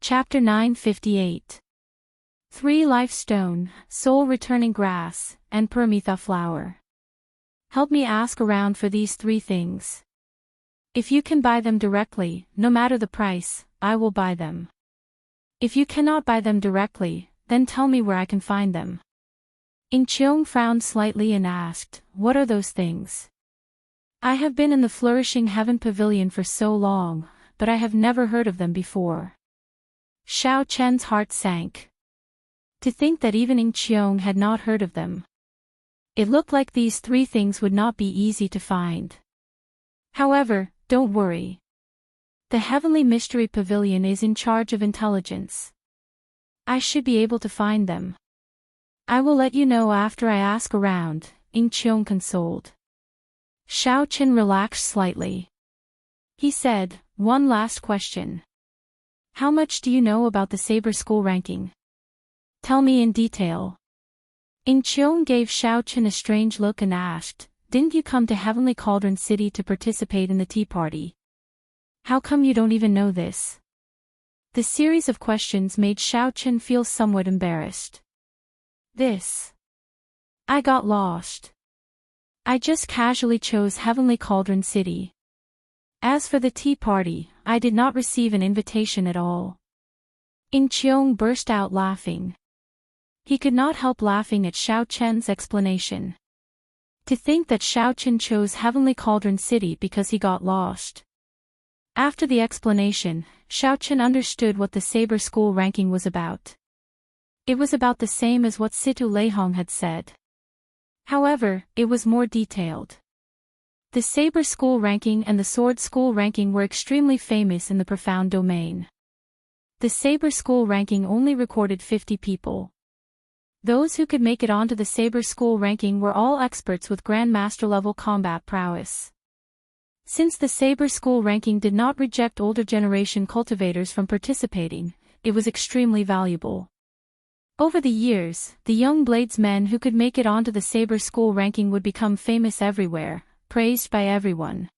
Chapter 958. 3 Life Stone, Soul Returning Grass, and Paramitha Flower. Help me ask around for these 3 things. If you can buy them directly, no matter the price, I will buy them. If you cannot buy them directly, then tell me where I can find them. In Cheong frowned slightly and asked, "What are those things?" "I have been in the Flourishing Heaven Pavilion for so long, but I have never heard of them before." Xiao Chen's heart sank. To think that even In Cheong had not heard of them. It looked like these 3 things would not be easy to find. However, don't worry. The Heavenly Mystery Pavilion is in charge of intelligence. I should be able to find them. I will let you know after I ask around, In Cheong consoled. Xiao Chen relaxed slightly. He said, "One last question. How much do you know about the Saber School ranking? Tell me in detail." In Cheong gave Xiao Chen a strange look and asked, "Didn't you come to Heavenly Cauldron City to participate in the tea party? How come you don't even know this?" The series of questions made Xiao Chen feel somewhat embarrassed. I got lost. I just casually chose Heavenly Cauldron City. As for the tea party, I did not receive an invitation at all." In Cheong burst out laughing. He could not help laughing at Xiao Chen's explanation. To think that Xiao Chen chose Heavenly Cauldron City because he got lost. After the explanation, Xiao Chen understood what the Saber School ranking was about. It was about the same as what Situ Leihong had said. However, it was more detailed. The Saber School ranking and the Sword School ranking were extremely famous in the profound domain. The Saber School ranking only recorded 50 people. Those who could make it onto the Saber School ranking were all experts with Grandmaster level combat prowess. Since the Saber School ranking did not reject older generation cultivators from participating, it was extremely valuable. Over the years, the young bladesmen who could make it onto the Saber School ranking would become famous everywhere, praised by everyone.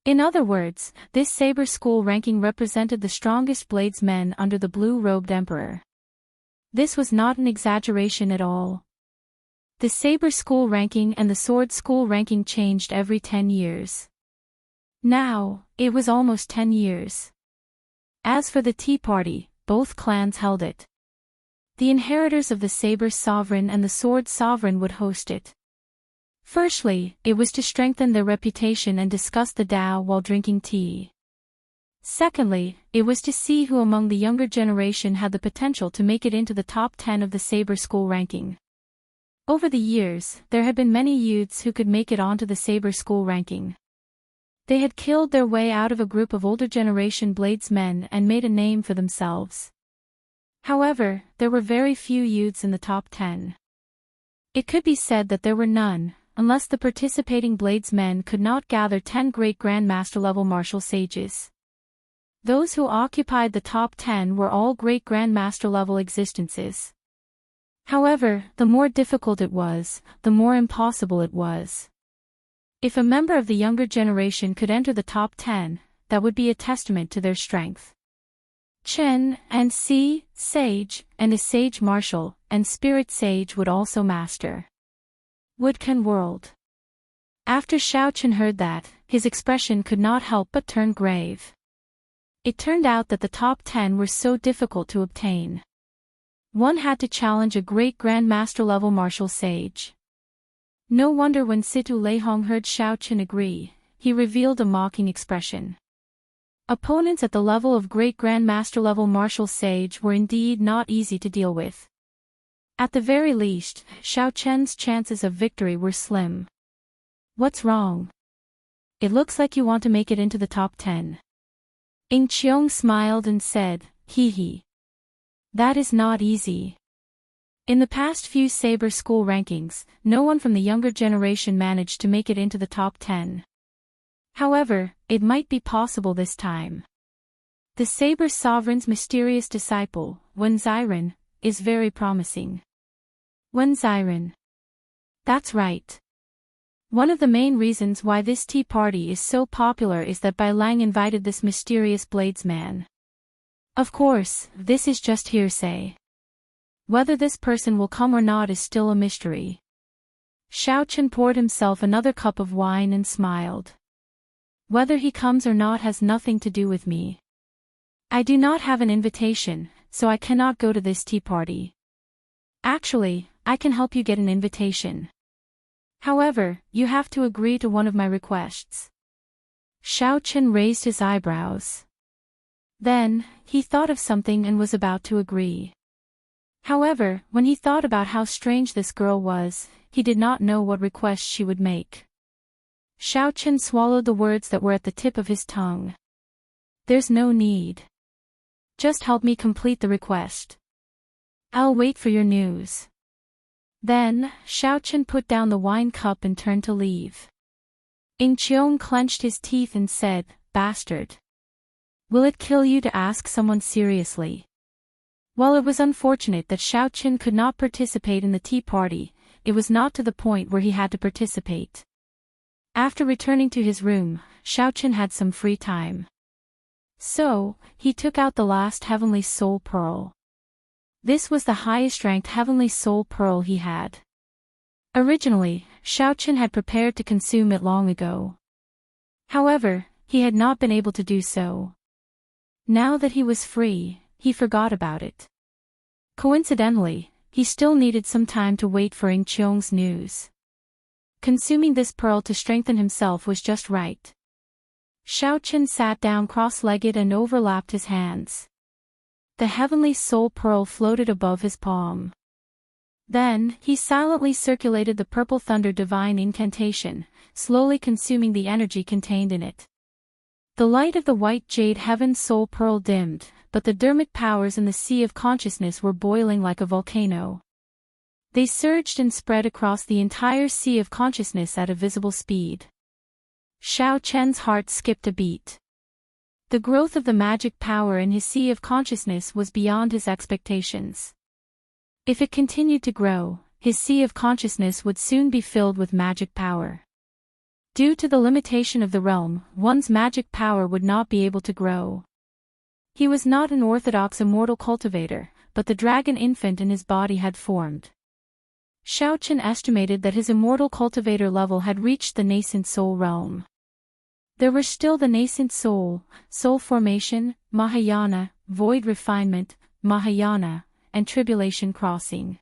In other words, this Saber School ranking represented the strongest bladesmen under the blue-robed emperor. This was not an exaggeration at all. The Saber School ranking and the Sword School ranking changed every 10 years. Now, it was almost 10 years. As for the tea party, both clans held it. The inheritors of the Saber Sovereign and the Sword Sovereign would host it. Firstly, it was to strengthen their reputation and discuss the Tao while drinking tea. Secondly, it was to see who among the younger generation had the potential to make it into the top 10 of the Saber School ranking. Over the years, there had been many youths who could make it onto the Saber School ranking. They had killed their way out of a group of older generation bladesmen and made a name for themselves. However, there were very few youths in the top 10. It could be said that there were none, unless the participating bladesmen could not gather 10 great Grandmaster level martial sages. Those who occupied the top 10 were all great Grandmaster level existences. However, the more difficult it was, the more impossible it was. If a member of the younger generation could enter the top 10, that would be a testament to their strength. Chen and Si, Sage, and a Sage Martial, and Spirit Sage would also master. Woodcan World. After Xiao Chen heard that, his expression could not help but turn grave. It turned out that the top 10 were so difficult to obtain. One had to challenge a great Grandmaster level martial sage. No wonder when Situ Leihong heard Xiao Chen agree, he revealed a mocking expression. Opponents at the level of great Grandmaster level martial sage were indeed not easy to deal with. At the very least, Xiao Chen's chances of victory were slim. "What's wrong? It looks like you want to make it into the top 10. In Cheong smiled and said, "Hee hee. That is not easy." In the past few Saber School rankings, no one from the younger generation managed to make it into the top 10. However, it might be possible this time. The Saber Sovereign's mysterious disciple, Wen Xiren, is very promising. Wen Xiren. That's right. One of the main reasons why this tea party is so popular is that Bai Lang invited this mysterious bladesman. Of course, this is just hearsay. Whether this person will come or not is still a mystery. Xiao Chen poured himself another cup of wine and smiled. Whether he comes or not has nothing to do with me. I do not have an invitation, so I cannot go to this tea party. Actually, I can help you get an invitation. However, you have to agree to one of my requests. Xiao Chen raised his eyebrows. Then, he thought of something and was about to agree. However, when he thought about how strange this girl was, he did not know what request she would make. Xiao Chen swallowed the words that were at the tip of his tongue. There's no need. Just help me complete the request. I'll wait for your news. Then, Xiao Chen put down the wine cup and turned to leave. Ing Qiong clenched his teeth and said, "Bastard. Will it kill you to ask someone seriously?" While it was unfortunate that Xiao Chen could not participate in the tea party, it was not to the point where he had to participate. After returning to his room, Xiao Chen had some free time. So, he took out the last Heavenly Soul Pearl. This was the highest-ranked Heavenly Soul Pearl he had. Originally, Xiao Chen had prepared to consume it long ago. However, he had not been able to do so. Now that he was free, he forgot about it. Coincidentally, he still needed some time to wait for Ing Qiong's news. Consuming this pearl to strengthen himself was just right. Xiao Chen sat down cross-legged and overlapped his hands. The Heavenly Soul Pearl floated above his palm. Then, he silently circulated the Purple Thunder Divine Incantation, slowly consuming the energy contained in it. The light of the white jade Heaven Soul Pearl dimmed, but the dermic powers in the sea of consciousness were boiling like a volcano. They surged and spread across the entire sea of consciousness at a visible speed. Xiao Chen's heart skipped a beat. The growth of the magic power in his sea of consciousness was beyond his expectations. If it continued to grow, his sea of consciousness would soon be filled with magic power. Due to the limitation of the realm, one's magic power would not be able to grow. He was not an orthodox immortal cultivator, but the dragon infant in his body had formed. Xiao Chen estimated that his immortal cultivator level had reached the nascent soul realm. There were still the nascent soul, soul formation, Mahayana, void refinement, Mahayana, and tribulation crossing.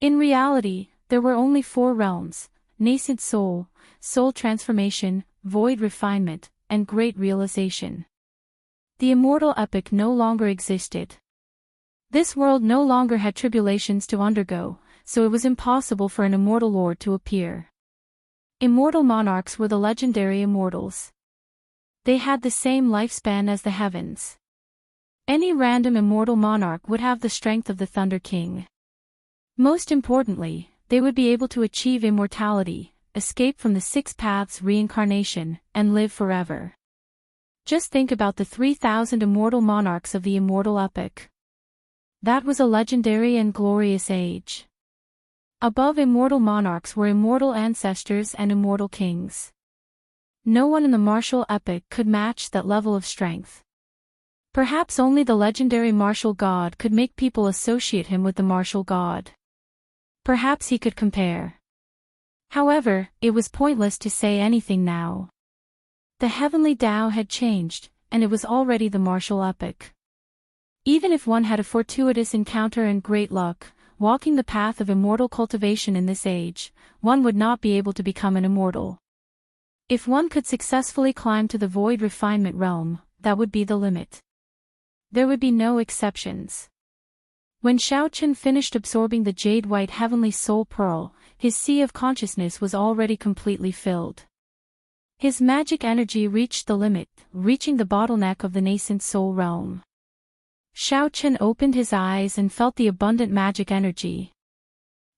In reality, there were only 4 realms: nascent soul, soul transformation, void refinement, and great realization. The immortal epoch no longer existed. This world no longer had tribulations to undergo, so it was impossible for an immortal lord to appear. Immortal monarchs were the legendary immortals. They had the same lifespan as the heavens. Any random immortal monarch would have the strength of the Thunder King. Most importantly, they would be able to achieve immortality, escape from the 6 paths reincarnation, and live forever. Just think about the 3,000 immortal monarchs of the immortal epoch. That was a legendary and glorious age. Above immortal monarchs were immortal ancestors and immortal kings. No one in the martial epoch could match that level of strength. Perhaps only the legendary martial god could make people associate him with the martial god. Perhaps he could compare. However, it was pointless to say anything now. The heavenly Tao had changed, and it was already the martial epoch. Even if one had a fortuitous encounter and great luck, walking the path of immortal cultivation in this age, one would not be able to become an immortal. If one could successfully climb to the void refinement realm, that would be the limit. There would be no exceptions. When Xiao Chen finished absorbing the jade-white heavenly soul pearl, his sea of consciousness was already completely filled. His magic energy reached the limit, reaching the bottleneck of the nascent soul realm. Xiao Chen opened his eyes and felt the abundant magic energy.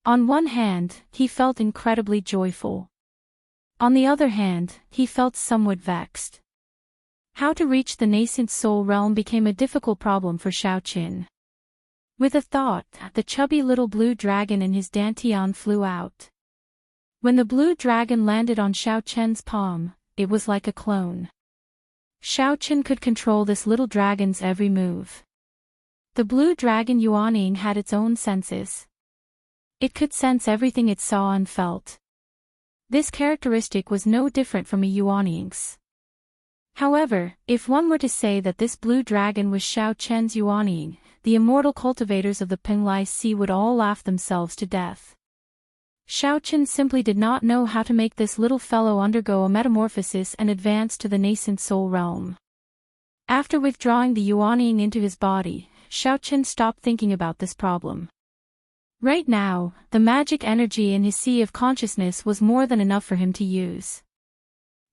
On one hand, he felt incredibly joyful. On the other hand, he felt somewhat vexed. How to reach the nascent soul realm became a difficult problem for Xiao Chen. With a thought, the chubby little blue dragon in his dantian flew out. When the blue dragon landed on Xiao Chen's palm, it was like a clone. Xiaoqin could control this little dragon's every move. The blue dragon Yuanying had its own senses. It could sense everything it saw and felt. This characteristic was no different from a Yuanying's. However, if one were to say that this blue dragon was Xiaoqian's Yuanying, the immortal cultivators of the Penglai Sea would all laugh themselves to death. Xiaoqin simply did not know how to make this little fellow undergo a metamorphosis and advance to the nascent soul realm. After withdrawing the Yuanying into his body, Xiaoqin stopped thinking about this problem. Right now, the magic energy in his sea of consciousness was more than enough for him to use.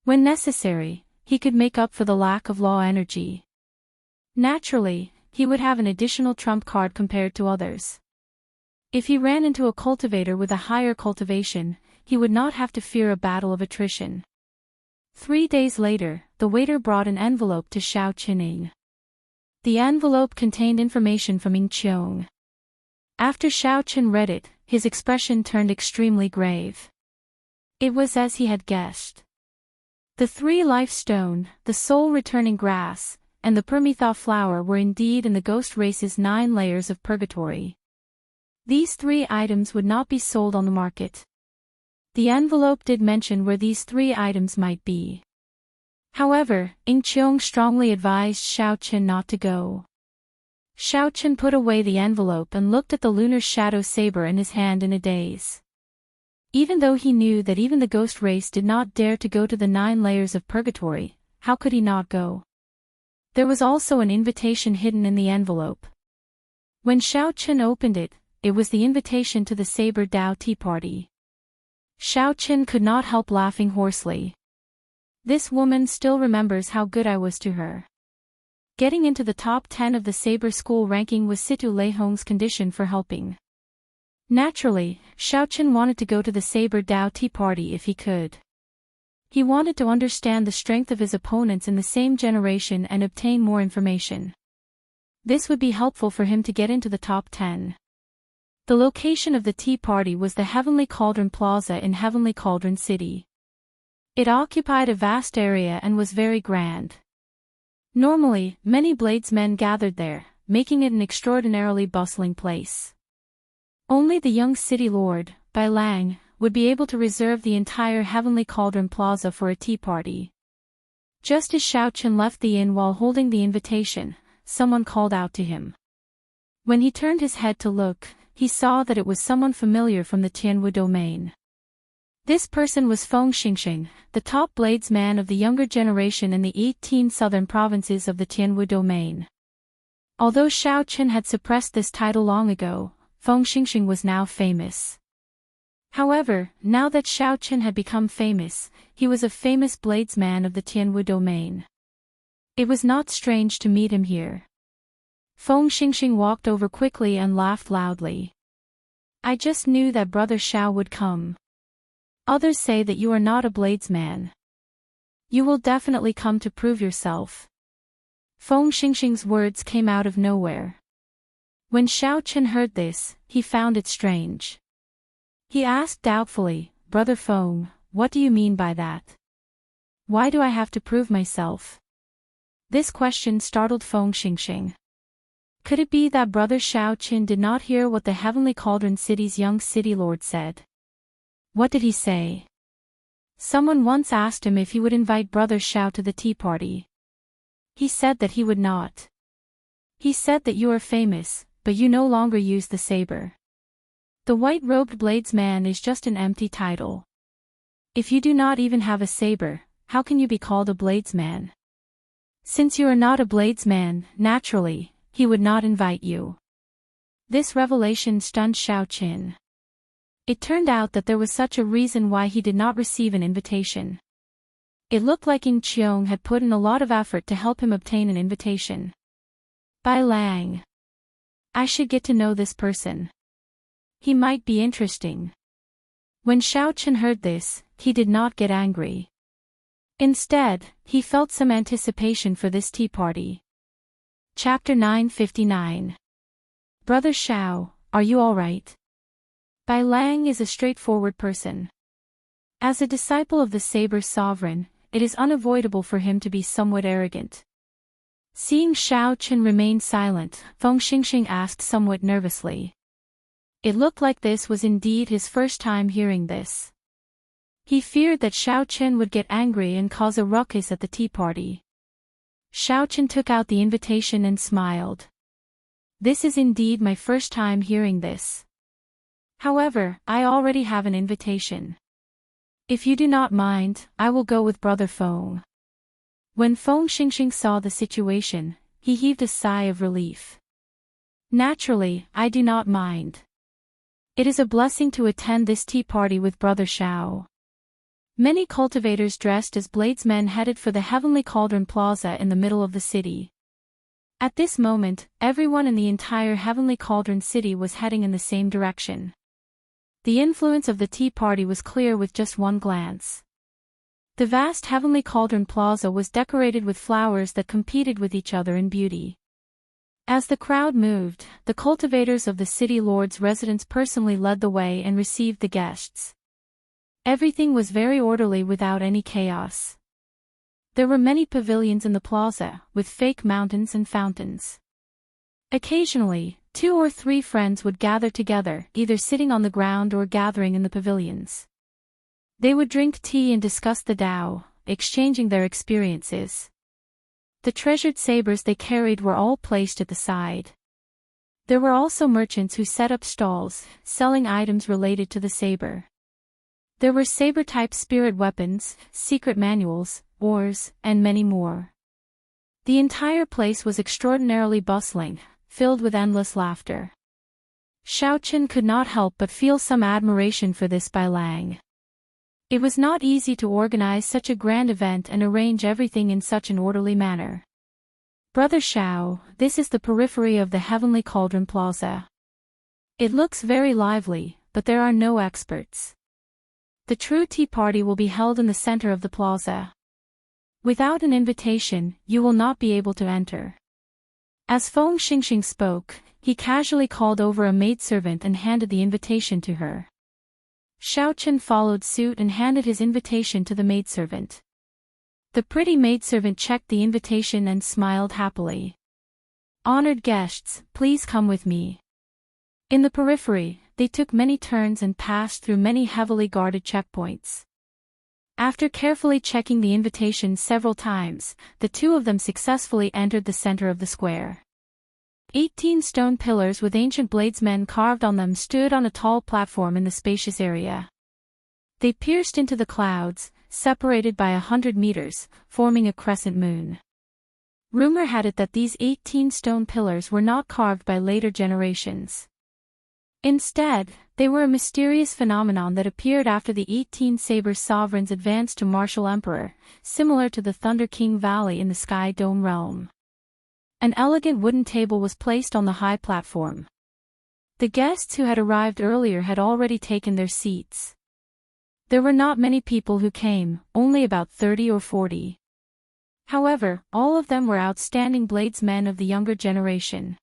When necessary, he could make up for the lack of law energy. Naturally, he would have an additional trump card compared to others. If he ran into a cultivator with a higher cultivation, he would not have to fear a battle of attrition. 3 days later, the waiter brought an envelope to Xiaoqin. The envelope contained information from Ying Qiong. After Xiaoqin read it, his expression turned extremely grave. It was as he had guessed. The 3 life stone, the soul-returning grass, and the Permetha flower were indeed in the ghost race's 9 layers of purgatory. These 3 items would not be sold on the market. The envelope did mention where these 3 items might be. However, Ying Qiong strongly advised Xiaoqin not to go. Xiaoqin put away the envelope and looked at the lunar shadow saber in his hand in a daze. Even though he knew that even the ghost race did not dare to go to the 9 layers of purgatory, how could he not go? There was also an invitation hidden in the envelope. When Xiaoqin opened it, it was the invitation to the Saber Dao Tea Party. Xiaoqin could not help laughing hoarsely. This woman still remembers how good I was to her. Getting into the top 10 of the Saber School ranking was Situ Leihong's condition for helping. Naturally, Xiaoqin wanted to go to the Saber Dao Tea Party if he could. He wanted to understand the strength of his opponents in the same generation and obtain more information. This would be helpful for him to get into the top 10. The location of the tea party was the Heavenly Cauldron Plaza in Heavenly Cauldron City. It occupied a vast area and was very grand. Normally, many bladesmen gathered there, making it an extraordinarily bustling place. Only the young city lord, Bai Lang, would be able to reserve the entire Heavenly Cauldron Plaza for a tea party. Just as Xiaoqin left the inn while holding the invitation, someone called out to him. When he turned his head to look, he saw that it was someone familiar from the Tianwu domain. This person was Feng Xingxing, the top bladesman of the younger generation in the 18 southern provinces of the Tianwu domain. Although Xiaoqin had suppressed this title long ago, Feng Xingxing was now famous. However, now that Xiaoqin had become famous, he was a famous bladesman of the Tianwu domain. It was not strange to meet him here. Feng Xingxing walked over quickly and laughed loudly. I just knew that Brother Xiao would come. Others say that you are not a bladesman. You will definitely come to prove yourself. Feng Xingxing's words came out of nowhere. When Xiaoqin heard this, he found it strange. He asked doubtfully, Brother Feng, what do you mean by that? Why do I have to prove myself? This question startled Feng Xingxing. Could it be that Brother Xiaoqin did not hear what the Heavenly Cauldron City's young city lord said? What did he say? Someone once asked him if he would invite Brother Xiao to the tea party. He said that he would not. He said that you are famous, but you no longer use the saber. The white-robed bladesman is just an empty title. If you do not even have a saber, how can you be called a bladesman? Since you are not a bladesman, naturally, he would not invite you. This revelation stunned Xiaoqin. It turned out that there was such a reason why he did not receive an invitation. It looked like Ying Qiong had put in a lot of effort to help him obtain an invitation. Bai Lang. I should get to know this person. He might be interesting. When Xiaoqin heard this, he did not get angry. Instead, he felt some anticipation for this tea party. Chapter 959. Brother Xiao, are you all right? Bai Lang is a straightforward person. As a disciple of the Saber Sovereign, it is unavoidable for him to be somewhat arrogant. Seeing Xiao Chen remain silent, Feng Xingxing asked somewhat nervously. It looked like this was indeed his first time hearing this. He feared that Xiao Chen would get angry and cause a ruckus at the tea party. Xiao Chen took out the invitation and smiled. This is indeed my first time hearing this. However, I already have an invitation. If you do not mind, I will go with Brother Feng. When Feng Xingxing saw the situation, he heaved a sigh of relief. Naturally, I do not mind. It is a blessing to attend this tea party with Brother Xiao. Many cultivators dressed as bladesmen headed for the Heavenly Cauldron Plaza in the middle of the city. At this moment, everyone in the entire Heavenly Cauldron city was heading in the same direction. The influence of the tea party was clear with just one glance. The vast Heavenly Cauldron Plaza was decorated with flowers that competed with each other in beauty. As the crowd moved, the cultivators of the city lord's residence personally led the way and received the guests. Everything was very orderly without any chaos. There were many pavilions in the plaza, with fake mountains and fountains. Occasionally, 2 or 3 friends would gather together, either sitting on the ground or gathering in the pavilions. They would drink tea and discuss the Tao, exchanging their experiences. The treasured sabers they carried were all placed at the side. There were also merchants who set up stalls, selling items related to the saber. There were saber-type spirit weapons, secret manuals, ores, and many more. The entire place was extraordinarily bustling, filled with endless laughter. Xiao Chen could not help but feel some admiration for this by Lang. It was not easy to organize such a grand event and arrange everything in such an orderly manner. Brother Xiao, this is the periphery of the Heavenly Cauldron Plaza. It looks very lively, but there are no experts. The true tea party will be held in the center of the plaza. Without an invitation, you will not be able to enter. As Feng Xingxing spoke, he casually called over a maidservant and handed the invitation to her. Xiao Chen followed suit and handed his invitation to the maidservant. The pretty maidservant checked the invitation and smiled happily. Honored guests, please come with me. In the periphery, they took many turns and passed through many heavily guarded checkpoints. After carefully checking the invitation several times, the 2 of them successfully entered the center of the square. 18 stone pillars with ancient bladesmen carved on them stood on a tall platform in the spacious area. They pierced into the clouds, separated by 100 meters, forming a crescent moon. Rumor had it that these 18 stone pillars were not carved by later generations. Instead, they were a mysterious phenomenon that appeared after the 18 Saber sovereigns advanced to martial emperor, similar to the Thunder King Valley in the Sky Dome realm. An elegant wooden table was placed on the high platform. The guests who had arrived earlier had already taken their seats. There were not many people who came, only about 30 or 40. However, all of them were outstanding bladesmen of the younger generation.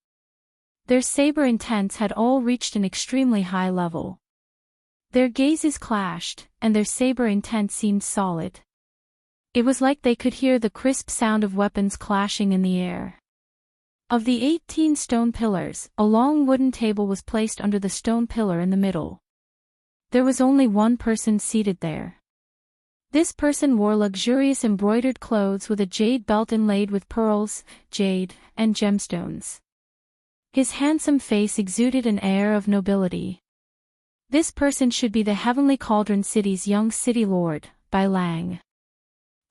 Their saber intents had all reached an extremely high level. Their gazes clashed, and their saber intent seemed solid. It was like they could hear the crisp sound of weapons clashing in the air. Of the 18 stone pillars, a long wooden table was placed under the stone pillar in the middle. There was only one person seated there. This person wore luxurious embroidered clothes with a jade belt inlaid with pearls, jade, and gemstones. His handsome face exuded an air of nobility. This person should be the Heavenly Cauldron City's young city lord, Bai Lang.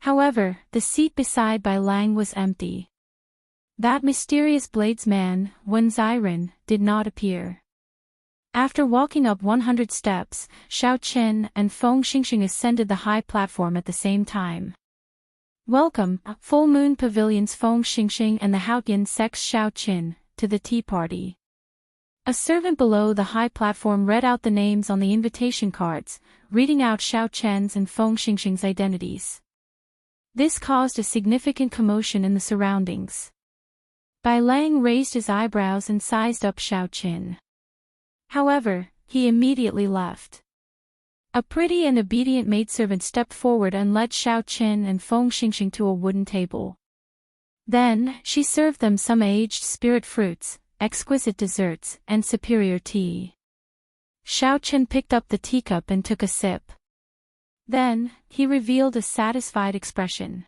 However, the seat beside Bai Lang was empty. That mysterious bladesman, Wen Ziren, did not appear. After walking up 100 steps, Xiao Chen and Feng Xingxing ascended the high platform at the same time. Welcome, Full Moon Pavilion's Feng Xingxing and the Haotian Sect's Xiao Chen, to the tea party. A servant below the high platform read out the names on the invitation cards, reading out Xiao Chen's and Feng Xingxing's identities. This caused a significant commotion in the surroundings. Bai Lang raised his eyebrows and sized up Xiao Chen. However, he immediately left. A pretty and obedient maidservant stepped forward and led Xiao Qin and Feng Xingxing to a wooden table. Then, she served them some aged spirit fruits, exquisite desserts, and superior tea. Xiao Qin picked up the teacup and took a sip. Then, he revealed a satisfied expression.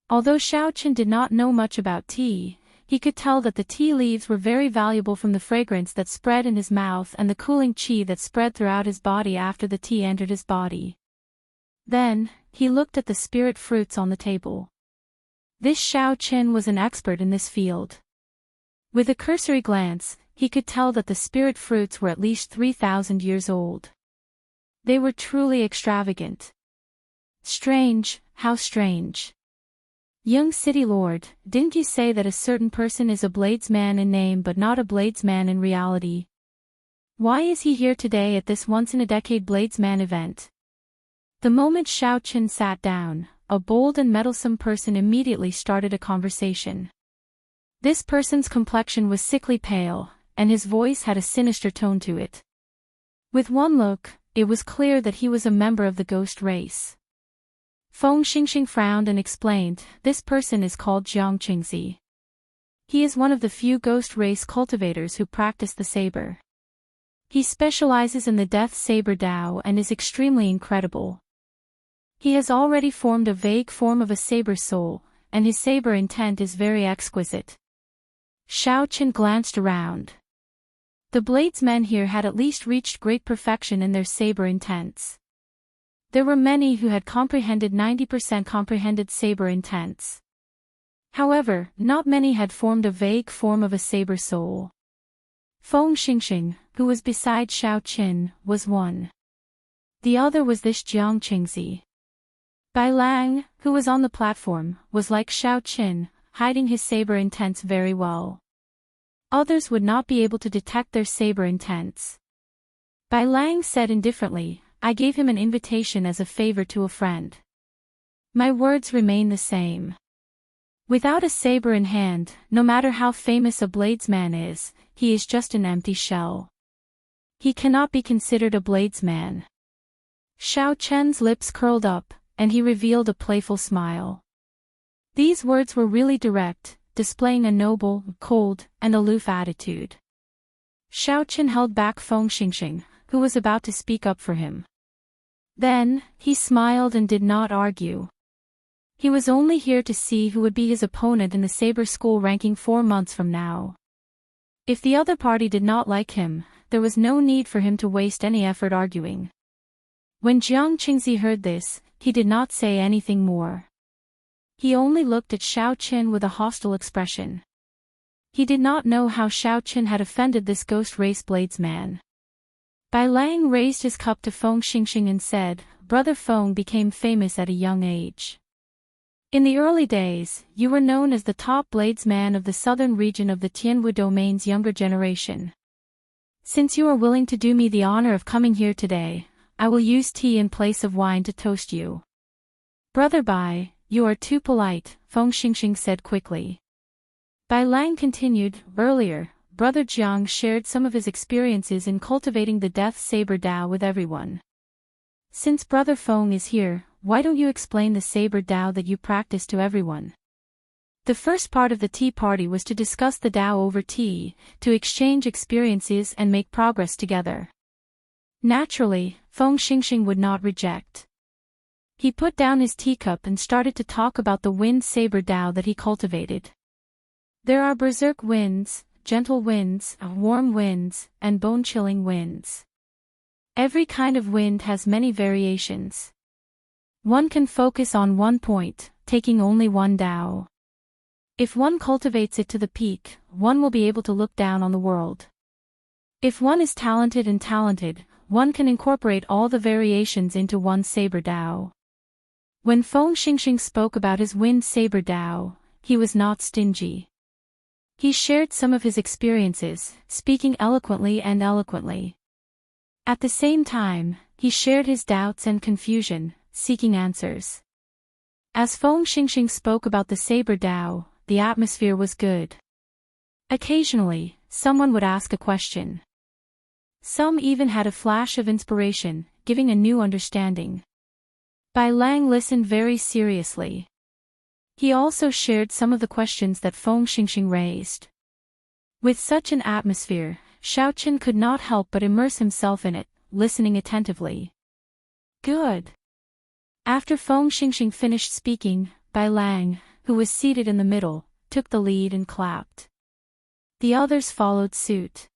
Although Xiao Qin did not know much about tea, he could tell that the tea leaves were very valuable from the fragrance that spread in his mouth and the cooling qi that spread throughout his body after the tea entered his body. Then, he looked at the spirit fruits on the table. This Xiao Qin was an expert in this field. With a cursory glance, he could tell that the spirit fruits were at least 3,000 years old. They were truly extravagant. Strange, how strange. Young city lord, didn't you say that a certain person is a bladesman in name but not a bladesman in reality? Why is he here today at this once-in-a-decade bladesman event? The moment Xiao Qin sat down, a bold and meddlesome person immediately started a conversation. This person's complexion was sickly pale, and his voice had a sinister tone to it. With one look, it was clear that he was a member of the ghost race. Feng Xingxing frowned and explained, "This person is called Jiang Qingzi. He is one of the few ghost race cultivators who practice the saber. He specializes in the death saber Dao and is extremely incredible. He has already formed a vague form of a saber soul, and his saber intent is very exquisite." Xiao Qin glanced around. The bladesmen here had at least reached great perfection in their saber intents. There were many who had comprehended 90% comprehended saber intents. However, not many had formed a vague form of a saber soul. Feng Xingxing, who was beside Xiao Qin, was one. The other was this Jiang Qingzi. Bai Lang, who was on the platform, was like Xiao Qin, hiding his saber intents very well. Others would not be able to detect their saber intents. Bai Lang said indifferently, "I gave him an invitation as a favor to a friend. My words remain the same. Without a saber in hand, no matter how famous a bladesman is, he is just an empty shell. He cannot be considered a bladesman." Xiao Chen's lips curled up, and he revealed a playful smile. These words were really direct, displaying a noble, cold, and aloof attitude. Xiao Chen held back Feng Xingxing, who was about to speak up for him. Then, he smiled and did not argue. He was only here to see who would be his opponent in the saber school ranking 4 months from now. If the other party did not like him, there was no need for him to waste any effort arguing. When Jiang Qingzi heard this, he did not say anything more. He only looked at Xiao Qin with a hostile expression. He did not know how Xiao Qin had offended this ghost race bladesman. Bai Lang raised his cup to Feng Xingxing and said, "Brother Feng became famous at a young age. In the early days, you were known as the top bladesman of the southern region of the Tianwu domain's younger generation. Since you are willing to do me the honor of coming here today, I will use tea in place of wine to toast you." "Brother Bai, you are too polite," Feng Xingxing said quickly. Bai Lang continued, "Earlier, Brother Jiang shared some of his experiences in cultivating the death saber Dao with everyone. Since Brother Feng is here, why don't you explain the saber Dao that you practice to everyone?" The first part of the tea party was to discuss the Dao over tea, to exchange experiences and make progress together. Naturally, Feng Xingxing would not reject. He put down his teacup and started to talk about the wind saber Dao that he cultivated. There are berserk winds, gentle winds, warm winds, and bone-chilling winds. Every kind of wind has many variations. One can focus on one point, taking only one Dao. If one cultivates it to the peak, one will be able to look down on the world. If one is talented, one can incorporate all the variations into one saber Dao. When Feng Xingxing spoke about his wind saber Dao, he was not stingy. He shared some of his experiences, speaking eloquently. At the same time, he shared his doubts and confusion, seeking answers. As Feng Xingxing spoke about the saber Dao, the atmosphere was good. Occasionally, someone would ask a question. Some even had a flash of inspiration, giving a new understanding. Bai Lang listened very seriously. He also shared some of the questions that Feng Xingxing raised. With such an atmosphere, Xiaochen could not help but immerse himself in it, listening attentively. Good. After Feng Xingxing finished speaking, Bai Lang, who was seated in the middle, took the lead and clapped. The others followed suit.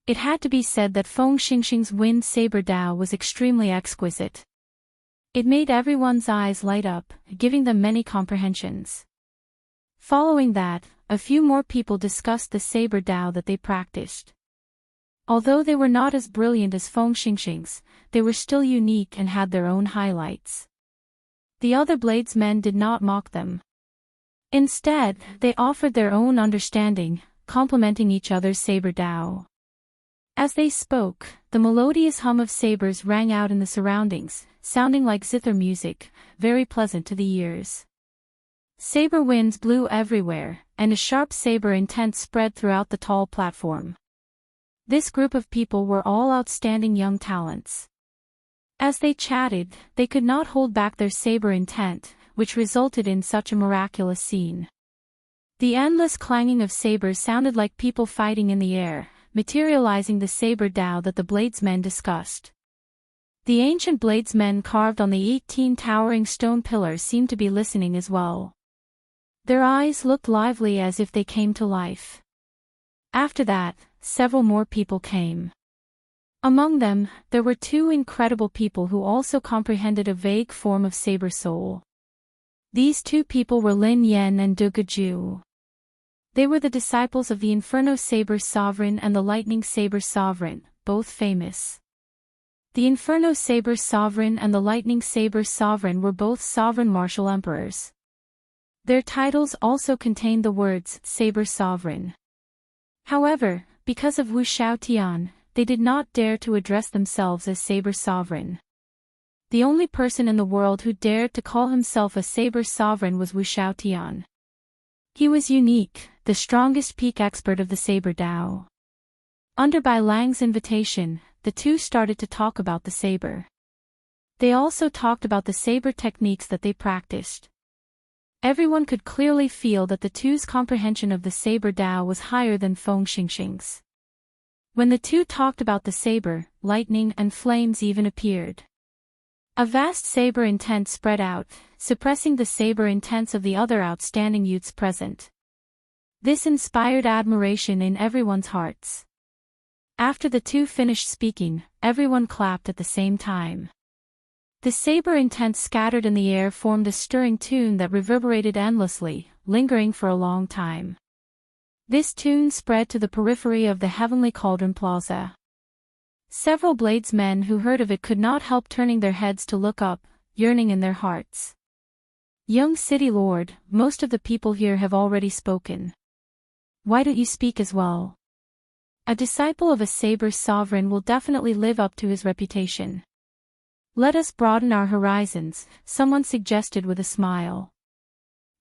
It had to be said that Feng Xingxing's wind saber Dao was extremely exquisite. It made everyone's eyes light up, giving them many comprehensions. Following that, a few more people discussed the saber Dao that they practiced. Although they were not as brilliant as Feng Xingxing's, they were still unique and had their own highlights. The other bladesmen did not mock them. Instead, they offered their own understanding, complementing each other's saber Dao. As they spoke, the melodious hum of sabers rang out in the surroundings, sounding like zither music, very pleasant to the ears. Saber winds blew everywhere, and a sharp saber intent spread throughout the tall platform. This group of people were all outstanding young talents. As they chatted, they could not hold back their saber intent, which resulted in such a miraculous scene. The endless clanging of sabers sounded like people fighting in the air, materializing the saber Dao that the bladesmen discussed. The ancient bladesmen carved on the 18 towering stone pillars seemed to be listening as well. Their eyes looked lively as if they came to life. After that, several more people came. Among them, there were two incredible people who also comprehended a vague form of saber soul. These two people were Lin Yan and Du Guju. They were the disciples of the Inferno Saber Sovereign and the Lightning Saber Sovereign, both famous. The Inferno Saber Sovereign and the Lightning Saber Sovereign were both sovereign martial emperors. Their titles also contained the words Saber Sovereign. However, because of Wu Xiaotian, they did not dare to address themselves as Saber Sovereign. The only person in the world who dared to call himself a Saber Sovereign was Wu Xiaotian. He was unique, the strongest peak expert of the Saber Dao. Under Bai Lang's invitation, the two started to talk about the saber. They also talked about the saber techniques that they practiced. Everyone could clearly feel that the two's comprehension of the saber Dao was higher than Feng Xingxing's. When the two talked about the saber, lightning and flames even appeared. A vast saber intent spread out, suppressing the saber intents of the other outstanding youths present. This inspired admiration in everyone's hearts. After the two finished speaking, everyone clapped at the same time. The saber intent scattered in the air formed a stirring tune that reverberated endlessly, lingering for a long time. This tune spread to the periphery of the Heavenly Cauldron Plaza. Several bladesmen who heard of it could not help turning their heads to look up, yearning in their hearts. Young City Lord, most of the people here have already spoken. Why don't you speak as well? A disciple of a Saber Sovereign will definitely live up to his reputation. Let us broaden our horizons, someone suggested with a smile.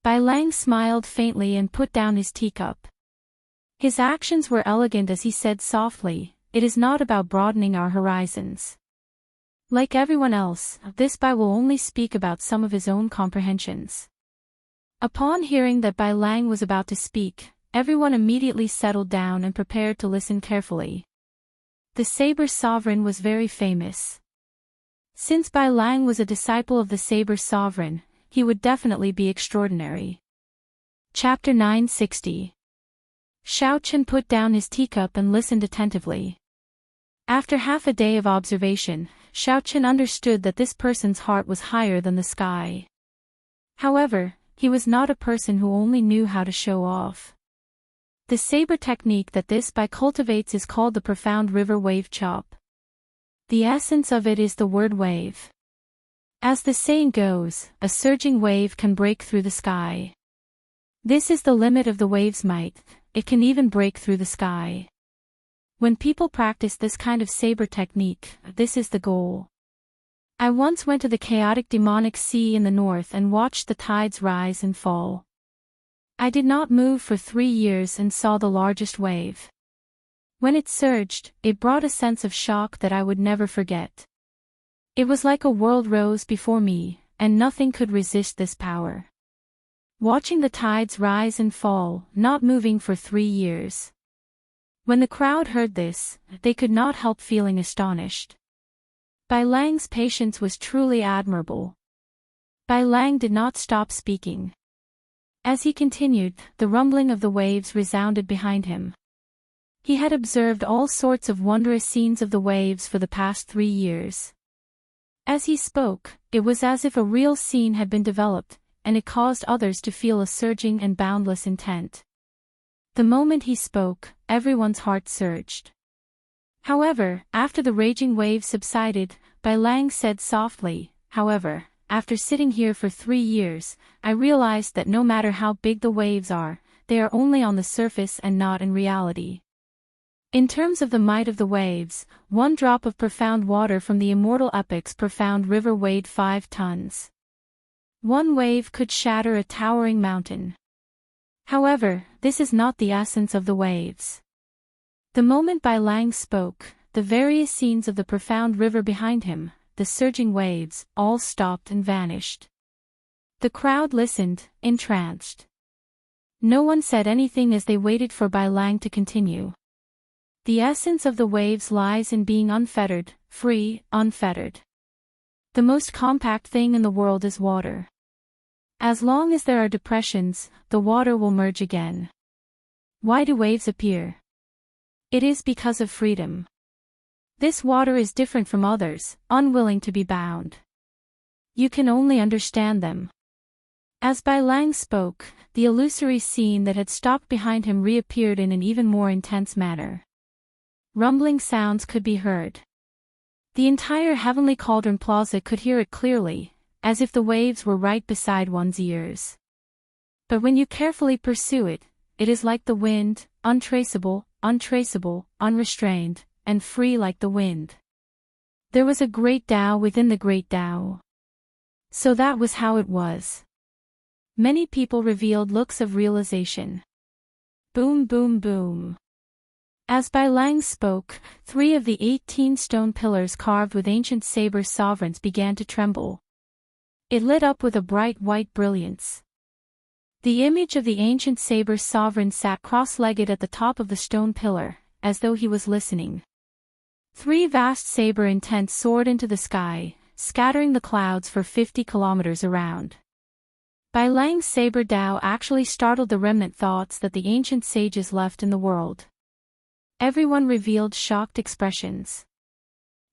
Bai Lang smiled faintly and put down his teacup. His actions were elegant as he said softly, "It is not about broadening our horizons." Like everyone else, this Bai will only speak about some of his own comprehensions. Upon hearing that Bai Lang was about to speak, everyone immediately settled down and prepared to listen carefully. The Saber Sovereign was very famous. Since Bai Lang was a disciple of the Saber Sovereign, he would definitely be extraordinary. Chapter 960. Xiaochen put down his teacup and listened attentively. After half a day of observation, Xiaochen understood that this person's heart was higher than the sky. However, he was not a person who only knew how to show off. The saber technique that this Bai cultivates is called the profound river wave chop. The essence of it is the word wave. As the saying goes, a surging wave can break through the sky. This is the limit of the wave's might, it can even break through the sky. When people practice this kind of saber technique, this is the goal. I once went to the chaotic demonic sea in the north and watched the tides rise and fall. I did not move for 3 years and saw the largest wave. When it surged, it brought a sense of shock that I would never forget. It was like a world rose before me, and nothing could resist this power. Watching the tides rise and fall, not moving for 3 years. When the crowd heard this, they could not help feeling astonished. Bai Lang's patience was truly admirable. Bai Lang did not stop speaking. As he continued, the rumbling of the waves resounded behind him. He had observed all sorts of wondrous scenes of the waves for the past 3 years. As he spoke, it was as if a real scene had been developed, and it caused others to feel a surging and boundless intent. The moment he spoke, everyone's heart surged. However, after the raging waves subsided, Bai Lang said softly, "However, after sitting here for 3 years, I realized that no matter how big the waves are, they are only on the surface and not in reality. In terms of the might of the waves, 1 drop of profound water from the Immortal epic's profound river weighed 5 tons. 1 wave could shatter a towering mountain. However, this is not the essence of the waves." The moment Bai Lang spoke, the various scenes of the profound river behind him, the surging waves, all stopped and vanished. The crowd listened, entranced. No one said anything as they waited for Bai Lang to continue. The essence of the waves lies in being unfettered, free, unfettered. The most compact thing in the world is water. As long as there are depressions, the water will merge again. Why do waves appear? It is because of freedom. This water is different from others, unwilling to be bound. You can only understand them. As Bai Lang spoke, the illusory scene that had stopped behind him reappeared in an even more intense manner. Rumbling sounds could be heard. The entire Heavenly Cauldron Plaza could hear it clearly, as if the waves were right beside one's ears. But when you carefully pursue it, it is like the wind, untraceable, unrestrained, and free like the wind. There was a great Tao within the great Tao. So that was how it was. Many people revealed looks of realization. Boom, boom, boom. As Bai Lang spoke, 3 of the 18 stone pillars carved with ancient saber sovereigns began to tremble. It lit up with a bright white brilliance. The image of the ancient saber sovereign sat cross-legged at the top of the stone pillar, as though he was listening. 3 vast saber intents soared into the sky, scattering the clouds for 50 kilometers around. Bai Lang's saber Tao actually startled the remnant thoughts that the ancient sages left in the world. Everyone revealed shocked expressions.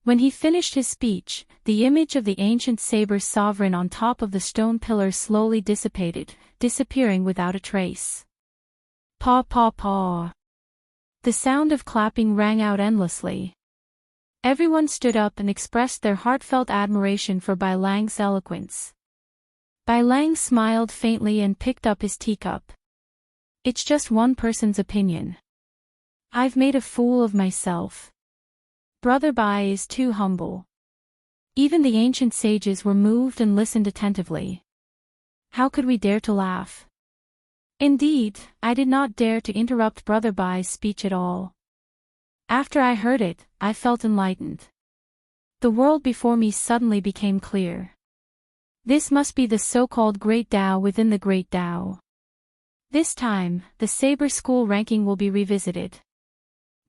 When he finished his speech, the image of the ancient saber sovereign on top of the stone pillar slowly dissipated, disappearing without a trace. Paw paw paw. The sound of clapping rang out endlessly. Everyone stood up and expressed their heartfelt admiration for Bai Lang's eloquence. Bai Lang smiled faintly and picked up his teacup. "It's just one person's opinion. I've made a fool of myself. Brother Bai is too humble." Even the ancient sages were moved and listened attentively. How could we dare to laugh? Indeed, I did not dare to interrupt Brother Bai's speech at all. After I heard it, I felt enlightened. The world before me suddenly became clear. This must be the so-called Great Tao within the Great Tao. This time, the Saber School ranking will be revisited.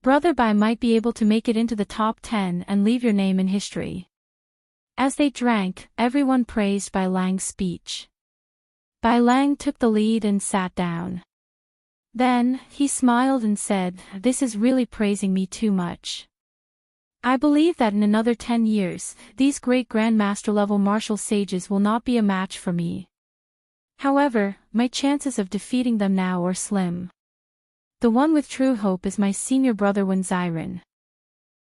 Brother Bai might be able to make it into the top 10 and leave your name in history. As they drank, everyone praised Bai Lang's speech. Bai Lang took the lead and sat down. Then, he smiled and said, "This is really praising me too much. I believe that in another 10 years, these great Grandmaster level martial sages will not be a match for me. However, my chances of defeating them now are slim. The one with true hope is my senior brother Wen Ziren.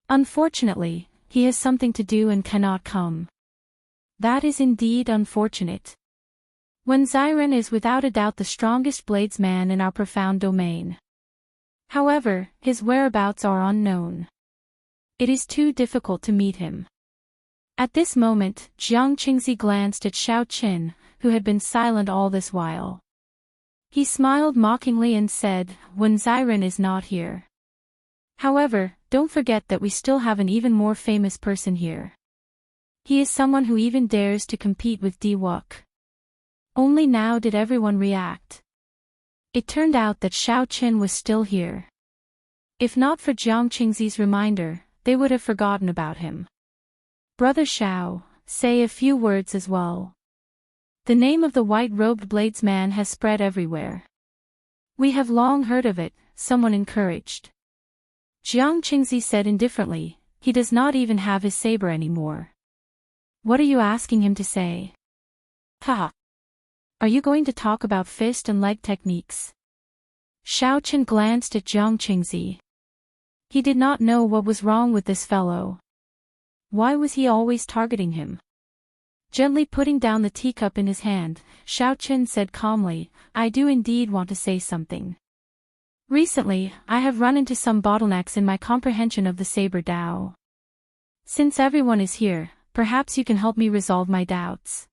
Unfortunately, he has something to do and cannot come. That is indeed unfortunate. Wen Ziren is without a doubt the strongest bladesman in our profound domain. However, his whereabouts are unknown. It is too difficult to meet him." At this moment, Jiang Qingzi glanced at Xiao Qin, who had been silent all this while. He smiled mockingly and said, "Wen Ziren is not here. However, don't forget that we still have an even more famous person here." He is someone who even dares to compete with Diwook. Only now did everyone react. It turned out that Xiao Qin was still here. If not for Jiang Qingzi's reminder, they would have forgotten about him. Brother Xiao, say a few words as well. The name of the white-robed bladesman has spread everywhere. We have long heard of it, someone encouraged. Jiang Qingzi said indifferently, he does not even have his saber anymore. What are you asking him to say? Haha. Are you going to talk about fist and leg techniques? Xiao Qin glanced at Jiang Qingzi. He did not know what was wrong with this fellow. Why was he always targeting him? Gently putting down the teacup in his hand, Xiao Qin said calmly, I do indeed want to say something. Recently, I have run into some bottlenecks in my comprehension of the Saber Dao. Since everyone is here, perhaps you can help me resolve my doubts.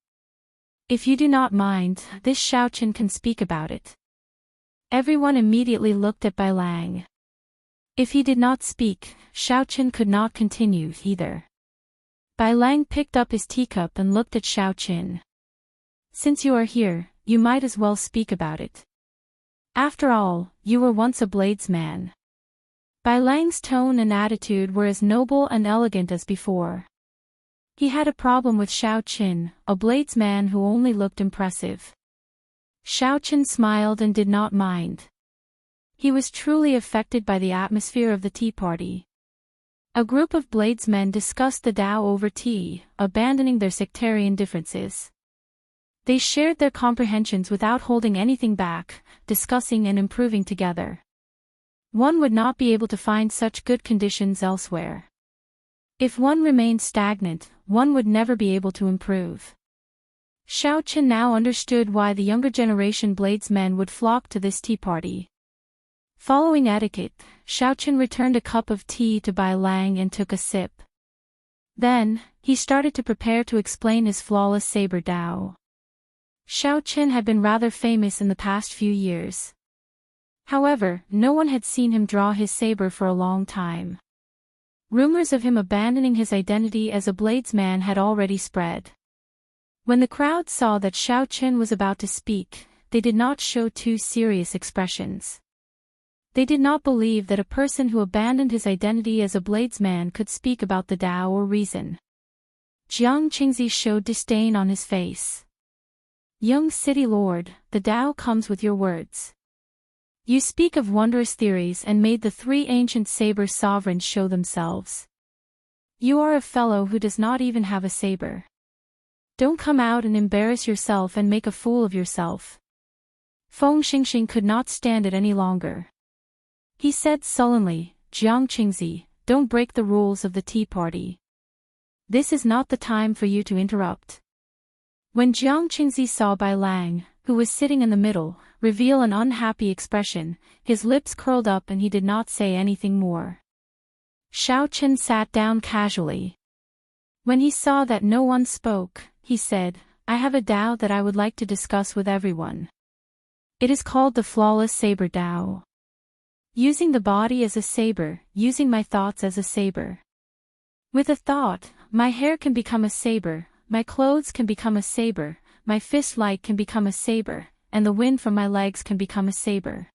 If you do not mind, this Xiao Qin can speak about it. Everyone immediately looked at Bai Lang. If he did not speak, Xiao Qin could not continue either. Bai Lang picked up his teacup and looked at Xiao Qin. Since you are here, you might as well speak about it. After all, you were once a bladesman. Bai Lang's tone and attitude were as noble and elegant as before. He had a problem with Xiao Qin, a bladesman who only looked impressive. Xiao Qin smiled and did not mind. He was truly affected by the atmosphere of the tea party. A group of bladesmen discussed the Tao over tea, abandoning their sectarian differences. They shared their comprehensions without holding anything back, discussing and improving together. One would not be able to find such good conditions elsewhere. If one remained stagnant, one would never be able to improve. Xiao Qin now understood why the younger generation bladesmen would flock to this tea party. Following etiquette, Xiao Qin returned a cup of tea to Bai Lang and took a sip. Then, he started to prepare to explain his flawless Saber Dao. Xiao Qin had been rather famous in the past few years. However, no one had seen him draw his saber for a long time. Rumors of him abandoning his identity as a bladesman had already spread. When the crowd saw that Xiao Qin was about to speak, they did not show too serious expressions. They did not believe that a person who abandoned his identity as a bladesman could speak about the Tao or reason. Jiang Qingzi showed disdain on his face. Young city lord, the Tao comes with your words. You speak of wondrous theories and made the three ancient saber sovereigns show themselves. You are a fellow who does not even have a saber. Don't come out and embarrass yourself and make a fool of yourself. Feng Xingxing could not stand it any longer. He said sullenly, Jiang Qingzi, don't break the rules of the tea party. This is not the time for you to interrupt. When Jiang Qingzi saw Bai Lang, who was sitting in the middle, reveal an unhappy expression, his lips curled up and he did not say anything more. Xiao Qin sat down casually. When he saw that no one spoke, he said, I have a Tao that I would like to discuss with everyone. It is called the Flawless Saber Tao. Using the body as a saber, using my thoughts as a saber. With a thought, my hair can become a saber, my clothes can become a saber, my fist light can become a saber, and the wind from my legs can become a saber.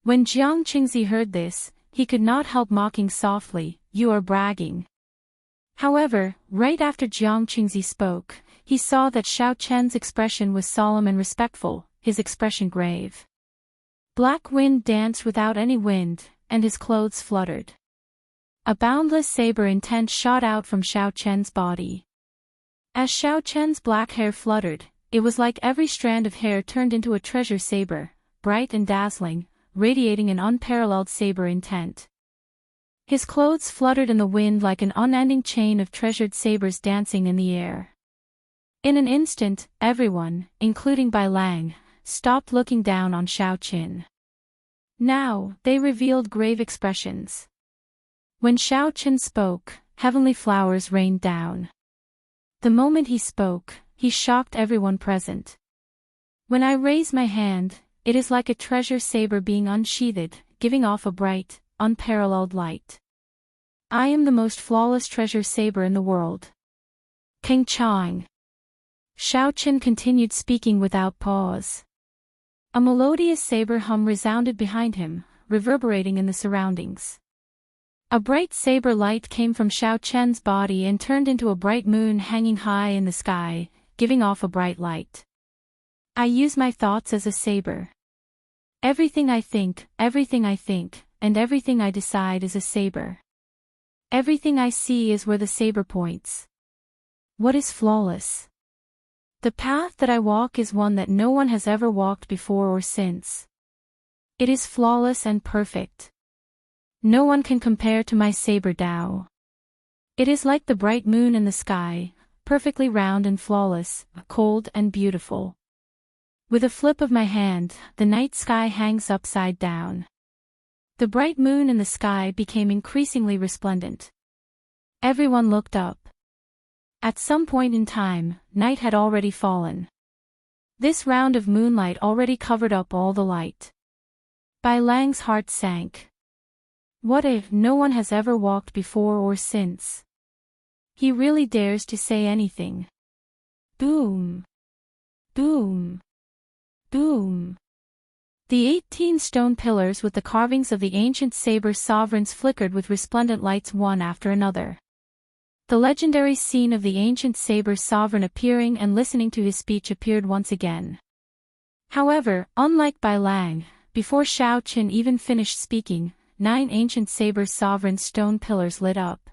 When Jiang Qingzi heard this, he could not help mocking softly, you are bragging. However, right after Jiang Qingzi spoke, he saw that Xiao Chen's expression was solemn and respectful, his expression grave. Black wind danced without any wind, and his clothes fluttered. A boundless saber intent shot out from Xiao Chen's body. As Xiao Chen's black hair fluttered, it was like every strand of hair turned into a treasure saber, bright and dazzling, radiating an unparalleled saber intent. His clothes fluttered in the wind like an unending chain of treasured sabers dancing in the air. In an instant, everyone, including Bai Lang, stopped looking down on Xiao Qin. Now, they revealed grave expressions. When Xiao Qin spoke, heavenly flowers rained down. The moment he spoke, he shocked everyone present. When I raise my hand, it is like a treasure saber being unsheathed, giving off a bright, unparalleled light. I am the most flawless treasure saber in the world. King Chang. Xiaochen continued speaking without pause. A melodious saber hum resounded behind him, reverberating in the surroundings. A bright saber light came from Xiaochen's body and turned into a bright moon hanging high in the sky, giving off a bright light. I use my thoughts as a saber. Everything I think, and everything I decide is a saber. Everything I see is where the saber points. What is flawless? The path that I walk is one that no one has ever walked before or since. It is flawless and perfect. No one can compare to my saber Tao. It is like the bright moon in the sky, perfectly round and flawless, cold and beautiful. With a flip of my hand, the night sky hangs upside down. The bright moon in the sky became increasingly resplendent. Everyone looked up. At some point in time, night had already fallen. This round of moonlight already covered up all the light. Bai Lang's heart sank. What if no one has ever walked before or since? He really dares to say anything. Boom! Boom! Boom! The 18 stone pillars with the carvings of the ancient saber sovereigns flickered with resplendent lights one after another. The legendary scene of the ancient saber sovereign appearing and listening to his speech appeared once again. However, unlike Bai Lang, before Xiaochen even finished speaking, 9 ancient saber sovereign stone pillars lit up.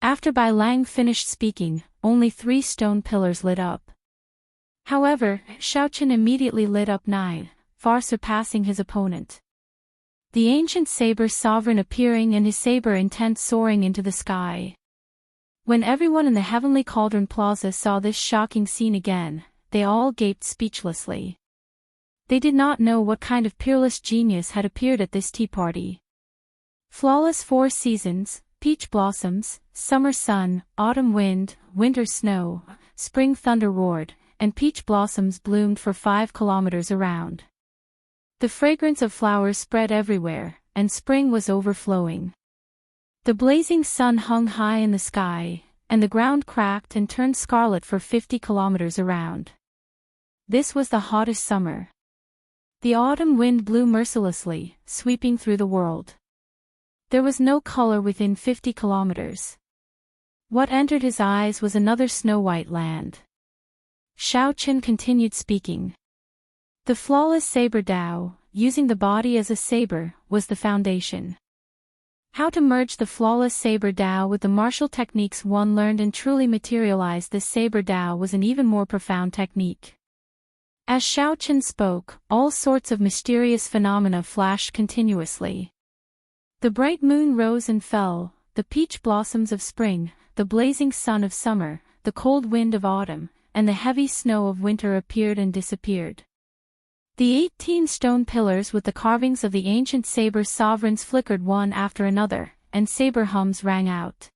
After Bai Lang finished speaking, only 3 stone pillars lit up. However, Xiaochen immediately lit up 9, far surpassing his opponent. The ancient saber sovereign appearing and his saber intent soaring into the sky. When everyone in the Heavenly Cauldron Plaza saw this shocking scene again, they all gaped speechlessly. They did not know what kind of peerless genius had appeared at this tea party. Flawless 4 seasons, peach blossoms, summer sun, autumn wind, winter snow, spring thunder roared, and peach blossoms bloomed for 5 kilometers around. The fragrance of flowers spread everywhere, and spring was overflowing. The blazing sun hung high in the sky, and the ground cracked and turned scarlet for 50 kilometers around. This was the hottest summer. The autumn wind blew mercilessly, sweeping through the world. There was no color within 50 kilometers. What entered his eyes was another snow-white land. Xiaochen continued speaking. The flawless saber Tao, using the body as a saber, was the foundation. How to merge the flawless saber Tao with the martial techniques one learned and truly materialize this saber Tao was an even more profound technique. As Xiaochen spoke, all sorts of mysterious phenomena flashed continuously. The bright moon rose and fell, the peach blossoms of spring, the blazing sun of summer, the cold wind of autumn, and the heavy snow of winter appeared and disappeared. The 18 stone pillars with the carvings of the ancient saber sovereigns flickered one after another, and saber hums rang out.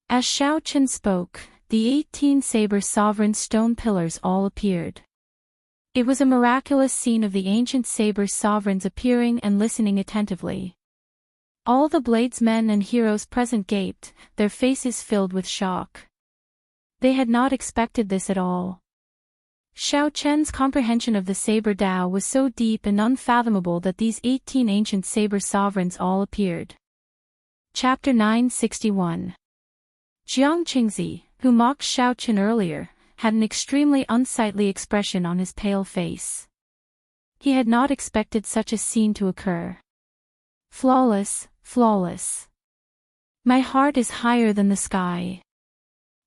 As Xiaochen spoke, the 18 saber sovereign stone pillars all appeared. It was a miraculous scene of the ancient saber sovereigns appearing and listening attentively. All the bladesmen and heroes present gaped, their faces filled with shock. They had not expected this at all. Xiaochen's comprehension of the saber Tao was so deep and unfathomable that these 18 ancient saber sovereigns all appeared. Chapter 961. Jiang Qingzi, who mocked Xiaochen earlier, had an extremely unsightly expression on his pale face. He had not expected such a scene to occur. Flawless, flawless. My heart is higher than the sky.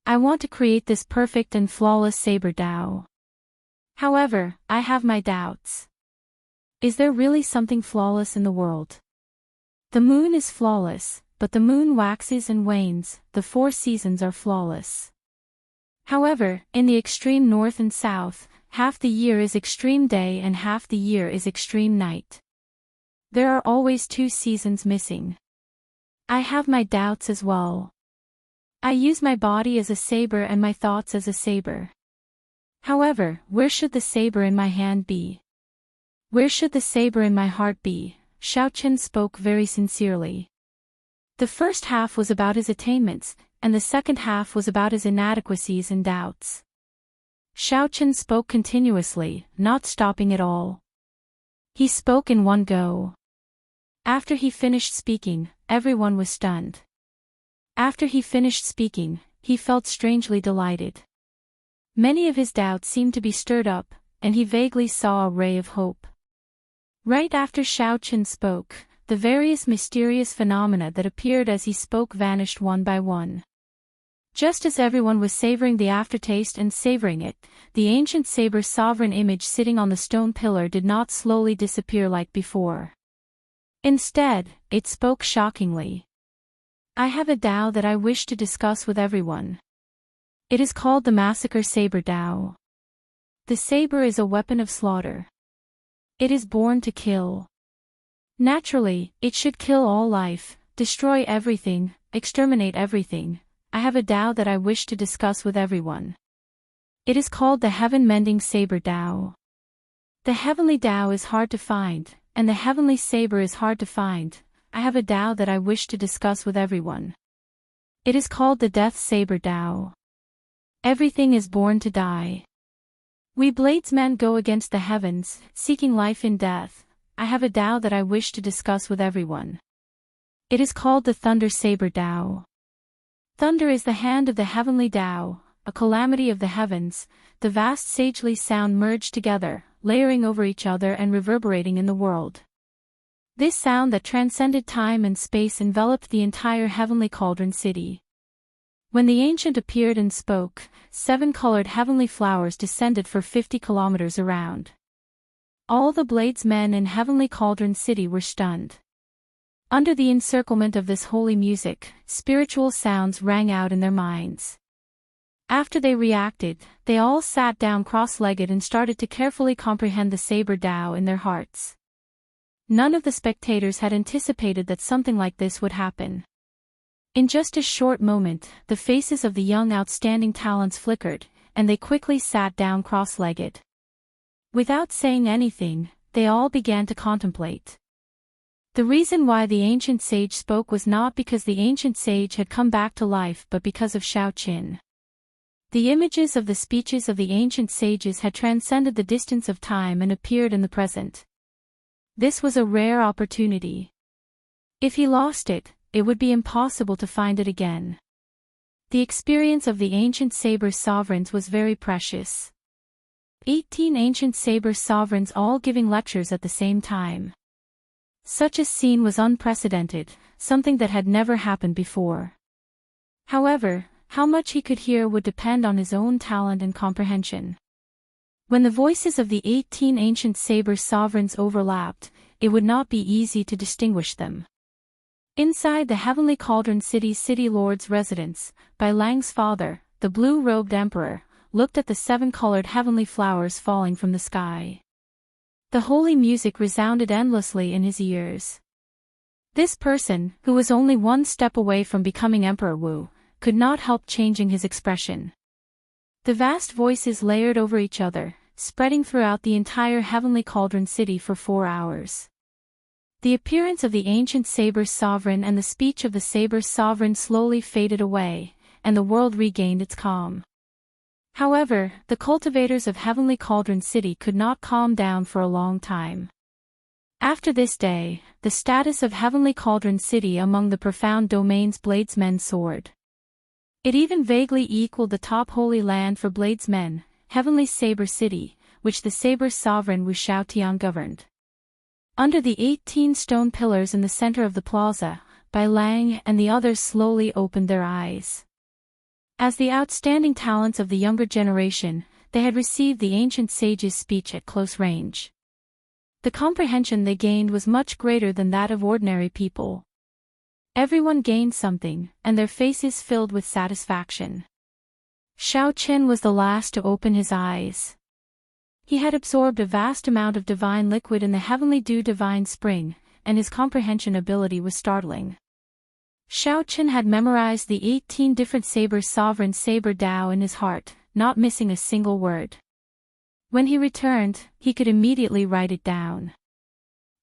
I want to create this perfect and flawless saber Tao. However, I have my doubts. Is there really something flawless in the world? The moon is flawless, but the moon waxes and wanes, the 4 seasons are flawless. However, in the extreme north and south, half the year is extreme day and half the year is extreme night. There are always 2 seasons missing. I have my doubts as well. I use my body as a saber and my thoughts as a saber. However, where should the saber in my hand be? Where should the saber in my heart be? Xiaochen spoke very sincerely. The first half was about his attainments, and the second half was about his inadequacies and doubts. Xiao Chen spoke continuously, not stopping at all. He spoke in one go. After he finished speaking, everyone was stunned. After he finished speaking, he felt strangely delighted. Many of his doubts seemed to be stirred up, and he vaguely saw a ray of hope. Right after Xiao Chen spoke, the various mysterious phenomena that appeared as he spoke vanished one by one. Just as everyone was savoring the aftertaste and savoring it, the ancient saber sovereign image sitting on the stone pillar did not slowly disappear like before. Instead, it spoke shockingly. I have a Tao that I wish to discuss with everyone. It is called the Massacre Saber Tao. The saber is a weapon of slaughter. It is born to kill. Naturally, it should kill all life, destroy everything, exterminate everything. I have a Tao that I wish to discuss with everyone. It is called the Heaven-Mending Saber Tao. The heavenly Tao is hard to find, and the heavenly saber is hard to find. I have a Tao that I wish to discuss with everyone. It is called the Death Saber Tao. Everything is born to die. We bladesmen go against the heavens, seeking life in death. I have a Tao that I wish to discuss with everyone. It is called the Thunder Saber Tao. Thunder is the hand of the heavenly Tao, a calamity of the heavens, the vast sagely sound merged together, layering over each other and reverberating in the world. This sound that transcended time and space enveloped the entire heavenly cauldron city. When the ancient appeared and spoke, 7 colored heavenly flowers descended for 50 kilometers around. All the bladesmen in heavenly cauldron city were stunned. Under the encirclement of this holy music, spiritual sounds rang out in their minds. After they reacted, they all sat down cross-legged and started to carefully comprehend the Saber Tao in their hearts. None of the spectators had anticipated that something like this would happen. In just a short moment, the faces of the young outstanding talents flickered, and they quickly sat down cross-legged. Without saying anything, they all began to contemplate. The reason why the ancient sage spoke was not because the ancient sage had come back to life but because of Xiao Chen. The images of the speeches of the ancient sages had transcended the distance of time and appeared in the present. This was a rare opportunity. If he lost it, it would be impossible to find it again. The experience of the ancient saber sovereigns was very precious. 18 ancient saber sovereigns all giving lectures at the same time. Such a scene was unprecedented, something that had never happened before. However, how much he could hear would depend on his own talent and comprehension. When the voices of the 18 ancient saber sovereigns overlapped, it would not be easy to distinguish them. Inside the heavenly cauldron city lord's residence, Bai Lang's father, the blue-robed emperor, looked at the 7-colored heavenly flowers falling from the sky. The holy music resounded endlessly in his ears. This person, who was only one step away from becoming Emperor Wu, could not help changing his expression. The vast voices layered over each other, spreading throughout the entire heavenly cauldron city for 4 hours. The appearance of the ancient saber sovereign and the speech of the saber sovereign slowly faded away, and the world regained its calm. However, the cultivators of heavenly cauldron city could not calm down for a long time. After this day, the status of heavenly cauldron city among the profound domains bladesmen soared. It even vaguely equaled the top holy land for bladesmen, heavenly saber city, which the saber sovereign Wu Shaotian governed. Under the 18 stone pillars in the center of the plaza, Bai Lang and the others slowly opened their eyes. As the outstanding talents of the younger generation, they had received the ancient sage's speech at close range. The comprehension they gained was much greater than that of ordinary people. Everyone gained something, and their faces filled with satisfaction. Xiao Chen was the last to open his eyes. He had absorbed a vast amount of divine liquid in the heavenly dew divine spring, and his comprehension ability was startling. Xiao Chen had memorized the 18 different saber sovereign saber Tao in his heart, not missing a single word. When he returned, he could immediately write it down.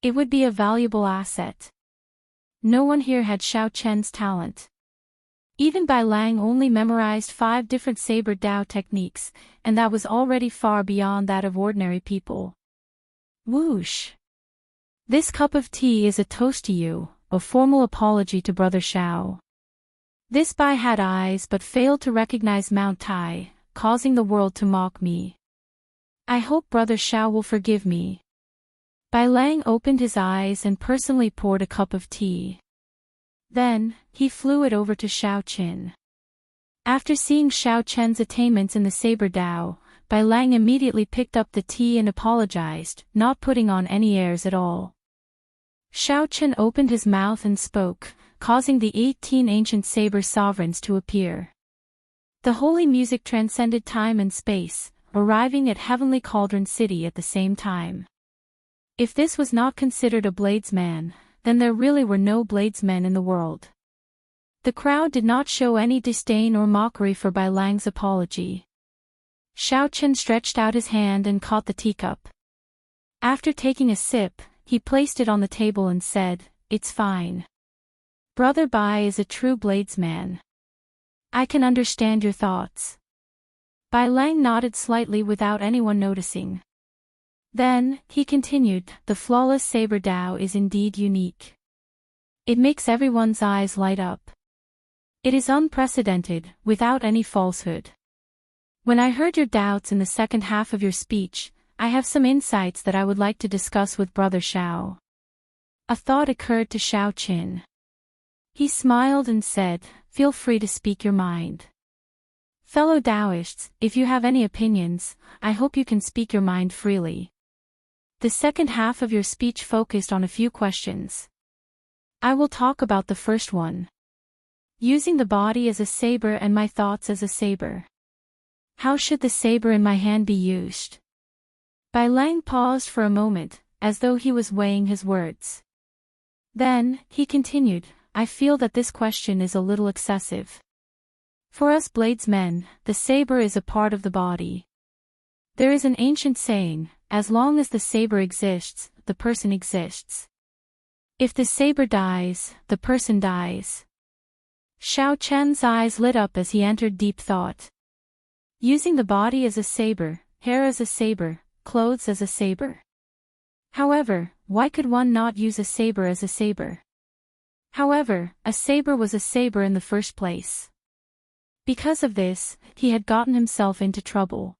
It would be a valuable asset. No one here had Xiao Chen's talent. Even Bai Lang only memorized 5 different saber Dao techniques, and that was already far beyond that of ordinary people. Whoosh! This cup of tea is a toast to you, a formal apology to Brother Xiao. This Bai had eyes but failed to recognize Mount Tai, causing the world to mock me. I hope Brother Xiao will forgive me. Bai Lang opened his eyes and personally poured a cup of tea. Then, he flew it over to Xiao Qin. After seeing Xiao Chen's attainments in the saber Dao, Bai Lang immediately picked up the tea and apologized, not putting on any airs at all. Xiao Chen opened his mouth and spoke, causing the 18 ancient saber sovereigns to appear. The holy music transcended time and space, arriving at Heavenly Cauldron City at the same time. If this was not considered a bladesman, then there really were no bladesmen in the world. The crowd did not show any disdain or mockery for Bai Lang's apology. Xiao Chen stretched out his hand and caught the teacup. After taking a sip, he placed it on the table and said, "It's fine. Brother Bai is a true bladesman. I can understand your thoughts." Bai Lang nodded slightly without anyone noticing. Then, he continued, "The flawless saber Dao is indeed unique. It makes everyone's eyes light up. It is unprecedented, without any falsehood. When I heard your doubts in the second half of your speech, I have some insights that I would like to discuss with Brother Xiao." A thought occurred to Xiao Qin. He smiled and said, "Feel free to speak your mind. Fellow Taoists, if you have any opinions, I hope you can speak your mind freely." The second half of your speech focused on a few questions. I will talk about the first one. Using the body as a saber and my thoughts as a saber. How should the saber in my hand be used? Bai Lang paused for a moment, as though he was weighing his words. Then, he continued, "I feel that this question is a little excessive. For us bladesmen, the saber is a part of the body. There is an ancient saying, as long as the saber exists, the person exists. If the saber dies, the person dies." Xiao Chen's eyes lit up as he entered deep thought. Using the body as a saber, hair as a saber, clothes as a saber. However, why could one not use a saber as a saber? However, a saber was a saber in the first place. Because of this, he had gotten himself into trouble.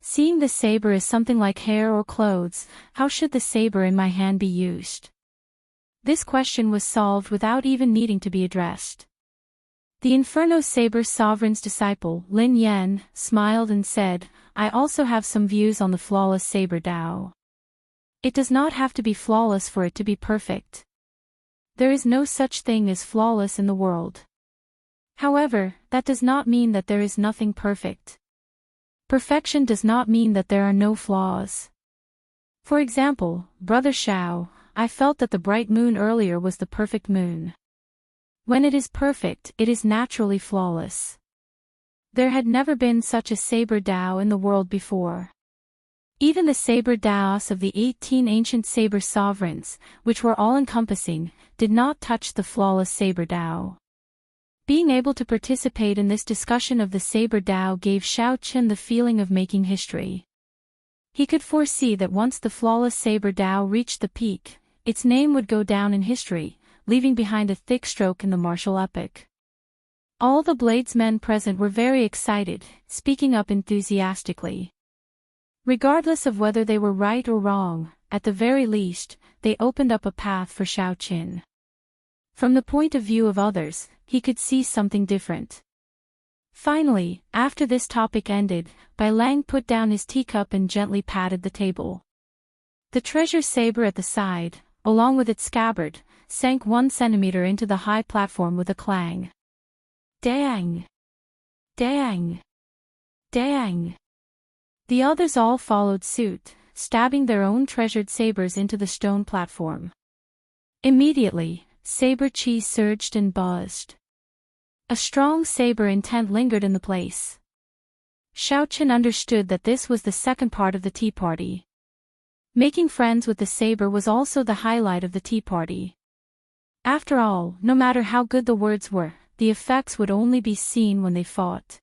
Seeing the saber as something like hair or clothes, how should the saber in my hand be used? This question was solved without even needing to be addressed. The Inferno Saber Sovereign's disciple, Lin Yan, smiled and said, "I also have some views on the flawless saber Dao. It does not have to be flawless for it to be perfect. There is no such thing as flawless in the world. However, that does not mean that there is nothing perfect. Perfection does not mean that there are no flaws. For example, Brother Xiao, I felt that the bright moon earlier was the perfect moon. When it is perfect, it is naturally flawless. There had never been such a saber Dao in the world before. Even the saber Daos of the 18 ancient saber sovereigns, which were all-encompassing, did not touch the flawless saber Dao." Being able to participate in this discussion of the saber Dao gave Xiao Qin the feeling of making history. He could foresee that once the flawless saber Dao reached the peak, its name would go down in history, leaving behind a thick stroke in the martial epic. All the bladesmen present were very excited, speaking up enthusiastically. Regardless of whether they were right or wrong, at the very least, they opened up a path for Xiao Qin. From the point of view of others, he could see something different. Finally, after this topic ended, Bai Lang put down his teacup and gently patted the table. The treasure saber at the side, along with its scabbard, sank 1 centimeter into the high platform with a clang. Dang! Dang! Dang! The others all followed suit, stabbing their own treasured sabers into the stone platform. Immediately, saber chi surged and buzzed. A strong saber intent lingered in the place. Xiao Qin understood that this was the second part of the tea party. Making friends with the saber was also the highlight of the tea party. After all, no matter how good the words were, the effects would only be seen when they fought.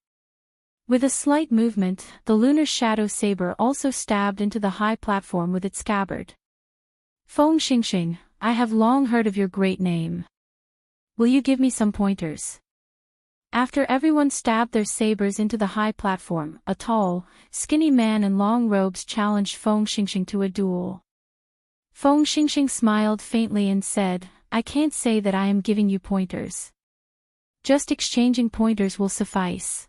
With a slight movement, the lunar shadow saber also stabbed into the high platform with its scabbard. Feng Xingxing, I have long heard of your great name. Will you give me some pointers? After everyone stabbed their sabers into the high platform, a tall, skinny man in long robes challenged Feng Xingxing to a duel. Feng Xingxing smiled faintly and said, I can't say that I am giving you pointers. Just exchanging pointers will suffice.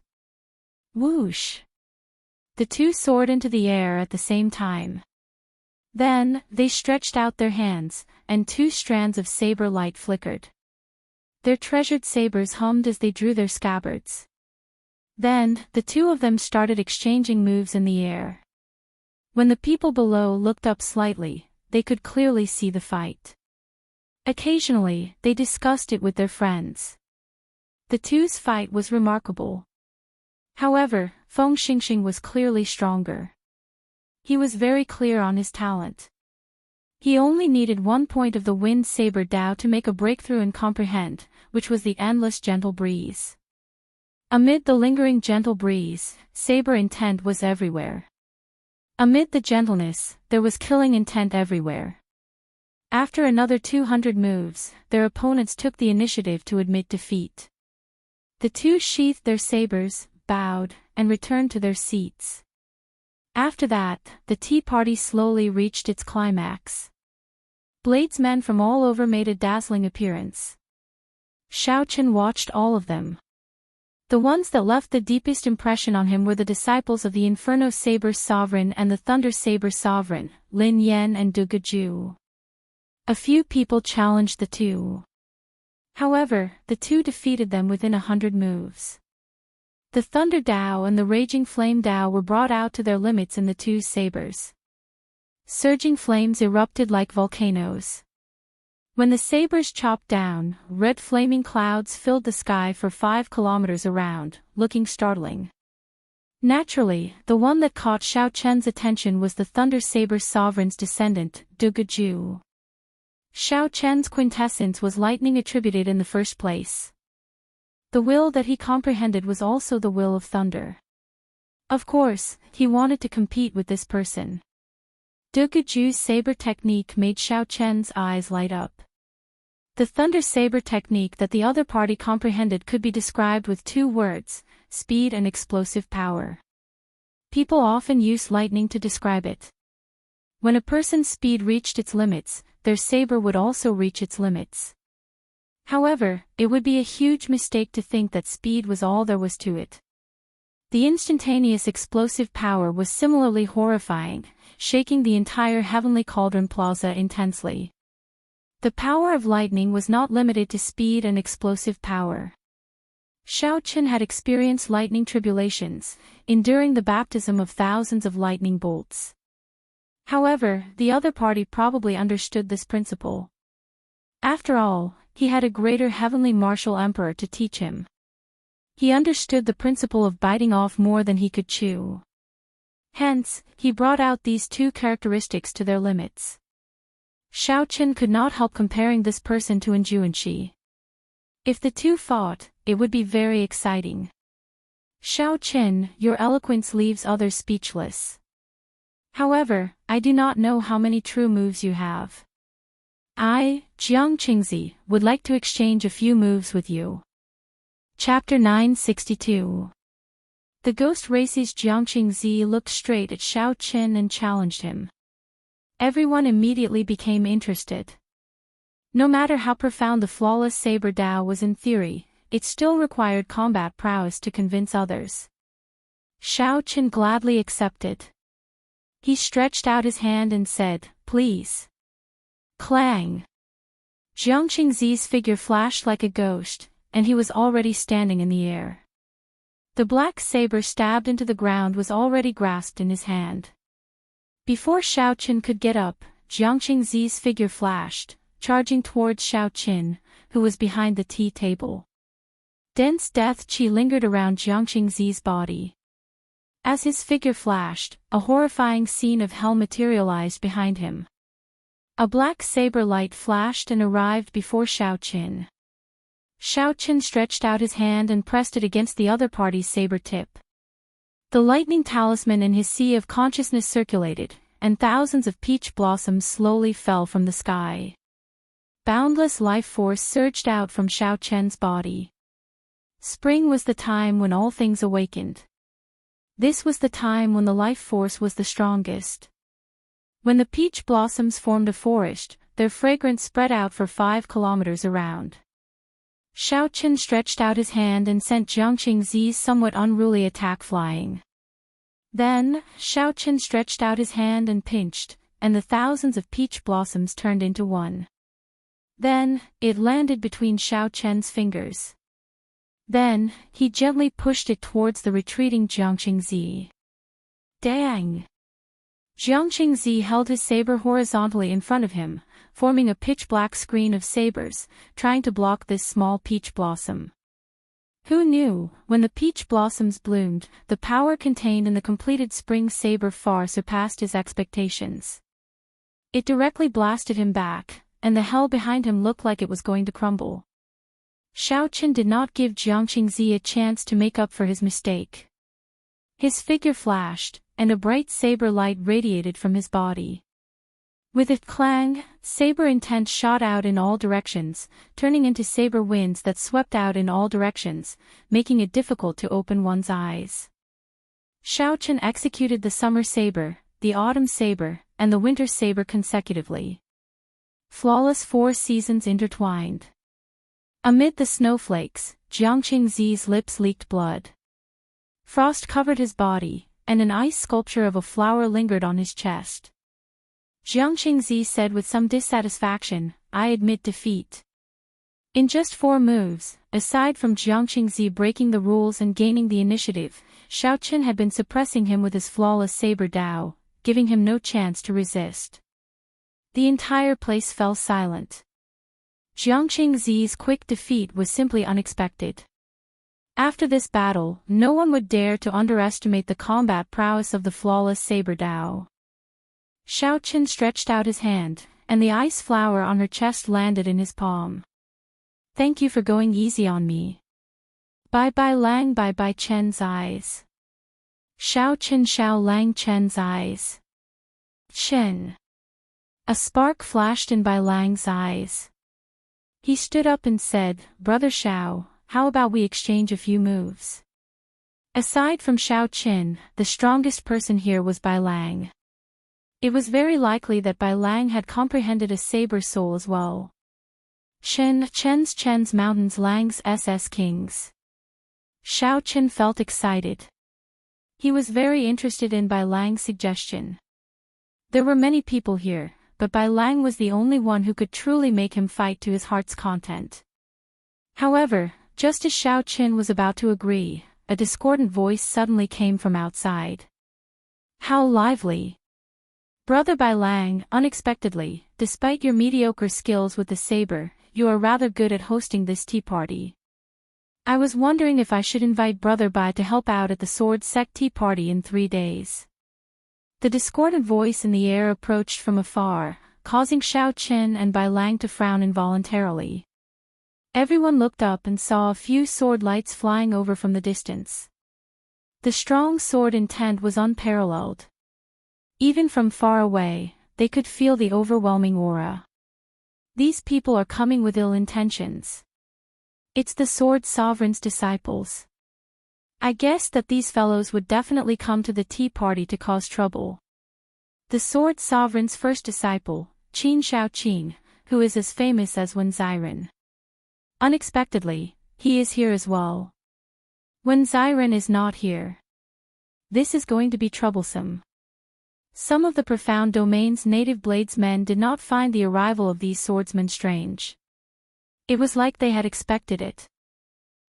Whoosh! The two soared into the air at the same time. Then, they stretched out their hands, and two strands of saber light flickered. Their treasured sabers hummed as they drew their scabbards. Then, the two of them started exchanging moves in the air. When the people below looked up slightly, they could clearly see the fight. Occasionally, they discussed it with their friends. The two's fight was remarkable. However, Feng Xingxing was clearly stronger. He was very clear on his talent. He only needed 1 point of the wind saber Dao to make a breakthrough and comprehend, which was the endless gentle breeze. Amid the lingering gentle breeze, saber intent was everywhere. Amid the gentleness, there was killing intent everywhere. After another 200 moves, their opponents took the initiative to admit defeat. The two sheathed their sabers, bowed, and returned to their seats. After that, the tea party slowly reached its climax. Bladesmen from all over made a dazzling appearance. Xiao Chen watched all of them. The ones that left the deepest impression on him were the disciples of the Inferno Saber Sovereign and the Thunder Saber Sovereign, Lin Yan and Du Guju. A few people challenged the two. However, the two defeated them within 100 moves. The Thunder Dao and the Raging Flame Dao were brought out to their limits in the two sabers. Surging flames erupted like volcanoes. When the sabers chopped down, red flaming clouds filled the sky for 5 kilometers around, looking startling. Naturally, the one that caught Xiao Chen's attention was the Thunder Saber Sovereign's descendant, Du Guju. Xiao Chen's quintessence was lightning attributed in the first place. The will that he comprehended was also the will of thunder. Of course, he wanted to compete with this person. Du Guju's saber technique made Xiao Chen's eyes light up. The thunder saber technique that the other party comprehended could be described with 2 words, speed and explosive power. People often use lightning to describe it. When a person's speed reached its limits, their saber would also reach its limits. However, it would be a huge mistake to think that speed was all there was to it. The instantaneous explosive power was similarly horrifying, shaking the entire Heavenly Cauldron Plaza intensely. The power of lightning was not limited to speed and explosive power. Xiao Chen had experienced lightning tribulations, enduring the baptism of thousands of lightning bolts. However, the other party probably understood this principle. After all, he had a greater heavenly martial emperor to teach him. He understood the principle of biting off more than he could chew. Hence, he brought out these 2 characteristics to their limits. Xiao Chen could not help comparing this person to Enjuanxi. If the two fought, it would be very exciting. Xiao Chen, your eloquence leaves others speechless. However, I do not know how many true moves you have. I, Jiang Qingzi, would like to exchange a few moves with you. Chapter 962. The ghost race's Jiang Qingzi looked straight at Xiao Chen and challenged him. Everyone immediately became interested. No matter how profound the flawless saber Dao was in theory, it still required combat prowess to convince others. Xiao Chen gladly accepted. He stretched out his hand and said, "Please." Clang! Jiang Qingzi's figure flashed like a ghost, and he was already standing in the air. The black saber stabbed into the ground was already grasped in his hand. Before Xiao Chen could get up, Jiang Qingzi's figure flashed, charging towards Xiao Chen, who was behind the tea table. Dense death qi lingered around Jiang Qingzi's body. As his figure flashed, a horrifying scene of hell materialized behind him. A black saber light flashed and arrived before Xiao Chen. Xiao Chen stretched out his hand and pressed it against the other party's saber tip. The lightning talisman in his sea of consciousness circulated, and thousands of peach blossoms slowly fell from the sky. Boundless life force surged out from Xiao Chen's body. Spring was the time when all things awakened. This was the time when the life force was the strongest. When the peach blossoms formed a forest, their fragrance spread out for 5 kilometers around. Xiao Chen stretched out his hand and sent Jiang Qingzi's somewhat unruly attack flying. Then, Xiao Chen stretched out his hand and pinched, and the thousands of peach blossoms turned into one. Then, it landed between Xiao Chen's fingers. Then, he gently pushed it towards the retreating Jiang Qingzi. Dang! Jiang Qingzi held his saber horizontally in front of him, forming a pitch-black screen of sabers, trying to block this small peach blossom. Who knew, when the peach blossoms bloomed, the power contained in the completed spring saber far surpassed his expectations. It directly blasted him back, and the hell behind him looked like it was going to crumble. Xiao Chen did not give Jiang Qingzi a chance to make up for his mistake. His figure flashed, and a bright saber light radiated from his body. With a clang, saber intent shot out in all directions, turning into saber winds that swept out in all directions, making it difficult to open one's eyes. Xiao Chen executed the summer saber, the autumn saber, and the winter saber consecutively. Flawless 4 seasons intertwined. Amid the snowflakes, Jiang Qingzi's lips leaked blood. Frost covered his body, and an ice sculpture of a flower lingered on his chest. Jiang Qingzi said with some dissatisfaction, "I admit defeat." In just 4 moves, aside from Jiang Qingzi breaking the rules and gaining the initiative, Xiao Chen had been suppressing him with his flawless saber Dao, giving him no chance to resist. The entire place fell silent. Jiang Qingzi's quick defeat was simply unexpected. After this battle, no one would dare to underestimate the combat prowess of the flawless saber Dao. Xiao Chen stretched out his hand, and the ice flower on her chest landed in his palm. "Thank you for going easy on me." Bye-bye Lang, bye-bye Chen's eyes. Xiao Chen, Xiao Lang Chen's eyes. Chen. A spark flashed in Bai Lang's eyes. He stood up and said, "Brother Xiao, how about we exchange a few moves?" Aside from Xiao Chen, the strongest person here was Bai Lang. It was very likely that Bai Lang had comprehended a saber soul as well. Chen's mountains Lang's SS Kings. Xiao Chen felt excited. He was very interested in Bai Lang's suggestion. There were many people here, but Bai Lang was the only one who could truly make him fight to his heart's content. However, just as Xiao Chen was about to agree, a discordant voice suddenly came from outside. "How lively! Brother Bai Lang, unexpectedly, despite your mediocre skills with the saber, you are rather good at hosting this tea party. I was wondering if I should invite Brother Bai to help out at the Sword Sect tea party in 3 days. The discordant voice in the air approached from afar, causing Xiao Chen and Bai Lang to frown involuntarily. Everyone looked up and saw a few sword lights flying over from the distance. The strong sword intent was unparalleled. Even from far away, they could feel the overwhelming aura. These people are coming with ill intentions. It's the Sword Sovereign's disciples. I guessed that these fellows would definitely come to the tea party to cause trouble. The Sword Sovereign's first disciple, Qin Shaoqing, who is as famous as Wen Ziren. Unexpectedly, he is here as well. Wen Ziren is not here. This is going to be troublesome. Some of the Profound Domain's native bladesmen did not find the arrival of these swordsmen strange. It was like they had expected it.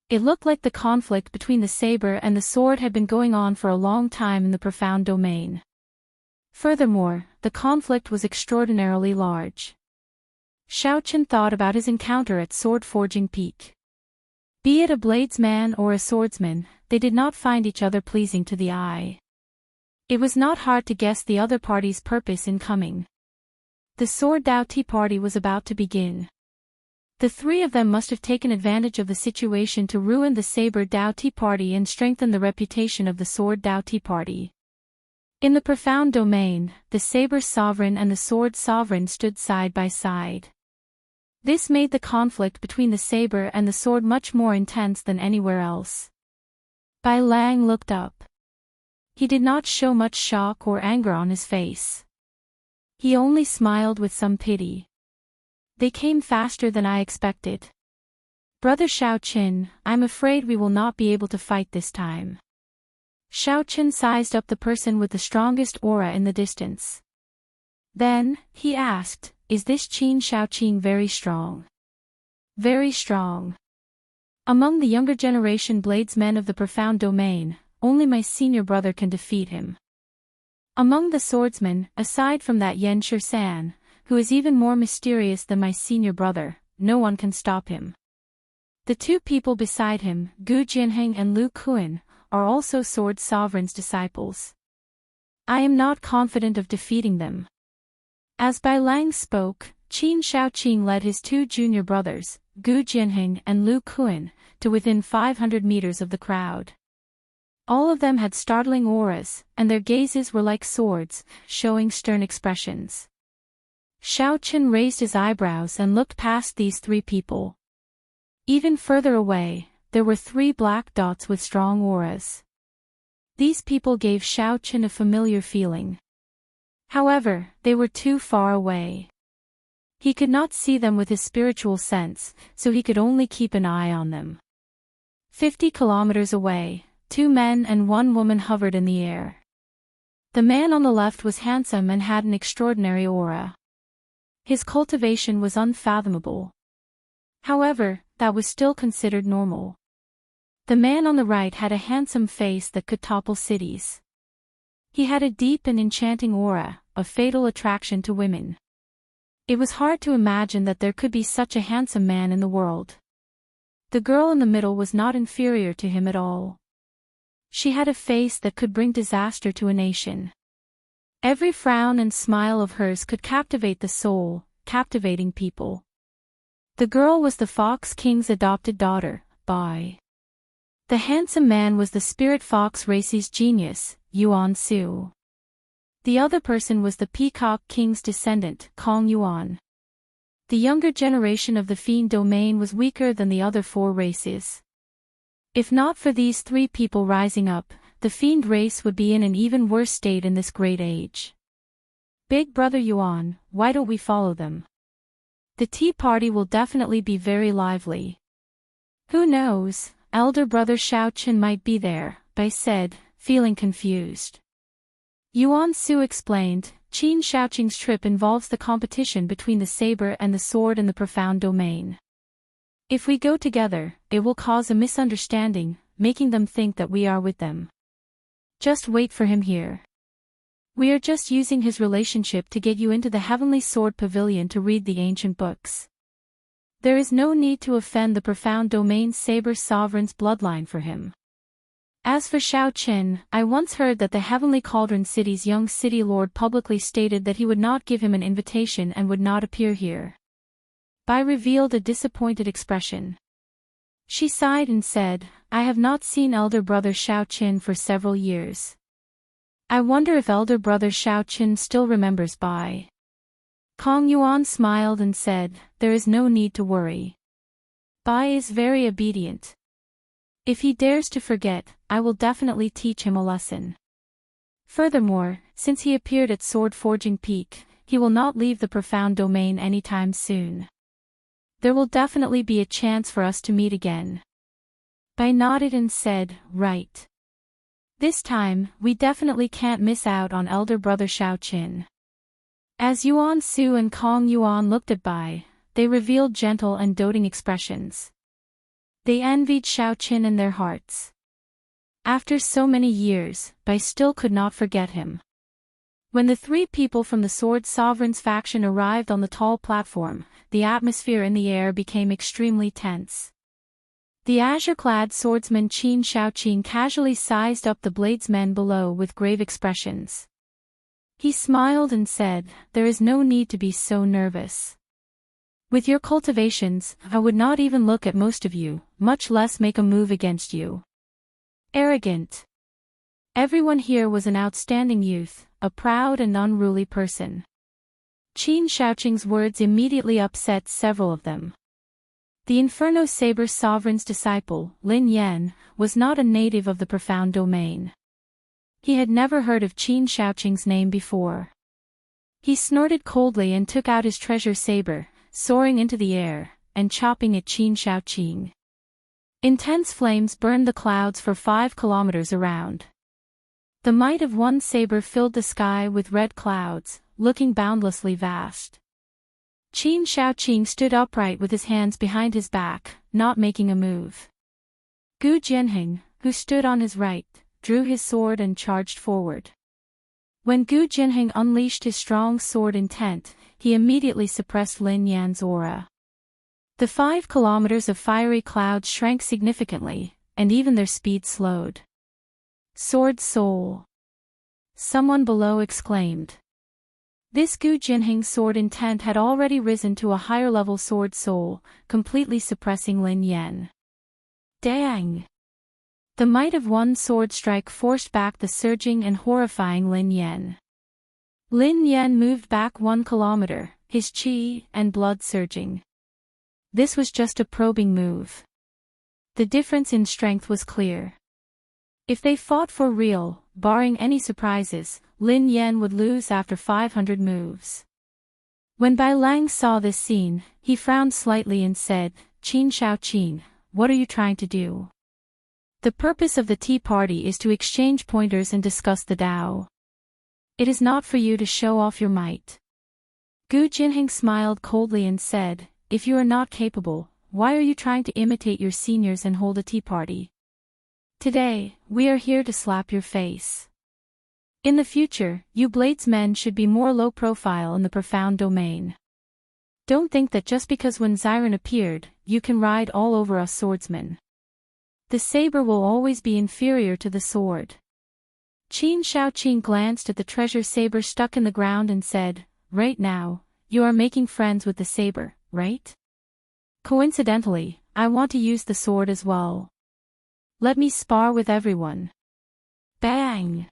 It looked like the conflict between the saber and the sword had been going on for a long time in the Profound Domain. Furthermore, the conflict was extraordinarily large. Xiao Chen thought about his encounter at Sword Forging Peak. Be it a bladesman or a swordsman, they did not find each other pleasing to the eye. It was not hard to guess the other party's purpose in coming. The Sword Dao Tea Party was about to begin. The three of them must have taken advantage of the situation to ruin the Saber Dao Tea Party and strengthen the reputation of the Sword Dao Tea Party. In the profound domain, the Saber Sovereign and the Sword Sovereign stood side by side. This made the conflict between the saber and the sword much more intense than anywhere else. Bai Lang looked up. He did not show much shock or anger on his face. He only smiled with some pity. They came faster than I expected. Brother Xiaoqin, I'm afraid we will not be able to fight this time. Xiaoqin sized up the person with the strongest aura in the distance. Then, he asked, is this Qin Xiaoqing very strong? Very strong. Among the younger generation bladesmen of the profound domain, only my senior brother can defeat him. Among the swordsmen, aside from that Yan Shisan, who is even more mysterious than my senior brother, no one can stop him. The two people beside him, Gu Jinheng and Lu Kuan, are also Sword Sovereign's disciples. I am not confident of defeating them. As Bai Lang spoke, Qin Xiaoqing led his two junior brothers, Gu Jinheng and Lu Kuan, to within 500 meters of the crowd. All of them had startling auras, and their gazes were like swords, showing stern expressions. Xiaoqin raised his eyebrows and looked past these three people. Even further away, there were three black dots with strong auras. These people gave Xiaoqin a familiar feeling. However, they were too far away. He could not see them with his spiritual sense, so he could only keep an eye on them. 50 kilometers away, 2 men and 1 woman hovered in the air. The man on the left was handsome and had an extraordinary aura. His cultivation was unfathomable. However, that was still considered normal. The man on the right had a handsome face that could topple cities. He had a deep and enchanting aura, a fatal attraction to women. It was hard to imagine that there could be such a handsome man in the world. The girl in the middle was not inferior to him at all. She had a face that could bring disaster to a nation. Every frown and smile of hers could captivate the soul, captivating people. The girl was the Fox King's adopted daughter, Bai. The handsome man was the spirit fox race's genius, Yuan Su. The other person was the Peacock King's descendant, Kong Yuan. The younger generation of the Fiend domain was weaker than the other 4 races. If not for these 3 people rising up, the Fiend race would be in an even worse state in this great age. Big Brother Yuan, why don't we follow them? The tea party will definitely be very lively. Who knows, Elder Brother Xiaoqin might be there, Bai said, feeling confused. Yuan Su explained, Qin Xiaoqing's trip involves the competition between the saber and the sword in the profound domain. If we go together, it will cause a misunderstanding, making them think that we are with them. Just wait for him here. We are just using his relationship to get you into the Heavenly Sword Pavilion to read the ancient books. There is no need to offend the profound domain Saber Sovereign's bloodline for him. As for Xiaoqin, I once heard that the Heavenly Cauldron City's young city lord publicly stated that he would not give him an invitation and would not appear here. Bai revealed a disappointed expression. She sighed and said, I have not seen Elder Brother Xiaoqin for several years. I wonder if Elder Brother Xiaoqin still remembers Bai. Kong Yuan smiled and said, there is no need to worry. Bai is very obedient. If he dares to forget, I will definitely teach him a lesson. Furthermore, since he appeared at Sword Forging Peak, he will not leave the profound domain anytime soon. There will definitely be a chance for us to meet again. Bai nodded and said, right. This time, we definitely can't miss out on Elder Brother Xiaoqin. As Yuan Su and Kong Yuan looked at Bai, they revealed gentle and doting expressions. They envied Xiaoqin in their hearts. After so many years, Bai still could not forget him. When the 3 people from the Sword Sovereign's faction arrived on the tall platform, the atmosphere in the air became extremely tense. The azure-clad swordsman Qin Xiaoqing casually sized up the bladesmen below with grave expressions. He smiled and said, there is no need to be so nervous. With your cultivations, I would not even look at most of you, much less make a move against you. Arrogant. Everyone here was an outstanding youth, a proud and unruly person. Qin Shaoqing's words immediately upset several of them. The Inferno Saber Sovereign's disciple, Lin Yan, was not a native of the Profound Domain. He had never heard of Qin Shaoqing's name before. He snorted coldly and took out his treasure saber, soaring into the air, and chopping at Qin Shaoqing. Intense flames burned the clouds for 5 kilometers around. The might of one saber filled the sky with red clouds, looking boundlessly vast. Qin Shaoqing stood upright with his hands behind his back, not making a move. Gu Jianheng, who stood on his right, drew his sword and charged forward. When Gu Jianheng unleashed his strong sword intent, he immediately suppressed Lin Yan's aura. The 5 kilometers of fiery clouds shrank significantly, and even their speed slowed. Sword soul! Someone below exclaimed. This Gu Jinheng's sword intent had already risen to a higher-level sword soul, completely suppressing Lin Yan. Dang! The might of one sword strike forced back the surging and horrifying Lin Yan. Lin Yan moved back 1 kilometer, his qi and blood surging. This was just a probing move. The difference in strength was clear. If they fought for real, barring any surprises, Lin Yan would lose after 500 moves. When Bai Lang saw this scene, he frowned slightly and said, Qin Shaoqing, what are you trying to do? The purpose of the tea party is to exchange pointers and discuss the Tao. It is not for you to show off your might. Gu Jinheng smiled coldly and said, if you are not capable, why are you trying to imitate your seniors and hold a tea party? Today, we are here to slap your face. In the future, you bladesmen should be more low profile in the Profound Domain. Don't think that just because when Xiren appeared, you can ride all over us swordsmen. The saber will always be inferior to the sword. Qin Shaoqing glanced at the treasure saber stuck in the ground and said, right now, you are making friends with the saber, right? Coincidentally, I want to use the sword as well. Let me spar with everyone. Bang!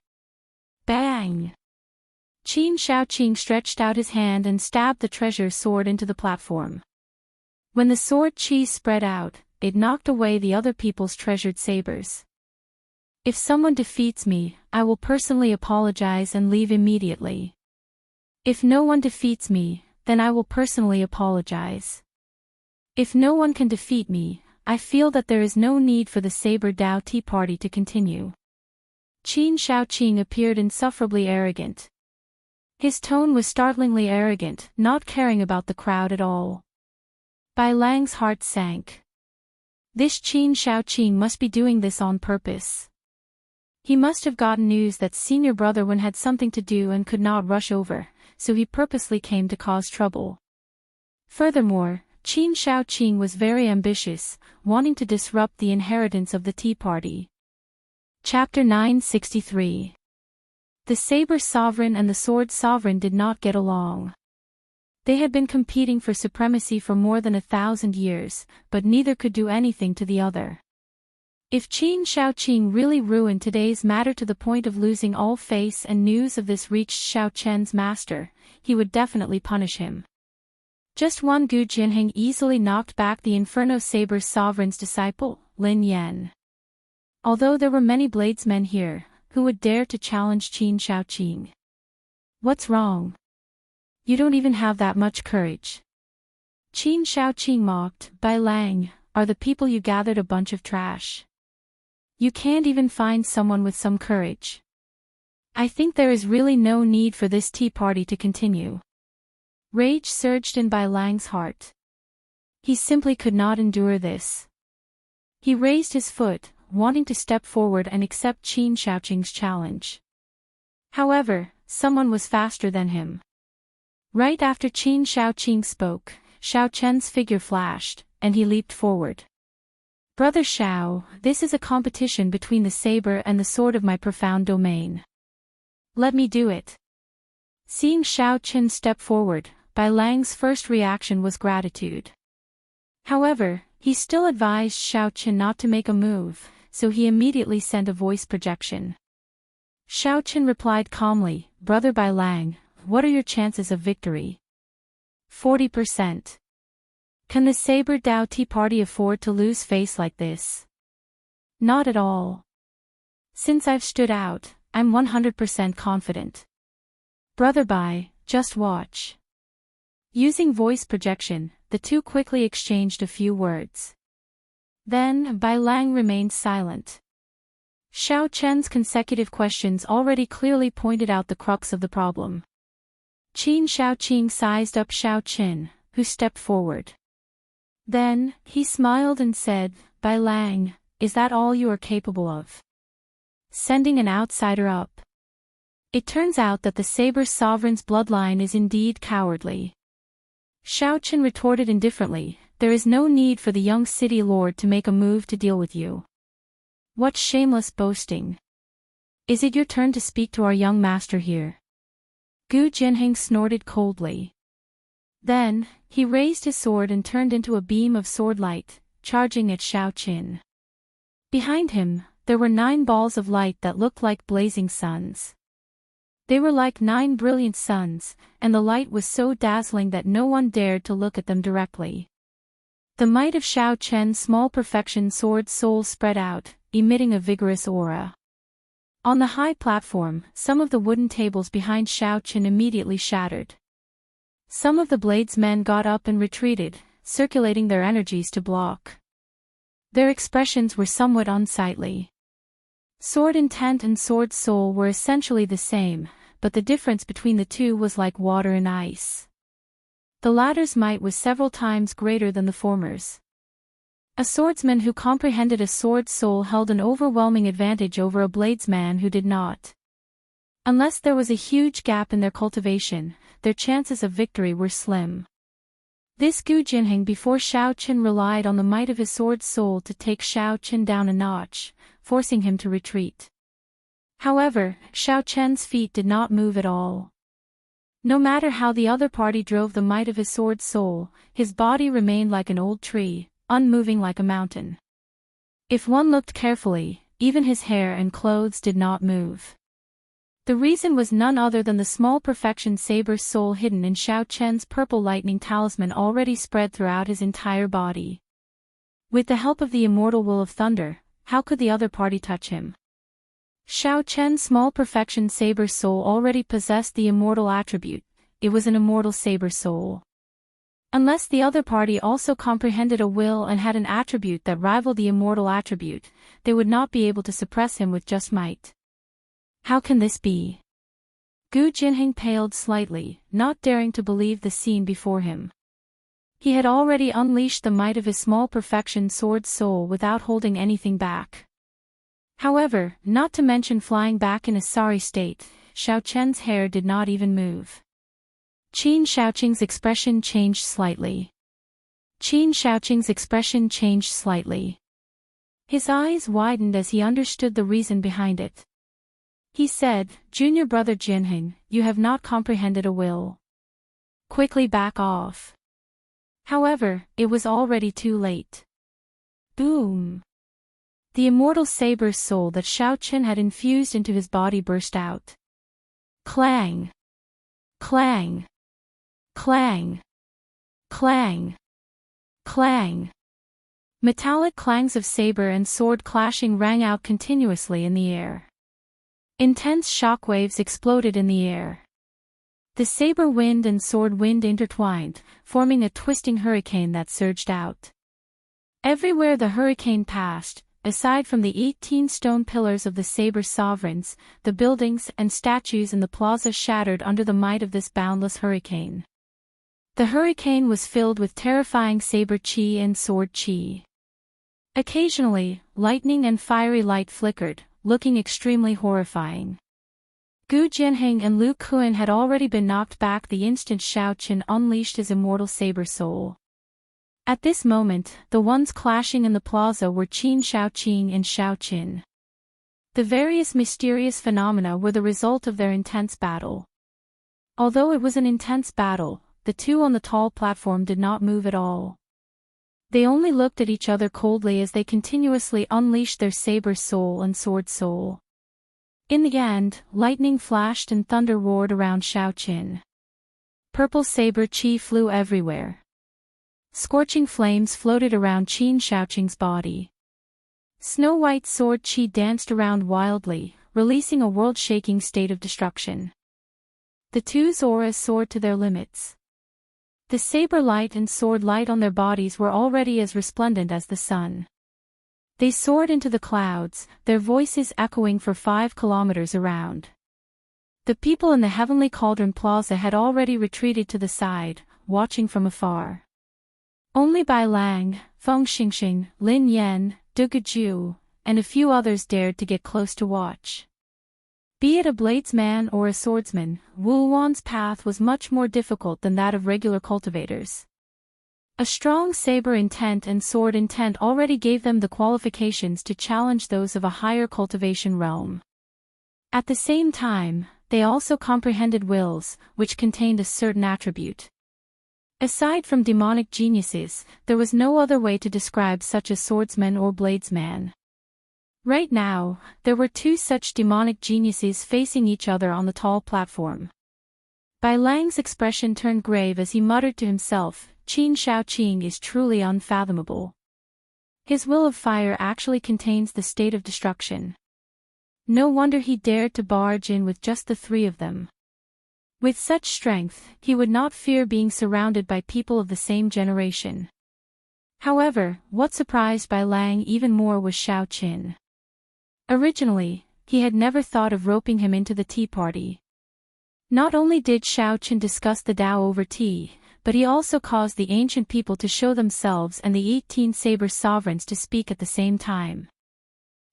Bang! Qin Shaoqing stretched out his hand and stabbed the treasure sword into the platform. When the sword qi spread out, it knocked away the other people's treasured sabers. If someone defeats me, I will personally apologize and leave immediately. If no one defeats me, then I will personally apologize. If no one can defeat me, I feel that there is no need for the Saber Dao Tea Party to continue. Qin Shaoqing appeared insufferably arrogant. His tone was startlingly arrogant, not caring about the crowd at all. Bai Lang's heart sank. This Qin Shaoqing must be doing this on purpose. He must have gotten news that senior brother Wen had something to do and could not rush over, so he purposely came to cause trouble. Furthermore, Qin Shaoqing was very ambitious, wanting to disrupt the inheritance of the Tea Party. Chapter 963. The Saber Sovereign and the Sword Sovereign did not get along. They had been competing for supremacy for more than 1,000 years, but neither could do anything to the other. If Qin Shaoqing really ruined today's matter to the point of losing all face and news of this reached Xiao Chen's master, he would definitely punish him. Just one Gu Jinheng easily knocked back the Inferno Saber Sovereign's disciple, Lin Yan. Although there were many bladesmen here, who would dare to challenge Qin Shaoqing? What's wrong? You don't even have that much courage. Qin Shaoqing mocked. Bai Lang, are the people you gathered a bunch of trash? You can't even find someone with some courage. I think there is really no need for this tea party to continue. Rage surged in Bai Lang's heart. He simply could not endure this. He raised his foot, wanting to step forward and accept Qin Shaoqing's challenge. However, someone was faster than him. Right after Qin Shaoqing spoke, Xiao Chen's figure flashed, and he leaped forward. Brother Xiao, this is a competition between the saber and the sword of my profound domain. Let me do it. Seeing Xiao Chen step forward, Bai Lang's first reaction was gratitude. However, he still advised Xiao Qin not to make a move, so he immediately sent a voice projection. Xiao Qin replied calmly, "Brother Bai Lang, what are your chances of victory?" 40%. Can the Saber Dao Tea Party afford to lose face like this? Not at all. Since I've stood out, I'm 100% confident. Brother Bai, just watch. Using voice projection, the two quickly exchanged a few words. Then, Bai Lang remained silent. Xiao Chen's consecutive questions already clearly pointed out the crux of the problem. Qin Shaoqing sized up Xiao Qin, who stepped forward. Then, he smiled and said, "Bai Lang, is that all you are capable of? Sending an outsider up? It turns out that the Saber Sovereign's bloodline is indeed cowardly." Xiao Qin retorted indifferently, "There is no need for the young city lord to make a move to deal with you. What shameless boasting. Is it your turn to speak to our young master here?" Gu Jinheng snorted coldly. Then, he raised his sword and turned into a beam of sword light, charging at Xiao Qin. Behind him, there were 9 balls of light that looked like blazing suns. They were like 9 brilliant suns, and the light was so dazzling that no one dared to look at them directly. The might of Xiao Chen's small perfection sword soul spread out, emitting a vigorous aura. On the high platform, some of the wooden tables behind Xiao Chen immediately shattered. Some of the blades men got up and retreated, circulating their energies to block. Their expressions were somewhat unsightly. Sword intent and sword soul were essentially the same, but the difference between the two was like water and ice. The latter's might was several times greater than the former's. A swordsman who comprehended a sword soul held an overwhelming advantage over a bladesman who did not. Unless there was a huge gap in their cultivation, their chances of victory were slim. This Gu Jinheng before Xiao Qin relied on the might of his sword soul to take Xiao Qin down a notch, forcing him to retreat. However, Xiao Chen's feet did not move at all. No matter how the other party drove the might of his sword soul, his body remained like an old tree, unmoving like a mountain. If one looked carefully, even his hair and clothes did not move. The reason was none other than the small perfection saber soul hidden in Xiao Chen's purple lightning talisman already spread throughout his entire body. With the help of the immortal will of thunder, how could the other party touch him? Xiao Chen's small perfection saber soul already possessed the immortal attribute. It was an immortal saber soul. Unless the other party also comprehended a will and had an attribute that rivaled the immortal attribute, they would not be able to suppress him with just might. How can this be? Gu Jinheng paled slightly, not daring to believe the scene before him. He had already unleashed the might of his small perfection sword soul without holding anything back. However, not to mention flying back in a sorry state, Xiao Chen's hair did not even move. Qin Shaoqing's expression changed slightly. His eyes widened as he understood the reason behind it. He said, "Junior brother Jinheng, you have not comprehended a will. Quickly back off." However, it was already too late. Boom! The immortal saber soul that Xiao Qin had infused into his body burst out. Clang! Clang! Clang! Clang! Clang! Metallic clangs of saber and sword clashing rang out continuously in the air. Intense shockwaves exploded in the air. The saber wind and sword wind intertwined, forming a twisting hurricane that surged out. Everywhere the hurricane passed, aside from the 18 stone pillars of the Saber Sovereigns, the buildings and statues in the plaza shattered under the might of this boundless hurricane. The hurricane was filled with terrifying saber chi and sword chi. Occasionally, lightning and fiery light flickered, looking extremely horrifying. Gu Jinheng and Lu Kuan had already been knocked back the instant Xiao Qin unleashed his immortal saber soul. At this moment, the ones clashing in the plaza were Qin Shaoqing and Xiao Qin. The various mysterious phenomena were the result of their intense battle. Although it was an intense battle, the the two on the tall platform did not move at all. They only looked at each other coldly as they continuously unleashed their saber soul and sword soul. In the end, lightning flashed and thunder roared around Xiaoqin. Purple saber chi flew everywhere. Scorching flames floated around Qin Xiaoqing's body. Snow-white sword chi danced around wildly, releasing a world-shaking state of destruction. The two's auras soared to their limits. The saber light and sword light on their bodies were already as resplendent as the sun. They soared into the clouds, their voices echoing for 5 kilometers around. The people in the Heavenly Cauldron Plaza had already retreated to the side, watching from afar. Only Bai Lang, Feng Xingxing, Lin Yan, Du Guju, and a few others dared to get close to watch. Be it a bladesman or a swordsman, Wu Wan's path was much more difficult than that of regular cultivators. A strong saber intent and sword intent already gave them the qualifications to challenge those of a higher cultivation realm. At the same time, they also comprehended wills, which contained a certain attribute. Aside from demonic geniuses, there was no other way to describe such a swordsman or bladesman. Right now, there were two such demonic geniuses facing each other on the tall platform. Bai Lang's expression turned grave as he muttered to himself, Qin Xiaoqing is truly unfathomable. His will of fire actually contains the state of destruction. No wonder he dared to barge in with just the three of them. With such strength, he would not fear being surrounded by people of the same generation. However, what surprised Bai Lang even more was Xiaoqin. Originally, he had never thought of roping him into the tea party. Not only did Xiaoqin discuss the Tao over tea, but he also caused the ancient people to show themselves and the 18 saber sovereigns to speak at the same time.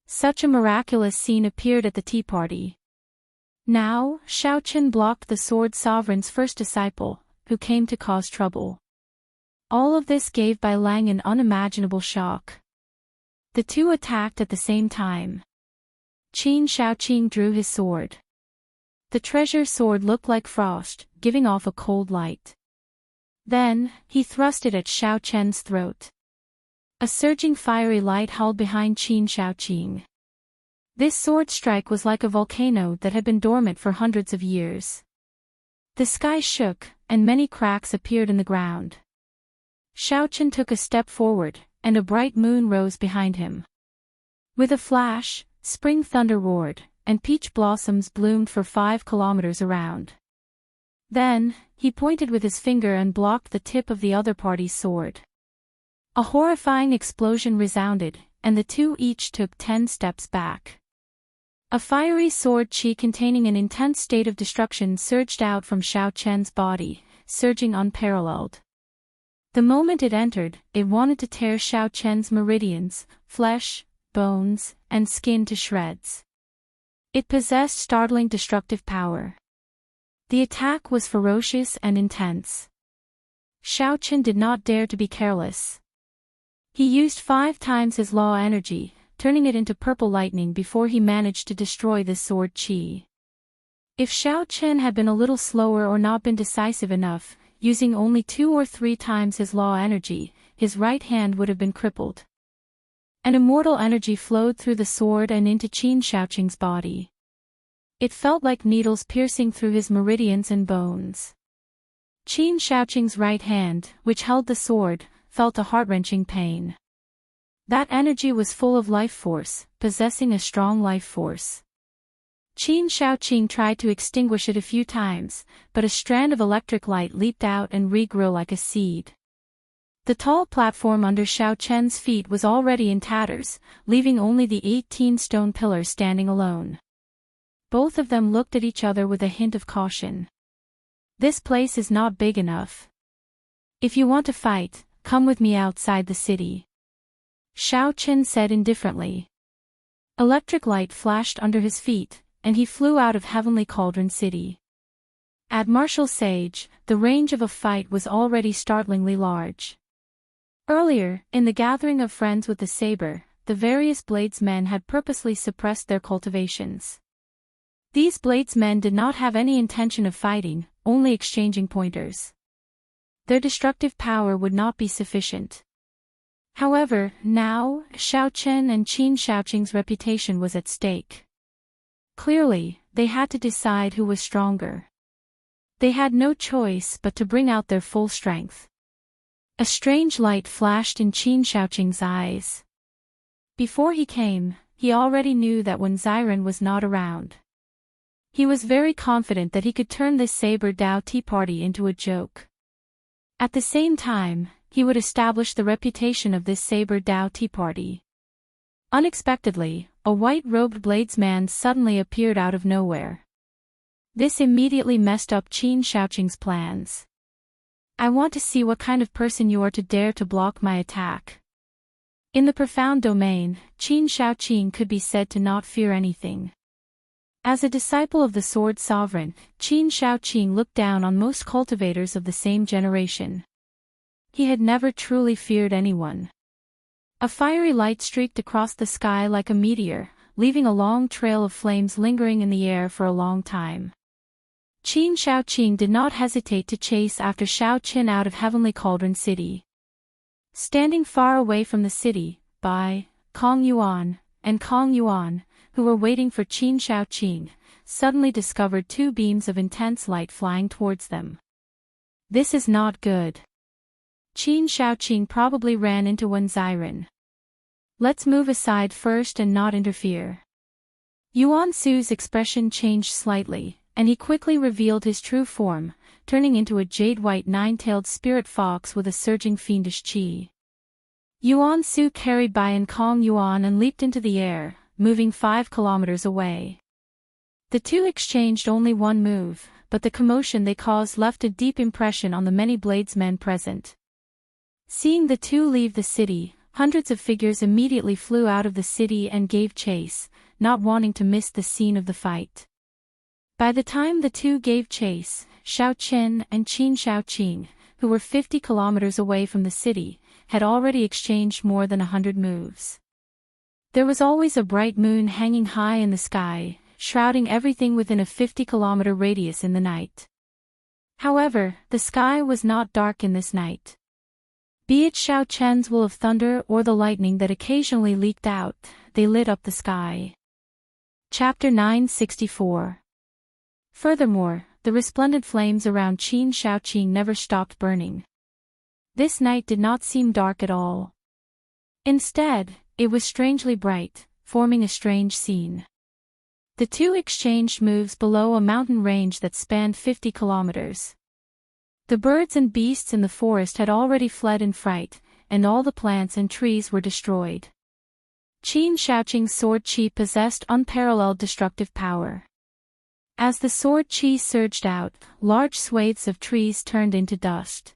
Such a miraculous scene appeared at the tea party. Now, Xiaoqin blocked the sword sovereign's first disciple, who came to cause trouble. All of this gave Bai Lang an unimaginable shock. The two attacked at the same time. Qin Xiaoqing drew his sword. The treasure sword looked like frost, giving off a cold light. Then, he thrust it at Xiaoqian's throat. A surging fiery light howled behind Qin Xiaoqing. This sword strike was like a volcano that had been dormant for hundreds of years. The sky shook, and many cracks appeared in the ground. Xiaoqian took a step forward, and a bright moon rose behind him. With a flash, spring thunder roared, and peach blossoms bloomed for 5 kilometers around. Then, he pointed with his finger and blocked the tip of the other party's sword. A horrifying explosion resounded, and the two each took 10 steps back. A fiery sword chi containing an intense state of destruction surged out from Xiaoqian's body, surging unparalleled. The moment it entered, it wanted to tear Xiaoqian's meridians, flesh, bones, and skin to shreds. It possessed startling destructive power. The attack was ferocious and intense. Xiaoqian did not dare to be careless. He used 5 times his law energy, turning it into purple lightning before he managed to destroy this sword chi. If Xiaoqian had been a little slower or not been decisive enough, using only 2 or 3 times his law energy, his right hand would have been crippled. An immortal energy flowed through the sword and into Qin Xiaoqing's body. It felt like needles piercing through his meridians and bones. Qin Xiaoqing's right hand, which held the sword, felt a heart-wrenching pain. That energy was full of life force, possessing a strong life force. Qin Xiaoqing tried to extinguish it a few times, but a strand of electric light leaped out and regrew like a seed. The tall platform under Xiaoqian's feet was already in tatters, leaving only the 18 stone pillars standing alone. Both of them looked at each other with a hint of caution. This place is not big enough. If you want to fight, come with me outside the city. Xiaoqian said indifferently. Electric light flashed under his feet, and he flew out of Heavenly Cauldron City. At Martial Sage, the range of a fight was already startlingly large. Earlier, in the gathering of friends with the saber, the various bladesmen had purposely suppressed their cultivations. These bladesmen did not have any intention of fighting, only exchanging pointers. their destructive power would not be sufficient. However, now, Xiao Chen and Qin Shaoqing's reputation was at stake. Clearly, they had to decide who was stronger. They had no choice but to bring out their full strength. A strange light flashed in Qin Shaoqing's eyes. Before he came, he already knew that when Xiren was not around. He was very confident that he could turn this Saber Dao tea party into a joke. At the same time, he would establish the reputation of this Saber Dao tea party. Unexpectedly, a white-robed bladesman suddenly appeared out of nowhere. This immediately messed up Qin Shaoqing's plans. I want to see what kind of person you are to dare to block my attack. In the profound domain, Qin Shaoqing could be said to not fear anything. As a disciple of the Sword Sovereign, Qin Shaoqing looked down on most cultivators of the same generation. He had never truly feared anyone. A fiery light streaked across the sky like a meteor, leaving a long trail of flames lingering in the air for a long time. Qin Shaoqing did not hesitate to chase after Xiao Qin out of Heavenly Cauldron City. Standing far away from the city, Bai, Kong Yuan, and Kong Yuan, who were waiting for Qin Shaoqing, suddenly discovered two beams of intense light flying towards them. This is not good. Qin Shaoqing probably ran into one Xiren. Let's move aside first and not interfere. Yuan Su's expression changed slightly, and he quickly revealed his true form, turning into a jade-white nine-tailed spirit fox with a surging fiendish qi. Yuan Su carried Bai and Kong Yuan and leaped into the air, moving 5 kilometers away. The two exchanged only one move, but the commotion they caused left a deep impression on the many bladesmen present. Seeing the two leave the city, hundreds of figures immediately flew out of the city and gave chase, not wanting to miss the scene of the fight. By the time the two gave chase, Xiao Qin and Qin Shaoqing, who were 50 kilometers away from the city, had already exchanged more than 100 moves. There was always a bright moon hanging high in the sky, shrouding everything within a 50-kilometer radius in the night. However, the sky was not dark in this night. Be it Xiao Chen's will of thunder or the lightning that occasionally leaked out, they lit up the sky. Chapter 964. Furthermore, the resplendent flames around Qin Shaoqing never stopped burning. This night did not seem dark at all. Instead, it was strangely bright, forming a strange scene. The two exchanged moves below a mountain range that spanned 50 kilometers. The birds and beasts in the forest had already fled in fright, and all the plants and trees were destroyed. Qin Shaoqing's sword qi possessed unparalleled destructive power. As the sword qi surged out, large swathes of trees turned into dust.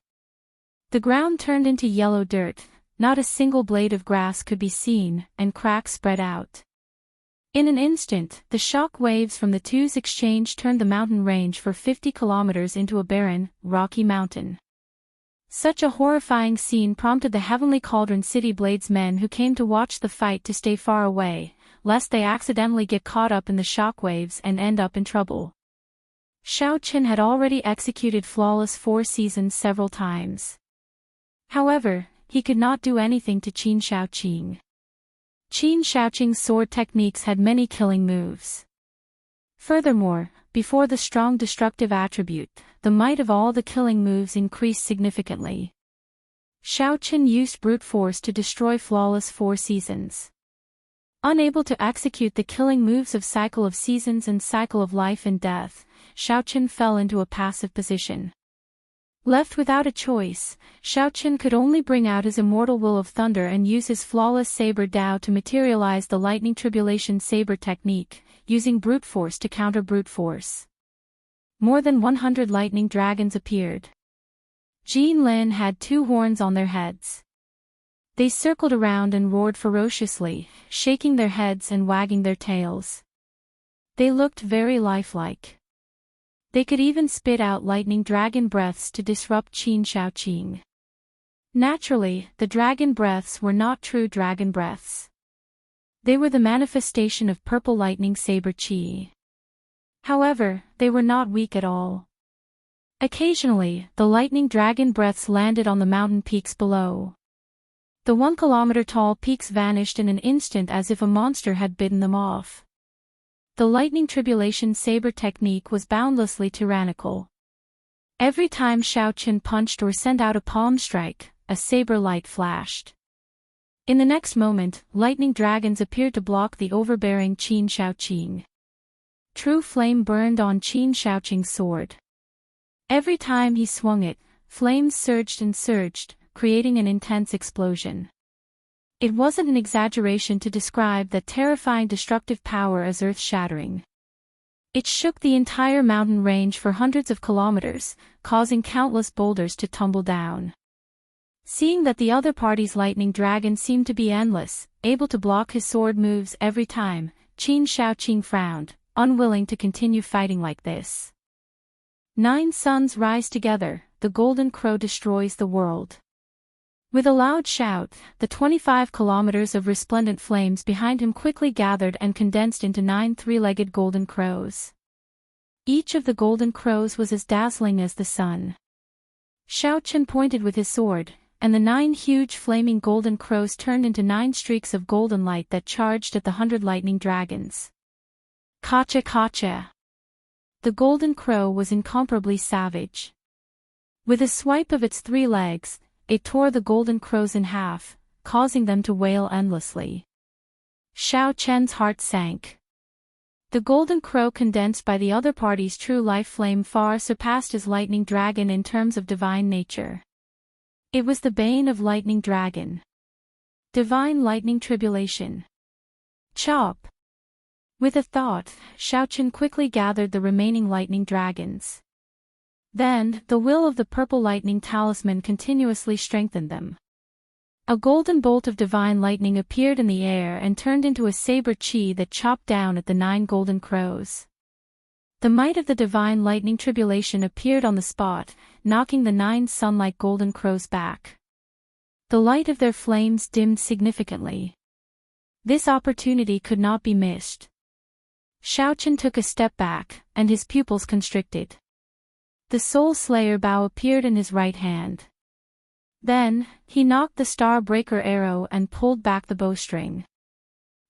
The ground turned into yellow dirt, not a single blade of grass could be seen, and cracks spread out. In an instant, the shock waves from the two's exchange turned the mountain range for 50 kilometers into a barren, rocky mountain. Such a horrifying scene prompted the Heavenly Cauldron City bladesmen who came to watch the fight to stay far away, lest they accidentally get caught up in the shock waves and end up in trouble. Xiao Qin had already executed flawless 4 seasons several times. However, he could not do anything to Qin Shaoqing. Qin Shaoqing's sword techniques had many killing moves. Furthermore, before the strong destructive attribute, the might of all the killing moves increased significantly. Xiao Qin used brute force to destroy flawless 4 seasons. Unable to execute the killing moves of Cycle of Seasons and Cycle of Life and Death, Xiao Qin fell into a passive position. Left without a choice, Xiao Qin could only bring out his immortal will of thunder and use his flawless saber Dao to materialize the lightning tribulation saber technique, using brute force to counter brute force. More than 100 lightning dragons appeared. Jin Lin had 2 horns on their heads. They circled around and roared ferociously, shaking their heads and wagging their tails. They looked very lifelike. They could even spit out lightning dragon breaths to disrupt Qin Shaoqing. Naturally, the dragon breaths were not true dragon breaths. They were the manifestation of purple lightning saber qi. However, they were not weak at all. Occasionally, the lightning dragon breaths landed on the mountain peaks below. The 1-kilometer-tall peaks vanished in an instant as if a monster had bitten them off. The lightning tribulation saber technique was boundlessly tyrannical. Every time Xiao Qian punched or sent out a palm strike, a saber light flashed. In the next moment, lightning dragons appeared to block the overbearing Qin Shaoqing. True flame burned on Qin Shaoqing's sword. Every time he swung it, flames surged and surged, creating an intense explosion. It wasn't an exaggeration to describe that terrifying destructive power as earth-shattering. It shook the entire mountain range for hundreds of kilometers, causing countless boulders to tumble down. Seeing that the other party's lightning dragon seemed to be endless, able to block his sword moves every time, Qin Shaoqing frowned, unwilling to continue fighting like this. 9 suns rise together, the golden crow destroys the world. With a loud shout, the 25 kilometers of resplendent flames behind him quickly gathered and condensed into 9 three-legged golden crows. Each of the golden crows was as dazzling as the sun. Xiao Qian pointed with his sword, and the 9 huge flaming golden crows turned into 9 streaks of golden light that charged at the 100 lightning dragons. Kacha kacha! The golden crow was incomparably savage. With a swipe of its 3 legs, it tore the golden crows in half, causing them to wail endlessly. Xiao Qian's heart sank. The golden crow condensed by the other party's true life flame far surpassed his lightning dragon in terms of divine nature. It was the bane of lightning dragon. Divine lightning tribulation. Chop! With a thought, Xiao Qian quickly gathered the remaining lightning dragons. Then, the will of the purple lightning talisman continuously strengthened them. A golden bolt of divine lightning appeared in the air and turned into a saber qi that chopped down at the 9 golden crows. The might of the divine lightning tribulation appeared on the spot, knocking the 9 sun-like golden crows back. The light of their flames dimmed significantly. This opportunity could not be missed. Xiao Qian took a step back, and his pupils constricted. The Soul Slayer bow appeared in his right hand. Then, he knocked the Star Breaker arrow and pulled back the bowstring.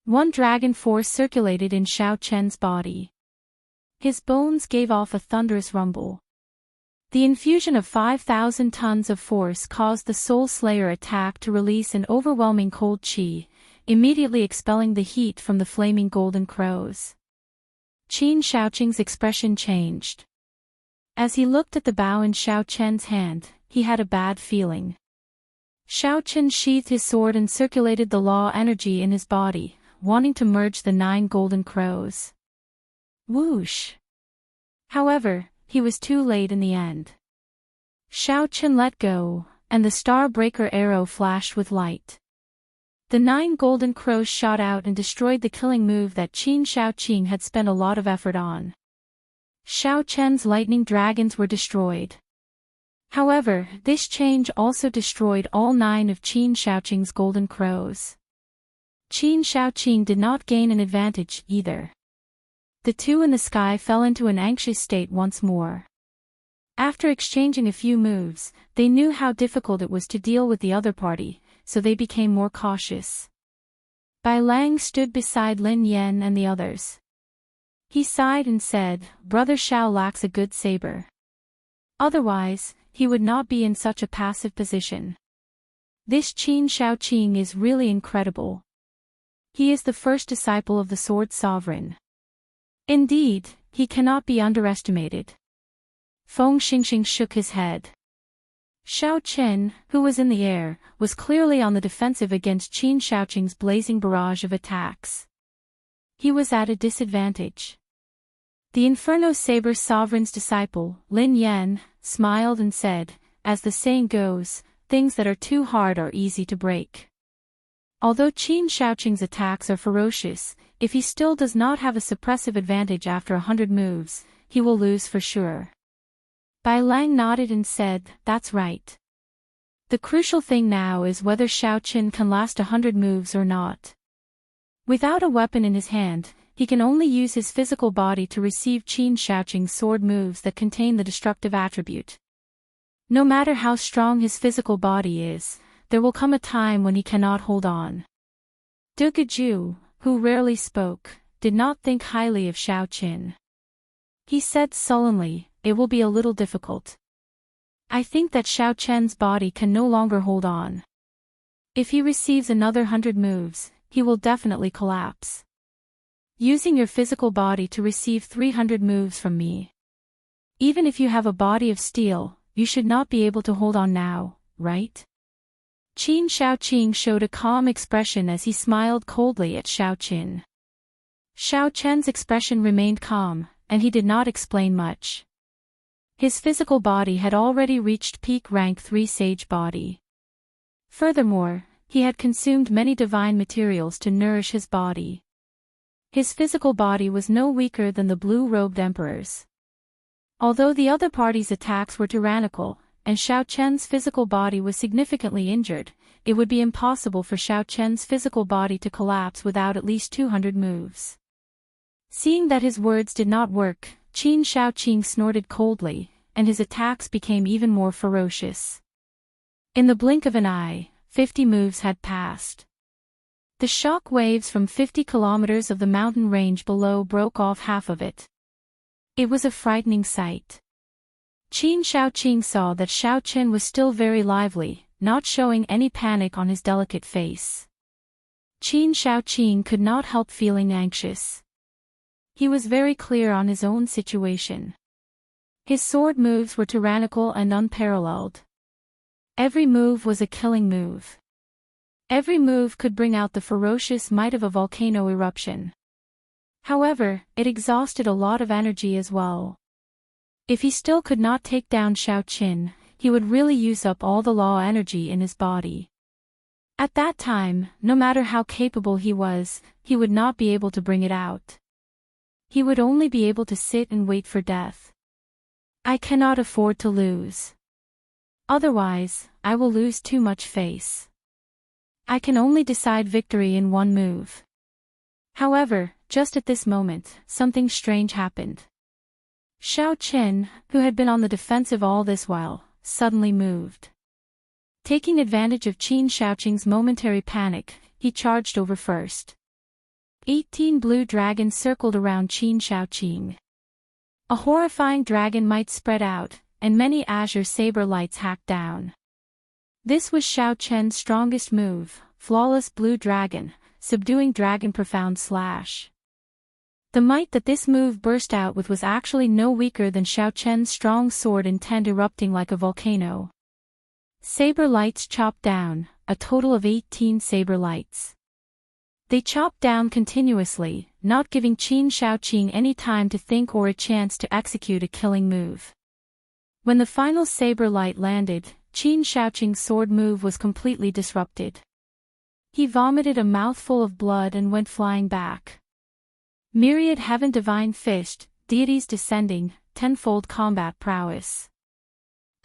1 dragon force circulated in Xiao Qian's body. His bones gave off a thunderous rumble. The infusion of 5,000 tons of force caused the Soul Slayer attack to release an overwhelming cold qi, immediately expelling the heat from the flaming golden crows. Qin Shaoqing's expression changed. As he looked at the bow in Xiao Qian's hand, he had a bad feeling. Xiao Qian sheathed his sword and circulated the law energy in his body, wanting to merge the 9 golden crows. Whoosh! However, he was too late in the end. Xiao Qian let go, and the Star Breaker arrow flashed with light. The 9 golden crows shot out and destroyed the killing move that Qin Shaoqing had spent a lot of effort on. Xiao Qian's lightning dragons were destroyed. However, this change also destroyed all 9 of Qin Shaoqing's golden crows. Qin Shaoqing did not gain an advantage either. The 2 in the sky fell into an anxious state once more. After exchanging a few moves, they knew how difficult it was to deal with the other party, so they became more cautious. Bai Lang stood beside Lin Yan and the others. He sighed and said, "Brother Xiao lacks a good saber. Otherwise, he would not be in such a passive position. This Qin Shaoqing is really incredible. He is the first disciple of the Sword Sovereign. Indeed, he cannot be underestimated." Feng Xingxing shook his head. Xiao Qian, who was in the air, was clearly on the defensive against Qin Shaoqing's blazing barrage of attacks. He was at a disadvantage. The Inferno Saber Sovereign's disciple, Lin Yan, smiled and said, "As the saying goes, things that are too hard are easy to break." Although Qin Shaoqing's attacks are ferocious, if he still does not have a suppressive advantage after 100 moves, he will lose for sure. Bai Lang nodded and said, "That's right. The crucial thing now is whether Xiao Qian can last 100 moves or not." Without a weapon in his hand, he can only use his physical body to receive Qin Shaoqing's sword moves that contain the destructive attribute. No matter how strong his physical body is, there will come a time when he cannot hold on. Du Guju, who rarely spoke, did not think highly of Xiao Qin. He said sullenly, "It will be a little difficult. I think that Xiao Qian's body can no longer hold on. If he receives another 100 moves, he will definitely collapse. Using your physical body to receive 300 moves from me. Even if you have a body of steel, you should not be able to hold on now, right?" Qin Shaoqing showed a calm expression as he smiled coldly at Xiao Qin. Xiao Qian's expression remained calm, and he did not explain much. His physical body had already reached peak rank 3 sage body. Furthermore, he had consumed many divine materials to nourish his body. His physical body was no weaker than the blue-robed emperor's. Although the other party's attacks were tyrannical, and Xiao Qian's physical body was significantly injured, it would be impossible for Xiao Qian's physical body to collapse without at least 200 moves. Seeing that his words did not work, Qin Shaoqing snorted coldly, and his attacks became even more ferocious. In the blink of an eye, 50 moves had passed. The shock waves from 50 kilometers of the mountain range below broke off half of it. It was a frightening sight. Qin Shaoqing saw that Xiao Qin was still very lively, not showing any panic on his delicate face. Qin Shaoqing could not help feeling anxious. He was very clear on his own situation. His sword moves were tyrannical and unparalleled. Every move was a killing move. Every move could bring out the ferocious might of a volcano eruption. However, it exhausted a lot of energy as well. If he still could not take down Xiao Qin, he would really use up all the law energy in his body. At that time, no matter how capable he was, he would not be able to bring it out. He would only be able to sit and wait for death. I cannot afford to lose. Otherwise, I will lose too much face. I can only decide victory in one move. However, just at this moment, something strange happened. Xiao Qin, who had been on the defensive all this while, suddenly moved. Taking advantage of Qin Shaoqing's momentary panic, he charged over first. 18 blue dragons circled around Qin Shaoqing. A horrifying dragon might spread out, and many azure saber lights hacked down. This was Xiao Qian's strongest move, Flawless Blue Dragon, Subduing Dragon Profound Slash. The might that this move burst out with was actually no weaker than Xiao Qian's strong sword intent erupting like a volcano. Saber lights chopped down, a total of 18 saber lights. They chopped down continuously, not giving Qin Shaoqing any time to think or a chance to execute a killing move. When the final saber light landed, Qin Shaoqing's sword move was completely disrupted. He vomited a mouthful of blood and went flying back. Myriad heaven divine fished, deities descending, tenfold combat prowess.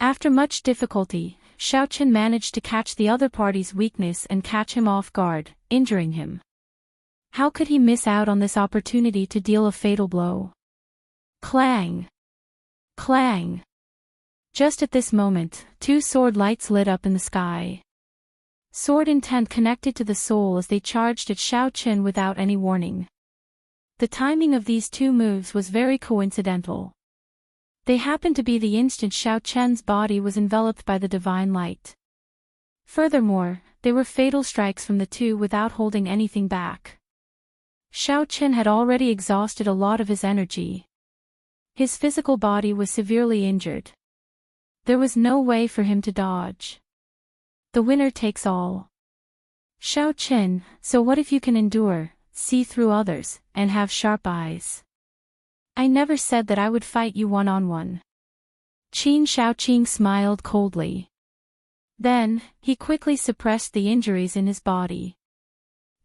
After much difficulty, Xiao Qin managed to catch the other party's weakness and catch him off guard, injuring him. How could he miss out on this opportunity to deal a fatal blow? Clang! Clang! Just at this moment, 2 sword lights lit up in the sky. Sword intent connected to the soul as they charged at Xiao Qin without any warning. The timing of these 2 moves was very coincidental. They happened to be the instant Xiao Qian's body was enveloped by the divine light. Furthermore, they were fatal strikes from the 2 without holding anything back. Xiao Qin had already exhausted a lot of his energy. His physical body was severely injured. There was no way for him to dodge. The winner takes all. Xiao Qin, so what if you can endure, see through others, and have sharp eyes? I never said that I would fight you one-on-one. Qin Shaoqing smiled coldly. Then, he quickly suppressed the injuries in his body.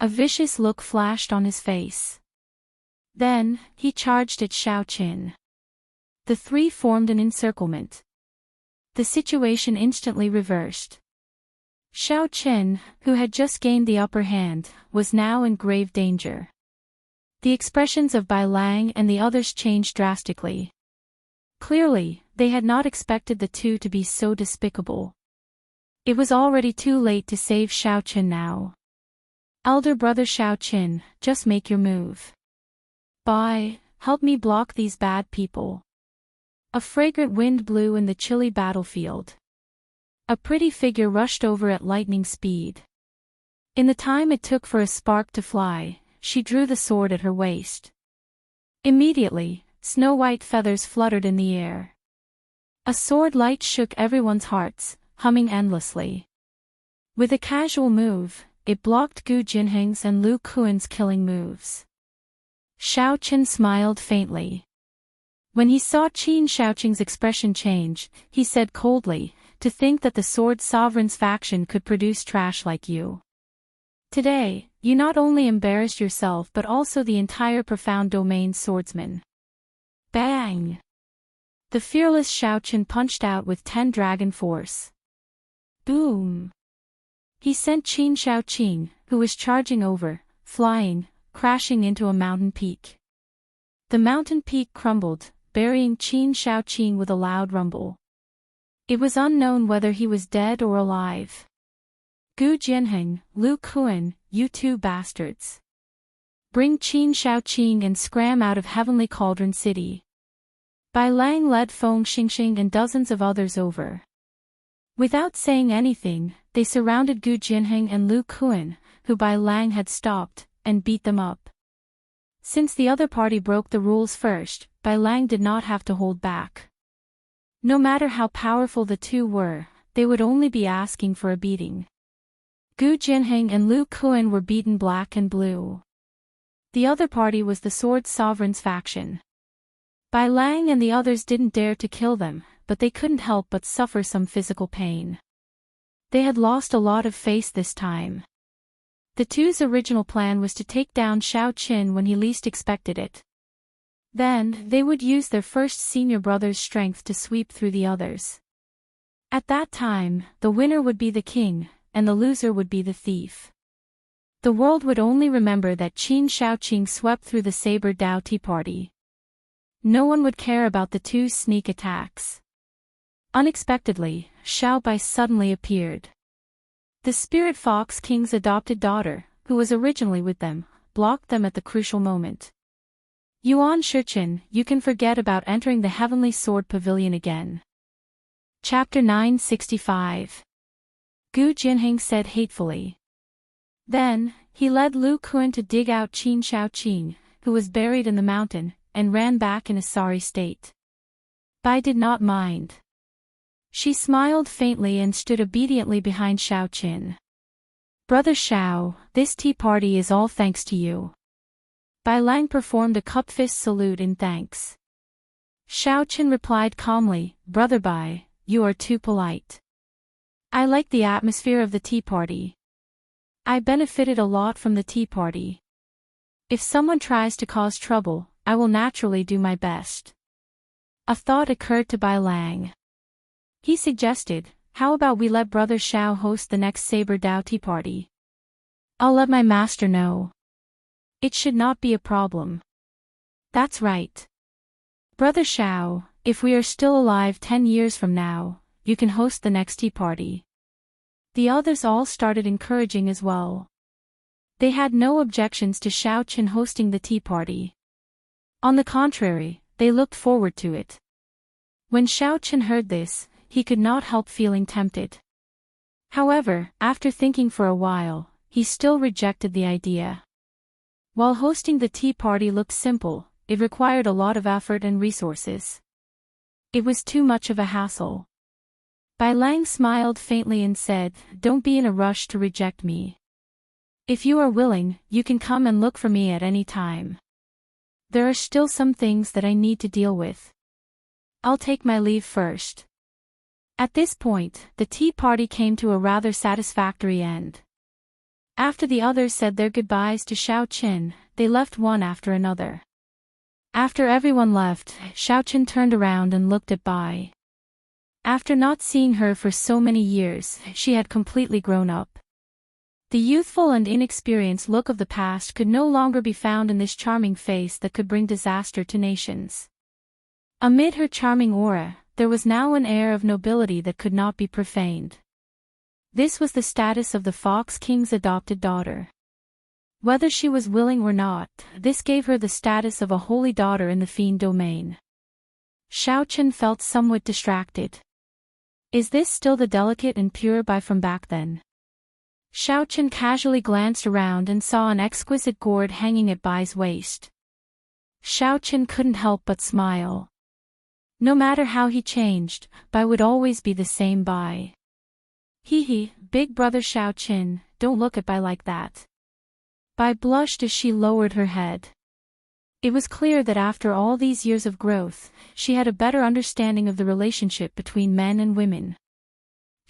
A vicious look flashed on his face. Then, he charged at Xiao Qin. The 3 formed an encirclement. The situation instantly reversed. Xiao Qin, who had just gained the upper hand, was now in grave danger. The expressions of Bai Lang and the others changed drastically. Clearly, they had not expected the two to be so despicable. It was already too late to save Xiaoqin now. Elder brother Xiaoqin, just make your move. Bai, help me block these bad people. A fragrant wind blew in the chilly battlefield. A pretty figure rushed over at lightning speed. In the time it took for a spark to fly, she drew the sword at her waist. Immediately, snow-white feathers fluttered in the air. A sword light shook everyone's hearts, humming endlessly. With a casual move, it blocked Gu Jinheng's and Lu Kuan's killing moves. Xiaoqin smiled faintly. When he saw Qin Shaoqing's expression change, he said coldly, "To think that the Sword Sovereign's faction could produce trash like you. Today, you not only embarrassed yourself but also the entire Profound Domain swordsmen." Bang! The fearless Xiaoqin punched out with 10 dragon force. Boom! He sent Qin Shaoqing, who was charging over, flying, crashing into a mountain peak. The mountain peak crumbled, burying Qin Shaoqing with a loud rumble. It was unknown whether he was dead or alive. Gu Jinheng, Lu Kuan, you two bastards. Bring Qin Shaoqing and scram out of Heavenly Cauldron City. Bai Lang led Feng Xingxing and dozens of others over. Without saying anything, they surrounded Gu Jinheng and Lu Kuan, who Bai Lang had stopped, and beat them up. Since the other party broke the rules first, Bai Lang did not have to hold back. No matter how powerful the two were, they would only be asking for a beating. Gu Jinheng and Lu Kuan were beaten black and blue. The other party was the Sword Sovereign's faction. Bai Lang and the others didn't dare to kill them, but they couldn't help but suffer some physical pain. They had lost a lot of face this time. The two's original plan was to take down Xiaoqin when he least expected it. Then, they would use their first senior brother's strength to sweep through the others. At that time, the winner would be the king, and the loser would be the thief. The world would only remember that Qin Shaoqing swept through the Saber Dao Tea Party. No one would care about the two sneak attacks. Unexpectedly, Xiao Bai suddenly appeared. The Spirit Fox King's adopted daughter, who was originally with them, blocked them at the crucial moment. Yuan Shiqin, you can forget about entering the Heavenly Sword Pavilion again. Chapter 965. Gu Jinheng said hatefully. Then, he led Lu Kuan to dig out Qin Shaoqing, who was buried in the mountain, and ran back in a sorry state. Bai did not mind. She smiled faintly and stood obediently behind Xiaoqin. Brother Xiao, this tea party is all thanks to you. Bai Lang performed a cup-fist salute in thanks. Xiaoqin replied calmly, Brother Bai, you are too polite. I like the atmosphere of the tea party. I benefited a lot from the tea party. If someone tries to cause trouble, I will naturally do my best. A thought occurred to Bai Lang. He suggested, how about we let Brother Xiao host the next Saber Dao tea party? I'll let my master know. It should not be a problem. That's right. Brother Xiao, if we are still alive 10 years from now, you can host the next tea party. The others all started encouraging as well. They had no objections to Xiaoqin hosting the tea party. On the contrary, they looked forward to it. When Xiaoqin heard this, he could not help feeling tempted. However, after thinking for a while, he still rejected the idea. While hosting the tea party looked simple, it required a lot of effort and resources. It was too much of a hassle. Bai Lang smiled faintly and said, Don't be in a rush to reject me. If you are willing, you can come and look for me at any time. There are still some things that I need to deal with. I'll take my leave first. At this point, the tea party came to a rather satisfactory end. After the others said their goodbyes to Xiaoqin, they left one after another. After everyone left, Xiaoqin turned around and looked at Bai. After not seeing her for so many years, she had completely grown up. The youthful and inexperienced look of the past could no longer be found in this charming face that could bring disaster to nations. Amid her charming aura, there was now an air of nobility that could not be profaned. This was the status of the Fox King's adopted daughter. Whether she was willing or not, this gave her the status of a holy daughter in the Fiend domain. Xiaochen felt somewhat distracted. Is this still the delicate and pure Bai from back then? Xiaochen casually glanced around and saw an exquisite gourd hanging at Bai's waist. Xiaochen couldn't help but smile. No matter how he changed, Bai would always be the same Bai. Hee, big brother Xiaochen, don't look at Bai like that. Bai blushed as she lowered her head. It was clear that after all these years of growth, she had a better understanding of the relationship between men and women.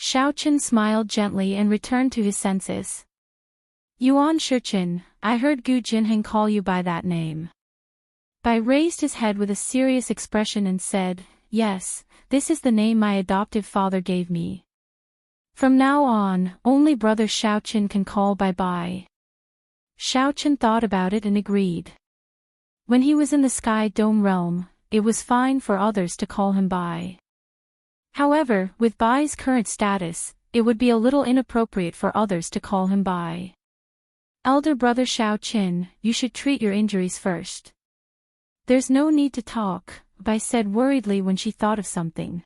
Xiaochen smiled gently and returned to his senses. Yuan Shichen, I heard Gu Jinheng call you by that name. Bai raised his head with a serious expression and said, yes, this is the name my adoptive father gave me. From now on, only brother Xiaochen can call Bai. Xiaochen thought about it and agreed. When he was in the Sky Dome realm, it was fine for others to call him Bai. However, with Bai's current status, it would be a little inappropriate for others to call him Bai. Elder brother Xiaochen, you should treat your injuries first. There's no need to talk, Bai said worriedly when she thought of something.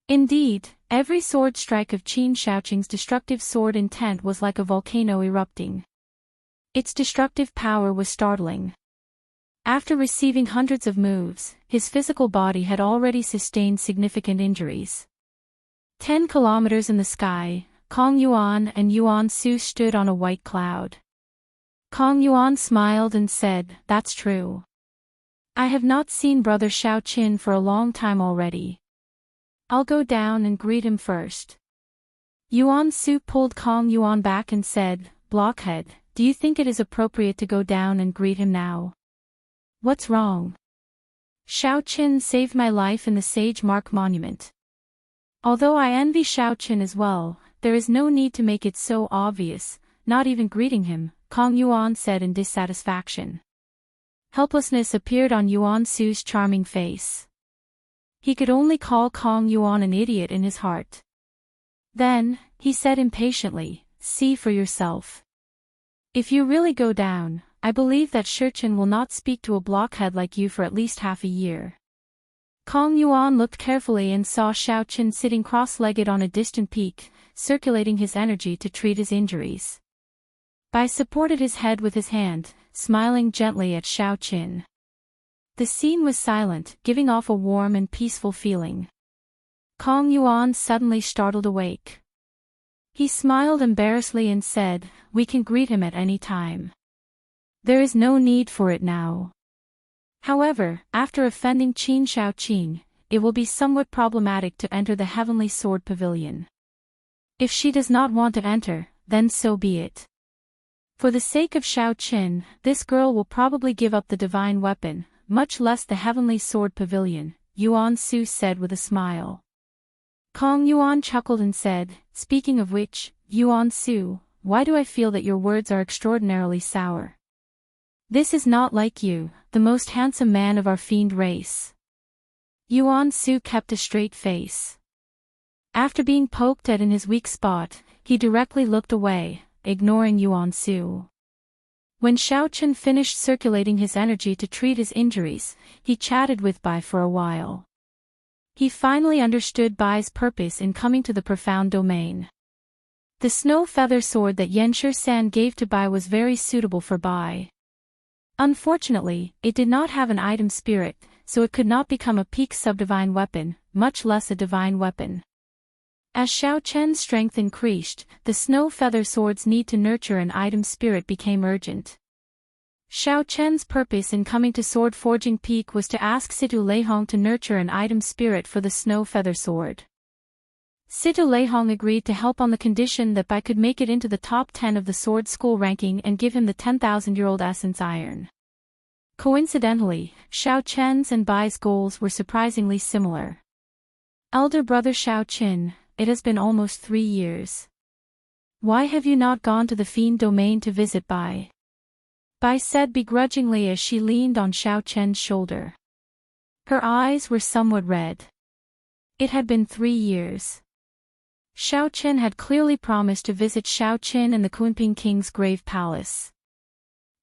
Indeed, every sword strike of Qin Xiaoqing's destructive sword intent was like a volcano erupting. Its destructive power was startling. After receiving hundreds of moves, his physical body had already sustained significant injuries. 10 kilometers in the sky, Kong Yuan and Yuan Su stood on a white cloud. Kong Yuan smiled and said, that's true. I have not seen brother Xiaochen for a long time already. I'll go down and greet him first. Yuan Su pulled Kong Yuan back and said, blockhead, do you think it is appropriate to go down and greet him now? What's wrong? Xiaochen saved my life in the Sage Mark Monument. Although I envy Xiaochen as well, there is no need to make it so obvious, not even greeting him, Kong Yuan said in dissatisfaction. Helplessness appeared on Yuan Su's charming face. He could only call Kong Yuan an idiot in his heart. Then, he said impatiently, see for yourself. If you really go down, I believe that Shichen will not speak to a blockhead like you for at least half a year. Kong Yuan looked carefully and saw Xiaochen sitting cross-legged on a distant peak, circulating his energy to treat his injuries. Bai supported his head with his hand, smiling gently at Xiaochen. The scene was silent, giving off a warm and peaceful feeling. Kong Yuan suddenly startled awake. He smiled embarrassedly and said, we can greet him at any time. There is no need for it now. However, after offending Qin Xiaoqing, it will be somewhat problematic to enter the Heavenly Sword Pavilion. If she does not want to enter, then so be it. For the sake of Xiaochen, this girl will probably give up the divine weapon, much less the Heavenly Sword Pavilion, Yuan Su said with a smile. Kong Yuan chuckled and said, speaking of which, Yuan Su, why do I feel that your words are extraordinarily sour? This is not like you, the most handsome man of our fiend race. Yuan Su kept a straight face. After being poked at in his weak spot, he directly looked away, ignoring Yuan Su. When Xiaochen finished circulating his energy to treat his injuries, he chatted with Bai for a while. He finally understood Bai's purpose in coming to the profound domain. The snow feather sword that Yanshi San gave to Bai was very suitable for Bai. Unfortunately, it did not have an item spirit, so it could not become a peak subdivine weapon, much less a divine weapon. As Xiaochen's strength increased, the snow feather sword's need to nurture an item spirit became urgent. Xiaochen's purpose in coming to Sword Forging Peak was to ask Situ Leihong to nurture an item spirit for the snow feather sword. Situ Leihong agreed to help on the condition that Bai could make it into the top 10 of the sword school ranking and give him the 10,000-year-old essence iron. Coincidentally, Xiaochen's and Bai's goals were surprisingly similar. Elder brother Xiaochen, it has been almost 3 years. Why have you not gone to the fiend domain to visit Bai? Bai said begrudgingly as she leaned on Xiao Chen's shoulder. Her eyes were somewhat red. It had been 3 years. Xiao Chen had clearly promised to visit Xiao Qin and the Kunping King's grave palace.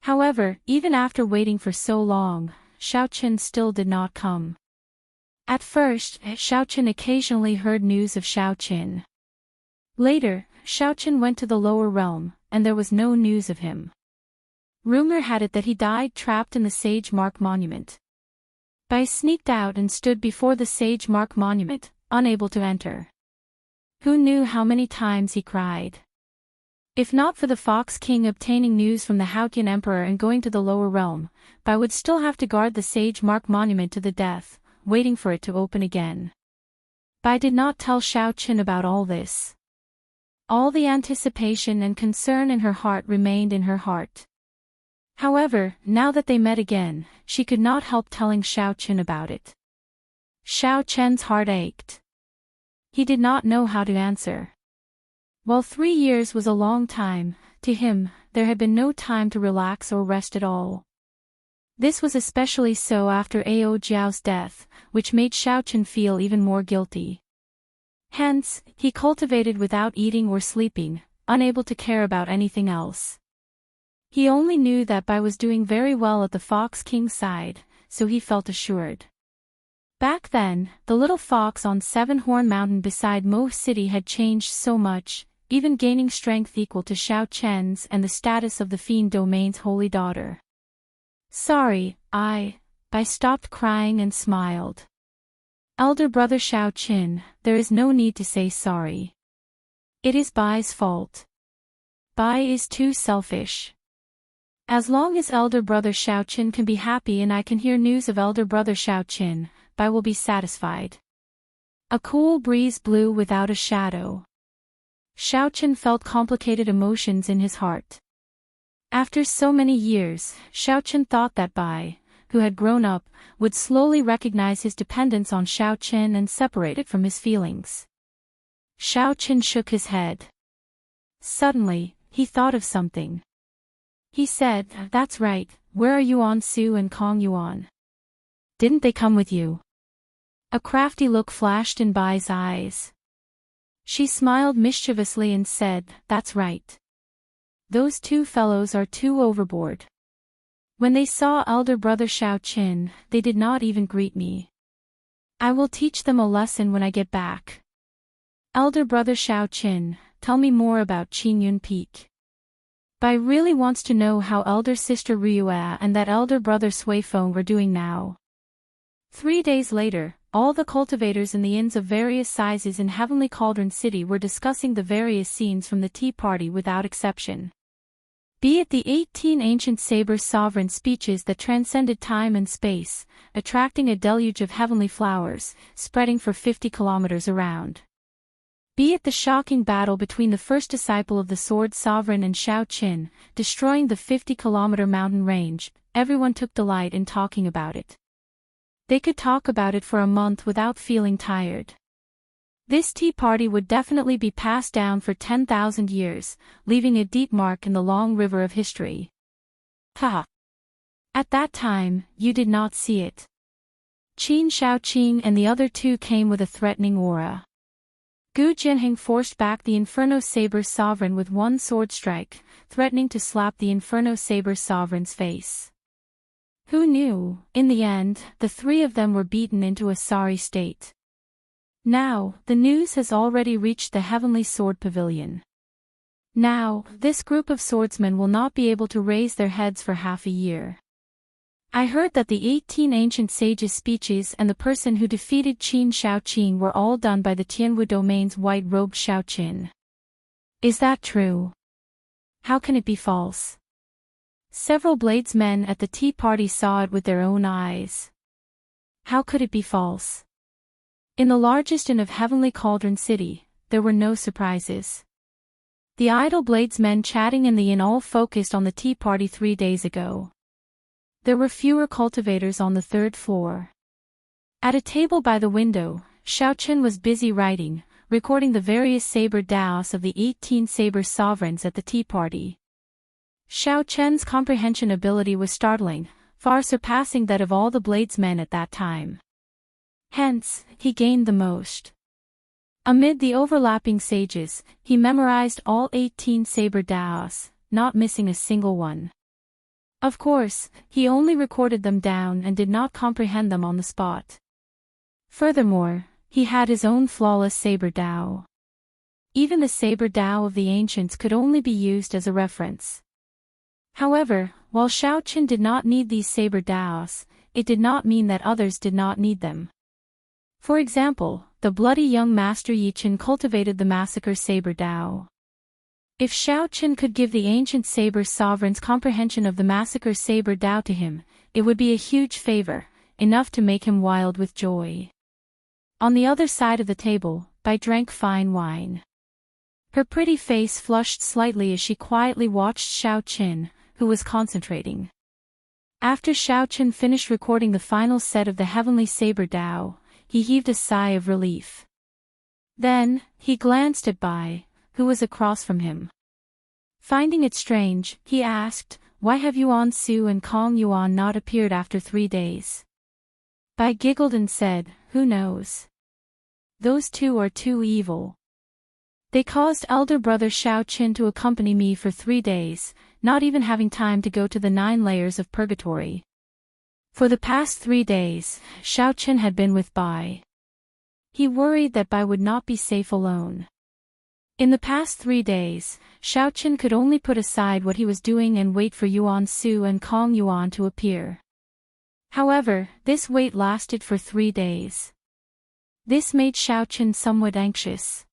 However, even after waiting for so long, Xiao Chen still did not come. At first, Xiao Chen occasionally heard news of Xiao Qin. Later, Xiao Chen went to the lower realm, and there was no news of him. Rumor had it that he died trapped in the Sage Mark Monument. Bai sneaked out and stood before the Sage Mark Monument, unable to enter. Who knew how many times he cried? If not for the Fox King obtaining news from the Haotian Emperor and going to the lower realm, Bai would still have to guard the Sage Mark Monument to the death, waiting for it to open again. Bai did not tell Xiao Qin about all this. All the anticipation and concern in her heart remained in her heart. However, now that they met again, she could not help telling Xiao Qin about it. Xiao Chen's heart ached. He did not know how to answer. While 3 years was a long time, to him, there had been no time to relax or rest at all. This was especially so after Ao Jiao's death, which made Xiao Chen feel even more guilty. Hence, he cultivated without eating or sleeping, unable to care about anything else. He only knew that Bai was doing very well at the Fox King's side, so he felt assured. Back then, the little fox on Seven Horn Mountain beside Mo City had changed so much, even gaining strength equal to Xiao Chen's and the status of the Fiend Domain's holy daughter. Sorry, Bai stopped crying and smiled. Elder brother Xiao Qin, there is no need to say sorry. It is Bai's fault. Bai is too selfish. As long as elder brother Xiao Qin can be happy and I can hear news of elder brother Xiao Qin, Bai will be satisfied. A cool breeze blew without a shadow. Xiao Qin felt complicated emotions in his heart. After so many years, Xiao Qin thought that Bai, who had grown up, would slowly recognize his dependence on Xiao Qin and separate it from his feelings. Xiao Qin shook his head. Suddenly, he thought of something. He said, "That's right, where are Yuan Su and Kong Yuan? Didn't they come with you?" A crafty look flashed in Bai's eyes. She smiled mischievously and said, "That's right. Those 2 fellows are too overboard. When they saw elder brother Xiao Qin, they did not even greet me. I will teach them a lesson when I get back. Elder brother Xiao Qin, tell me more about Qingyun Peak." Bai really wants to know how elder sister Ryue and that elder brother Sui Feng were doing now. 3 days later, all the cultivators in the inns of various sizes in Heavenly Cauldron City were discussing the various scenes from the tea party without exception. Be it the 18 ancient saber sovereign speeches that transcended time and space, attracting a deluge of heavenly flowers, spreading for 50 kilometers around. Be it the shocking battle between the first disciple of the Sword Sovereign and Xiao Qin, destroying the 50-kilometer mountain range, everyone took delight in talking about it. They could talk about it for a month without feeling tired. This tea party would definitely be passed down for 10,000 years, leaving a deep mark in the long river of history. Ha! At that time, you did not see it. Qin Shaoqing and the other 2 came with a threatening aura. Gu Jinheng forced back the Inferno Saber Sovereign with 1 sword strike, threatening to slap the Inferno Saber Sovereign's face. Who knew, in the end, the 3 of them were beaten into a sorry state. Now, the news has already reached the Heavenly Sword Pavilion. Now, this group of swordsmen will not be able to raise their heads for half a year. I heard that the 18 ancient sages' speeches and the person who defeated Qin Shaoqing were all done by the Tianwu domain's white-robed Xiao Qin. Is that true? How can it be false? Several bladesmen at the tea party saw it with their own eyes. How could it be false? In the largest inn of Heavenly Cauldron City, there were no surprises. The idle bladesmen chatting in the inn all focused on the tea party 3 days ago. There were fewer cultivators on the 3rd floor. At a table by the window, Xiao Chen was busy writing, recording the various saber daos of the 18 saber sovereigns at the tea party. Xiao Chen's comprehension ability was startling, far surpassing that of all the bladesmen at that time. Hence, he gained the most. Amid the overlapping sages, he memorized all 18 saber daos, not missing a single one. Of course, he only recorded them down and did not comprehend them on the spot. Furthermore, he had his own flawless saber dao. Even the saber dao of the ancients could only be used as a reference. However, while Xiao Chen did not need these saber daos, it did not mean that others did not need them. For example, the bloody young master Yi Chen cultivated the massacre saber dao. If Xiao Chen could give the ancient saber sovereigns comprehension of the massacre saber dao to him, it would be a huge favor, enough to make him wild with joy. On the other side of the table, Bai drank fine wine. Her pretty face flushed slightly as she quietly watched Xiao Chen, who was concentrating. After Xiao Chen finished recording the final set of the heavenly saber dao, he heaved a sigh of relief. Then, he glanced at Bai, who was across from him. Finding it strange, he asked, "Why have Yuan Su and Kong Yuan not appeared after 3 days?" Bai giggled and said, "Who knows? Those two are too evil. They caused elder brother Xiao Chen to accompany me for 3 days, not even having time to go to the 9 layers of purgatory." For the past 3 days, Xiao Chen had been with Bai. He worried that Bai would not be safe alone. In the past 3 days, Xiao Chen could only put aside what he was doing and wait for Yuan Su and Kong Yuan to appear. However, this wait lasted for 3 days. This made Xiao Chen somewhat anxious.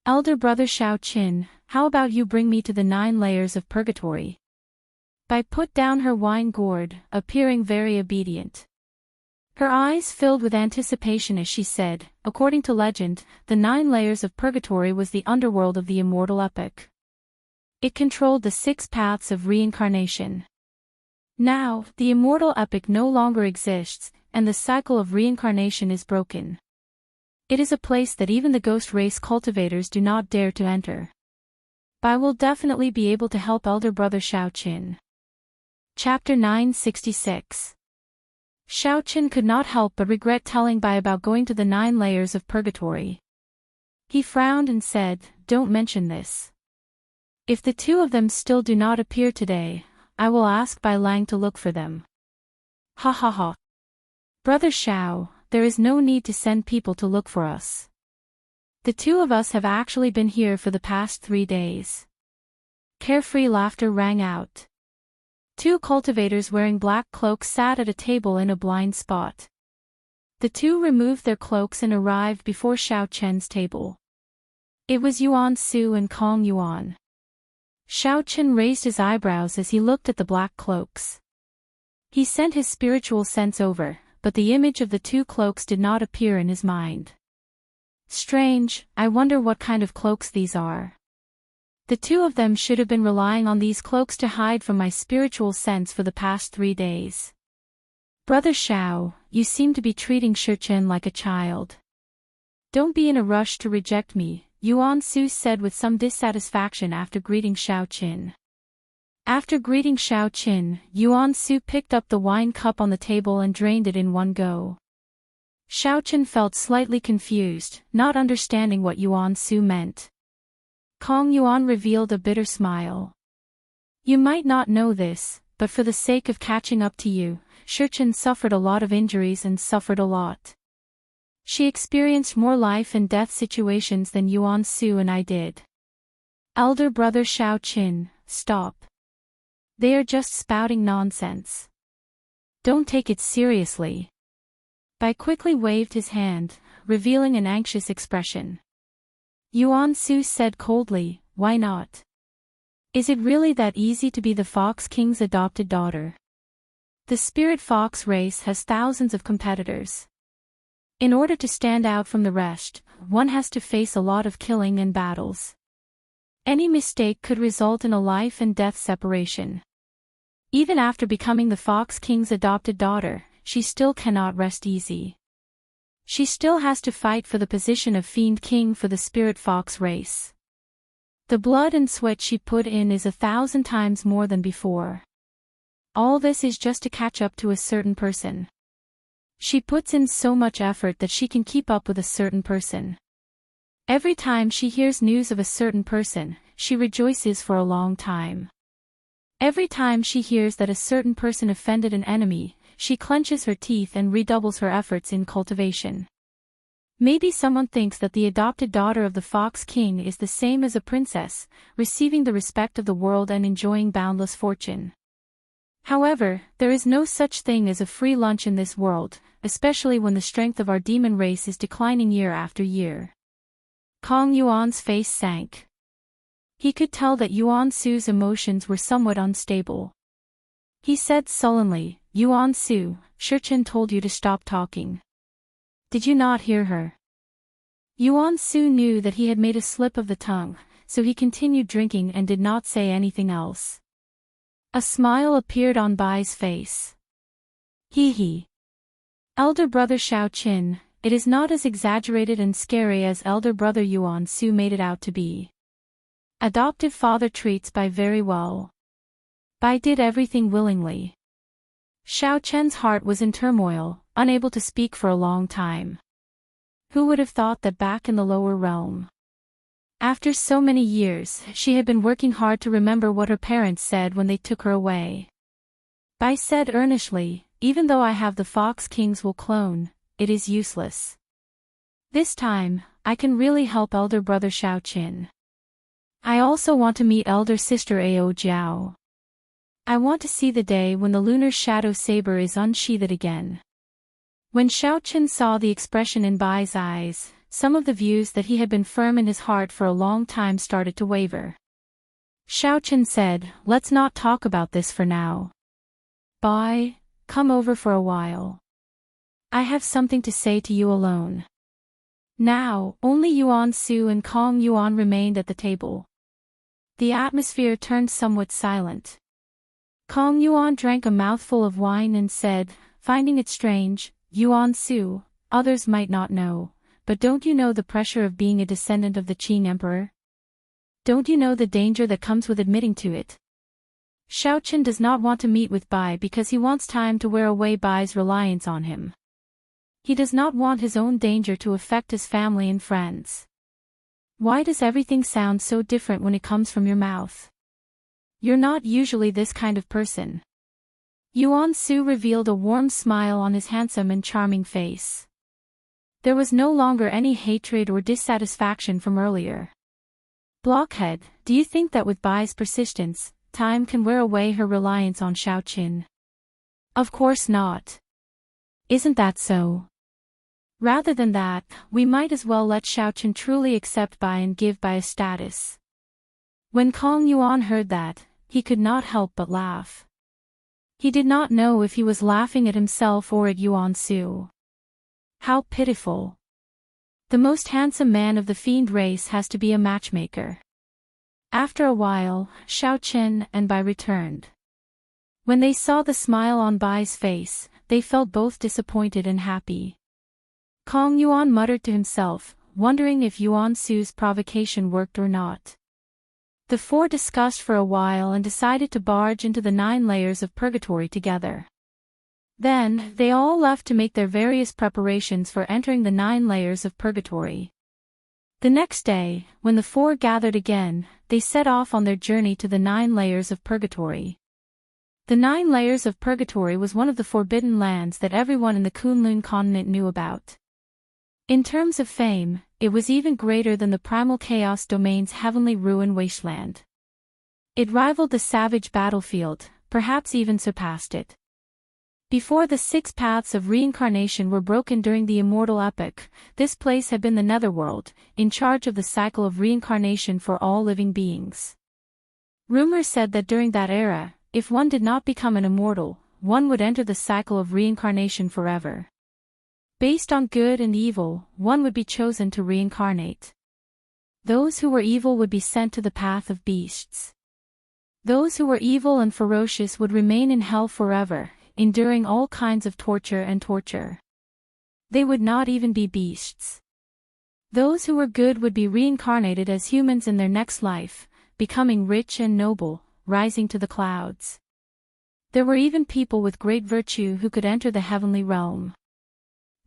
"Elder brother Xiao Chen, how about you bring me to the 9 layers of purgatory?" Bai put down her wine gourd, appearing very obedient. Her eyes filled with anticipation as she said, according to legend, the 9 layers of purgatory was the underworld of the Immortal epic. It controlled the 6 paths of reincarnation. Now, the Immortal epic no longer exists, and the cycle of reincarnation is broken. It is a place that even the ghost race cultivators do not dare to enter. Bai will definitely be able to help elder brother Xiao Chen. Chapter 966. Xiao Chen could not help but regret telling Bai about going to the 9 layers of purgatory. He frowned and said, "Don't mention this. If the 2 of them still do not appear today, I will ask Bai Lang to look for them." "Ha ha ha. Brother Xiao, there is no need to send people to look for us. The 2 of us have actually been here for the past 3 days." Carefree laughter rang out. 2 cultivators wearing black cloaks sat at a table in a blind spot. The 2 removed their cloaks and arrived before Xiao Chen's table. It was Yuan Su and Kong Yuan. Xiao Chen raised his eyebrows as he looked at the black cloaks. He sent his spiritual sense over, but the image of the 2 cloaks did not appear in his mind. "Strange, I wonder what kind of cloaks these are. The 2 of them should have been relying on these cloaks to hide from my spiritual sense for the past 3 days. Brother Xiao, you seem to be treating Shichen like a child. Don't be in a rush to reject me," Yuan Su said with some dissatisfaction after greeting Xiao Chen. After greeting Xiao Chen, Yuan Su picked up the wine cup on the table and drained it in one go. Xiao Chen felt slightly confused, not understanding what Yuan Su meant. Kong Yuan revealed a bitter smile. "You might not know this, but for the sake of catching up to you, Shichen suffered a lot of injuries and suffered a lot. She experienced more life and death situations than Yuan Su and I did." "Elder brother Xiao Chen, stop. They are just spouting nonsense. Don't take it seriously." Bai quickly waved his hand, revealing an anxious expression. Yuan Su said coldly, "Why not? Is it really that easy to be the Fox King's adopted daughter? The spirit fox race has thousands of competitors. In order to stand out from the rest, one has to face a lot of killing and battles. Any mistake could result in a life and death separation. Even after becoming the Fox King's adopted daughter, she still cannot rest easy." She still has to fight for the position of Fiend King for the Spirit Fox race. The blood and sweat she put in is 1,000 times more than before. All this is just to catch up to a certain person. She puts in so much effort that she can keep up with a certain person. Every time she hears news of a certain person, she rejoices for a long time. Every time she hears that a certain person offended an enemy, she clenches her teeth and redoubles her efforts in cultivation. Maybe someone thinks that the adopted daughter of the Fox King is the same as a princess, receiving the respect of the world and enjoying boundless fortune. However, there is no such thing as a free lunch in this world, especially when the strength of our demon race is declining year after year. Kong Yuan's face sank. He could tell that Yuan Su's emotions were somewhat unstable. He said sullenly, "Yuan Su, Shichen told you to stop talking. Did you not hear her?" Yuan Su knew that he had made a slip of the tongue, so he continued drinking and did not say anything else. A smile appeared on Bai's face. He. Elder brother Xiao Qin, it is not as exaggerated and scary as elder brother Yuan Su made it out to be. Adoptive father treats Bai very well. Bai did everything willingly. Xiao Chen's heart was in turmoil, unable to speak for a long time. Who would have thought that back in the lower realm? After so many years, she had been working hard to remember what her parents said when they took her away. Bai said earnestly, "Even though I have the Fox King's will clone, it is useless. This time, I can really help elder brother Xiao Qin. I also want to meet elder sister Ao Jiao. I want to see the day when the lunar shadow saber is unsheathed again." When Xiao Qin saw the expression in Bai's eyes, some of the views that he had been firm in his heart for a long time started to waver. Xiao Qin said, "Let's not talk about this for now. Bai, come over for a while. I have something to say to you alone." Now, only Yuan Su and Kong Yuan remained at the table. The atmosphere turned somewhat silent. Kong Yuan drank a mouthful of wine and said, finding it strange, "Yuan Su, others might not know, but don't you know the pressure of being a descendant of the Qing Emperor? Don't you know the danger that comes with admitting to it?" Xiao Qin does not want to meet with Bai because he wants time to wear away Bai's reliance on him. He does not want his own danger to affect his family and friends. Why does everything sound so different when it comes from your mouth? You're not usually this kind of person. Yuan Su revealed a warm smile on his handsome and charming face. There was no longer any hatred or dissatisfaction from earlier. "Blockhead, do you think that with Bai's persistence, time can wear away her reliance on Xiao Qin?" "Of course not. Isn't that so? Rather than that, we might as well let Xiao Qin truly accept Bai and give Bai a status." When Kong Yuan heard that, he could not help but laugh. He did not know if he was laughing at himself or at Yuan Su. How pitiful. The most handsome man of the fiend race has to be a matchmaker. After a while, Xiao Qin and Bai returned. When they saw the smile on Bai's face, they felt both disappointed and happy. Kong Yuan muttered to himself, wondering if Yuan Su's provocation worked or not. The four discussed for a while and decided to barge into the 9 layers of purgatory together. Then, they all left to make their various preparations for entering the 9 layers of purgatory. The next day, when the four gathered again, they set off on their journey to the 9 layers of purgatory. The 9 layers of purgatory was one of the forbidden lands that everyone in the Kunlun continent knew about. In terms of fame, it was even greater than the Primal Chaos Domain's heavenly ruin wasteland. It rivaled the savage battlefield, perhaps even surpassed it. Before the 6 paths of reincarnation were broken during the Immortal epoch, this place had been the Netherworld, in charge of the cycle of reincarnation for all living beings. Rumor said that during that era, if one did not become an immortal, one would enter the cycle of reincarnation forever. Based on good and evil, one would be chosen to reincarnate. Those who were evil would be sent to the path of beasts. Those who were evil and ferocious would remain in hell forever, enduring all kinds of torture. They would not even be beasts. Those who were good would be reincarnated as humans in their next life, becoming rich and noble, rising to the clouds. There were even people with great virtue who could enter the heavenly realm.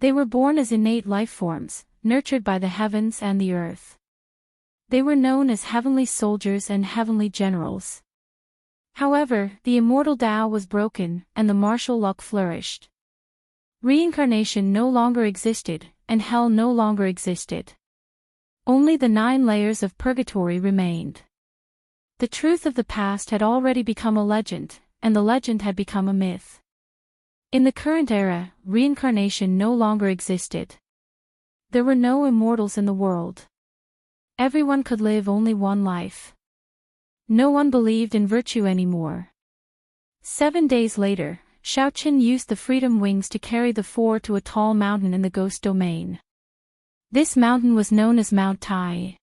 They were born as innate life forms, nurtured by the heavens and the earth. They were known as heavenly soldiers and heavenly generals. However, the immortal Tao was broken, and the martial luck flourished. Reincarnation no longer existed, and hell no longer existed. Only the 9 layers of purgatory remained. The truth of the past had already become a legend, and the legend had become a myth. In the current era, reincarnation no longer existed. There were no immortals in the world. Everyone could live only one life. No one believed in virtue anymore. 7 days later, Xiaoqin used the freedom wings to carry the 4 to a tall mountain in the ghost domain. This mountain was known as Mount Tai.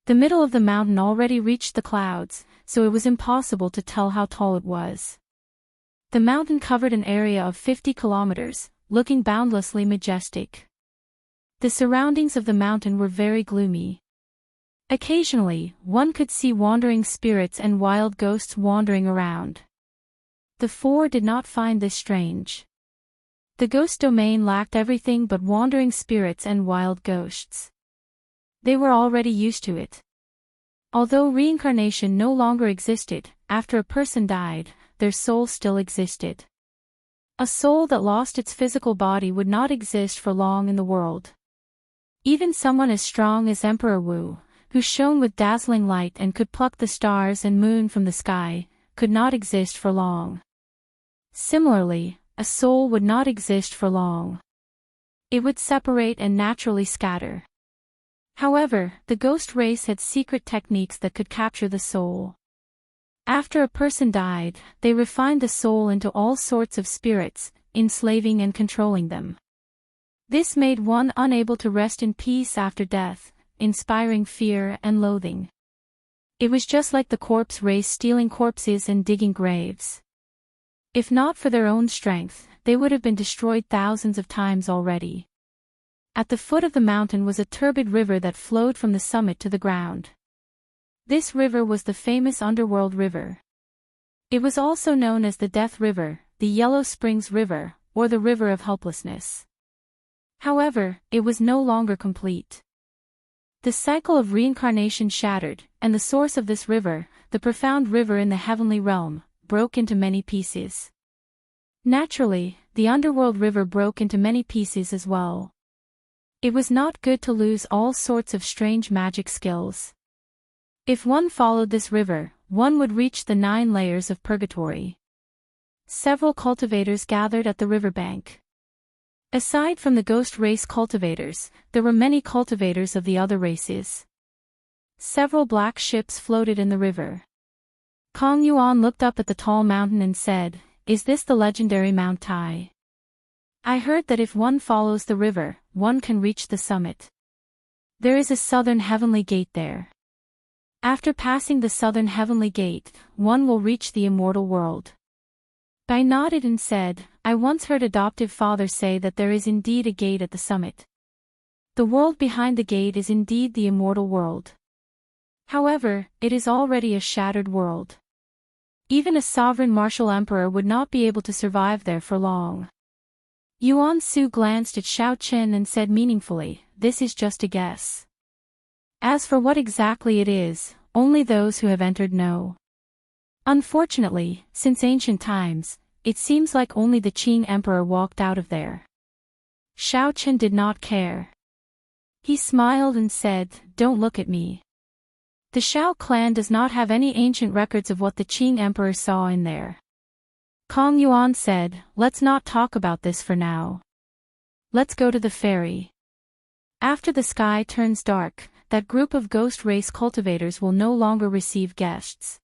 The middle of the mountain already reached the clouds, so it was impossible to tell how tall it was. The mountain covered an area of 50 kilometers, looking boundlessly majestic. The surroundings of the mountain were very gloomy. Occasionally, one could see wandering spirits and wild ghosts wandering around. The 4 did not find this strange. The ghost domain lacked everything but wandering spirits and wild ghosts. They were already used to it. Although reincarnation no longer existed, after a person died, their soul still existed. A soul that lost its physical body would not exist for long in the world. Even someone as strong as Emperor Wu, who shone with dazzling light and could pluck the stars and moon from the sky, could not exist for long. Similarly, a soul would not exist for long. It would separate and naturally scatter. However, the ghost race had secret techniques that could capture the soul. After a person died, they refined the soul into all sorts of spirits, enslaving and controlling them. This made one unable to rest in peace after death, inspiring fear and loathing. It was just like the corpse race stealing corpses and digging graves. If not for their own strength, they would have been destroyed thousands of times already. At the foot of the mountain was a turbid river that flowed from the summit to the ground. This river was the famous underworld river. It was also known as the Death River, the Yellow Springs River, or the River of Helplessness. However, it was no longer complete. The cycle of reincarnation shattered, and the source of this river, the profound river in the heavenly realm, broke into many pieces. Naturally, the underworld river broke into many pieces as well. It was not good to lose all sorts of strange magic skills. If one followed this river, one would reach the 9 layers of purgatory. Several cultivators gathered at the riverbank. Aside from the ghost race cultivators, there were many cultivators of the other races. Several black ships floated in the river. Kong Yuan looked up at the tall mountain and said, "Is this the legendary Mount Tai? I heard that if one follows the river, one can reach the summit. There is a southern heavenly gate there. After passing the southern heavenly gate, one will reach the immortal world." I nodded and said, "I once heard adoptive father say that there is indeed a gate at the summit. The world behind the gate is indeed the immortal world. However, it is already a shattered world. Even a sovereign martial emperor would not be able to survive there for long." Yuan Su glanced at Xiaoqin and said meaningfully, "This is just a guess. As for what exactly it is, only those who have entered know. Unfortunately, since ancient times, it seems like only the Qing emperor walked out of there." Xiaoqin did not care. He smiled and said, "Don't look at me. The Xiao clan does not have any ancient records of what the Qing emperor saw in there." Kong Yuan said, "Let's not talk about this for now. Let's go to the ferry. After the sky turns dark, that group of ghost race cultivators will no longer receive guests."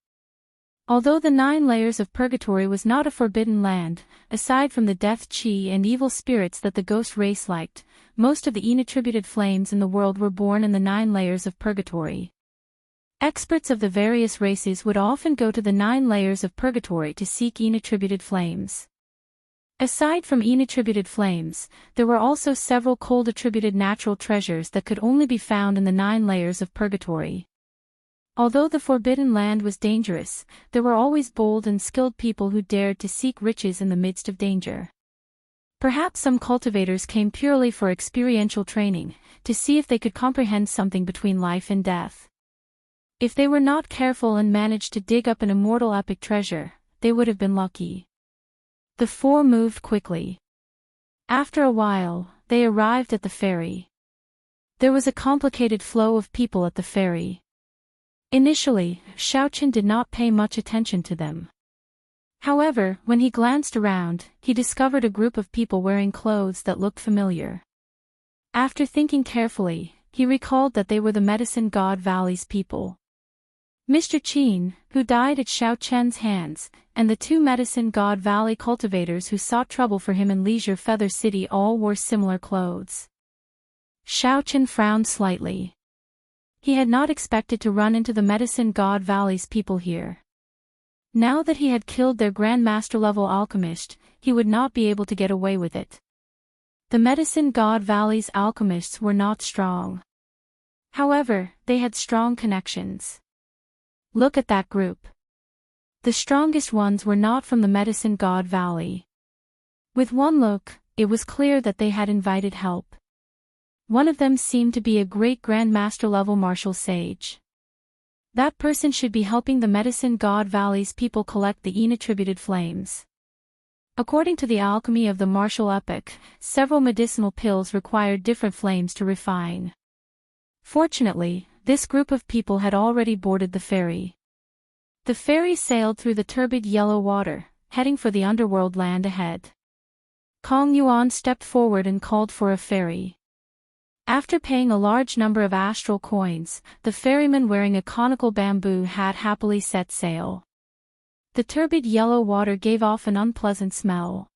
Although the 9 layers of purgatory was not a forbidden land, aside from the death chi and evil spirits that the ghost race liked, most of the inattributed flames in the world were born in the 9 layers of purgatory. Experts of the various races would often go to the 9 layers of purgatory to seek inattributed flames. Aside from Yin-attributed flames, there were also several cold-attributed natural treasures that could only be found in the 9 layers of purgatory. Although the Forbidden Land was dangerous, there were always bold and skilled people who dared to seek riches in the midst of danger. Perhaps some cultivators came purely for experiential training, to see if they could comprehend something between life and death. If they were not careful and managed to dig up an immortal epic treasure, they would have been lucky. The 4 moved quickly. After a while, they arrived at the ferry. There was a complicated flow of people at the ferry. Initially, Xiaochen did not pay much attention to them. However, when he glanced around, he discovered a group of people wearing clothes that looked familiar. After thinking carefully, he recalled that they were the Medicine God Valley's people. Mr. Qin, who died at Xiaochen's hands, and the 2 Medicine God Valley cultivators who sought trouble for him in Leisure Feather City all wore similar clothes. Xiaochen frowned slightly. He had not expected to run into the Medicine God Valley's people here. Now that he had killed their Grand Master-level alchemist, he would not be able to get away with it. The Medicine God Valley's alchemists were not strong. However, they had strong connections. Look at that group. The strongest ones were not from the Medicine God Valley. With one look, it was clear that they had invited help. One of them seemed to be a great Grand Master-level martial sage. That person should be helping the Medicine God Valley's people collect the Yin-attributed flames. According to the alchemy of the martial epoch, several medicinal pills required different flames to refine. Fortunately, this group of people had already boarded the ferry. The ferry sailed through the turbid yellow water, heading for the underworld land ahead. Kong Yuan stepped forward and called for a ferry. After paying a large number of astral coins, the ferryman wearing a conical bamboo hat happily set sail. The turbid yellow water gave off an unpleasant smell.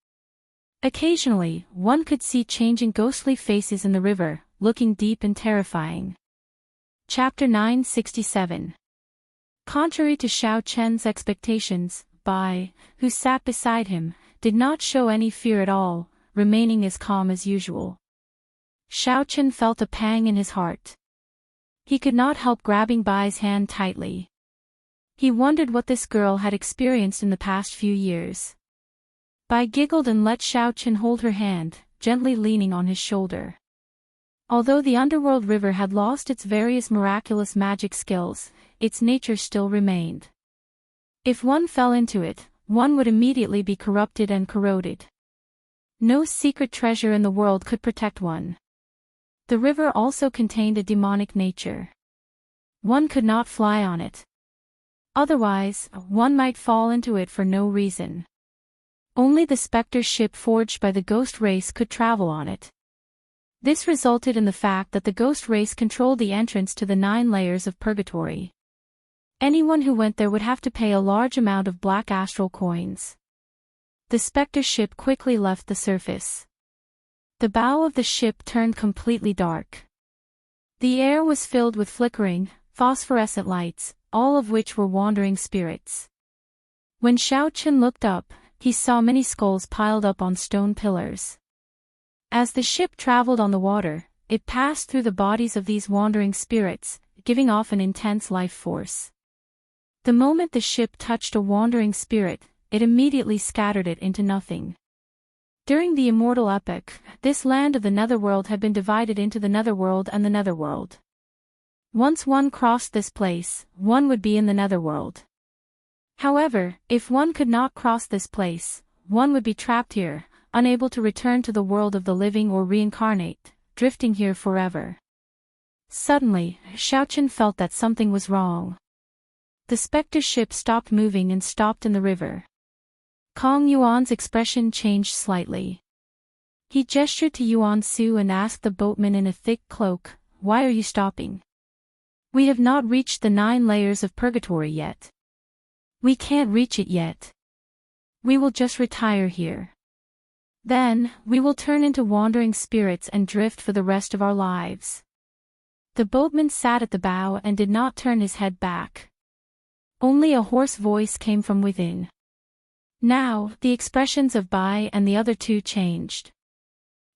Occasionally, one could see changing ghostly faces in the river, looking deep and terrifying. Chapter 967. Contrary to Xiaochen's expectations, Bai, who sat beside him, did not show any fear at all, remaining as calm as usual. Xiaochen felt a pang in his heart. He could not help grabbing Bai's hand tightly. He wondered what this girl had experienced in the past few years. Bai giggled and let Xiaochen hold her hand, gently leaning on his shoulder. Although the underworld river had lost its various miraculous magic skills, its nature still remained. If one fell into it, one would immediately be corrupted and corroded. No secret treasure in the world could protect one. The river also contained a demonic nature. One could not fly on it. Otherwise, one might fall into it for no reason. Only the specter ship forged by the ghost race could travel on it. This resulted in the fact that the ghost race controlled the entrance to the 9 layers of purgatory. Anyone who went there would have to pay a large amount of black astral coins. The specter ship quickly left the surface. The bow of the ship turned completely dark. The air was filled with flickering, phosphorescent lights, all of which were wandering spirits. When Xiaochen looked up, he saw many skulls piled up on stone pillars. As the ship traveled on the water, it passed through the bodies of these wandering spirits, giving off an intense life force. The moment the ship touched a wandering spirit, it immediately scattered it into nothing. During the Immortal epoch, this land of the Netherworld had been divided into the Netherworld and the Netherworld. Once one crossed this place, one would be in the Netherworld. However, if one could not cross this place, one would be trapped here, unable to return to the world of the living or reincarnate, drifting here forever. Suddenly, Xiaochen felt that something was wrong. The specter ship stopped moving and stopped in the river. Kong Yuan's expression changed slightly. He gestured to Yuan Su and asked the boatman in a thick cloak, "Why are you stopping? We have not reached the 9 layers of purgatory yet. We can't reach it yet. We will just retire here. Then, we will turn into wandering spirits and drift for the rest of our lives." The boatman sat at the bow and did not turn his head back. Only a hoarse voice came from within. Now, the expressions of Bai and the other two changed.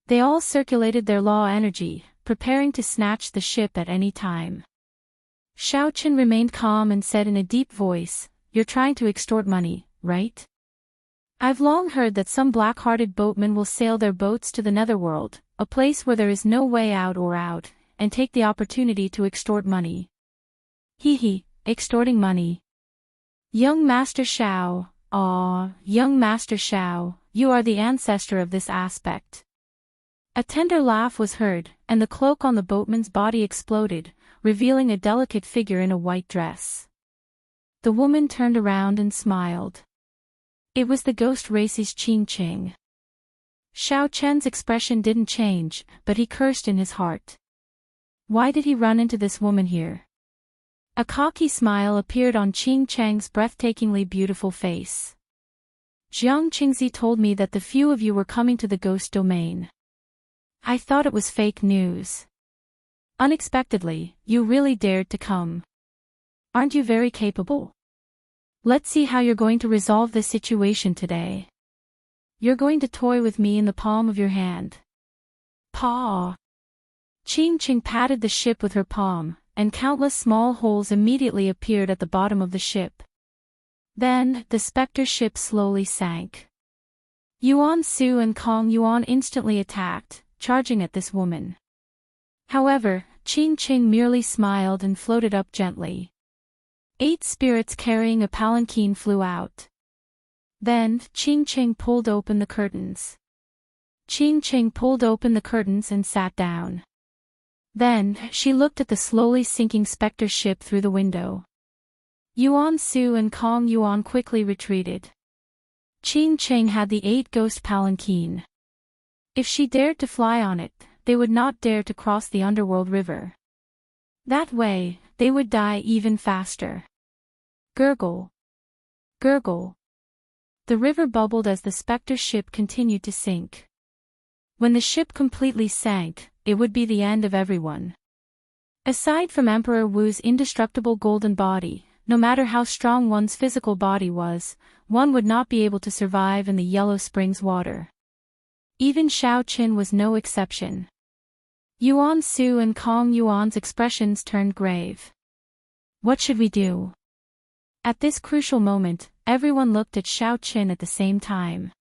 They all circulated their law energy, preparing to snatch the ship at any time. Xiaoqin remained calm and said in a deep voice, "You're trying to extort money, right? I've long heard that some black-hearted boatmen will sail their boats to the netherworld, a place where there is no way out, and take the opportunity to extort money." He, extorting money. Young Master Xiao, young Master Xiao, you are the ancestor of this aspect. A tender laugh was heard, and the cloak on the boatman's body exploded, revealing a delicate figure in a white dress. The woman turned around and smiled. It was the ghost race's Qing. Xiao Chen's expression didn't change, but he cursed in his heart. Why did he run into this woman here? A cocky smile appeared on Qing Cheng's breathtakingly beautiful face. Jiang Qingzi told me that the few of you were coming to the ghost domain. I thought it was fake news. Unexpectedly, you really dared to come. Aren't you very capable? Let's see how you're going to resolve this situation today. You're going to toy with me in the palm of your hand. Paw. Qing Qing patted the ship with her palm, and countless small holes immediately appeared at the bottom of the ship. Then, the specter ship slowly sank. Yuan Su and Kong Yuan instantly attacked, charging at this woman. However, Qing Qing merely smiled and floated up gently. 8 spirits carrying a palanquin flew out. Then, Qing Qing pulled open the curtains. Qing Qing pulled open the curtains and sat down. Then, she looked at the slowly sinking specter ship through the window. Yuan Su and Kong Yuan quickly retreated. Qing Qing had the 8 ghost palanquin. If she dared to fly on it, they would not dare to cross the underworld river. That way, they would die even faster. Gurgle. Gurgle. The river bubbled as the specter ship continued to sink. When the ship completely sank, it would be the end of everyone. Aside from Emperor Wu's indestructible golden body, no matter how strong one's physical body was, one would not be able to survive in the Yellow Springs water. Even Xiao Qin was no exception. Yuan Su and Kong Yuan's expressions turned grave. What should we do? At this crucial moment, everyone looked at Xiao Qin at the same time.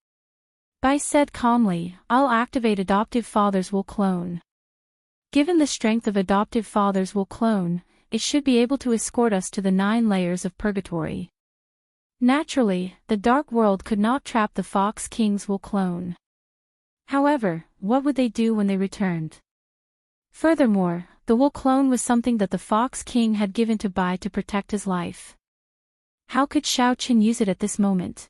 Bai said calmly, "I'll activate Adoptive Father's will clone. Given the strength of Adoptive Father's will clone, it should be able to escort us to the 9 layers of purgatory. Naturally, the Dark World could not trap the Fox King's will clone. However, what would they do when they returned? Furthermore, the will clone was something that the Fox King had given to Bai to protect his life. How could Xiao Qin use it at this moment?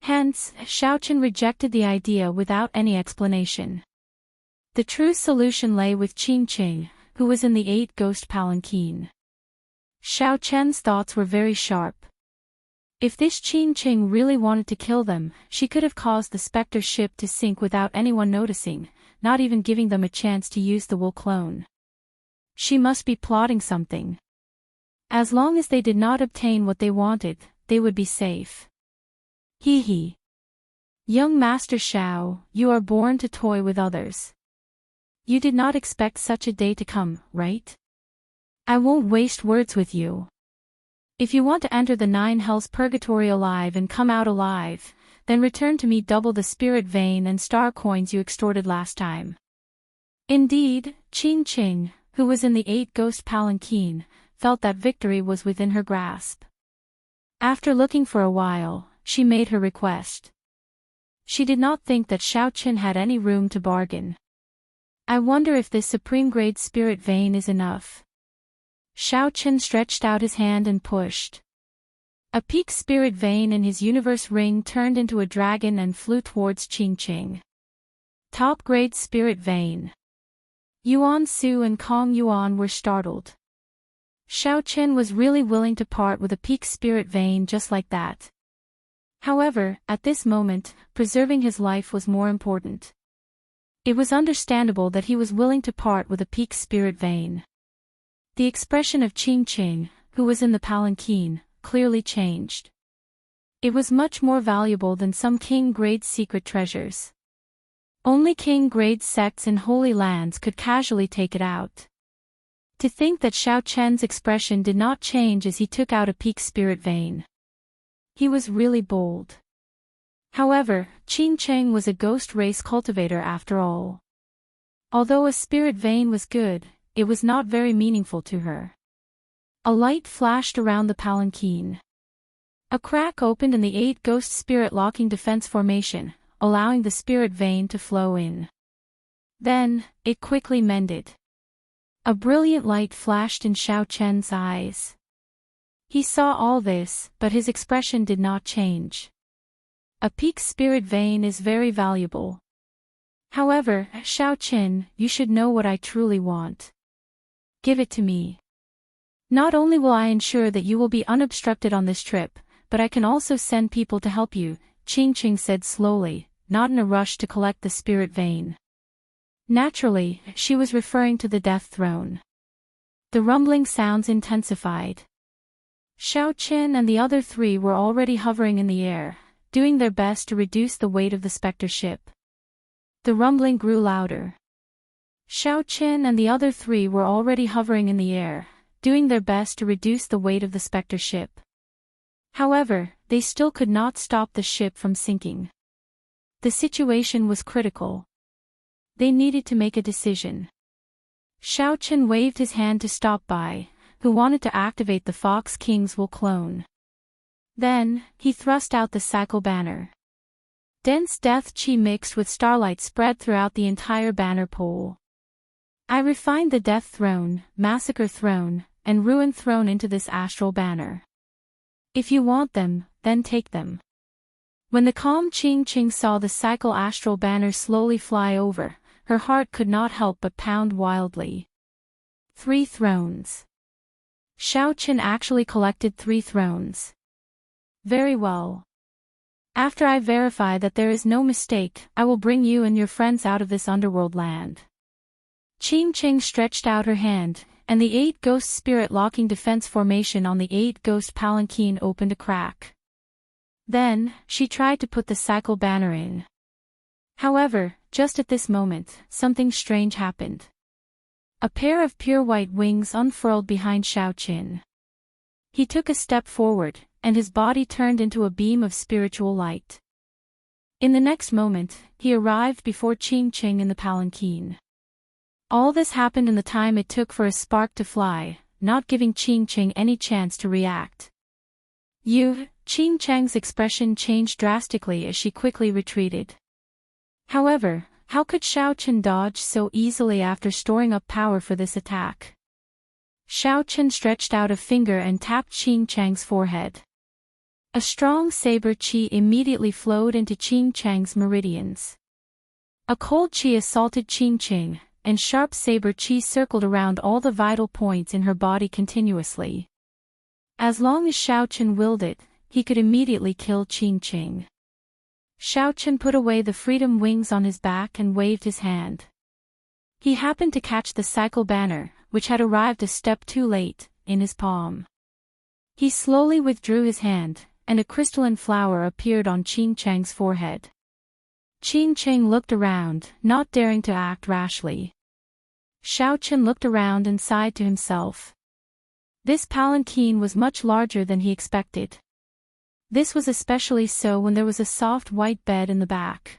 Hence, Xiao Qin rejected the idea without any explanation. The true solution lay with Qing Qing, who was in the 8 ghost palanquin. Xiao Chen's thoughts were very sharp. If this Qing Qing really wanted to kill them, she could have caused the specter ship to sink without anyone noticing, not even giving them a chance to use the will clone. She must be plotting something. As long as they did not obtain what they wanted, they would be safe. Hee. Young Master Xiao, you are born to toy with others. You did not expect such a day to come, right? I won't waste words with you. If you want to enter the 9 hells purgatory alive and come out alive, then return to me double the spirit vein and star coins you extorted last time. Indeed, Qing Qing, who was in the 8 ghost palanquin, felt that victory was within her grasp. After looking for a while, she made her request. She did not think that Xiao Qin had any room to bargain. I wonder if this supreme grade spirit vein is enough. Xiao Qin stretched out his hand and pushed. A peak spirit vein in his universe ring turned into a dragon and flew towards Qing Qing. Top grade spirit vein. Yuan Su and Kong Yuan were startled. Xiao Qin was really willing to part with a peak spirit vein just like that. However, at this moment, preserving his life was more important. It was understandable that he was willing to part with a peak spirit vein. The expression of Qing Qing, who was in the palanquin, clearly changed. It was much more valuable than some king-grade secret treasures. Only king-grade sects in Holy Lands could casually take it out. To think that Xiao Chen's expression did not change as he took out a peak spirit vein. He was really bold. However, Qing Cheng was a ghost race cultivator after all. Although a spirit vein was good, it was not very meaningful to her. A light flashed around the palanquin. A crack opened in the 8 ghost spirit locking defense formation, allowing the spirit vein to flow in. Then, it quickly mended. A brilliant light flashed in Xiao Chen's eyes. He saw all this, but his expression did not change. A peak spirit vein is very valuable. However, Xiao Chen, you should know what I truly want. Give it to me. Not only will I ensure that you will be unobstructed on this trip, but I can also send people to help you, Qing Qing said slowly, not in a rush to collect the spirit vein. Naturally, she was referring to the death throne. The rumbling sounds intensified. Xiao Chen and the other 3 were already hovering in the air, doing their best to reduce the weight of the specter ship. The rumbling grew louder. Xiao Chen and the other 3 were already hovering in the air, doing their best to reduce the weight of the specter ship. However, they still could not stop the ship from sinking. The situation was critical. They needed to make a decision. Xiao Chen waved his hand to Stop By, who wanted to activate the Fox King's will clone. Then, he thrust out the cycle banner. Dense death chi mixed with starlight spread throughout the entire banner pole. I refined the Death Throne, Massacre Throne, and Ruin Throne into this astral banner. If you want them, then take them. When the calm Qing Qing saw the cycle astral banner slowly fly over, her heart could not help but pound wildly. 3 thrones. Xiao Chen actually collected 3 thrones. Very well. After I verify that there is no mistake, I will bring you and your friends out of this underworld land. Qing Qing stretched out her hand, and the 8 ghost spirit locking defense formation on the 8 ghost palanquin opened a crack. Then, she tried to put the cycle banner in. However, just at this moment, something strange happened. A pair of pure white wings unfurled behind Xiao Chen. He took a step forward, and his body turned into a beam of spiritual light. In the next moment, he arrived before Qing Qing in the palanquin. All this happened in the time it took for a spark to fly, not giving Qing Qing any chance to react. Qing Cheng's expression changed drastically as she quickly retreated. However, how could Xiao Chen dodge so easily after storing up power for this attack? Xiao Chen stretched out a finger and tapped Qing Cheng's forehead. A strong saber qi immediately flowed into Qing Cheng's meridians. A cold qi assaulted Qing Qing, and sharp saber qi circled around all the vital points in her body continuously. As long as Xiao Chen willed it, he could immediately kill Qing Qing. Xiao Chen put away the freedom wings on his back and waved his hand. He happened to catch the cycle banner, which had arrived a step too late, in his palm. He slowly withdrew his hand, and a crystalline flower appeared on Qing Cheng's forehead. Qing Cheng looked around, not daring to act rashly. Xiao Chen looked around and sighed to himself. This palanquin was much larger than he expected. This was especially so when there was a soft white bed in the back.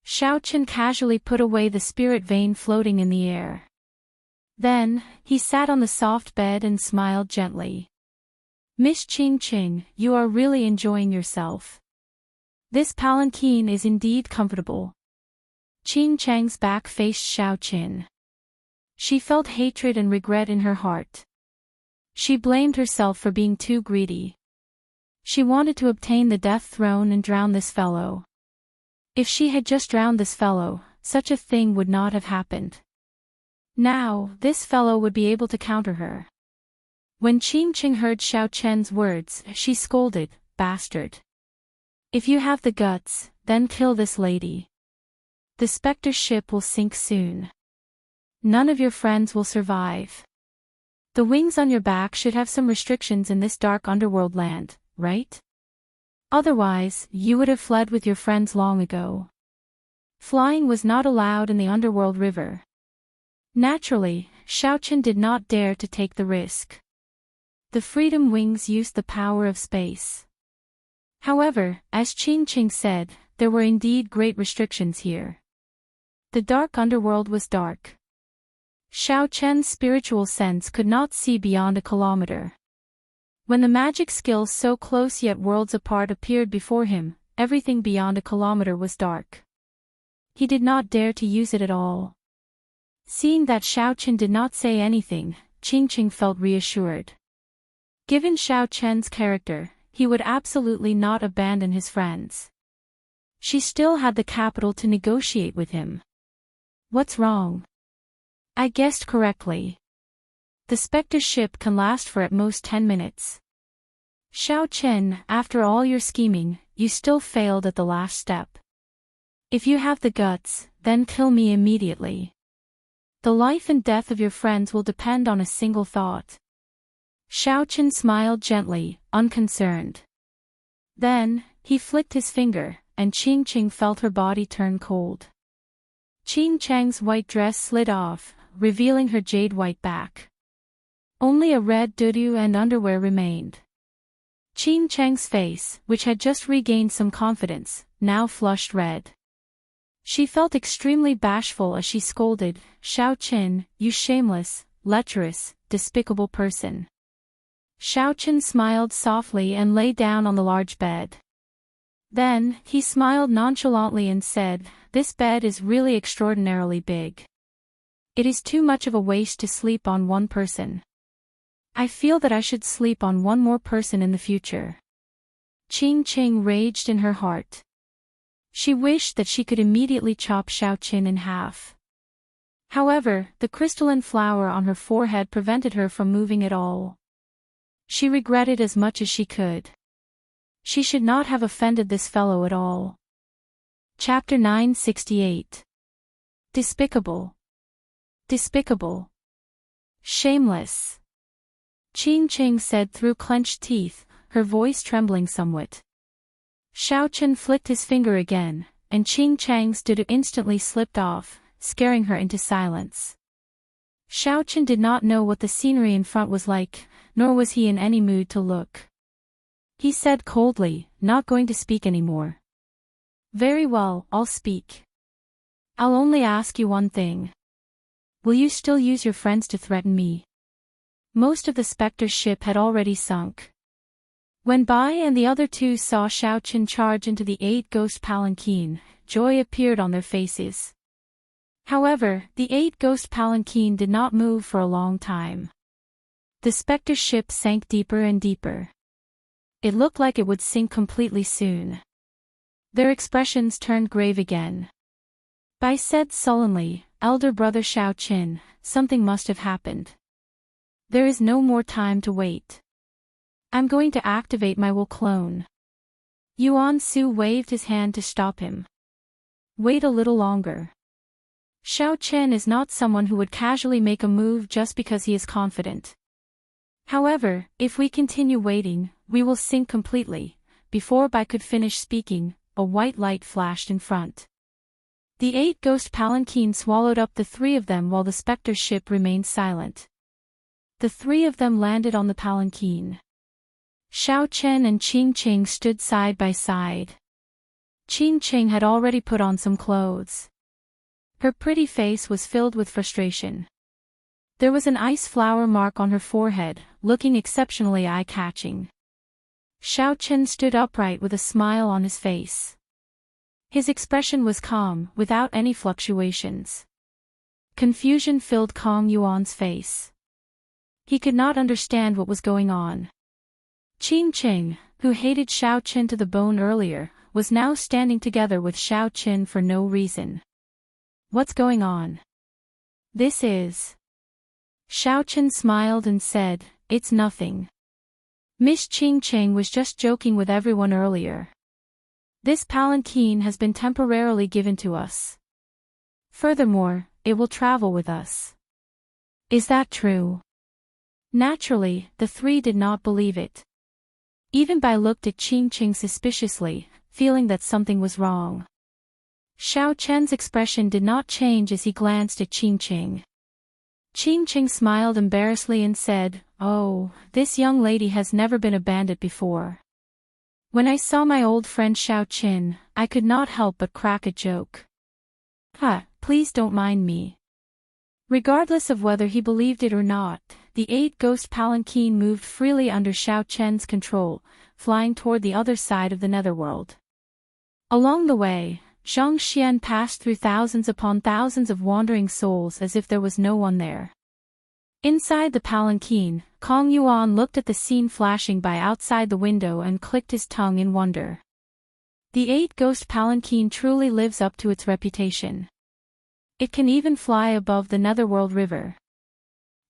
Xiao Chen casually put away the spirit vein floating in the air. Then, he sat on the soft bed and smiled gently. Miss Qing Qing, you are really enjoying yourself. This palanquin is indeed comfortable. Qing Cheng's back faced Xiao Chen. She felt hatred and regret in her heart. She blamed herself for being too greedy. She wanted to obtain the death throne and drown this fellow. If she had just drowned this fellow, such a thing would not have happened. Now, this fellow would be able to counter her. When Qing Qing heard Xiao Chen's words, she scolded, "Bastard. If you have the guts, then kill this lady. The specter ship will sink soon. None of your friends will survive. The wings on your back should have some restrictions in this dark underworld land, right? Otherwise, you would have fled with your friends long ago. Flying was not allowed in the underworld river. Naturally, Xiaochen did not dare to take the risk. The Freedom Wings used the power of space. However, as Qingqing said, there were indeed great restrictions here. The dark underworld was dark. Xiaochen's spiritual sense could not see beyond a kilometer. When the magic skills so close yet worlds apart appeared before him, everything beyond a kilometer was dark. He did not dare to use it at all. Seeing that Xiaochen did not say anything, Qingqing felt reassured. Given Xiaochen's character, he would absolutely not abandon his friends. She still had the capital to negotiate with him. What's wrong? I guessed correctly. The Spectre ship can last for at most 10 minutes. Xiaochen, after all your scheming, you still failed at the last step. If you have the guts, then kill me immediately. The life and death of your friends will depend on a single thought. Xiaochen smiled gently, unconcerned. Then, he flicked his finger, and Qingqing felt her body turn cold. Qingcheng's white dress slid off, revealing her jade-white back. Only a red dudu and underwear remained. Qingcheng's face, which had just regained some confidence, now flushed red. She felt extremely bashful as she scolded, "Xiaochen, you shameless, lecherous, despicable person." Xiaochen smiled softly and lay down on the large bed. Then, he smiled nonchalantly and said, "This bed is really extraordinarily big. It is too much of a waste to sleep on one person. I feel that I should sleep on one more person in the future." Qingqing raged in her heart. She wished that she could immediately chop Xiaochen in half. However, the crystalline flower on her forehead prevented her from moving at all. She regretted as much as she could. She should not have offended this fellow at all. Chapter 968. Despicable. Despicable. Shameless. Qingqing said through clenched teeth, her voice trembling somewhat. Xiaochen flicked his finger again, and Qingcheng's dudu instantly slipped off, scaring her into silence. Xiaochen did not know what the scenery in front was like, nor was he in any mood to look. He said coldly, "Not going to speak anymore." "Very well, I'll speak. I'll only ask you one thing. Will you still use your friends to threaten me?" Most of the Spectre ship had already sunk. When Bai and the other two saw Xiaochen charge into the 8-ghost palanquin, joy appeared on their faces. However, the 8-ghost palanquin did not move for a long time. The Spectre ship sank deeper and deeper. It looked like it would sink completely soon. Their expressions turned grave again. Bai said sullenly, "Elder brother Xiaochen, something must have happened. There is no more time to wait. I'm going to activate my will clone." Yuan Su waved his hand to stop him. "Wait a little longer. Xiaochen is not someone who would casually make a move just because he is confident. However, if we continue waiting, we will sink completely." Before Bai could finish speaking, a white light flashed in front. The 8-ghost palanquin swallowed up the three of them while the Spectre ship remained silent. The three of them landed on the palanquin. Xiaochen and Qingqing stood side by side. Qingqing had already put on some clothes. Her pretty face was filled with frustration. There was an ice flower mark on her forehead, looking exceptionally eye-catching. Xiaochen stood upright with a smile on his face. His expression was calm, without any fluctuations. Confusion filled Kong Yuan's face. He could not understand what was going on. Qingqing, who hated Xiaochen to the bone earlier, was now standing together with Xiaochen for no reason. "What's going on?" "This is..." Xiaochen smiled and said, "It's nothing. Miss Qingqing was just joking with everyone earlier. This palanquin has been temporarily given to us. Furthermore, it will travel with us." "Is that true?" Naturally, the three did not believe it. Even Bai looked at Qing Qing suspiciously, feeling that something was wrong. Xiao Chen's expression did not change as he glanced at Qing Qing. Qing Qing smiled embarrassedly and said, "Oh, this young lady has never been a bandit before." When I saw my old friend Xiao Qin, I could not help but crack a joke. Please don't mind me. Regardless of whether he believed it or not, the 8-ghost palanquin moved freely under Xiao Chen's control, flying toward the other side of the netherworld. Along the way, Zhang Xian passed through thousands upon thousands of wandering souls as if there was no one there. Inside the palanquin, Kong Yuan looked at the scene flashing by outside the window and clicked his tongue in wonder. The 8-ghost palanquin truly lives up to its reputation. It can even fly above the Netherworld River.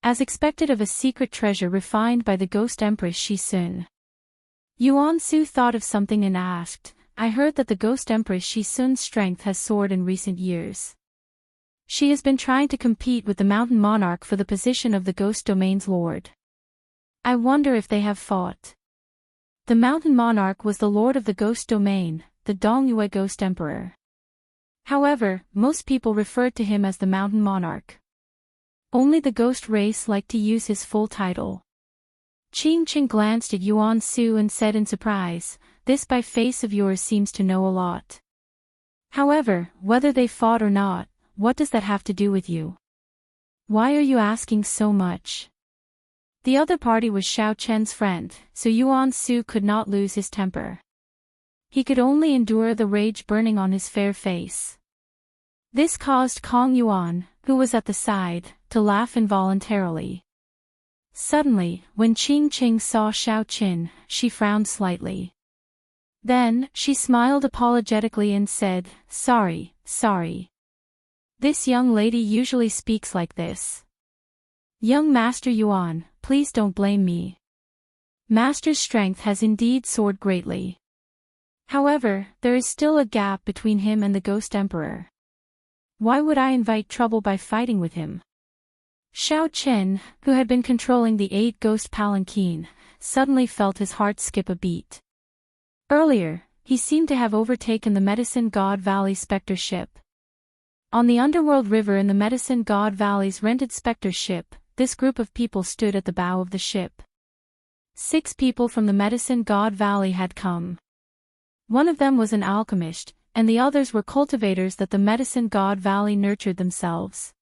As expected of a secret treasure refined by the Ghost Empress Shisun. Yuan Su thought of something and asked, "I heard that the Ghost Empress Shisun's strength has soared in recent years. She has been trying to compete with the Mountain Monarch for the position of the Ghost Domain's Lord. I wonder if they have fought." The Mountain Monarch was the Lord of the Ghost Domain, the Dongyue Ghost Emperor. However, most people referred to him as the Mountain Monarch. Only the ghost race liked to use his full title. Qing Qing glanced at Yuan Su and said in surprise, "This Bai face of yours seems to know a lot. However, whether they fought or not, what does that have to do with you? Why are you asking so much?" The other party was Xiao Chen's friend, so Yuan Su could not lose his temper. He could only endure the rage burning on his fair face. This caused Kong Yuan, who was at the side, to laugh involuntarily. Suddenly, when Qing Qing saw Xiao Qin, she frowned slightly. Then, she smiled apologetically and said, Sorry. This young lady usually speaks like this. Young Master Yuan, please don't blame me. Master's strength has indeed soared greatly. However, there is still a gap between him and the Ghost Emperor. Why would I invite trouble by fighting with him?" Xiao Chen, who had been controlling the 8-ghost palanquin, suddenly felt his heart skip a beat. Earlier, he seemed to have overtaken the Medicine God Valley Spectre ship. On the underworld river in the Medicine God Valley's rented Spectre ship, this group of people stood at the bow of the ship. 6 people from the Medicine God Valley had come. One of them was an alchemist, and the others were cultivators that the Medicine God Valley nurtured themselves.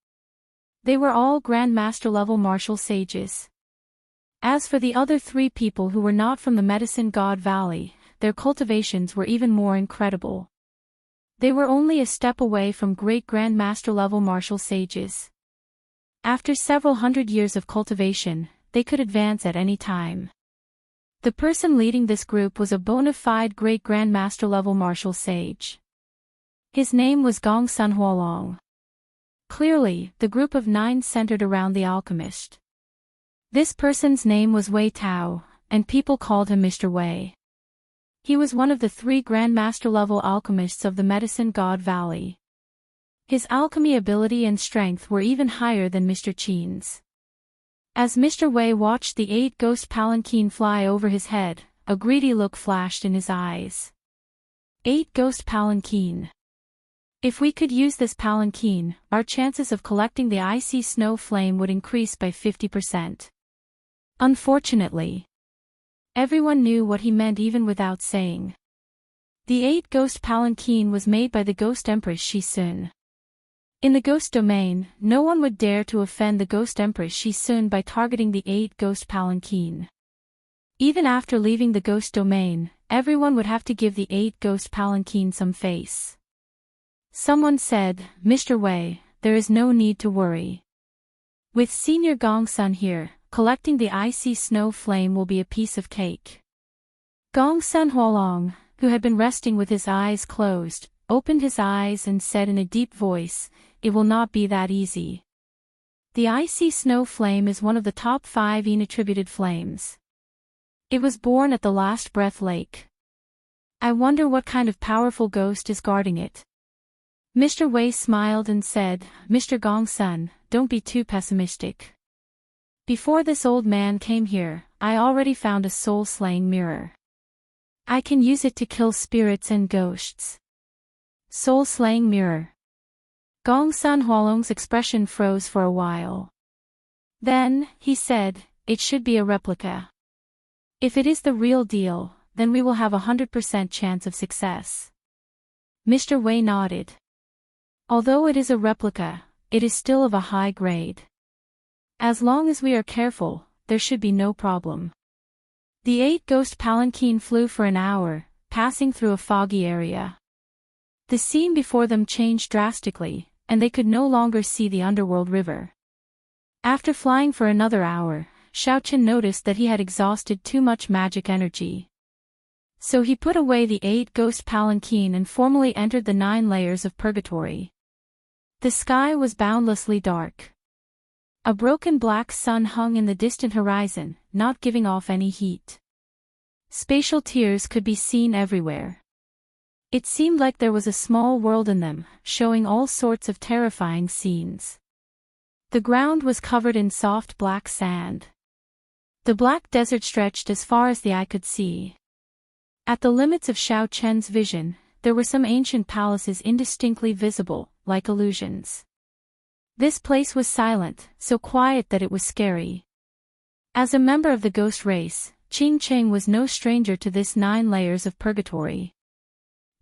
They were all Grand Master level martial sages. As for the other 3 people who were not from the Medicine God Valley, their cultivations were even more incredible. They were only a step away from great Grand Master level martial sages. After several hundred years of cultivation, they could advance at any time. The person leading this group was a bona fide great Grand Master level martial sage. His name was Gong Sun Huolong. Clearly, the group of 9 centered around the alchemist. This person's name was Wei Tao, and people called him Mr. Wei. He was one of the 3 Grand Master level alchemists of the Medicine God Valley. His alchemy ability and strength were even higher than Mr. Qin's. As Mr. Wei watched the 8-ghost palanquin fly over his head, a greedy look flashed in his eyes. 8-ghost palanquin. If we could use this palanquin, our chances of collecting the icy snow flame would increase by 50%. Unfortunately, everyone knew what he meant even without saying. The 8-ghost palanquin was made by the Ghost Empress Shisun. In the Ghost Domain, no one would dare to offend the Ghost Empress Shisun by targeting the 8-ghost palanquin. Even after leaving the Ghost Domain, everyone would have to give the 8-ghost palanquin some face. Someone said, Mr. Wei, there is no need to worry. With Senior Gong Sun here, collecting the icy snow flame will be a piece of cake. Gong Sun Huolong, who had been resting with his eyes closed, opened his eyes and said in a deep voice, It will not be that easy. The icy snow flame is one of the top 5 Yin-attributed flames. It was born at the Last Breath Lake. I wonder what kind of powerful ghost is guarding it. Mr. Wei smiled and said, Mr. Gong Sun, don't be too pessimistic. Before this old man came here, I already found a soul-slaying mirror. I can use it to kill spirits and ghosts. Soul-slaying mirror. Gong Sun Hualong's expression froze for a while. Then, he said, it should be a replica. If it is the real deal, then we will have 100% chance of success. Mr. Wei nodded. Although it is a replica, it is still of a high grade. As long as we are careful, there should be no problem. The 8-ghost palanquin flew for an hour, passing through a foggy area. The scene before them changed drastically, and they could no longer see the underworld river. After flying for another hour, Xiaochen noticed that he had exhausted too much magic energy. So he put away the 8-ghost palanquin and formally entered the 9 layers of purgatory. The sky was boundlessly dark. A broken black sun hung in the distant horizon, not giving off any heat. Spatial tiers could be seen everywhere. It seemed like there was a small world in them, showing all sorts of terrifying scenes. The ground was covered in soft black sand. The black desert stretched as far as the eye could see. At the limits of Xiao Chen's vision, there were some ancient palaces indistinctly visible, like illusions. This place was silent, so quiet that it was scary. As a member of the ghost race, Qing Cheng was no stranger to this 9 layers of purgatory.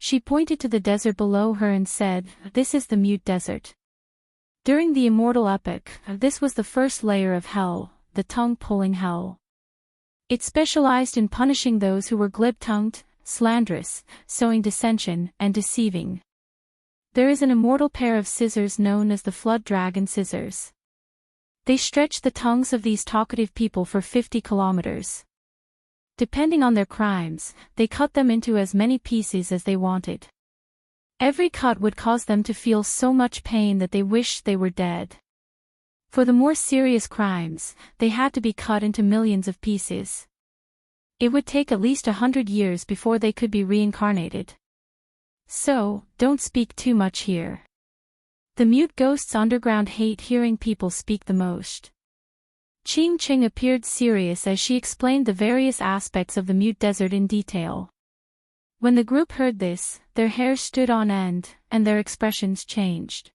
She pointed to the desert below her and said, "This is the mute desert." During the Immortal epoch, this was the first layer of hell, the tongue-pulling hell. It specialized in punishing those who were glib-tongued, slanderous, sowing dissension, and deceiving. There is an immortal pair of scissors known as the Flood Dragon scissors. They stretch the tongues of these talkative people for 50 kilometers. Depending on their crimes, they cut them into as many pieces as they wanted. Every cut would cause them to feel so much pain that they wished they were dead. For the more serious crimes, they had to be cut into millions of pieces. It would take at least 100 years before they could be reincarnated. So, don't speak too much here. The mute ghosts underground hate hearing people speak the most. Qing Cheng appeared serious as she explained the various aspects of the mute desert in detail. When the group heard this, their hair stood on end, and their expressions changed.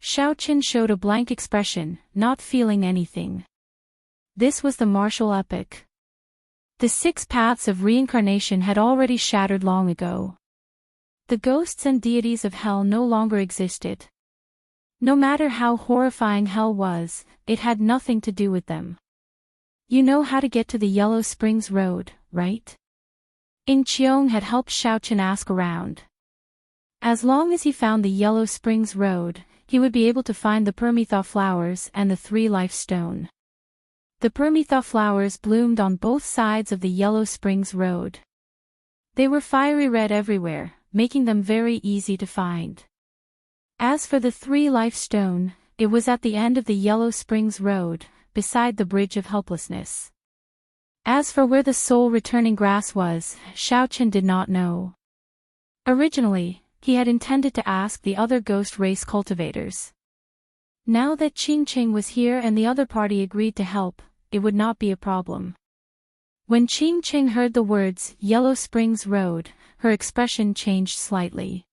Xiaochen showed a blank expression, not feeling anything. This was the martial epoch. The 6 paths of reincarnation had already shattered long ago. The ghosts and deities of hell no longer existed. No matter how horrifying hell was, it had nothing to do with them. You know how to get to the Yellow Springs Road, right? In Qiong had helped Xiaochen ask around. As long as he found the Yellow Springs Road, he would be able to find the Permitha flowers and the 3 life stone. The Permitha flowers bloomed on both sides of the Yellow Springs Road. They were fiery red everywhere, making them very easy to find. As for the 3 life stone, it was at the end of the Yellow Springs Road, beside the Bridge of Helplessness. As for where the soul-returning grass was, Xiaochen did not know. Originally, he had intended to ask the other ghost race cultivators. Now that Qing Cheng was here and the other party agreed to help, it would not be a problem. When Qing Cheng heard the words, Yellow Springs Road, her expression changed slightly.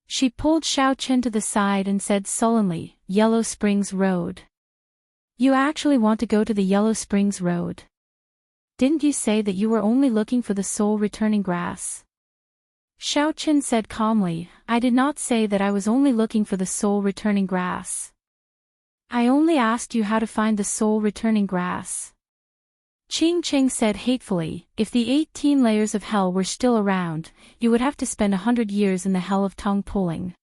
She pulled Xiaochen to the side and said sullenly, "Yellow Springs Road. You actually want to go to the Yellow Springs Road? Didn't you say that you were only looking for the soul-returning grass?" Xiaochen said calmly, "I did not say that I was only looking for the soul-returning grass. I only asked you how to find the soul-returning grass." Qing Cheng said hatefully, "If the 18 layers of hell were still around, you would have to spend 100 years in the hell of tongue-pulling.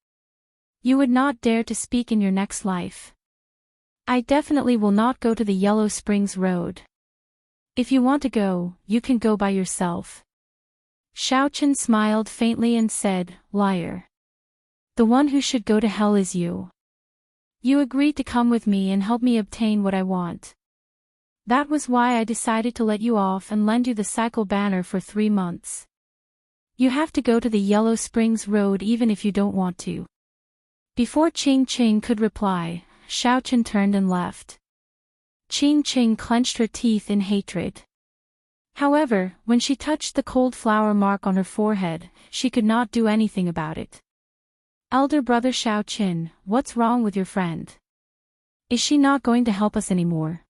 You would not dare to speak in your next life. I definitely will not go to the Yellow Springs Road. If you want to go, you can go by yourself." Xiaochen smiled faintly and said, "Liar. The one who should go to hell is you. You agreed to come with me and help me obtain what I want. That was why I decided to let you off and lend you the cycle banner for 3 months. You have to go to the Yellow Springs Road even if you don't want to." Before Qing Cheng could reply, Xiaochen turned and left. Qing Cheng clenched her teeth in hatred. However, when she touched the cold flower mark on her forehead, she could not do anything about it. Elder brother Xiao Qin, what's wrong with your friend? Is she not going to help us anymore?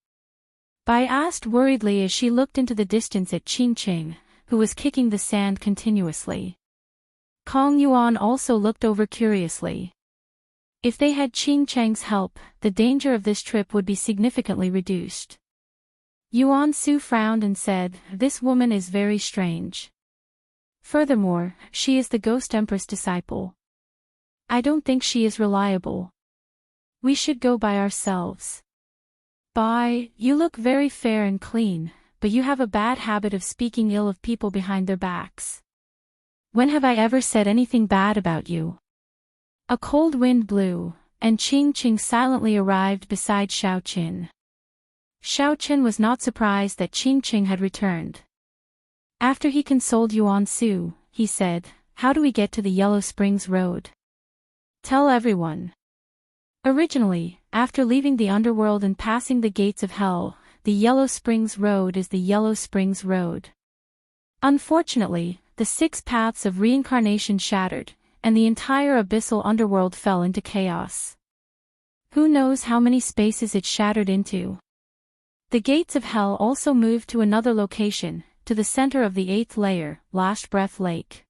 Bai asked worriedly as she looked into the distance at Qing Qing, who was kicking the sand continuously. Kong Yuan also looked over curiously. If they had Qing Cheng's help, the danger of this trip would be significantly reduced. Yuan Su frowned and said, "This woman is very strange. Furthermore, she is the Ghost Empress disciple. I don't think she is reliable. We should go by ourselves." "Bai, you look very fair and clean, but you have a bad habit of speaking ill of people behind their backs. When have I ever said anything bad about you?" A cold wind blew, and Qing Qing silently arrived beside Xiao Qin. Xiao Qin was not surprised that Qing Qing had returned. After he consoled Yuan Su, he said, "How do we get to the Yellow Springs Road?" "Tell everyone." Originally, after leaving the underworld and passing the gates of hell, the Yellow Springs Road is the Yellow Springs Road. Unfortunately, the 6 paths of reincarnation shattered, and the entire abyssal underworld fell into chaos. Who knows how many spaces it shattered into? The gates of hell also moved to another location, to the center of the 8th layer, Last Breath Lake.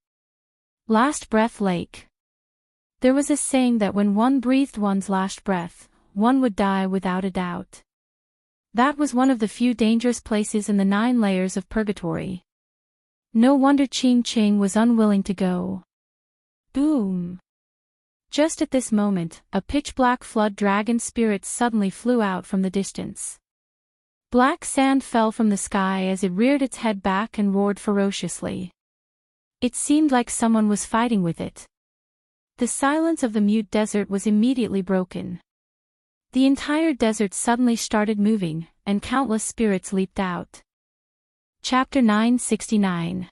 Last Breath Lake. There was a saying that when one breathed one's last breath, one would die without a doubt. That was one of the few dangerous places in the 9 layers of purgatory. No wonder Qing Qing was unwilling to go. Boom! Just at this moment, a pitch-black flood dragon spirit suddenly flew out from the distance. Black sand fell from the sky as it reared its head back and roared ferociously. It seemed like someone was fighting with it. The silence of the mute desert was immediately broken. The entire desert suddenly started moving, and countless spirits leaped out. Chapter 969.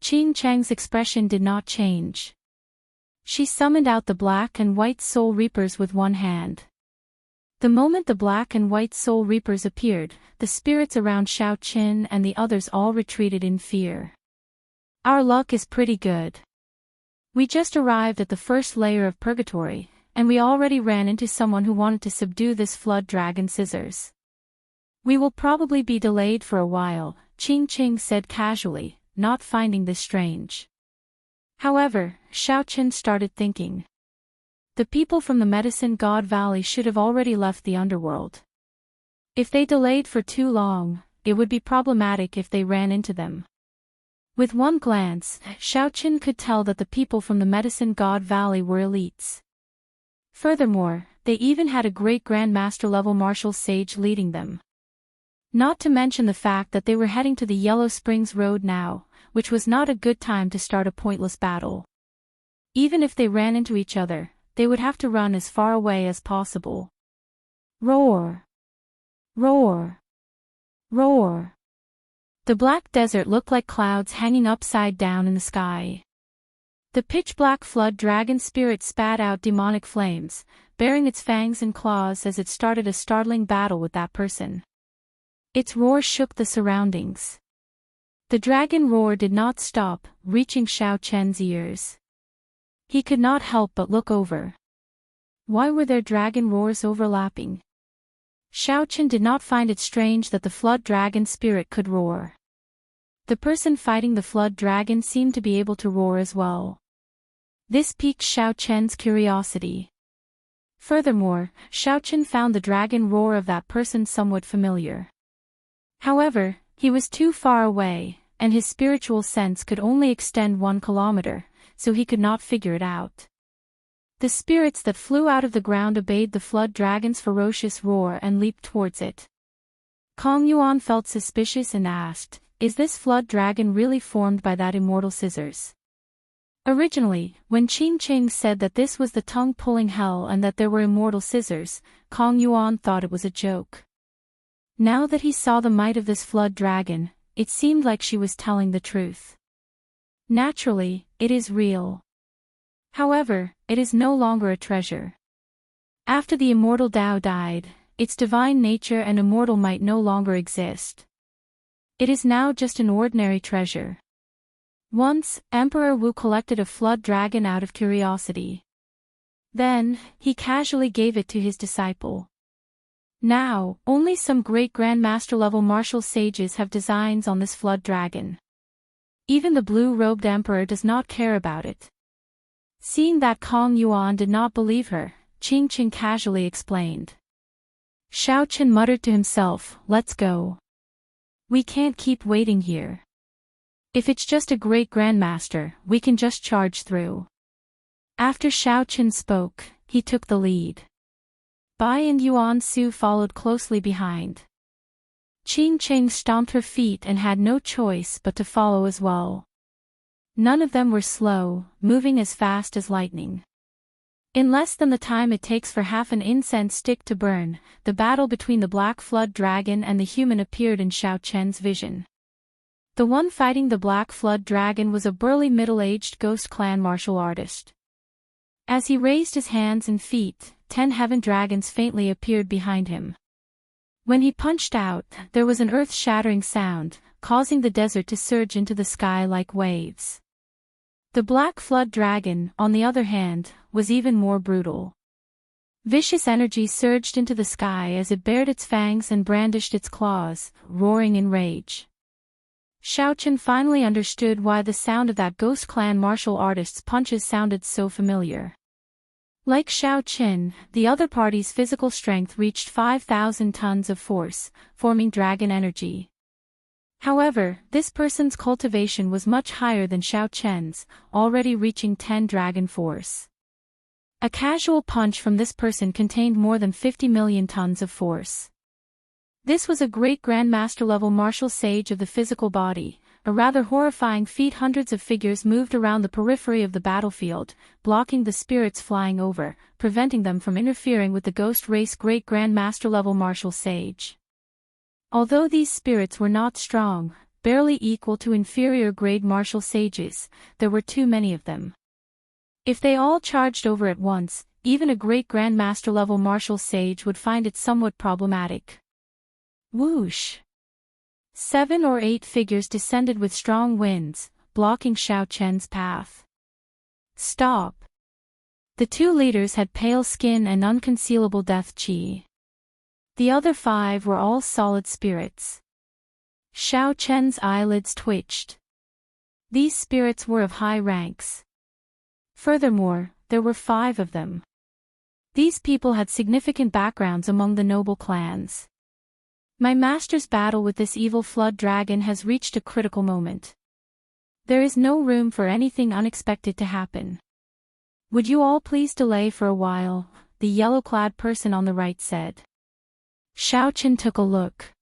Qing Cheng's expression did not change. She summoned out the black and white soul reapers with one hand. The moment the black and white soul reapers appeared, the spirits around Xiao Qin and the others all retreated in fear. Our luck is pretty good. We just arrived at the 1st layer of purgatory, and we already ran into someone who wanted to subdue this flood dragon scissors. We will probably be delayed for a while, Qing Qing said casually, not finding this strange. However, Xiao Qin started thinking. The people from the Medicine God Valley should have already left the underworld. If they delayed for too long, it would be problematic if they ran into them. With one glance, Xiao Qin could tell that the people from the Medicine God Valley were elites. Furthermore, they even had a great Grandmaster level martial sage leading them. Not to mention the fact that they were heading to the Yellow Springs Road now, which was not a good time to start a pointless battle. Even if they ran into each other, they would have to run as far away as possible. Roar! Roar! Roar! The black desert looked like clouds hanging upside down in the sky. The pitch-black flood dragon spirit spat out demonic flames, bearing its fangs and claws as it started a startling battle with that person. Its roar shook the surroundings. The dragon roar did not stop, reaching Xiao Chen's ears. He could not help but look over. Why were their dragon roars overlapping? Xiao Chen did not find it strange that the flood dragon spirit could roar. The person fighting the flood dragon seemed to be able to roar as well. This piqued Xiao Chen's curiosity. Furthermore, Xiao Chen found the dragon roar of that person somewhat familiar. However, he was too far away, and his spiritual sense could only extend 1 kilometer, so he could not figure it out. The spirits that flew out of the ground obeyed the flood dragon's ferocious roar and leaped towards it. Kong Yuan felt suspicious and asked, "Is this flood dragon really formed by that immortal scissors?" Originally, when Qing Qing said that this was the tongue-pulling hell and that there were immortal scissors, Kong Yuan thought it was a joke. Now that he saw the might of this flood dragon, it seemed like she was telling the truth. Naturally, it is real. However, it is no longer a treasure. After the immortal Tao died, its divine nature and immortal might no longer exist. It is now just an ordinary treasure. Once, Emperor Wu collected a flood dragon out of curiosity. Then, he casually gave it to his disciple. Now, only some great grandmaster-level martial sages have designs on this flood dragon. Even the blue-robed emperor does not care about it. Seeing that Kong Yuan did not believe her, Qing Qing casually explained. Xiao Chen muttered to himself, "Let's go. We can't keep waiting here. If it's just a great grandmaster, we can just charge through." After Xiao Chen spoke, he took the lead. Bai and Yuan Su followed closely behind. Qing Qing stomped her feet and had no choice but to follow as well. None of them were slow, moving as fast as lightning. In less than the time it takes for half an incense stick to burn, the battle between the Black Flood Dragon and the human appeared in Xiao Chen's vision. The one fighting the Black Flood Dragon was a burly middle-aged ghost clan martial artist. As he raised his hands and feet, 10 heaven dragons faintly appeared behind him. When he punched out, there was an earth-shattering sound, causing the desert to surge into the sky like waves. The Black Flood Dragon, on the other hand, was even more brutal. Vicious energy surged into the sky as it bared its fangs and brandished its claws, roaring in rage. Xiao Chen finally understood why the sound of that ghost clan martial artist's punches sounded so familiar. Like Xiao Chen, the other party's physical strength reached 5,000 tons of force, forming dragon energy. However, this person's cultivation was much higher than Xiao Chen's, already reaching 10 dragon force. A casual punch from this person contained more than 50 million tons of force. This was a great grandmaster-level martial sage of the physical body, a rather horrifying feat. Hundreds of figures moved around the periphery of the battlefield, blocking the spirits flying over, preventing them from interfering with the ghost race great grandmaster-level martial sage. Although these spirits were not strong, barely equal to inferior-grade martial sages, there were too many of them. If they all charged over at once, even a great grandmaster-level martial sage would find it somewhat problematic. Whoosh! 7 or 8 figures descended with strong winds, blocking Xiao Chen's path. Stop! The 2 leaders had pale skin and unconcealable death qi. The other 5 were all solid spirits. Xiao Chen's eyelids twitched. These spirits were of high ranks. Furthermore, there were 5 of them. These people had significant backgrounds among the noble clans. My master's battle with this evil flood dragon has reached a critical moment. There is no room for anything unexpected to happen. Would you all please delay for a while? The yellow-clad person on the right said. Xiao Chen took a look.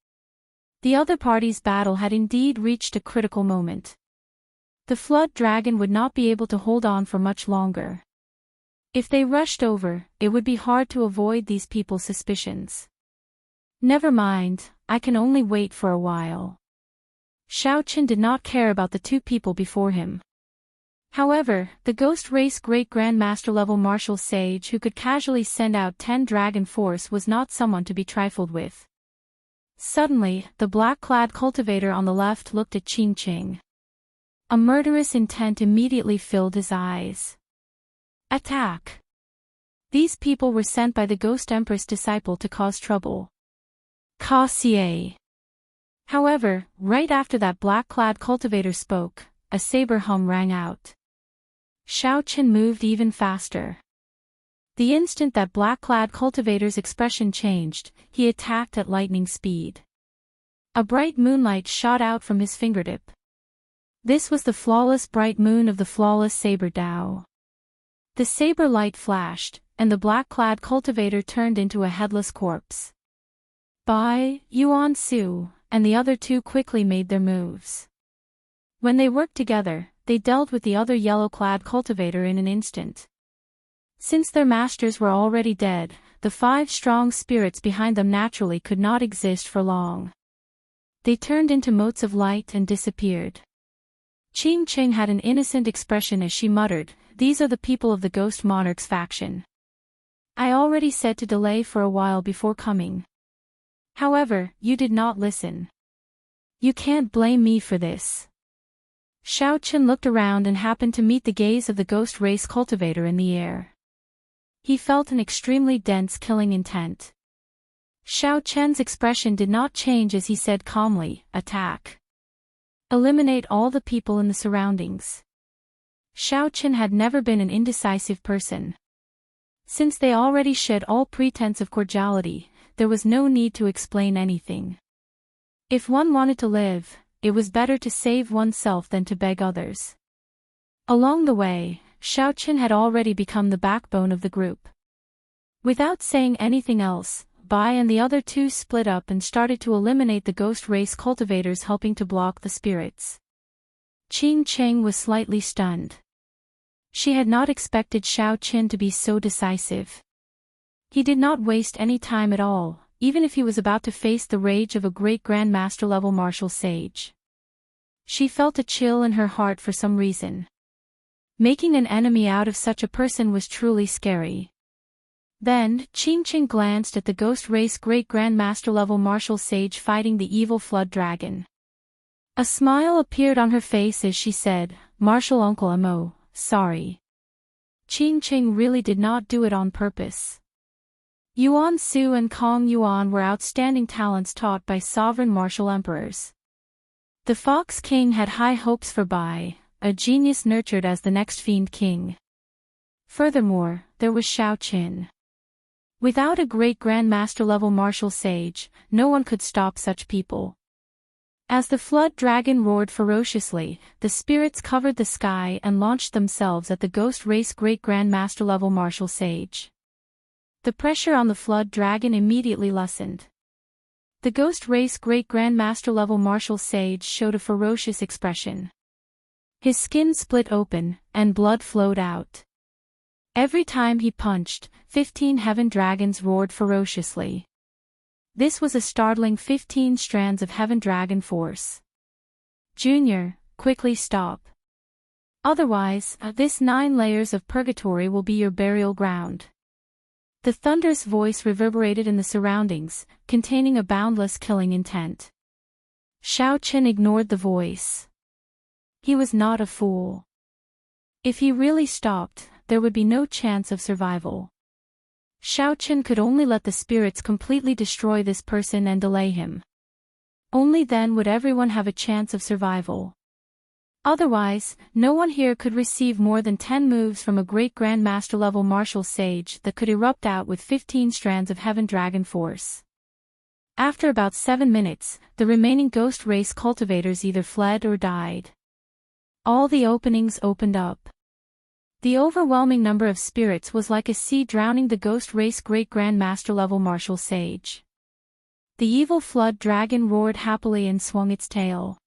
The other party's battle had indeed reached a critical moment. The flood dragon would not be able to hold on for much longer. If they rushed over, it would be hard to avoid these people's suspicions. Never mind, I can only wait for a while. Xiao Chen did not care about the 2 people before him. However, the ghost race great grandmaster level martial sage who could casually send out 10 dragon force was not someone to be trifled with. Suddenly, the black-clad cultivator on the left looked at Qing Qing. A murderous intent immediately filled his eyes. Attack! These people were sent by the Ghost Empress disciple to cause trouble. Ka Xie. However, right after that black-clad cultivator spoke, a saber hum rang out. Xiao Chen moved even faster. The instant that black-clad cultivator's expression changed, he attacked at lightning speed. A bright moonlight shot out from his fingertip. This was the flawless bright moon of the flawless saber Dao. The saber light flashed, and the black-clad cultivator turned into a headless corpse. Bai, Yuan Su, and the other 2 quickly made their moves. When they worked together, they dealt with the other yellow-clad cultivator in an instant. Since their masters were already dead, the 5 strong spirits behind them naturally could not exist for long. They turned into motes of light and disappeared. Qing Qing had an innocent expression as she muttered, "These are the people of the Ghost Monarch's faction. I already said to delay for a while before coming. However, you did not listen." You can't blame me for this. Xiao Chen looked around and happened to meet the gaze of the ghost race cultivator in the air. He felt an extremely dense killing intent. Xiao Chen's expression did not change as he said calmly, "Attack. Eliminate all the people in the surroundings." Xiao Chen had never been an indecisive person. Since they already shed all pretense of cordiality, there was no need to explain anything. If one wanted to live, it was better to save oneself than to beg others. Along the way, Xiao Chen had already become the backbone of the group. Without saying anything else, Bai and the other two split up and started to eliminate the ghost race cultivators, helping to block the spirits. Qing Cheng was slightly stunned. She had not expected Xiao Chen to be so decisive. He did not waste any time at all, even if he was about to face the rage of a great grandmaster level martial sage. She felt a chill in her heart for some reason. Making an enemy out of such a person was truly scary. Then, Qing Cheng glanced at the ghost race great grandmaster level martial sage fighting the evil flood dragon. A smile appeared on her face as she said, "Martial Uncle Mo, sorry." Qing Cheng really did not do it on purpose. Yuan Su and Kong Yuan were outstanding talents taught by sovereign martial emperors. The Fox King had high hopes for Bai, a genius nurtured as the next Fiend King. Furthermore, there was Xiao Chen. Without a great grandmaster level martial sage, no one could stop such people. As the flood dragon roared ferociously, the spirits covered the sky and launched themselves at the ghost race great grandmaster level martial sage. The pressure on the flood dragon immediately lessened. The ghost race great grandmaster level martial sage showed a ferocious expression. His skin split open, and blood flowed out. Every time he punched, 15 heaven dragons roared ferociously. This was a startling 15 strands of heaven dragon force. Junior, quickly stop. Otherwise, this 9 layers of purgatory will be your burial ground. The thunderous voice reverberated in the surroundings, containing a boundless killing intent. Xiao Chen ignored the voice. He was not a fool. If he really stopped, there would be no chance of survival. Xiao Chen could only let the spirits completely destroy this person and delay him. Only then would everyone have a chance of survival. Otherwise, no one here could receive more than 10 moves from a great grandmaster level martial sage that could erupt out with 15 strands of heaven dragon force. After about 7 minutes, the remaining ghost race cultivators either fled or died. All the openings opened up. The overwhelming number of spirits was like a sea drowning the ghost race great grandmaster level martial sage. The evil flood dragon roared happily and swung its tail.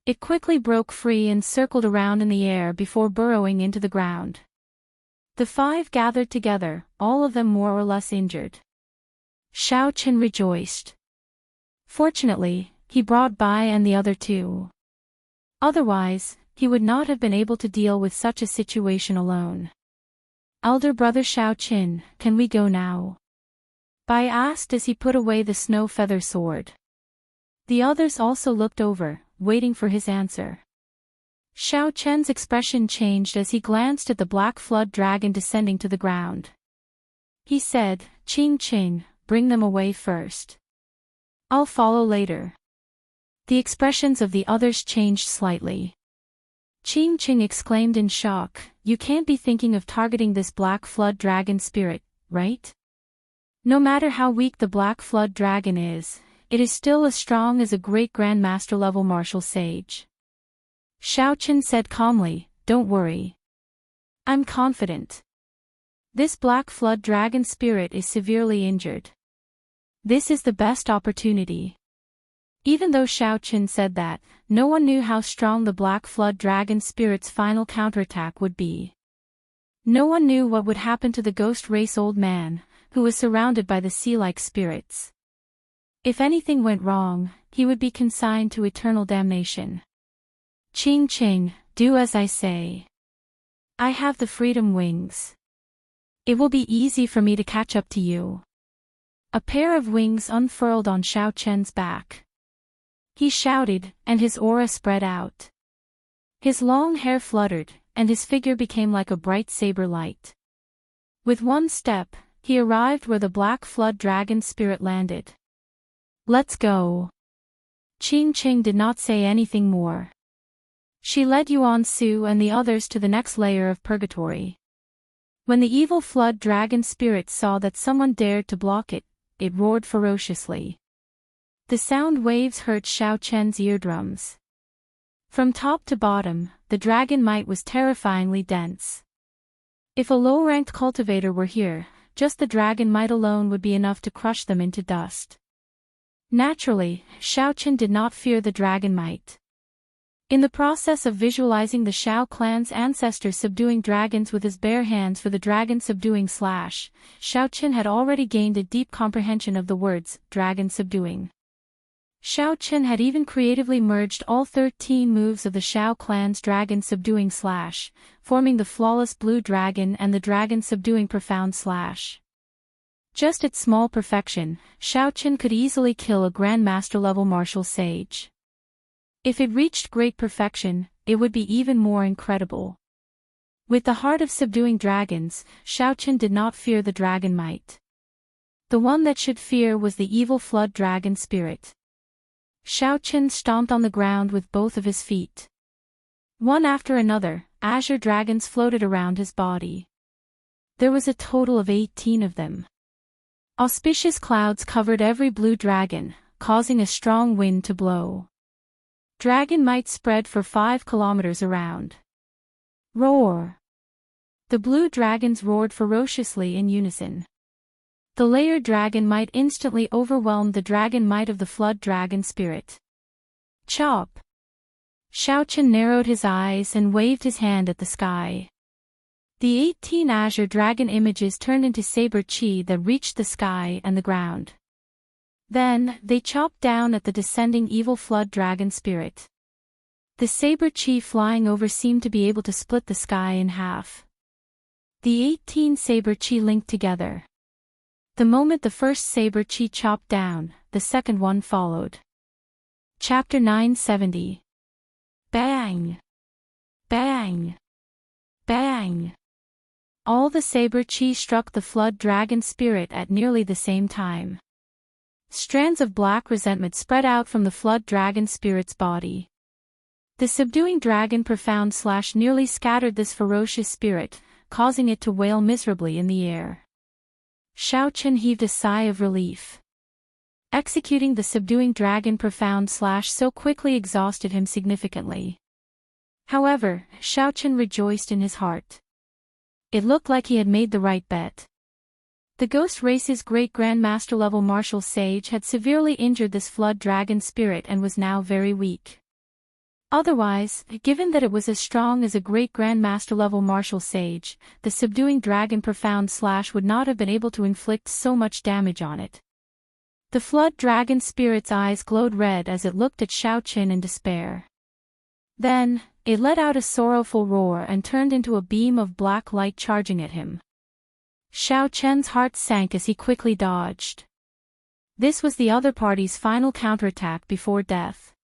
It quickly broke free and circled around in the air before burrowing into the ground. The 5 gathered together, all of them more or less injured. Xiao Chen rejoiced. Fortunately, he brought Bai and the other 2. Otherwise, he would not have been able to deal with such a situation alone. "Elder brother Xiao Chen, can we go now?" Bai asked as he put away the snow feather sword. The others also looked over, waiting for his answer. Xiao Chen's expression changed as he glanced at the black flood dragon descending to the ground. He said, "Qing Qing, bring them away first. I'll follow later." The expressions of the others changed slightly. Qing Qing exclaimed in shock, "You can't be thinking of targeting this black flood dragon spirit, right? No matter how weak the black flood dragon is, it is still as strong as a great grandmaster level martial sage." Xiao Chen said calmly, "Don't worry. I'm confident. This black flood dragon spirit is severely injured. This is the best opportunity." Even though Xiao Chen said that, no one knew how strong the black flood dragon spirit's final counterattack would be. No one knew what would happen to the ghost race old man, who was surrounded by the sea-like spirits. If anything went wrong, he would be consigned to eternal damnation. "Qing Qing, do as I say. I have the freedom wings. It will be easy for me to catch up to you." A pair of wings unfurled on Xiao Chen's back. He shouted, and his aura spread out. His long hair fluttered, and his figure became like a bright saber light. With one step, he arrived where the black flood dragon spirit landed. "Let's go." Qing Qing did not say anything more. She led Yuan Su and the others to the next layer of purgatory. When the evil flood dragon spirit saw that someone dared to block it, it roared ferociously. The sound waves hurt Xiao Chen's eardrums. From top to bottom, the dragon might was terrifyingly dense. If a low-ranked cultivator were here, just the dragon might alone would be enough to crush them into dust. Naturally, Xiao Chen did not fear the dragon might. In the process of visualizing the Xiao clan's ancestors subduing dragons with his bare hands for the dragon subduing slash, Xiao Chen had already gained a deep comprehension of the words, dragon subduing. Xiao Chen had even creatively merged all 13 moves of the Xiao clan's dragon subduing slash, forming the flawless blue dragon and the dragon subduing profound slash. Just at small perfection, Xiao Chen could easily kill a grandmaster level martial sage. If it reached great perfection, it would be even more incredible. With the heart of subduing dragons, Xiao Chen did not fear the dragon might. The one that should fear was the evil flood dragon spirit. Xiao Chen stomped on the ground with both of his feet. One after another, azure dragons floated around his body. There was a total of 18 of them. Auspicious clouds covered every blue dragon, causing a strong wind to blow. Dragon might spread for 5 kilometers around. Roar! The blue dragons roared ferociously in unison. The layered dragon might instantly overwhelmed the dragon might of the flood dragon spirit. Chop! Xiao Chen narrowed his eyes and waved his hand at the sky. The 18 azure dragon images turned into saber chi that reached the sky and the ground. Then, they chopped down at the descending evil flood dragon spirit. The saber chi flying over seemed to be able to split the sky in half. The 18 saber chi linked together. The moment the first saber chi chopped down, the second one followed. Chapter 970. Bang! Bang! Bang! All the saber chi struck the flood dragon spirit at nearly the same time. Strands of black resentment spread out from the flood dragon spirit's body. The subduing dragon profound slash nearly scattered this ferocious spirit, causing it to wail miserably in the air. Xiao Chen heaved a sigh of relief. Executing the subduing dragon profound slash so quickly exhausted him significantly. However, Xiao Chen rejoiced in his heart. It looked like he had made the right bet. The Ghost Race's great grandmaster level martial sage had severely injured this flood dragon spirit and was now very weak. Otherwise, given that it was as strong as a great grandmaster level martial sage, the subduing dragon profound slash would not have been able to inflict so much damage on it. The flood dragon spirit's eyes glowed red as it looked at Xiao Chen in despair. Then, it let out a sorrowful roar and turned into a beam of black light charging at him. Xiao Chen's heart sank as he quickly dodged. This was the other party's final counterattack before death.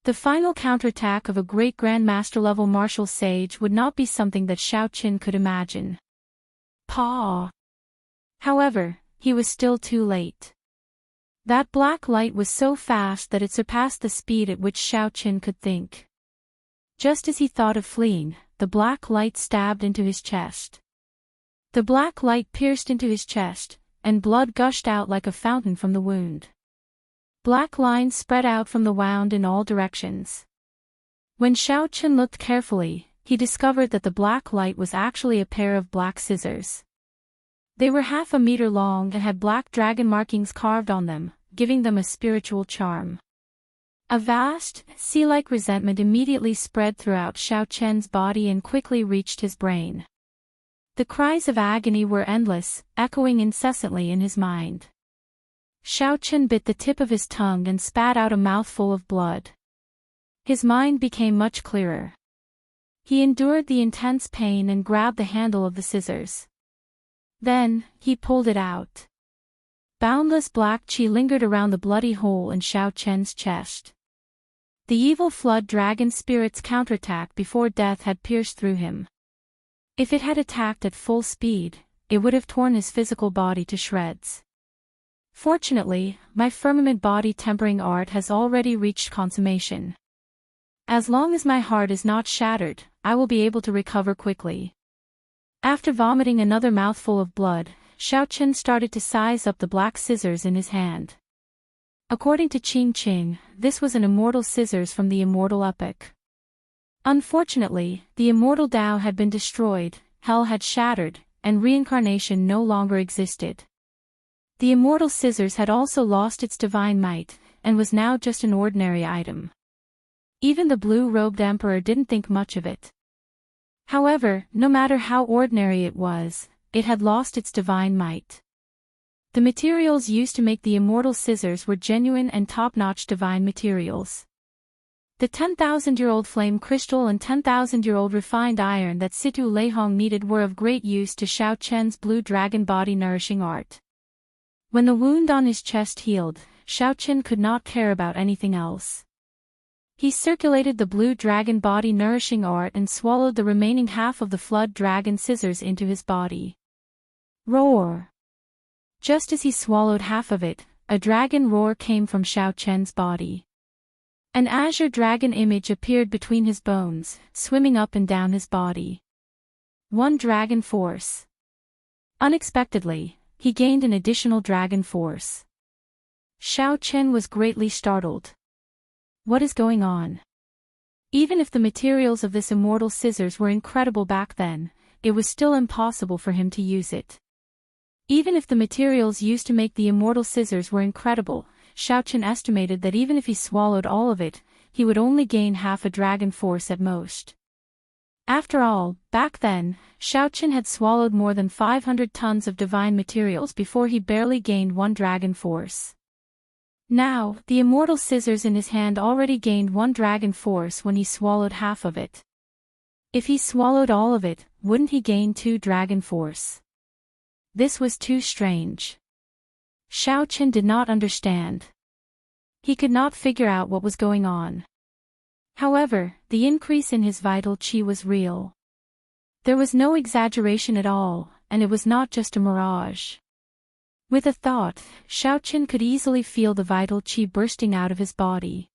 The final counterattack of a great grandmaster level martial sage would not be something that Xiao Chen could imagine. Paw! However, he was still too late. That black light was so fast that it surpassed the speed at which Xiao Chen could think. Just as he thought of fleeing, the black light stabbed into his chest. The black light pierced into his chest, and blood gushed out like a fountain from the wound. Black lines spread out from the wound in all directions. When Xiao Chen looked carefully, he discovered that the black light was actually a pair of black scissors. They were half a meter long and had black dragon markings carved on them, giving them a spiritual charm. A vast, sea-like resentment immediately spread throughout Xiao Chen's body and quickly reached his brain. The cries of agony were endless, echoing incessantly in his mind. Xiao Chen bit the tip of his tongue and spat out a mouthful of blood. His mind became much clearer. He endured the intense pain and grabbed the handle of the scissors. Then, he pulled it out. Boundless black qi lingered around the bloody hole in Xiao Chen's chest. The evil flood dragon spirit's counterattack before death had pierced through him. If it had attacked at full speed, it would have torn his physical body to shreds. Fortunately, my firmament body tempering art has already reached consummation. As long as my heart is not shattered, I will be able to recover quickly. After vomiting another mouthful of blood, Xiaochen started to size up the black scissors in his hand. According to Qing Qing, this was an immortal scissors from the Immortal epic. Unfortunately, the immortal Tao had been destroyed, hell had shattered, and reincarnation no longer existed. The immortal scissors had also lost its divine might, and was now just an ordinary item. Even the blue-robed emperor didn't think much of it. However, no matter how ordinary it was, it had lost its divine might. The materials used to make the immortal scissors were genuine and top-notch divine materials. The 10,000-year-old flame crystal and 10,000-year-old refined iron that Situ Leihong needed were of great use to Xiao Chen's blue dragon body nourishing art. When the wound on his chest healed, Xiao Chen could not care about anything else. He circulated the blue dragon body nourishing art and swallowed the remaining half of the flood dragon scissors into his body. Roar! Just as he swallowed half of it, a dragon roar came from Xiao Chen's body. An azure dragon image appeared between his bones, swimming up and down his body. One dragon force. Unexpectedly, he gained an additional dragon force. Xiao Chen was greatly startled. What is going on? Even if the materials of this immortal scissors were incredible back then, it was still impossible for him to use it. Even if the materials used to make the immortal scissors were incredible, Xiao Chen estimated that even if he swallowed all of it, he would only gain half a dragon force at most. After all, back then, Xiao Chen had swallowed more than 500 tons of divine materials before he barely gained one dragon force. Now, the immortal scissors in his hand already gained one dragon force when he swallowed half of it. If he swallowed all of it, wouldn't he gain 2 dragon force? This was too strange. Xiao Chen did not understand. He could not figure out what was going on. However, the increase in his vital qi was real. There was no exaggeration at all, and it was not just a mirage. With a thought, Xiao Chen could easily feel the vital qi bursting out of his body.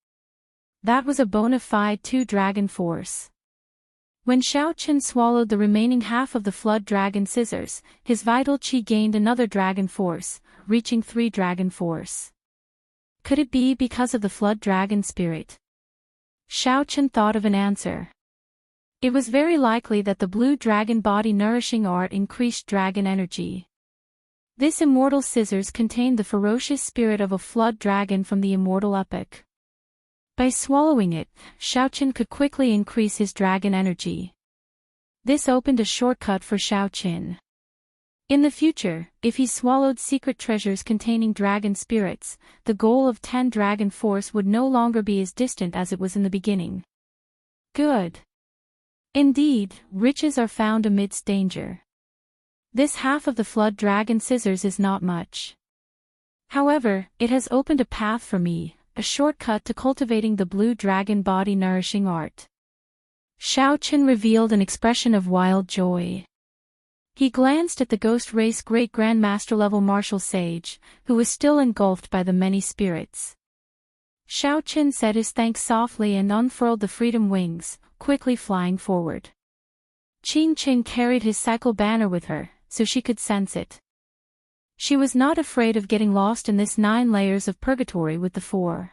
That was a bona fide 2 dragon force. When Xiao Chen swallowed the remaining half of the flood dragon scissors, his vital qi gained another dragon force, reaching 3 dragon force. Could it be because of the flood dragon spirit? Xiao Chen thought of an answer. It was very likely that the blue dragon body nourishing art increased dragon energy. This immortal scissors contained the ferocious spirit of a flood dragon from the Immortal epic. By swallowing it, Xiao Chen could quickly increase his dragon energy. This opened a shortcut for Xiao Chen. In the future, if he swallowed secret treasures containing dragon spirits, the goal of 10 dragon force would no longer be as distant as it was in the beginning. Good. Indeed, riches are found amidst danger. This half of the flood dragon scissors is not much. However, it has opened a path for me, a shortcut to cultivating the blue dragon body nourishing art. Xiao Chen revealed an expression of wild joy. He glanced at the ghost race great grandmaster level martial sage, who was still engulfed by the many spirits. Xiao Chen said his thanks softly and unfurled the freedom wings, quickly flying forward. Qing Qing carried his cycle banner with her, so she could sense it. She was not afraid of getting lost in this 9 layers of purgatory with the 4.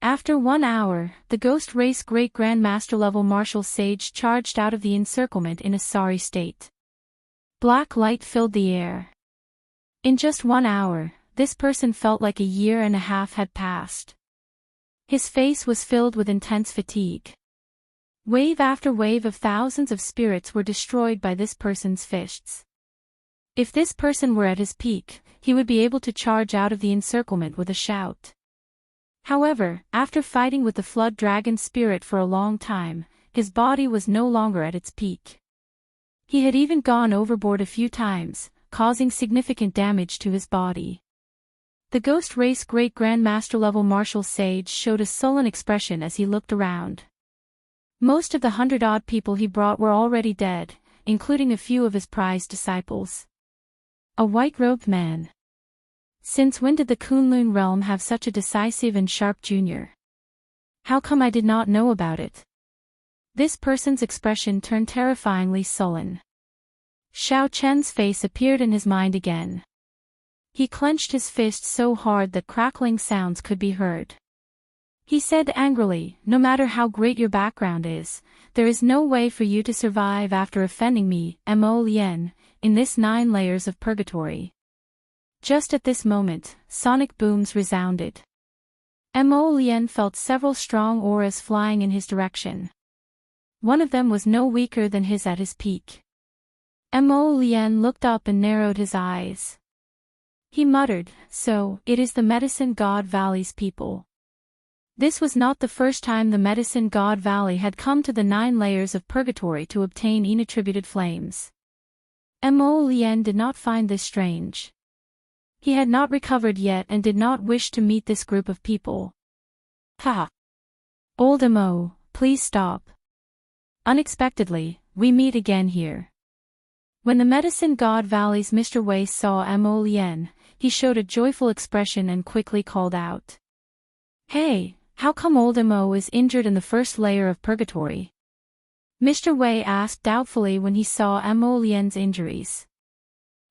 After 1 hour, the ghost race great grandmaster level martial sage charged out of the encirclement in a sorry state. Black light filled the air. In just 1 hour, this person felt like a year and a half had passed. His face was filled with intense fatigue. Wave after wave of thousands of spirits were destroyed by this person's fists. If this person were at his peak, he would be able to charge out of the encirclement with a shout. However, after fighting with the flood dragon spirit for a long time, his body was no longer at its peak. He had even gone overboard a few times, causing significant damage to his body. The ghost race great grandmaster level martial sage showed a sullen expression as he looked around. Most of the 100-odd people he brought were already dead, including a few of his prized disciples. A white-robed man. Since when did the Kunlun realm have such a decisive and sharp junior? How come I did not know about it? This person's expression turned terrifyingly sullen. Xiao Chen's face appeared in his mind again. He clenched his fist so hard that crackling sounds could be heard. He said angrily, "No matter how great your background is, there is no way for you to survive after offending me, Mo Lien, in this 9 layers of purgatory." Just at this moment, sonic booms resounded. Mo Lien felt several strong auras flying in his direction. One of them was no weaker than his at his peak. Mo Lien looked up and narrowed his eyes. He muttered, "So, it is the Medicine God Valley's people." This was not the first time the Medicine God Valley had come to the 9 layers of purgatory to obtain inattributed flames. Mo Lien did not find this strange. He had not recovered yet and did not wish to meet this group of people. "Ha! Old Mo, please stop. Unexpectedly, we meet again here." When the Medicine God Valley's Mr. Wei saw Mo Lien, he showed a joyful expression and quickly called out. "Hey, how come old Mo is injured in the first layer of purgatory?" Mr. Wei asked doubtfully when he saw Mo Lien's injuries.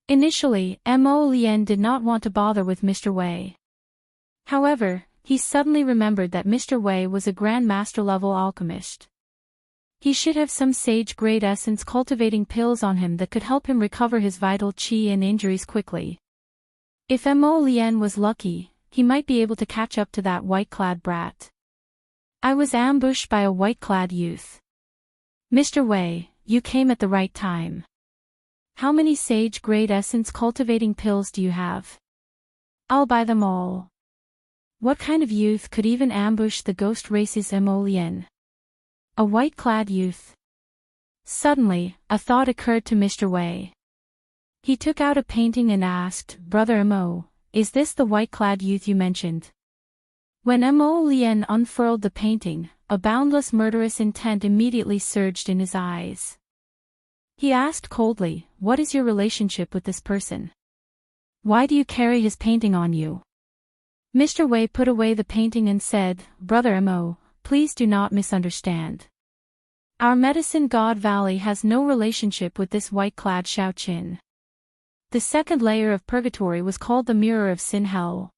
Initially, Mo Lien did not want to bother with Mr. Wei. However, he suddenly remembered that Mr. Wei was a Grandmaster-level alchemist. He should have some sage-grade essence cultivating pills on him that could help him recover his vital qi and injuries quickly. If Mo Lien was lucky, he might be able to catch up to that white-clad brat. "I was ambushed by a white-clad youth. Mr. Wei, you came at the right time. How many sage-grade essence cultivating pills do you have? I'll buy them all." What kind of youth could even ambush the ghost race's Mo Lien? A white-clad youth. Suddenly, a thought occurred to Mr. Wei. He took out a painting and asked, "Brother Mo, is this the white-clad youth you mentioned?" When Mo Lien unfurled the painting, a boundless murderous intent immediately surged in his eyes. He asked coldly, "What is your relationship with this person? Why do you carry his painting on you?" Mr. Wei put away the painting and said, "Brother Mo, please do not misunderstand. Our Medicine God Valley has no relationship with this white-clad Xiao Qin. The second layer of purgatory was called the Mirror of Sin Hell.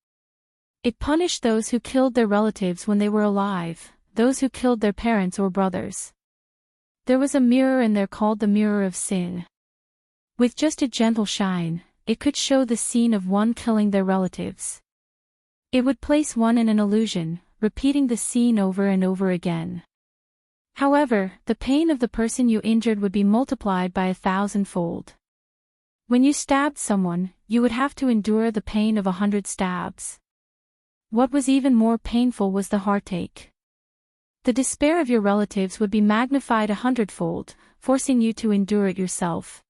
It punished those who killed their relatives when they were alive, those who killed their parents or brothers. There was a mirror in there called the Mirror of Sin. With just a gentle shine, it could show the scene of one killing their relatives. It would place one in an illusion, repeating the scene over and over again. However, the pain of the person you injured would be multiplied by 1,000-fold. When you stabbed someone, you would have to endure the pain of 100 stabs. What was even more painful was the heartache. The despair of your relatives would be magnified 100-fold, forcing you to endure it yourself.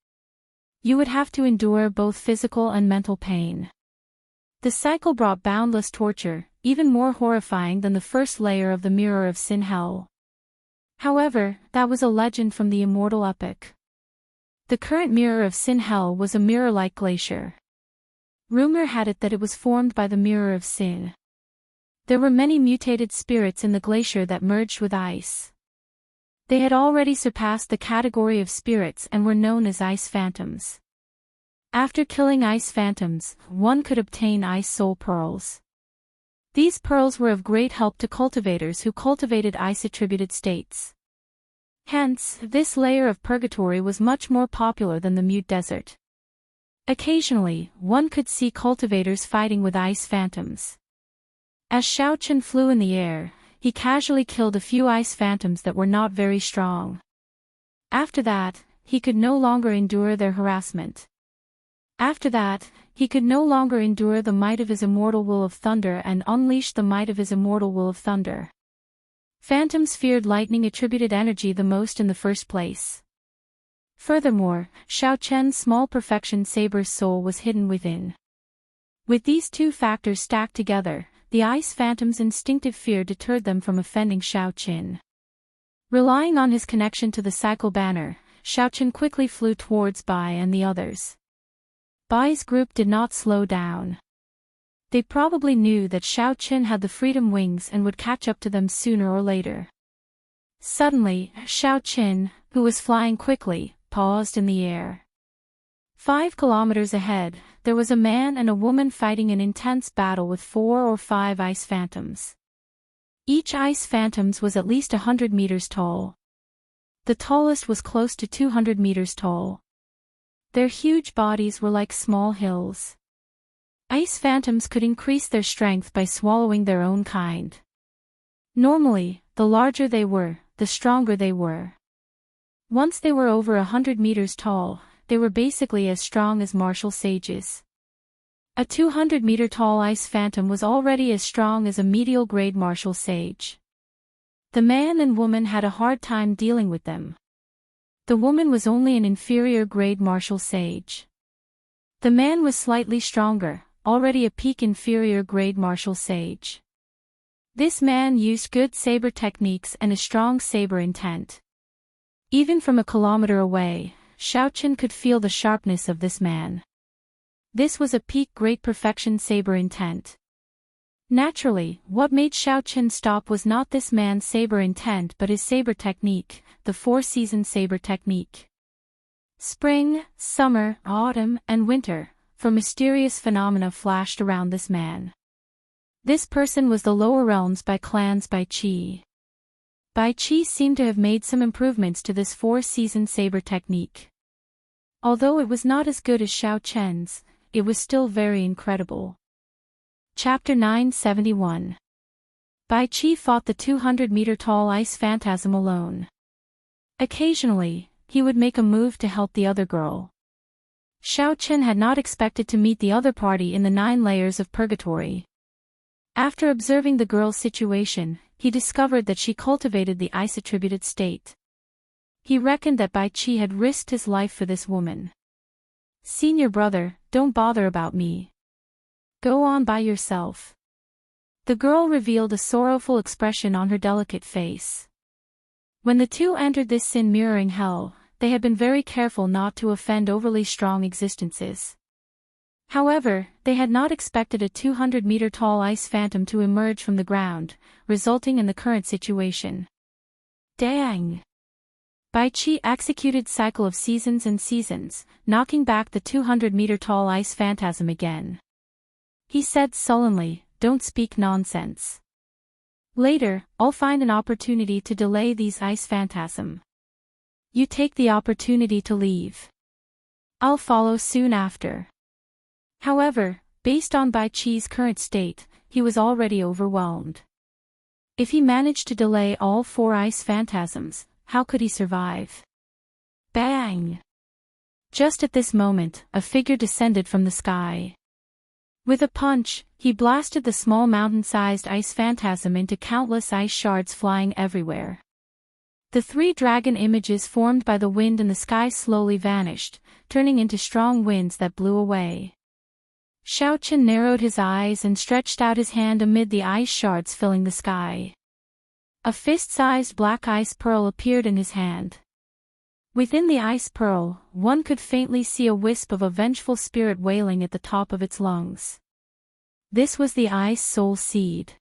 You would have to endure both physical and mental pain. The cycle brought boundless torture, even more horrifying than the first layer of the Mirror of Sin Hell. However, that was a legend from the Immortal epic. The current Mirror of Sin Hell was a mirror-like glacier. Rumor had it that it was formed by the Mirror of Sin. There were many mutated spirits in the glacier that merged with ice. They had already surpassed the category of spirits and were known as ice phantoms. After killing ice phantoms, one could obtain ice soul pearls. These pearls were of great help to cultivators who cultivated ice-attributed states. Hence, this layer of purgatory was much more popular than the Mute Desert. Occasionally, one could see cultivators fighting with ice phantoms. As Xiao Chen flew in the air, he casually killed a few ice phantoms that were not very strong. After that, he could no longer endure their harassment. After that, he could no longer endure the might of his immortal will of thunder and unleash the might of his immortal will of thunder. Phantoms feared lightning-attributed energy the most in the first place. Furthermore, Xiao Chen's small perfection saber's soul was hidden within. With these two factors stacked together, the ice phantom's instinctive fear deterred them from offending Xiao Qin. Relying on his connection to the cycle banner, Xiao Qin quickly flew towards Bai and the others. Bai's group did not slow down. They probably knew that Xiao Qin had the freedom wings and would catch up to them sooner or later. Suddenly, Xiao Qin, who was flying quickly, paused in the air. 5 kilometers ahead, there was a man and a woman fighting an intense battle with 4 or 5 ice phantoms. Each ice phantom was at least 100 meters tall. The tallest was close to 200 meters tall. Their huge bodies were like small hills. Ice phantoms could increase their strength by swallowing their own kind. Normally, the larger they were, the stronger they were. Once they were over 100 meters tall, they were basically as strong as martial sages. A 200-meter tall ice phantom was already as strong as a medial-grade martial sage. The man and woman had a hard time dealing with them. The woman was only an inferior-grade martial sage. The man was slightly stronger, already a peak inferior-grade martial sage. This man used good saber techniques and a strong saber intent. Even from a kilometer away, Xiao Qin could feel the sharpness of this man. This was a peak great perfection saber intent. Naturally, what made Xiao Qin stop was not this man's saber intent but his saber technique, the 4-season saber technique. Spring, summer, autumn, and winter, for mysterious phenomena flashed around this man. This person was the lower realms by clans Bai Qi. Bai Qi seemed to have made some improvements to this 4-season saber technique. Although it was not as good as Xiao Qian's, it was still very incredible. Chapter 971. Bai Qi fought the 200-meter tall ice phantasm alone. Occasionally, he would make a move to help the other girl. Xiao Qin had not expected to meet the other party in the 9 layers of purgatory. After observing the girl's situation, he discovered that she cultivated the ice-attributed state. He reckoned that Bai Qi had risked his life for this woman. "Senior brother, don't bother about me. Go on by yourself." The girl revealed a sorrowful expression on her delicate face. When the two entered this sin-mirroring hell, they had been very careful not to offend overly strong existences. However, they had not expected a 200-meter tall ice phantom to emerge from the ground, resulting in the current situation. Dang! Bai Qi executed cycle of seasons and seasons, knocking back the 200-meter tall ice phantasm again. He said sullenly, "Don't speak nonsense. Later, I'll find an opportunity to delay these ice phantasm. You take the opportunity to leave. I'll follow soon after." However, based on Bai Qi's current state, he was already overwhelmed. If he managed to delay all 4 ice phantasms, how could he survive? Bang! Just at this moment, a figure descended from the sky. With a punch, he blasted the small mountain-sized ice phantasm into countless ice shards flying everywhere. The 3 dragon images formed by the wind in the sky slowly vanished, turning into strong winds that blew away. Xiao Qin narrowed his eyes and stretched out his hand amid the ice shards filling the sky. A fist-sized black ice pearl appeared in his hand. Within the ice pearl, one could faintly see a wisp of a vengeful spirit wailing at the top of its lungs. This was the ice soul seed.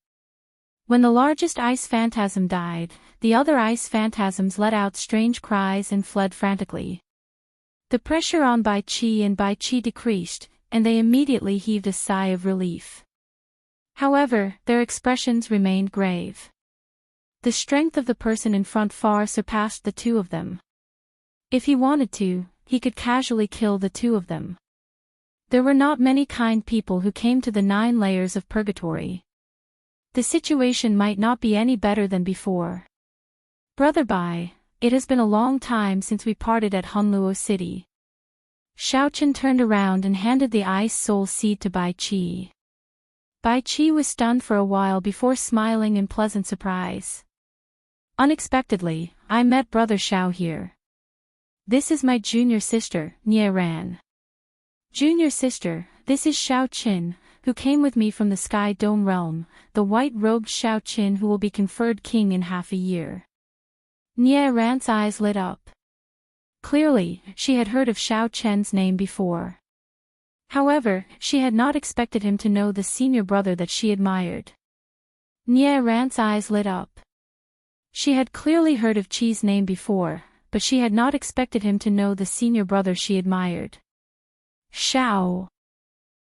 When the largest ice phantasm died, the other ice phantasms let out strange cries and fled frantically. The pressure on Bai Qi and Bai Qi decreased, and they immediately heaved a sigh of relief. However, their expressions remained grave. The strength of the person in front far surpassed the 2 of them. If he wanted to, he could casually kill the 2 of them. There were not many kind people who came to the 9 layers of purgatory. The situation might not be any better than before. "Brother Bai, it has been a long time since we parted at Hunluo City." Xiao Qin turned around and handed the ice soul seed to Bai Qi. Bai Qi was stunned for a while before smiling in pleasant surprise. "Unexpectedly, I met Brother Xiao here. This is my junior sister, Nie Ran." "Junior sister, this is Xiao Qin, who came with me from the Sky Dome realm, the white-robed Xiao Qin who will be conferred king in half a year. Nie Ran's eyes lit up. Clearly, she had heard of Xiao Chen's name before. However, she had not expected him to know the senior brother that she admired. Nie Ran's eyes lit up. She had clearly heard of Qi's name before, but she had not expected him to know the senior brother she admired. Xiao.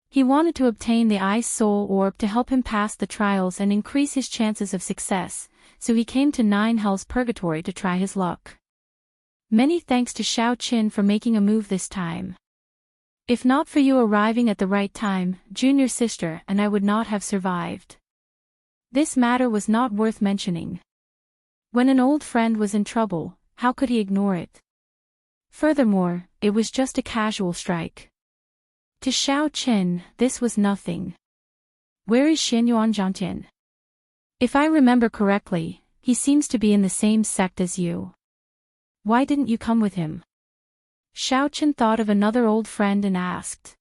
He wanted to obtain the Ice Soul Orb to help him pass the trials and increase his chances of success, so he came to Nine Hells Purgatory to try his luck. Many thanks to Xiao Qin for making a move this time. If not for you arriving at the right time, junior sister, and I would not have survived. This matter was not worth mentioning. When an old friend was in trouble, how could he ignore it? Furthermore, it was just a casual strike. To Xiao Qin, this was nothing. Where is Xianyuan Zhantian? If I remember correctly, he seems to be in the same sect as you. Why didn't you come with him? Xiao Qin thought of another old friend and asked.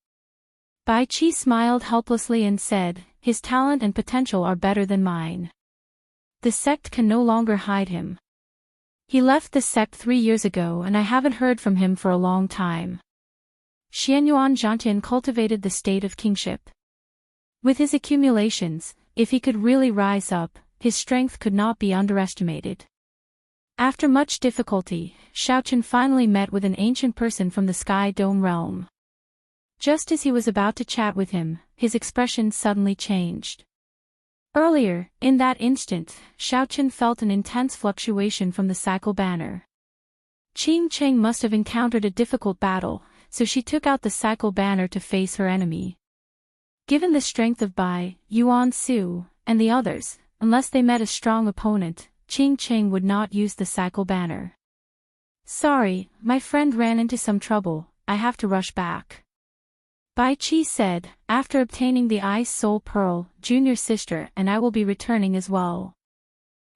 Bai Qi smiled helplessly and said, his talent and potential are better than mine. The sect can no longer hide him. He left the sect 3 years ago and I haven't heard from him for a long time. Xianyuan Zhantian cultivated the state of kingship. With his accumulations, if he could really rise up, his strength could not be underestimated. After much difficulty, Xiao Qin finally met with an ancient person from the Sky Dome realm. Just as he was about to chat with him, his expression suddenly changed. Earlier, in that instant, Xiao Qin felt an intense fluctuation from the cycle banner. Qing Cheng must have encountered a difficult battle, so she took out the cycle banner to face her enemy. Given the strength of Bai, Yuan Su, and the others, unless they met a strong opponent, Qing Cheng would not use the cycle banner. Sorry, my friend ran into some trouble, I have to rush back. Bai Qi said, after obtaining the Ice Soul Pearl, junior sister, and I will be returning as well.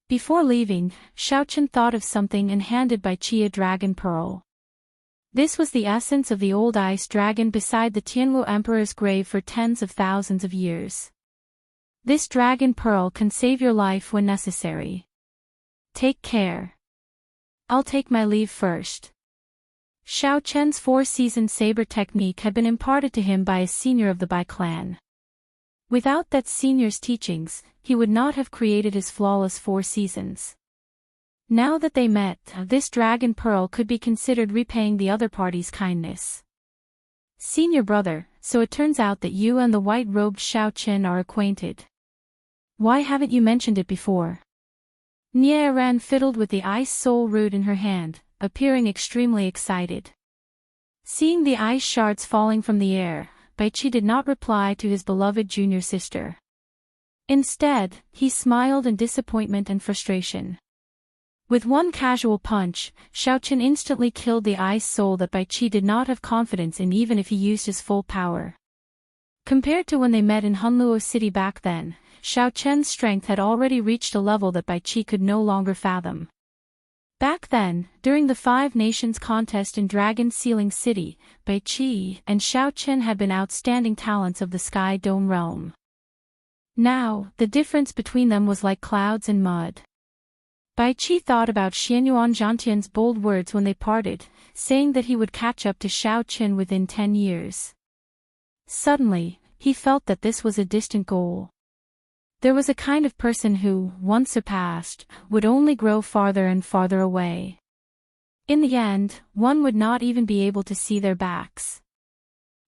Before leaving, Xiao Qin thought of something and handed Bai Qi a dragon pearl. This was the essence of the old ice dragon beside the Tianwu Emperor's grave for tens of thousands of years. This dragon pearl can save your life when necessary. Take care. I'll take my leave first. Xiao Chen's 4-season saber technique had been imparted to him by a senior of the Bai clan. Without that senior's teachings, he would not have created his flawless 4 seasons. Now that they met, this dragon pearl could be considered repaying the other party's kindness. Senior brother, so it turns out that you and the white-robed Xiao Qin are acquainted. Why haven't you mentioned it before? Nie Ran fiddled with the ice soul root in her hand, appearing extremely excited. Seeing the ice shards falling from the air, Bai Qi did not reply to his beloved junior sister. Instead, he smiled in disappointment and frustration. With one casual punch, Xiao Qin instantly killed the ice soul that Bai Qi did not have confidence in even if he used his full power. Compared to when they met in Hunluo City back then, Xiao Chen's strength had already reached a level that Bai Qi could no longer fathom. Back then, during the 5 Nations contest in Dragon Sealing City, Bai Qi and Xiao Chen had been outstanding talents of the Sky Dome realm. Now, the difference between them was like clouds and mud. Bai Qi thought about Xianyuan Zhantian's bold words when they parted, saying that he would catch up to Xiao Qin within 10 years. Suddenly, he felt that this was a distant goal. There was a kind of person who, once surpassed, would only grow farther and farther away. In the end, one would not even be able to see their backs.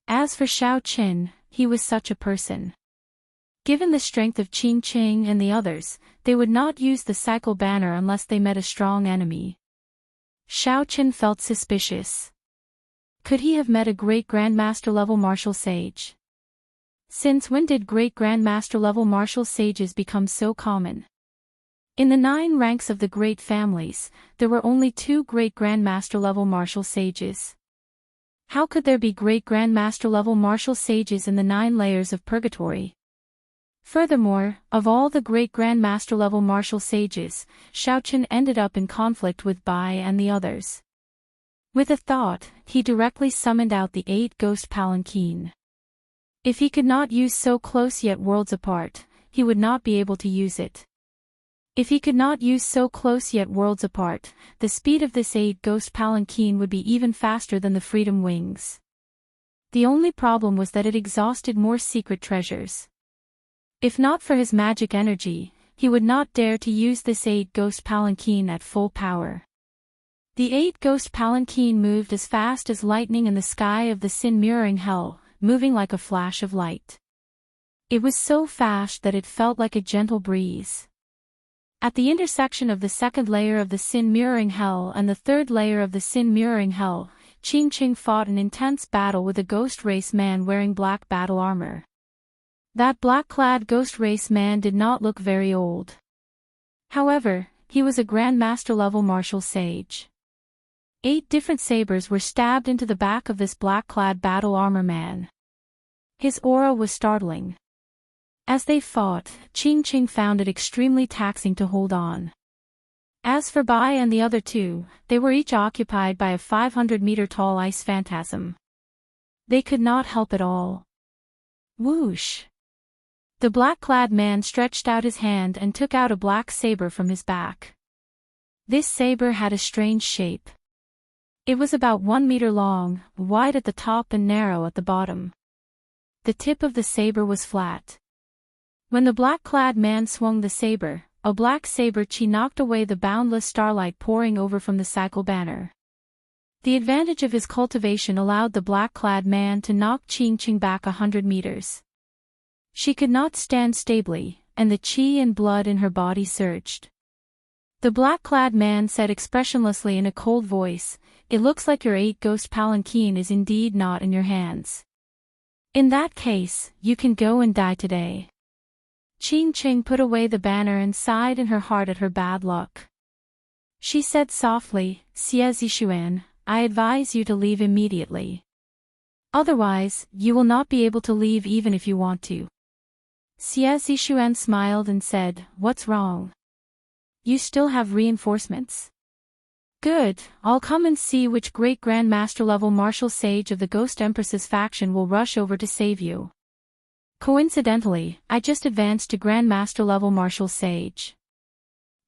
As for Xiao Qin, he was such a person. Given the strength of Qing Qing and the others, they would not use the cycle banner unless they met a strong enemy. Xiao Qin felt suspicious. Could he have met a great Grandmaster level martial sage? Since when did great Grandmaster level martial sages become so common? In the 9 ranks of the great families, there were only 2 great Grandmaster level martial sages. How could there be great Grandmaster level martial sages in the 9 layers of purgatory? Furthermore, of all the great Grandmaster level martial sages, Xiao Qin ended up in conflict with Bai and the others. With a thought, he directly summoned out the 8 ghost palanquin. If he could not use so close yet worlds apart, he would not be able to use it. If he could not use so close yet worlds apart, the speed of this 8-ghost palanquin would be even faster than the freedom wings. The only problem was that it exhausted more secret treasures. If not for his magic energy, he would not dare to use this 8-ghost palanquin at full power. The 8-ghost palanquin moved as fast as lightning in the sky of the sin-mirroring hell, moving like a flash of light. It was so fast that it felt like a gentle breeze. At the intersection of the second layer of the sin-mirroring hell and the third layer of the sin-mirroring hell, Qing fought an intense battle with a ghost race man wearing black battle armor. That black-clad ghost race man did not look very old. However, he was a Grandmaster-level martial sage. 8 different sabers were stabbed into the back of this black-clad battle armor man. His aura was startling. As they fought, Qing found it extremely taxing to hold on. As for Bai and the other two, they were each occupied by a 500-meter-tall ice phantasm. They could not help at all. Whoosh! The black-clad man stretched out his hand and took out a black saber from his back. This saber had a strange shape. It was about 1 meter long, wide at the top and narrow at the bottom. The tip of the saber was flat. When the black-clad man swung the saber, a black saber chi knocked away the boundless starlight pouring over from the cycle banner. The advantage of his cultivation allowed the black-clad man to knock Qing back 100 meters. She could not stand stably, and the chi and blood in her body surged. The black-clad man said expressionlessly in a cold voice, "It looks like your 8-ghost palanquin is indeed not in your hands. In that case, you can go and die today." Qing put away the banner and sighed in her heart at her bad luck. She said softly, "Xie Zixuan, I advise you to leave immediately. Otherwise, you will not be able to leave even if you want to." Xie Zixuan smiled and said, "What's wrong? You still have reinforcements? Good, I'll come and see which great Grandmaster-level martial sage of the Ghost Empress's faction will rush over to save you. Coincidentally, I just advanced to Grandmaster-level martial sage.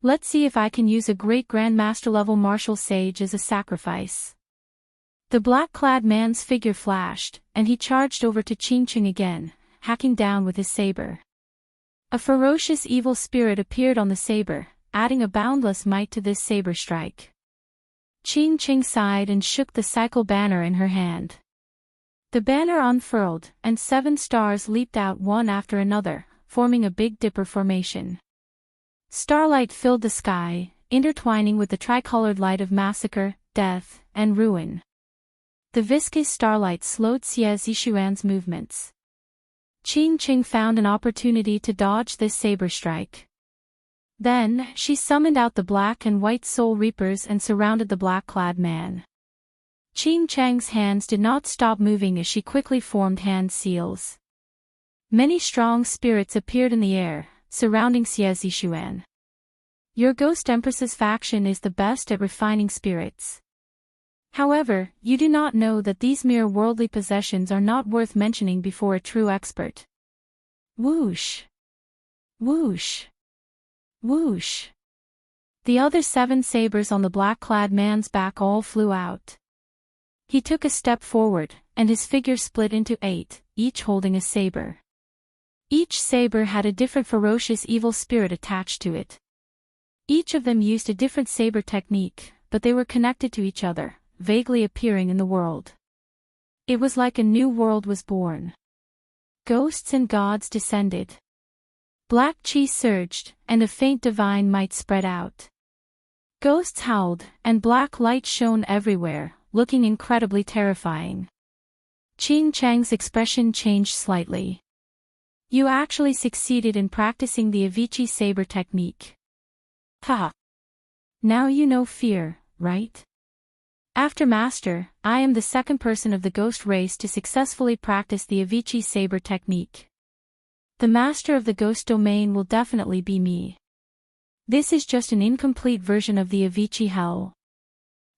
Let's see if I can use a great Grandmaster-level martial sage as a sacrifice." The black-clad man's figure flashed, and he charged over to Qing again, hacking down with his saber. A ferocious evil spirit appeared on the saber, adding a boundless might to this saber strike. Qing sighed and shook the cycle banner in her hand. The banner unfurled, and 7 stars leaped out one after another, forming a Big Dipper formation. Starlight filled the sky, intertwining with the tricolored light of massacre, death, and ruin. The viscous starlight slowed Xie Zixuan's movements. Qing found an opportunity to dodge this saber strike. Then, she summoned out the black and white soul reapers and surrounded the black-clad man. Qing's hands did not stop moving as she quickly formed hand seals. Many strong spirits appeared in the air, surrounding Xie Zixuan. Your Ghost Empress's faction is the best at refining spirits. However, you do not know that these mere worldly possessions are not worth mentioning before a true expert. Whoosh! Whoosh! Whoosh! The other 7 sabers on the black-clad man's back all flew out. He took a step forward, and his figure split into 8, each holding a saber. Each saber had a different ferocious evil spirit attached to it. Each of them used a different saber technique, but they were connected to each other, vaguely appearing in the world. It was like a new world was born. Ghosts and gods descended. Black chi surged, and a faint divine might spread out. Ghosts howled, and black light shone everywhere, looking incredibly terrifying. Qing's expression changed slightly. "You actually succeeded in practicing the Avicii saber technique. Ha! Now you know fear, right? After Master, I am the second person of the ghost race to successfully practice the Avicii saber technique. The Master of the Ghost Domain will definitely be me. This is just an incomplete version of the Avicii Hell.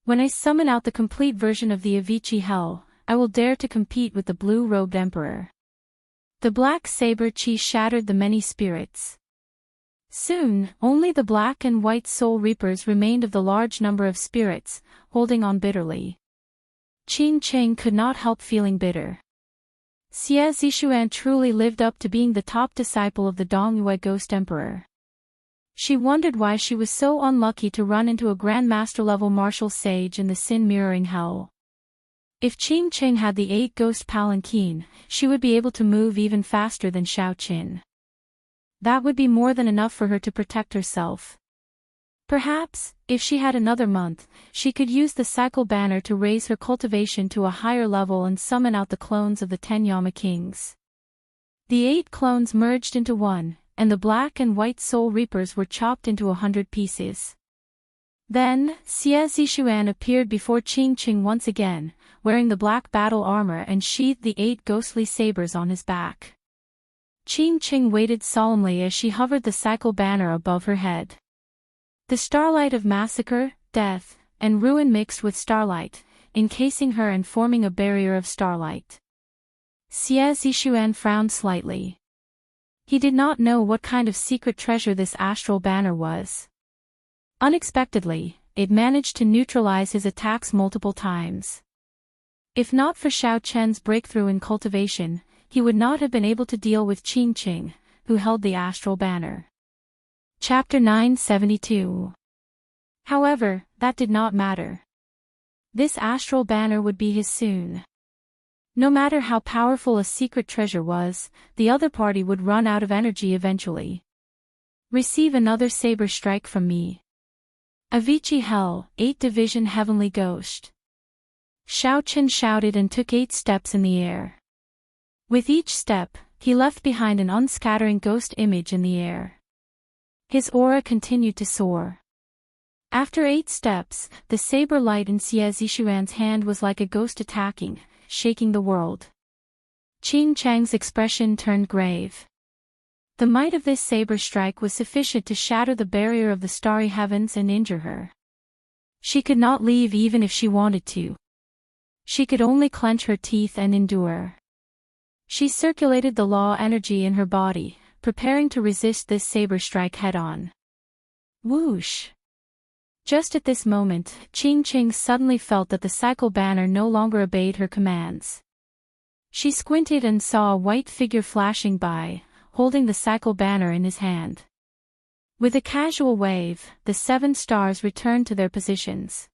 When I summon out the complete version of the Avicii Hell, I will dare to compete with the blue-robed Emperor." The black saber chi shattered the many spirits. Soon, only the black and white soul reapers remained of the large number of spirits, holding on bitterly. Qin Cheng could not help feeling bitter. Xie Zishuan truly lived up to being the top disciple of the Dongyue Ghost Emperor. She wondered why she was so unlucky to run into a Grandmaster-level martial sage in the sin-mirroring hell. If Qin Cheng had the 8 ghost palanquin, she would be able to move even faster than Xiao Qin. That would be more than enough for her to protect herself. Perhaps, if she had another month, she could use the cycle banner to raise her cultivation to a higher level and summon out the clones of the 10 Yama Kings. The 8 clones merged into one, and the black and white soul reapers were chopped into 100 pieces. Then, Xie Zishuan appeared before Qin Cheng once again, wearing the black battle armor and sheathed the 8 ghostly sabers on his back. Qin Cheng waited solemnly as she hovered the cycle banner above her head. The starlight of massacre, death, and ruin mixed with starlight, encasing her and forming a barrier of starlight. Xie Zishuan frowned slightly. He did not know what kind of secret treasure this astral banner was. Unexpectedly, it managed to neutralize his attacks multiple times. If not for Xiao Chen's breakthrough in cultivation, he would not have been able to deal with Qin Cheng, who held the astral banner. Chapter 972. However, that did not matter. This astral banner would be his soon. No matter how powerful a secret treasure was, the other party would run out of energy eventually. Receive another saber strike from me. Avicii Hell, 8 Division Heavenly Ghost. Xiao Chen shouted and took 8 steps in the air. With each step, he left behind an unscattering ghost image in the air. His aura continued to soar. After 8 steps, the saber light in Xie Zishuan's hand was like a ghost attacking, shaking the world. Qin Cheng's expression turned grave. The might of this saber strike was sufficient to shatter the barrier of the starry heavens and injure her. She could not leave even if she wanted to. She could only clench her teeth and endure. She circulated the law energy in her body, preparing to resist this saber strike head-on. Whoosh! Just at this moment, Qin Cheng suddenly felt that the cycle banner no longer obeyed her commands. She squinted and saw a white figure flashing by, holding the cycle banner in his hand. With a casual wave, the 7 stars returned to their positions.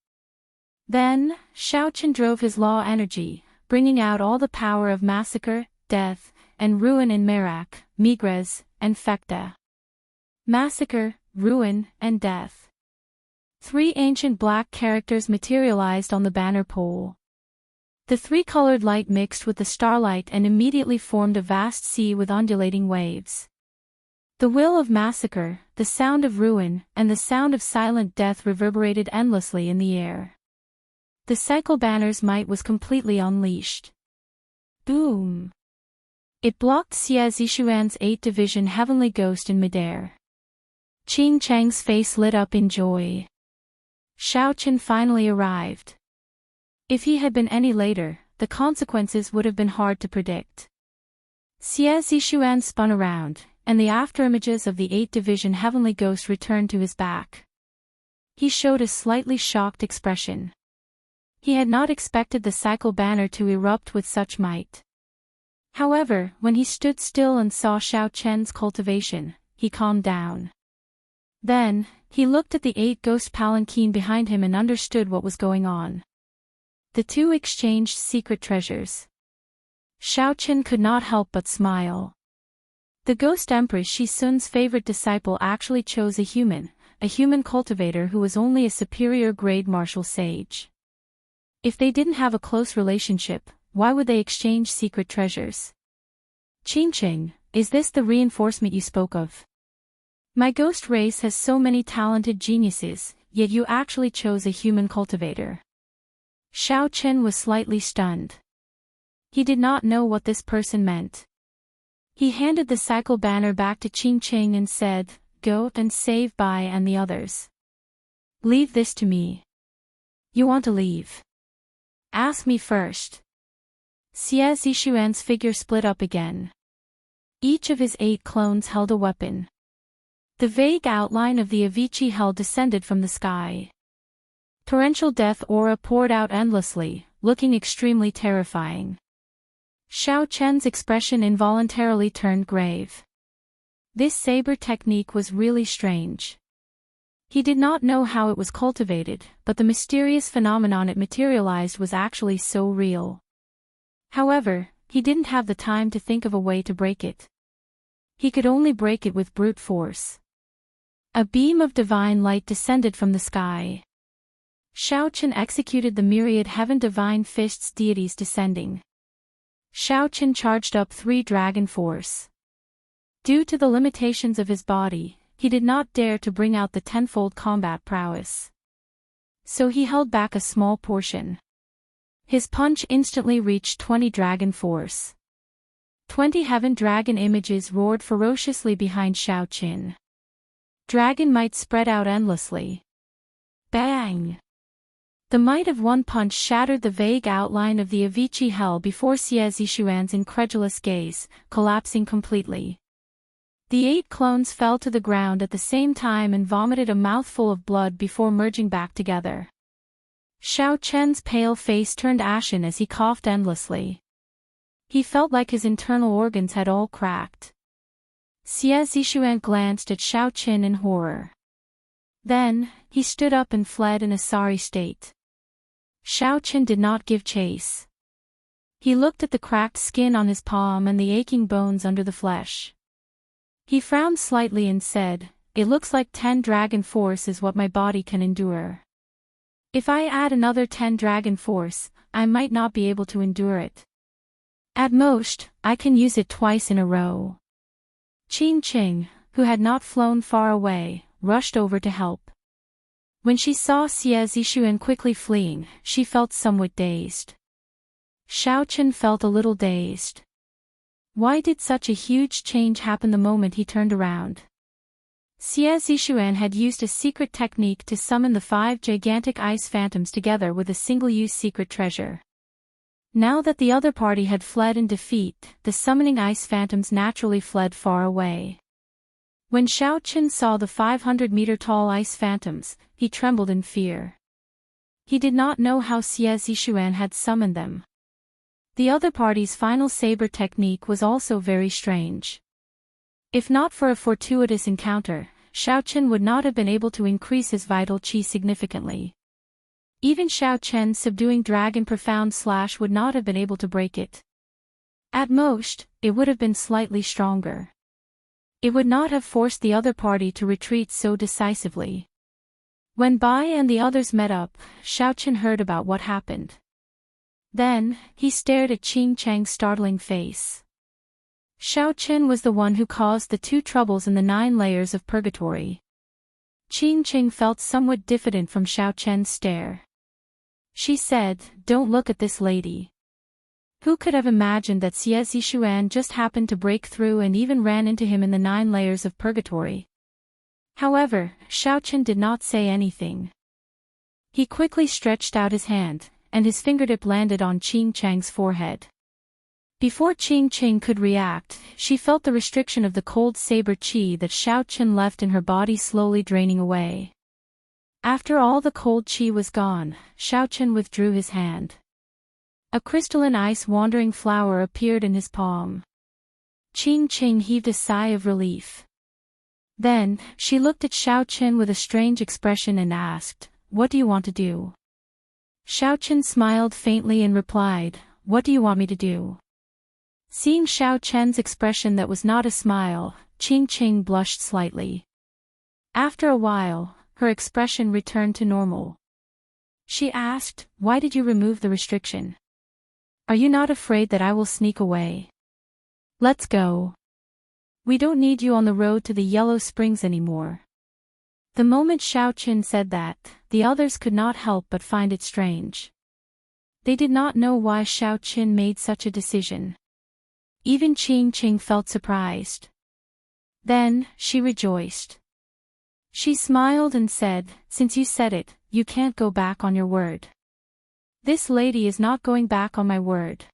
Then, Xiao Chen drove his law energy, bringing out all the power of massacre, death, and ruin in Merak, Migres, and Fekta. Massacre, ruin, and death. 3 ancient black characters materialized on the banner pole. The 3-colored light mixed with the starlight and immediately formed a vast sea with undulating waves. The will of massacre, the sound of ruin, and the sound of silent death reverberated endlessly in the air. The cycle banner's might was completely unleashed. Boom! It blocked Xie Zishuan's 8 Division Heavenly Ghost in midair. Qin Cheng's face lit up in joy. Xiao Chen finally arrived. If he had been any later, the consequences would have been hard to predict. Xie Zishuan spun around, and the afterimages of the 8 Division Heavenly Ghost returned to his back. He showed a slightly shocked expression. He had not expected the cycle banner to erupt with such might. However, when he stood still and saw Xiao Chen's cultivation, he calmed down. Then, he looked at the 8 ghost palanquin behind him and understood what was going on. The 2 exchanged secret treasures. Xiao Chen could not help but smile. The Ghost Empress Shi Sun's favorite disciple actually chose a human cultivator who was only a superior grade martial sage. If they didn't have a close relationship, why would they exchange secret treasures? Qin Cheng, is this the reinforcement you spoke of? My ghost race has so many talented geniuses, yet you actually chose a human cultivator. Xiao Chen was slightly stunned. He did not know what this person meant. He handed the cycle banner back to Qin Cheng and said, "Go and save Bai and the others. Leave this to me." "You want to leave? Ask me first." Xie Zishuan's figure split up again. Each of his 8 clones held a weapon. The vague outline of the Avicii hell descended from the sky. Torrential death aura poured out endlessly, looking extremely terrifying. Xiao Chen's expression involuntarily turned grave. This saber technique was really strange. He did not know how it was cultivated, but the mysterious phenomenon it materialized was actually so real. However, he didn't have the time to think of a way to break it. He could only break it with brute force. A beam of divine light descended from the sky. Xiao Chen executed the myriad heaven divine fists deities descending. Xiao Chen charged up 3 dragon force. Due to the limitations of his body, he did not dare to bring out the tenfold combat prowess. So he held back a small portion. His punch instantly reached 20 dragon force. 20 heaven dragon images roared ferociously behind Xiao Chen. Dragon might spread out endlessly. Bang! The might of one punch shattered the vague outline of the Avicii hell before Xie Zishuan's incredulous gaze, collapsing completely. The 8 clones fell to the ground at the same time and vomited a mouthful of blood before merging back together. Xiao Chen's pale face turned ashen as he coughed endlessly. He felt like his internal organs had all cracked. Xie Zishuan glanced at Xiao Chen in horror. Then, he stood up and fled in a sorry state. Xiao Chen did not give chase. He looked at the cracked skin on his palm and the aching bones under the flesh. He frowned slightly and said, "It looks like 10 dragon force is what my body can endure. If I add another 10 dragon force, I might not be able to endure it. At most, I can use it twice in a row." Qing Qing, who had not flown far away, rushed over to help. When she saw Xie Zishuan quickly fleeing, she felt somewhat dazed. Xiao Chen felt a little dazed. Why did such a huge change happen the moment he turned around? Xie Zishuan had used a secret technique to summon the 5 gigantic ice phantoms together with a single-use secret treasure. Now that the other party had fled in defeat, the summoning ice phantoms naturally fled far away. When Xiao Chen saw the 500-meter-tall ice phantoms, he trembled in fear. He did not know how Xie Zishuan had summoned them. The other party's final saber technique was also very strange. If not for a fortuitous encounter, Xiao Chen would not have been able to increase his vital qi significantly. Even Xiao Chen's subduing dragon profound slash would not have been able to break it. At most, it would have been slightly stronger. It would not have forced the other party to retreat so decisively. When Bai and the others met up, Xiao Chen heard about what happened. Then, he stared at Qing Chang's startling face. Xiao Chen was the one who caused the 2 troubles in the 9 layers of purgatory. Qing Chang felt somewhat diffident from Xiao Chen's stare. She said, "Don't look at this lady." Who could have imagined that Xie Zishuan just happened to break through and even ran into him in the 9 layers of purgatory? However, Xiao Chen did not say anything. He quickly stretched out his hand, and his fingertip landed on Qing Chang's forehead. Before Qing Chang could react, she felt the restriction of the cold saber qi that Xiao Chen left in her body slowly draining away. After all the cold qi was gone, Xiao Chen withdrew his hand. A crystalline ice-wandering flower appeared in his palm. Qing Chang heaved a sigh of relief. Then, she looked at Xiao Chen with a strange expression and asked, "What do you want to do?" Xiao Chen smiled faintly and replied, "What do you want me to do?" Seeing Xiao Chen's expression that was not a smile, Qing Chang blushed slightly. After a while, her expression returned to normal. She asked, "Why did you remove the restriction? Are you not afraid that I will sneak away? Let's go. We don't need you on the road to the Yellow Springs anymore." The moment Xiao Chen said that, the others could not help but find it strange. They did not know why Xiao Chen made such a decision. Even Qing Chang felt surprised. Then, she rejoiced. She smiled and said, "Since you said it, you can't go back on your word." "This lady is not going back on my word."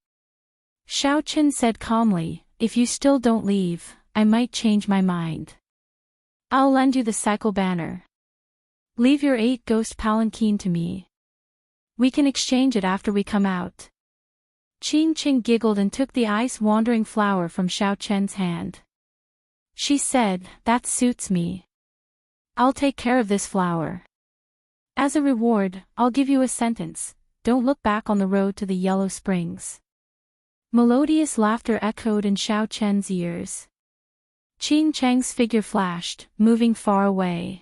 Xiao Chen said calmly, if you still don't leave, I might change my mind. I'll lend you the cycle banner. Leave your 8-ghost palanquin to me. We can exchange it after we come out. Qing Qing giggled and took the ice-wandering flower from Xiao Chen's hand. She said, "That suits me. I'll take care of this flower. As a reward, I'll give you a sentence: don't look back on the road to the Yellow Springs." Melodious laughter echoed in Xiao Chen's ears. Qing Cheng's figure flashed, moving far away.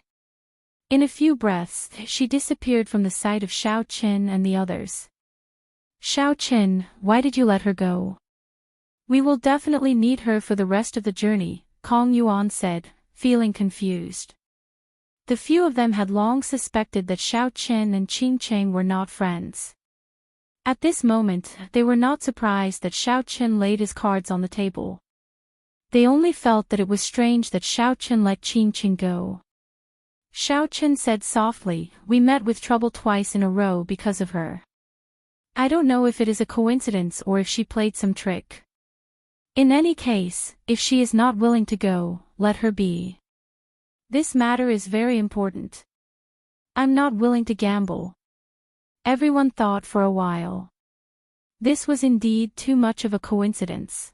In a few breaths, she disappeared from the sight of Xiao Chen and the others. "Xiao Chen, why did you let her go?" "We will definitely need her for the rest of the journey," Kong Yuan said, feeling confused. The few of them had long suspected that Xiao Chen and Qing Cheng were not friends. At this moment, they were not surprised that Xiao Chen laid his cards on the table. They only felt that it was strange that Xiao Chen let Qing Cheng go. Xiao Chen said softly, "We met with trouble twice in a row because of her. I don't know if it is a coincidence or if she played some trick. In any case, if she is not willing to go, let her be. This matter is very important. I'm not willing to gamble." Everyone thought for a while. This was indeed too much of a coincidence.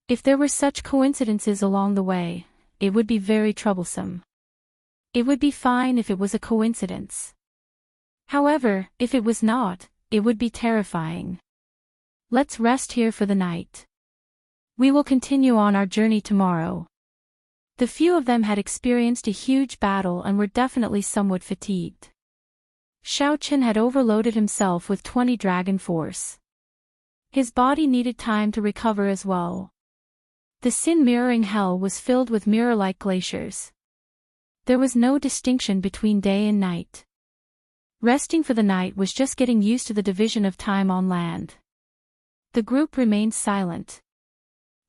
If there were such coincidences along the way, it would be very troublesome. It would be fine if it was a coincidence. However, if it was not, it would be terrifying. Let's rest here for the night. We will continue on our journey tomorrow. The few of them had experienced a huge battle and were definitely somewhat fatigued. Xiao Chen had overloaded himself with 20 dragon force. His body needed time to recover as well. The Sin mirroring hell was filled with mirror-like glaciers. There was no distinction between day and night. Resting for the night was just getting used to the division of time on land. The group remained silent.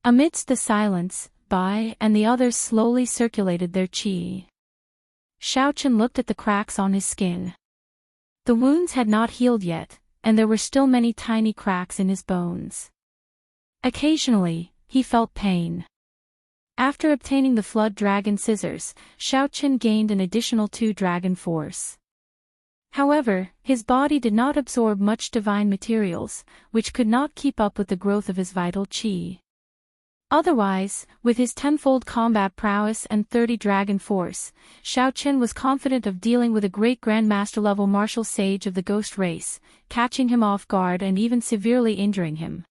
Amidst the silence, Bai and the others slowly circulated their qi. Xiao Chen looked at the cracks on his skin. The wounds had not healed yet, and there were still many tiny cracks in his bones. Occasionally, he felt pain. After obtaining the Flood Dragon Scissors, Xiao Chen gained an additional 2 dragon force. However, his body did not absorb much divine materials, which could not keep up with the growth of his vital qi. Otherwise, with his tenfold combat prowess and 30 dragon force, Xiao Chen was confident of dealing with a great grandmaster level martial sage of the ghost race, catching him off guard and even severely injuring him.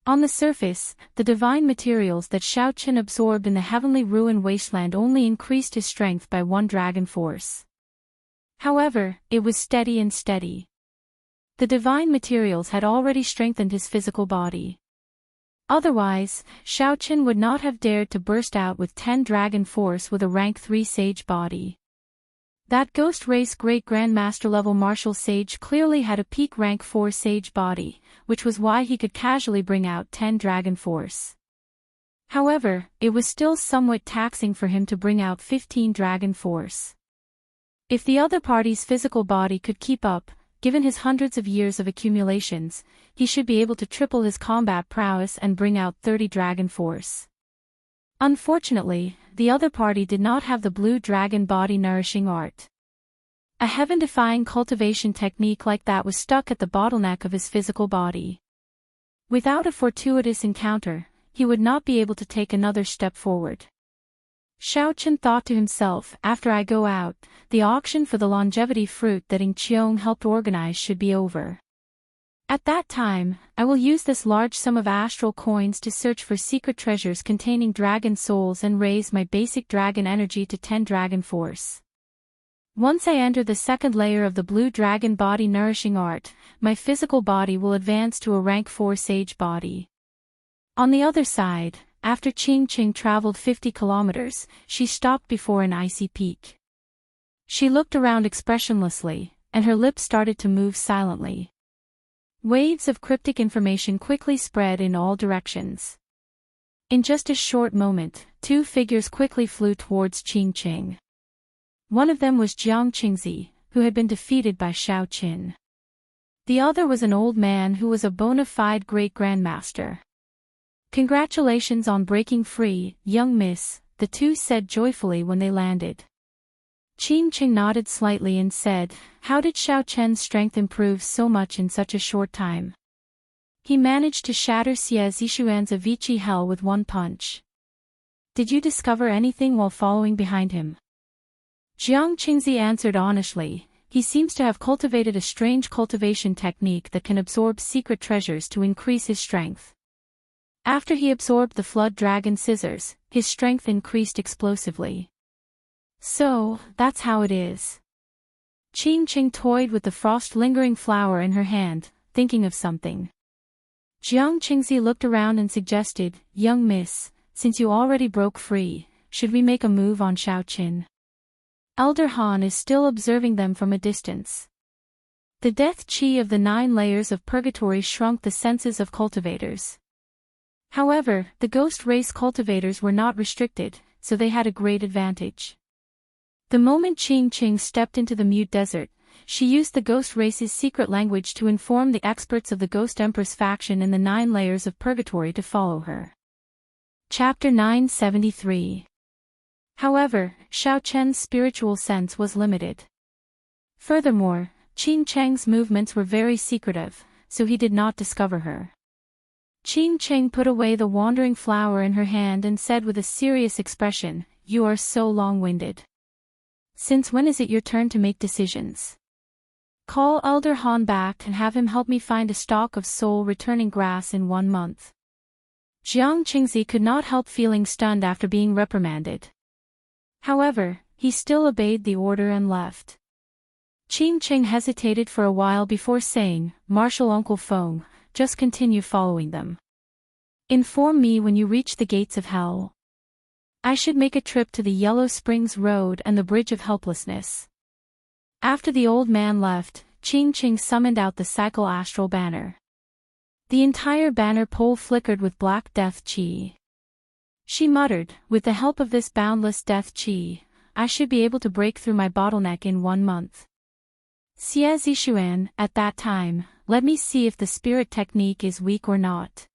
On the surface, the divine materials that Xiao Chen absorbed in the heavenly ruin wasteland only increased his strength by 1 dragon force. However, it was steady and steady. The divine materials had already strengthened his physical body. Otherwise, Xiao Chen would not have dared to burst out with 10 dragon force with a rank 3 sage body. That ghost race great grandmaster level martial sage clearly had a peak rank 4 sage body, which was why he could casually bring out 10 dragon force. However, it was still somewhat taxing for him to bring out 15 dragon force. If the other party's physical body could keep up, given his hundreds of years of accumulations, he should be able to triple his combat prowess and bring out 30 dragon force. Unfortunately, the other party did not have the blue dragon body nourishing art. A heaven-defying cultivation technique like that was stuck at the bottleneck of his physical body. Without a fortuitous encounter, he would not be able to take another step forward. Xiao Chen thought to himself, after I go out, the auction for the longevity fruit that Ing Qiong helped organize should be over. At that time, I will use this large sum of astral coins to search for secret treasures containing dragon souls and raise my basic dragon energy to 10 dragon force. Once I enter the second layer of the blue dragon body nourishing art, my physical body will advance to a rank 4 sage body. On the other side, after Qing Qing traveled 50 kilometers, she stopped before an icy peak. She looked around expressionlessly, and her lips started to move silently. Waves of cryptic information quickly spread in all directions. In just a short moment, 2 figures quickly flew towards Qing Qing. One of them was Jiang Qingzi, who had been defeated by Xiao Qin. The other was an old man who was a bona fide great grandmaster. Congratulations on breaking free, young miss, the two said joyfully when they landed. Qing Qing nodded slightly and said, how did Xiao Chen's strength improve so much in such a short time? He managed to shatter Xie Zishuan's Avicii hell with one punch. Did you discover anything while following behind him? Jiang Qingzi answered honestly, he seems to have cultivated a strange cultivation technique that can absorb secret treasures to increase his strength. After he absorbed the flood dragon scissors, his strength increased explosively. So, that's how it is. Qing Qing toyed with the frost-lingering flower in her hand, thinking of something. Jiang Qingzi looked around and suggested, young miss, since you already broke free, should we make a move on Xiao Qin? Elder Han is still observing them from a distance. The death qi of the 9 layers of purgatory shrunk the senses of cultivators. However, the ghost race cultivators were not restricted, so they had a great advantage. The moment Qing Qing stepped into the mute desert, she used the ghost race's secret language to inform the experts of the Ghost Empress faction in the 9 layers of purgatory to follow her. Chapter 973. However, Xiao Chen's spiritual sense was limited. Furthermore, Qing Cheng's movements were very secretive, so he did not discover her. Qing Cheng put away the wandering flower in her hand and said with a serious expression, you are so long-winded. Since when is it your turn to make decisions? Call Elder Han back and have him help me find a stalk of soul-returning grass in 1 month. Jiang Qingzi could not help feeling stunned after being reprimanded. However, he still obeyed the order and left. Qing Qing hesitated for a while before saying, Marshal Uncle Feng, just continue following them. Inform me when you reach the gates of hell. I should make a trip to the Yellow Springs Road and the Bridge of Helplessness. After the old man left, Qing Qing summoned out the cycle astral banner. The entire banner pole flickered with black death qi. She muttered, with the help of this boundless death qi, I should be able to break through my bottleneck in 1 month. Xie Zishuan, at that time, let me see if the spirit technique is weak or not.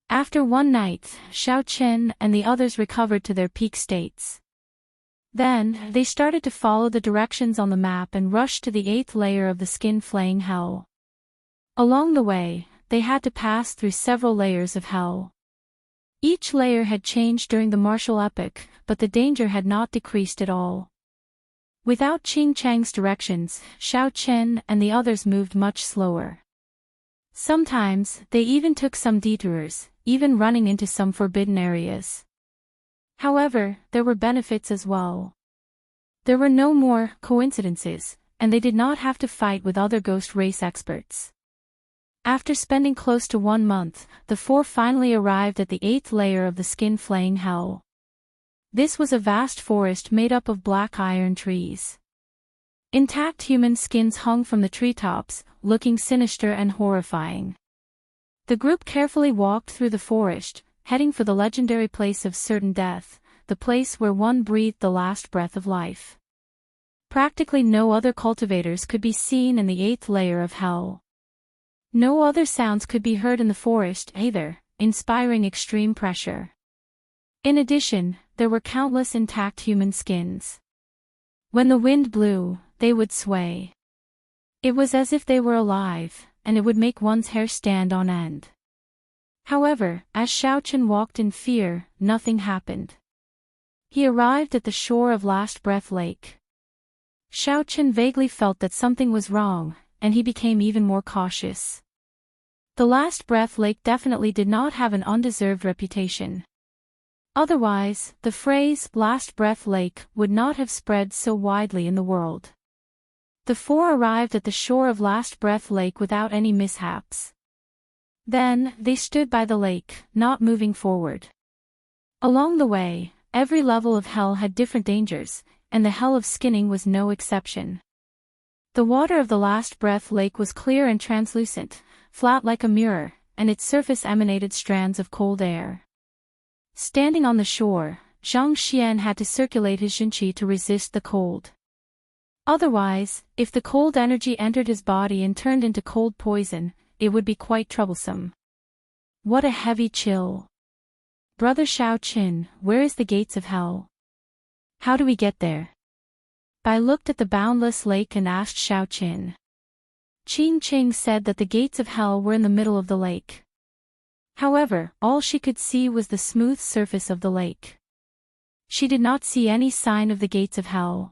After 1 night, Xiao Chen and the others recovered to their peak states. Then, they started to follow the directions on the map and rushed to the 8th layer of the skin-flaying hell. Along the way, they had to pass through several layers of hell. Each layer had changed during the martial epoch, but the danger had not decreased at all. Without Qing Chang's directions, Xiao Chen and the others moved much slower. Sometimes, they even took some detours, even running into some forbidden areas. However, there were benefits as well. There were no more coincidences, and they did not have to fight with other ghost race experts. After spending close to 1 month, the 4 finally arrived at the 8th layer of the skin-flaying hell. This was a vast forest made up of black iron trees. Intact human skins hung from the treetops, looking sinister and horrifying. The group carefully walked through the forest, heading for the legendary place of certain death, the place where one breathed the last breath of life. Practically no other cultivators could be seen in the 8th layer of hell. No other sounds could be heard in the forest either, inspiring extreme pressure. In addition, there were countless intact human skins. When the wind blew, they would sway. It was as if they were alive, and it would make one's hair stand on end. However, as Xiao Chen walked in fear, nothing happened. He arrived at the shore of Last Breath Lake. Xiao Chen vaguely felt that something was wrong, and he became even more cautious. The Last Breath Lake definitely did not have an undeserved reputation. Otherwise, the phrase, Last Breath Lake, would not have spread so widely in the world. The 4 arrived at the shore of Last Breath Lake without any mishaps. Then, they stood by the lake, not moving forward. Along the way, every level of hell had different dangers, and the hell of skinning was no exception. The water of the Last Breath Lake was clear and translucent, flat like a mirror, and its surface emanated strands of cold air. Standing on the shore, Zhang Xian had to circulate his Xinqi to resist the cold. Otherwise, if the cold energy entered his body and turned into cold poison, it would be quite troublesome. What a heavy chill. Brother Xiao-Qin, where is the gates of hell? How do we get there? I looked at the boundless lake and asked Xiao-Qin. Qing said that the gates of hell were in the middle of the lake. However, all she could see was the smooth surface of the lake. She did not see any sign of the gates of hell.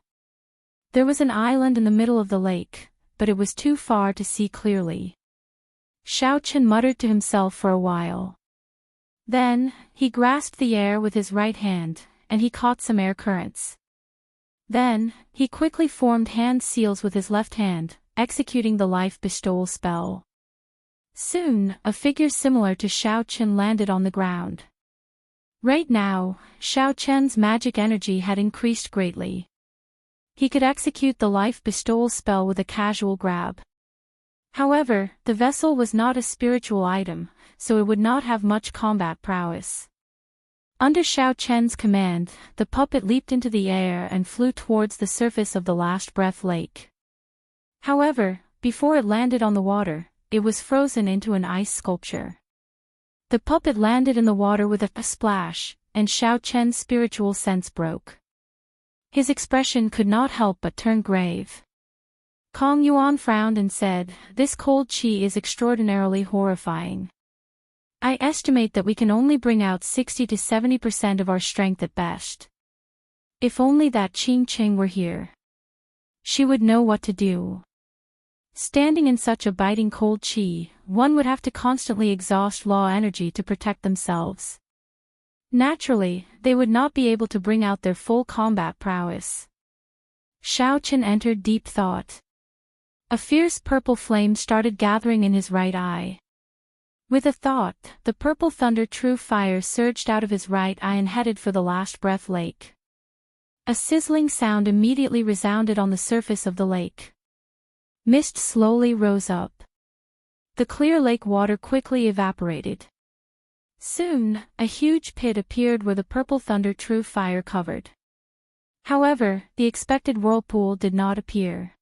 There was an island in the middle of the lake, but it was too far to see clearly. Xiao-Qin muttered to himself for a while. Then, he grasped the air with his right hand, and he caught some air currents. Then, he quickly formed hand seals with his left hand, executing the life bestowal spell. Soon, a figure similar to Xiao-Qin landed on the ground. Right now, Xiao-Qin's magic energy had increased greatly. He could execute the life bestowal spell with a casual grab. However, the vessel was not a spiritual item, so it would not have much combat prowess. Under Xiao-Qin's command, the puppet leaped into the air and flew towards the surface of the Last Breath Lake. However, before it landed on the water, it was frozen into an ice sculpture. The puppet landed in the water with a splash, and Xiao-Qin's spiritual sense broke. His expression could not help but turn grave. Kong Yuan frowned and said, "This cold qi is extraordinarily horrifying. I estimate that we can only bring out 60 to 70% of our strength at best. If only that Qing were here. She would know what to do." Standing in such a biting cold qi, one would have to constantly exhaust law energy to protect themselves. Naturally, they would not be able to bring out their full combat prowess. Xiao-Qin entered deep thought. A fierce purple flame started gathering in his right eye. With a thought, the purple thunder true fire surged out of his right eye and headed for the Last Breath Lake. A sizzling sound immediately resounded on the surface of the lake. Mist slowly rose up. The clear lake water quickly evaporated. Soon, a huge pit appeared where the purple thunder true fire covered. However, the expected whirlpool did not appear.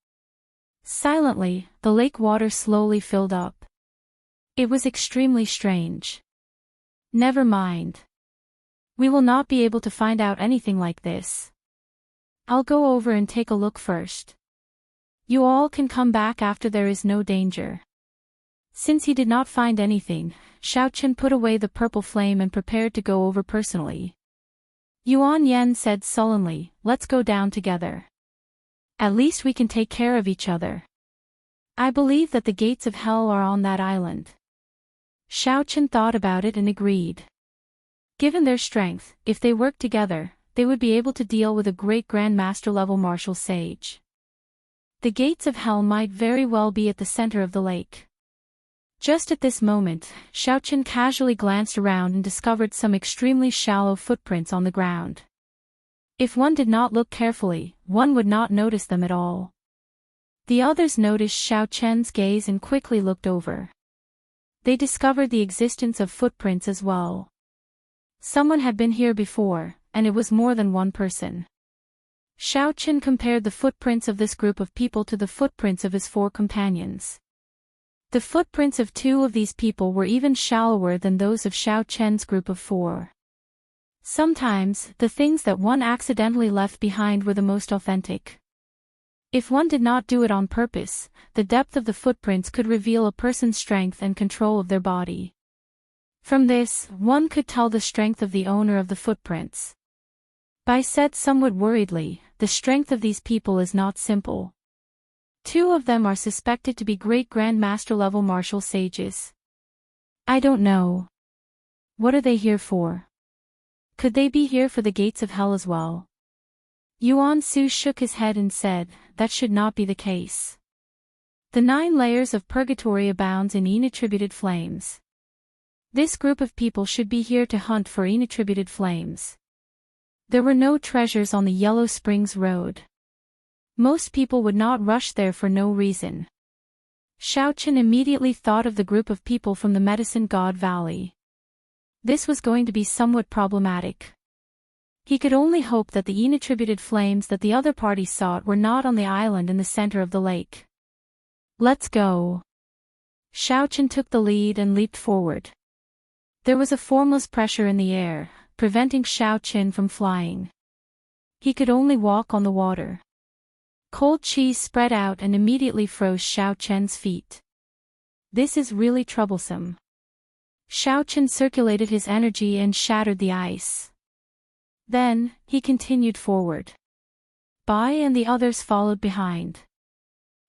Silently, the lake water slowly filled up. It was extremely strange. Never mind. We will not be able to find out anything like this. I'll go over and take a look first. You all can come back after there is no danger. Since he did not find anything, Xiao-Qin put away the purple flame and prepared to go over personally. Yuan Yen said sullenly, "Let's go down together. At least we can take care of each other. I believe that the gates of hell are on that island." Xiao-Qin thought about it and agreed. Given their strength, if they worked together, they would be able to deal with a great Grand Master level martial sage. The gates of hell might very well be at the center of the lake. Just at this moment, Xiao-Qin casually glanced around and discovered some extremely shallow footprints on the ground. If one did not look carefully, one would not notice them at all. The others noticed Xiao-Qin's gaze and quickly looked over. They discovered the existence of footprints as well. Someone had been here before, and it was more than one person. Xiao-Qin compared the footprints of this group of people to the footprints of his 4 companions. The footprints of 2 of these people were even shallower than those of Xiao-Qin's group of 4. Sometimes, the things that one accidentally left behind were the most authentic. If one did not do it on purpose, the depth of the footprints could reveal a person's strength and control of their body. From this, one could tell the strength of the owner of the footprints. Bai said somewhat worriedly, "The strength of these people is not simple. 2 of them are suspected to be great Grand Master level martial sages. I don't know. What are they here for? Could they be here for the gates of hell as well?" Yuan Su shook his head and said, "That should not be the case. The 9 layers of purgatory abounds in inattributed flames. This group of people should be here to hunt for inattributed flames. There were no treasures on the Yellow Springs Road. Most people would not rush there for no reason." Xiao-Qin immediately thought of the group of people from the Medicine God Valley. This was going to be somewhat problematic. He could only hope that the inattributed flames that the other party sought were not on the island in the center of the lake. "Let's go." Xiao-Qin took the lead and leaped forward. There was a formless pressure in the air, preventing Xiao Qin from flying. He could only walk on the water. Cold chi spread out and immediately froze Xiao Chen's feet. This is really troublesome. Xiao Chen circulated his energy and shattered the ice. Then, he continued forward. Bai and the others followed behind.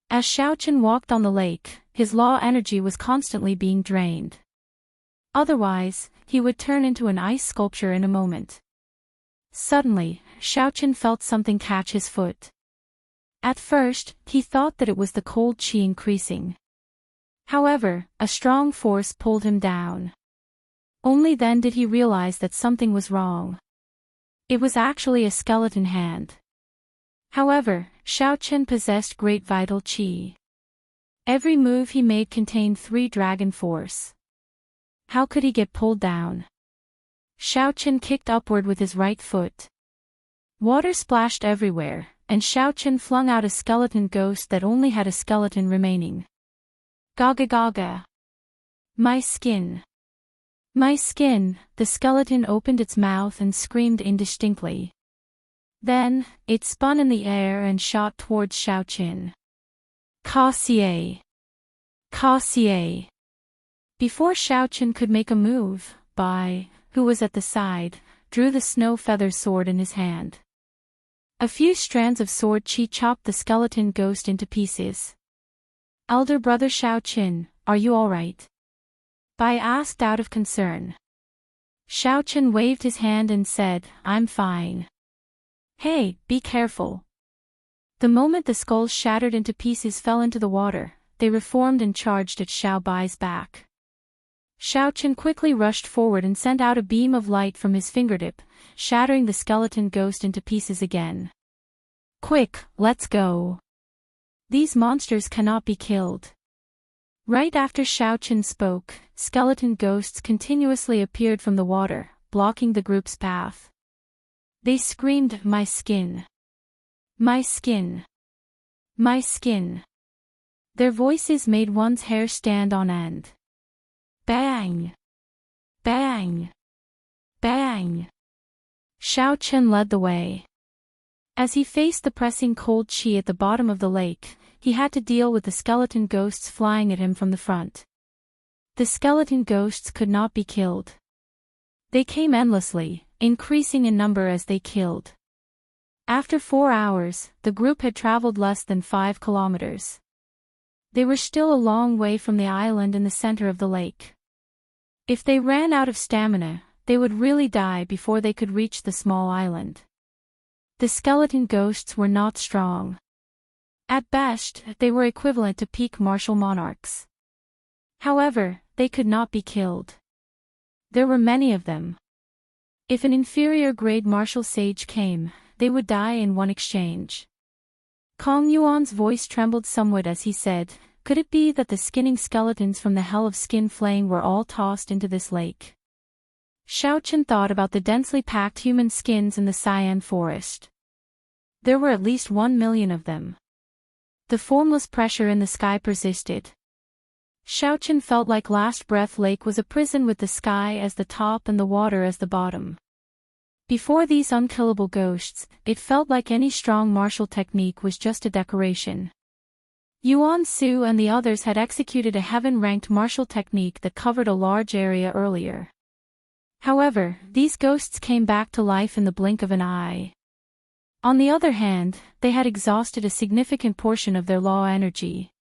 As Xiao Chen walked on the lake, his law energy was constantly being drained. Otherwise, he would turn into an ice sculpture in a moment. Suddenly, Xiao Chen felt something catch his foot. At first, he thought that it was the cold chi increasing. However, a strong force pulled him down. Only then did he realize that something was wrong. It was actually a skeleton hand. However, Xiao Chen possessed great vital chi. Every move he made contained 3 dragon force. How could he get pulled down? Xiao Chen kicked upward with his right foot. Water splashed everywhere, and Xiao Chen flung out a skeleton ghost that only had a skeleton remaining. Gaga gaga. My skin. My skin, the skeleton opened its mouth and screamed indistinctly. Then, it spun in the air and shot towards Xiao Chen. Ka-xie. Ka-xie. Before Xiao Chen could make a move, Bai, who was at the side, drew the snow feather sword in his hand. A few strands of sword chi chopped the skeleton ghost into pieces. Elder brother Xiao Chen, are you alright? Bai asked out of concern. Xiao Chen waved his hand and said, I'm fine. Hey, be careful. The moment the skulls shattered into pieces fell into the water, they reformed and charged at Xiao Bai's back. Xiao Chen quickly rushed forward and sent out a beam of light from his fingertip, shattering the skeleton ghost into pieces again. Quick, let's go. These monsters cannot be killed. Right after Xiao Chen spoke, skeleton ghosts continuously appeared from the water, blocking the group's path. They screamed, my skin. My skin. My skin. Their voices made one's hair stand on end. Bang! Bang! Bang! Xiao Chen led the way. As he faced the pressing cold chi at the bottom of the lake, he had to deal with the skeleton ghosts flying at him from the front. The skeleton ghosts could not be killed. They came endlessly, increasing in number as they killed. After 4 hours, the group had traveled less than 5 kilometers. They were still a long way from the island in the center of the lake. If they ran out of stamina, they would really die before they could reach the small island. The skeleton ghosts were not strong. At best, they were equivalent to peak martial monarchs. However, they could not be killed. There were many of them. If an inferior grade martial sage came, they would die in one exchange. Kong Yuan's voice trembled somewhat as he said, could it be that the skinning skeletons from the hell of skin flaying were all tossed into this lake? Xiao Chen thought about the densely packed human skins in the cyan forest. There were at least 1 million of them. The formless pressure in the sky persisted. Xiao Chen felt like Last Breath Lake was a prison with the sky as the top and the water as the bottom. Before these unkillable ghosts, it felt like any strong martial technique was just a decoration. Yuan Su and the others had executed a heaven-ranked martial technique that covered a large area earlier. However, these ghosts came back to life in the blink of an eye. On the other hand, they had exhausted a significant portion of their law energy.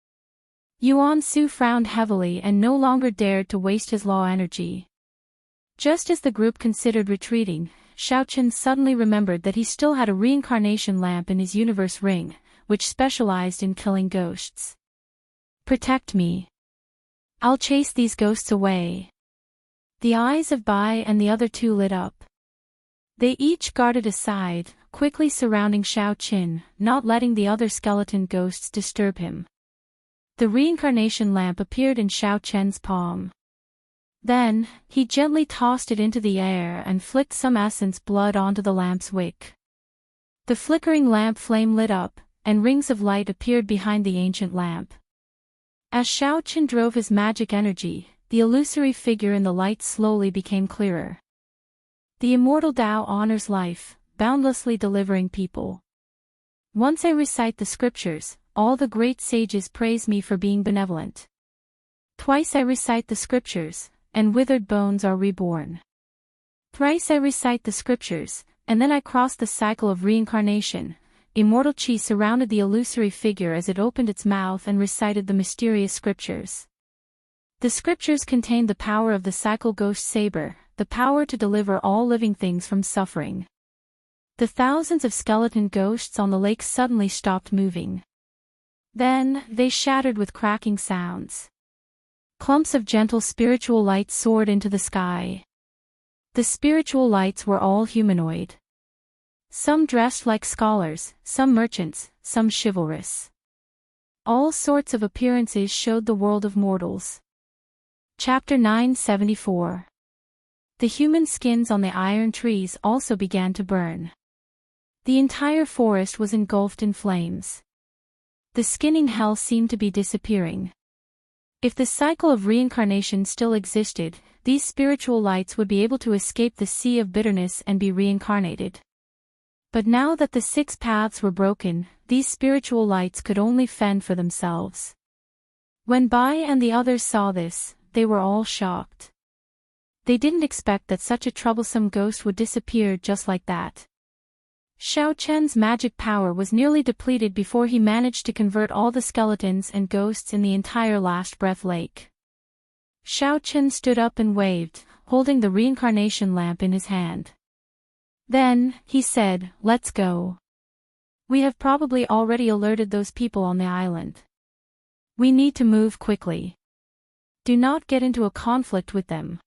Yuan Su frowned heavily and no longer dared to waste his law energy. Just as the group considered retreating, Xiao Chen suddenly remembered that he still had a reincarnation lamp in his universe ring, which specialized in killing ghosts. Protect me. I'll chase these ghosts away. The eyes of Bai and the other 2 lit up. They each guarded aside, quickly surrounding Xiao Chen, not letting the other skeleton ghosts disturb him. The reincarnation lamp appeared in Xiao Chen's palm. Then, he gently tossed it into the air and flicked some essence blood onto the lamp's wick. The flickering lamp flame lit up, and rings of light appeared behind the ancient lamp. As Xiao Chen drove his magic energy, the illusory figure in the light slowly became clearer. The immortal Tao honors life, boundlessly delivering people. Once I recite the scriptures, all the great sages praise me for being benevolent. Twice I recite the scriptures, and withered bones are reborn. Thrice I recite the scriptures, and then I cross the cycle of reincarnation. Immortal Chi surrounded the illusory figure as it opened its mouth and recited the mysterious scriptures. The scriptures contained the power of the cycle ghost saber, the power to deliver all living things from suffering. The thousands of skeleton ghosts on the lake suddenly stopped moving. Then, they shattered with cracking sounds. Clumps of gentle spiritual light soared into the sky. The spiritual lights were all humanoid. Some dressed like scholars, some merchants, some chivalrous. All sorts of appearances showed the world of mortals. Chapter 974. The human skins on the iron trees also began to burn. The entire forest was engulfed in flames. The skinning hell seemed to be disappearing. If the cycle of reincarnation still existed, these spiritual lights would be able to escape the sea of bitterness and be reincarnated. But now that the 6 paths were broken, these spiritual lights could only fend for themselves. When Bai and the others saw this, they were all shocked. They didn't expect that such a troublesome ghost would disappear just like that. Xiao Chen's magic power was nearly depleted before he managed to convert all the skeletons and ghosts in the entire Last Breath Lake. Xiao Chen stood up and waved, holding the reincarnation lamp in his hand. Then, he said, "Let's go. We have probably already alerted those people on the island. We need to move quickly. Do not get into a conflict with them."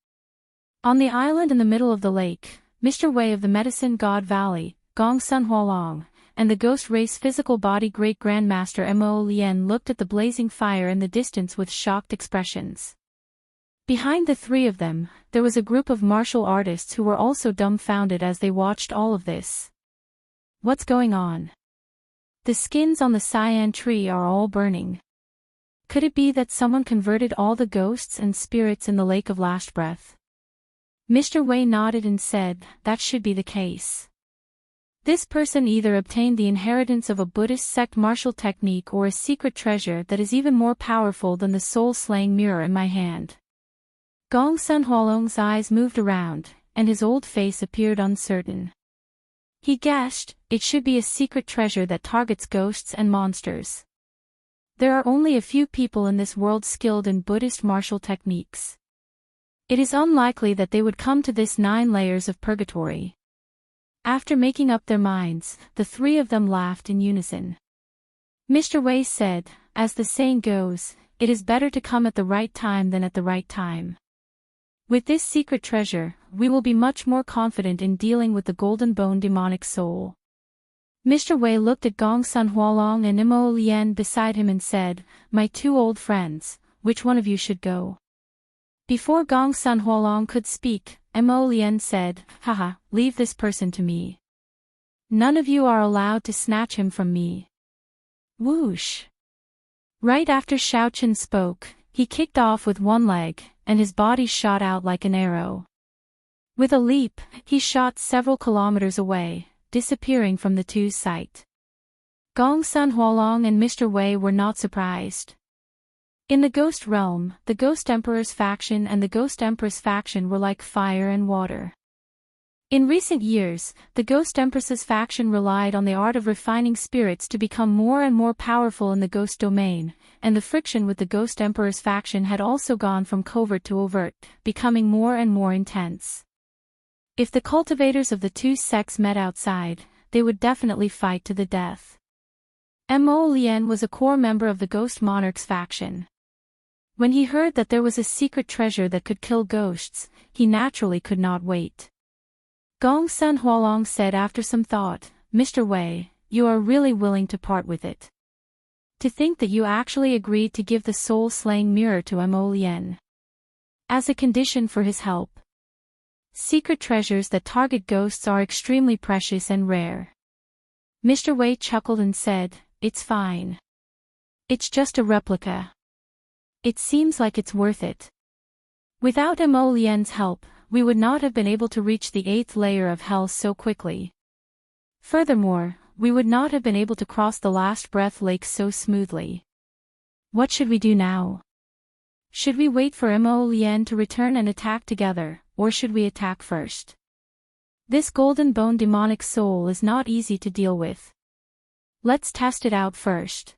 On the island in the middle of the lake, Mr. Wei of the Medicine God Valley, Gong Sun Hualong, and the Ghost Race Physical Body Great Grandmaster Mo Lien looked at the blazing fire in the distance with shocked expressions. Behind the 3 of them, there was a group of martial artists who were also dumbfounded as they watched all of this. What's going on? The skins on the cyan tree are all burning. Could it be that someone converted all the ghosts and spirits in the Lake of Last Breath? Mr. Wei nodded and said, that should be the case. This person either obtained the inheritance of a Buddhist sect martial technique or a secret treasure that is even more powerful than the soul-slaying mirror in my hand. Gong Sun Hualong's eyes moved around, and his old face appeared uncertain. He guessed, it should be a secret treasure that targets ghosts and monsters. There are only a few people in this world skilled in Buddhist martial techniques. It is unlikely that they would come to this 9 layers of purgatory. After making up their minds, the 3 of them laughed in unison. Mr. Wei said, as the saying goes, it is better to come at the right time than at the right time. With this secret treasure, we will be much more confident in dealing with the Golden Bone demonic soul. Mr. Wei looked at Gong Sun Hualong and Mo Lien beside him and said, my 2 old friends, which one of you should go? Before Gong Sun Hualong could speak, Mo Lien said, haha, leave this person to me. None of you are allowed to snatch him from me. Whoosh! Right after Xiao Chen spoke, he kicked off with one leg, and his body shot out like an arrow. With a leap, he shot several kilometers away, disappearing from the two's sight. Gong Sun Hualong and Mr. Wei were not surprised. In the Ghost Realm, the Ghost Emperor's faction and the Ghost Empress faction were like fire and water. In recent years, the Ghost Empress's faction relied on the art of refining spirits to become more and more powerful in the ghost domain, and the friction with the Ghost Emperor's faction had also gone from covert to overt, becoming more and more intense. If the cultivators of the 2 sects met outside, they would definitely fight to the death. Mo Lien was a core member of the Ghost Monarch's faction. When he heard that there was a secret treasure that could kill ghosts, he naturally could not wait. Gong Sun Hualong said after some thought, Mr. Wei, you are really willing to part with it. To think that you actually agreed to give the soul-slaying mirror to Mo Lien as a condition for his help. Secret treasures that target ghosts are extremely precious and rare. Mr. Wei chuckled and said, it's fine. It's just a replica. It seems like it's worth it. Without Mo Lian's help, we would not have been able to reach the 8th layer of hell so quickly. Furthermore, we would not have been able to cross the last breath lake so smoothly. What should we do now? Should we wait for Mo Lian to return and attack together, or should we attack first? This golden bone demonic soul is not easy to deal with. Let's test it out first.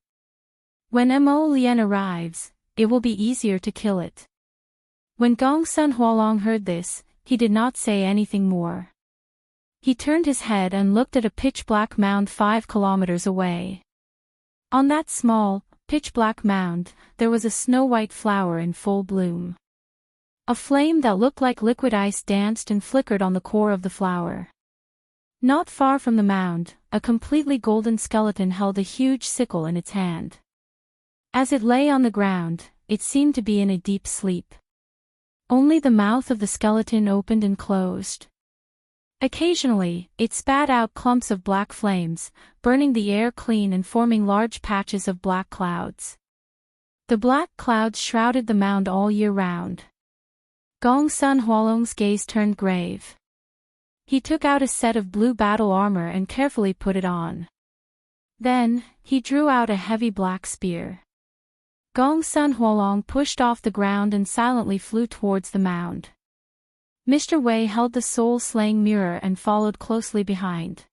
When Mo Lian arrives, it will be easier to kill it. When Gongsun Hualong heard this, he did not say anything more. He turned his head and looked at a pitch-black mound 5 kilometers away. On that small, pitch-black mound, there was a snow-white flower in full bloom. A flame that looked like liquid ice danced and flickered on the core of the flower. Not far from the mound, a completely golden skeleton held a huge sickle in its hand. As it lay on the ground, it seemed to be in a deep sleep. Only the mouth of the skeleton opened and closed. Occasionally, it spat out clumps of black flames, burning the air clean and forming large patches of black clouds. The black clouds shrouded the mound all year round. Gongsun Hualong's gaze turned grave. He took out a set of blue battle armor and carefully put it on. Then, he drew out a heavy black spear. Gongsun Hualong pushed off the ground and silently flew towards the mound. Mr. Wei held the soul-slaying mirror and followed closely behind.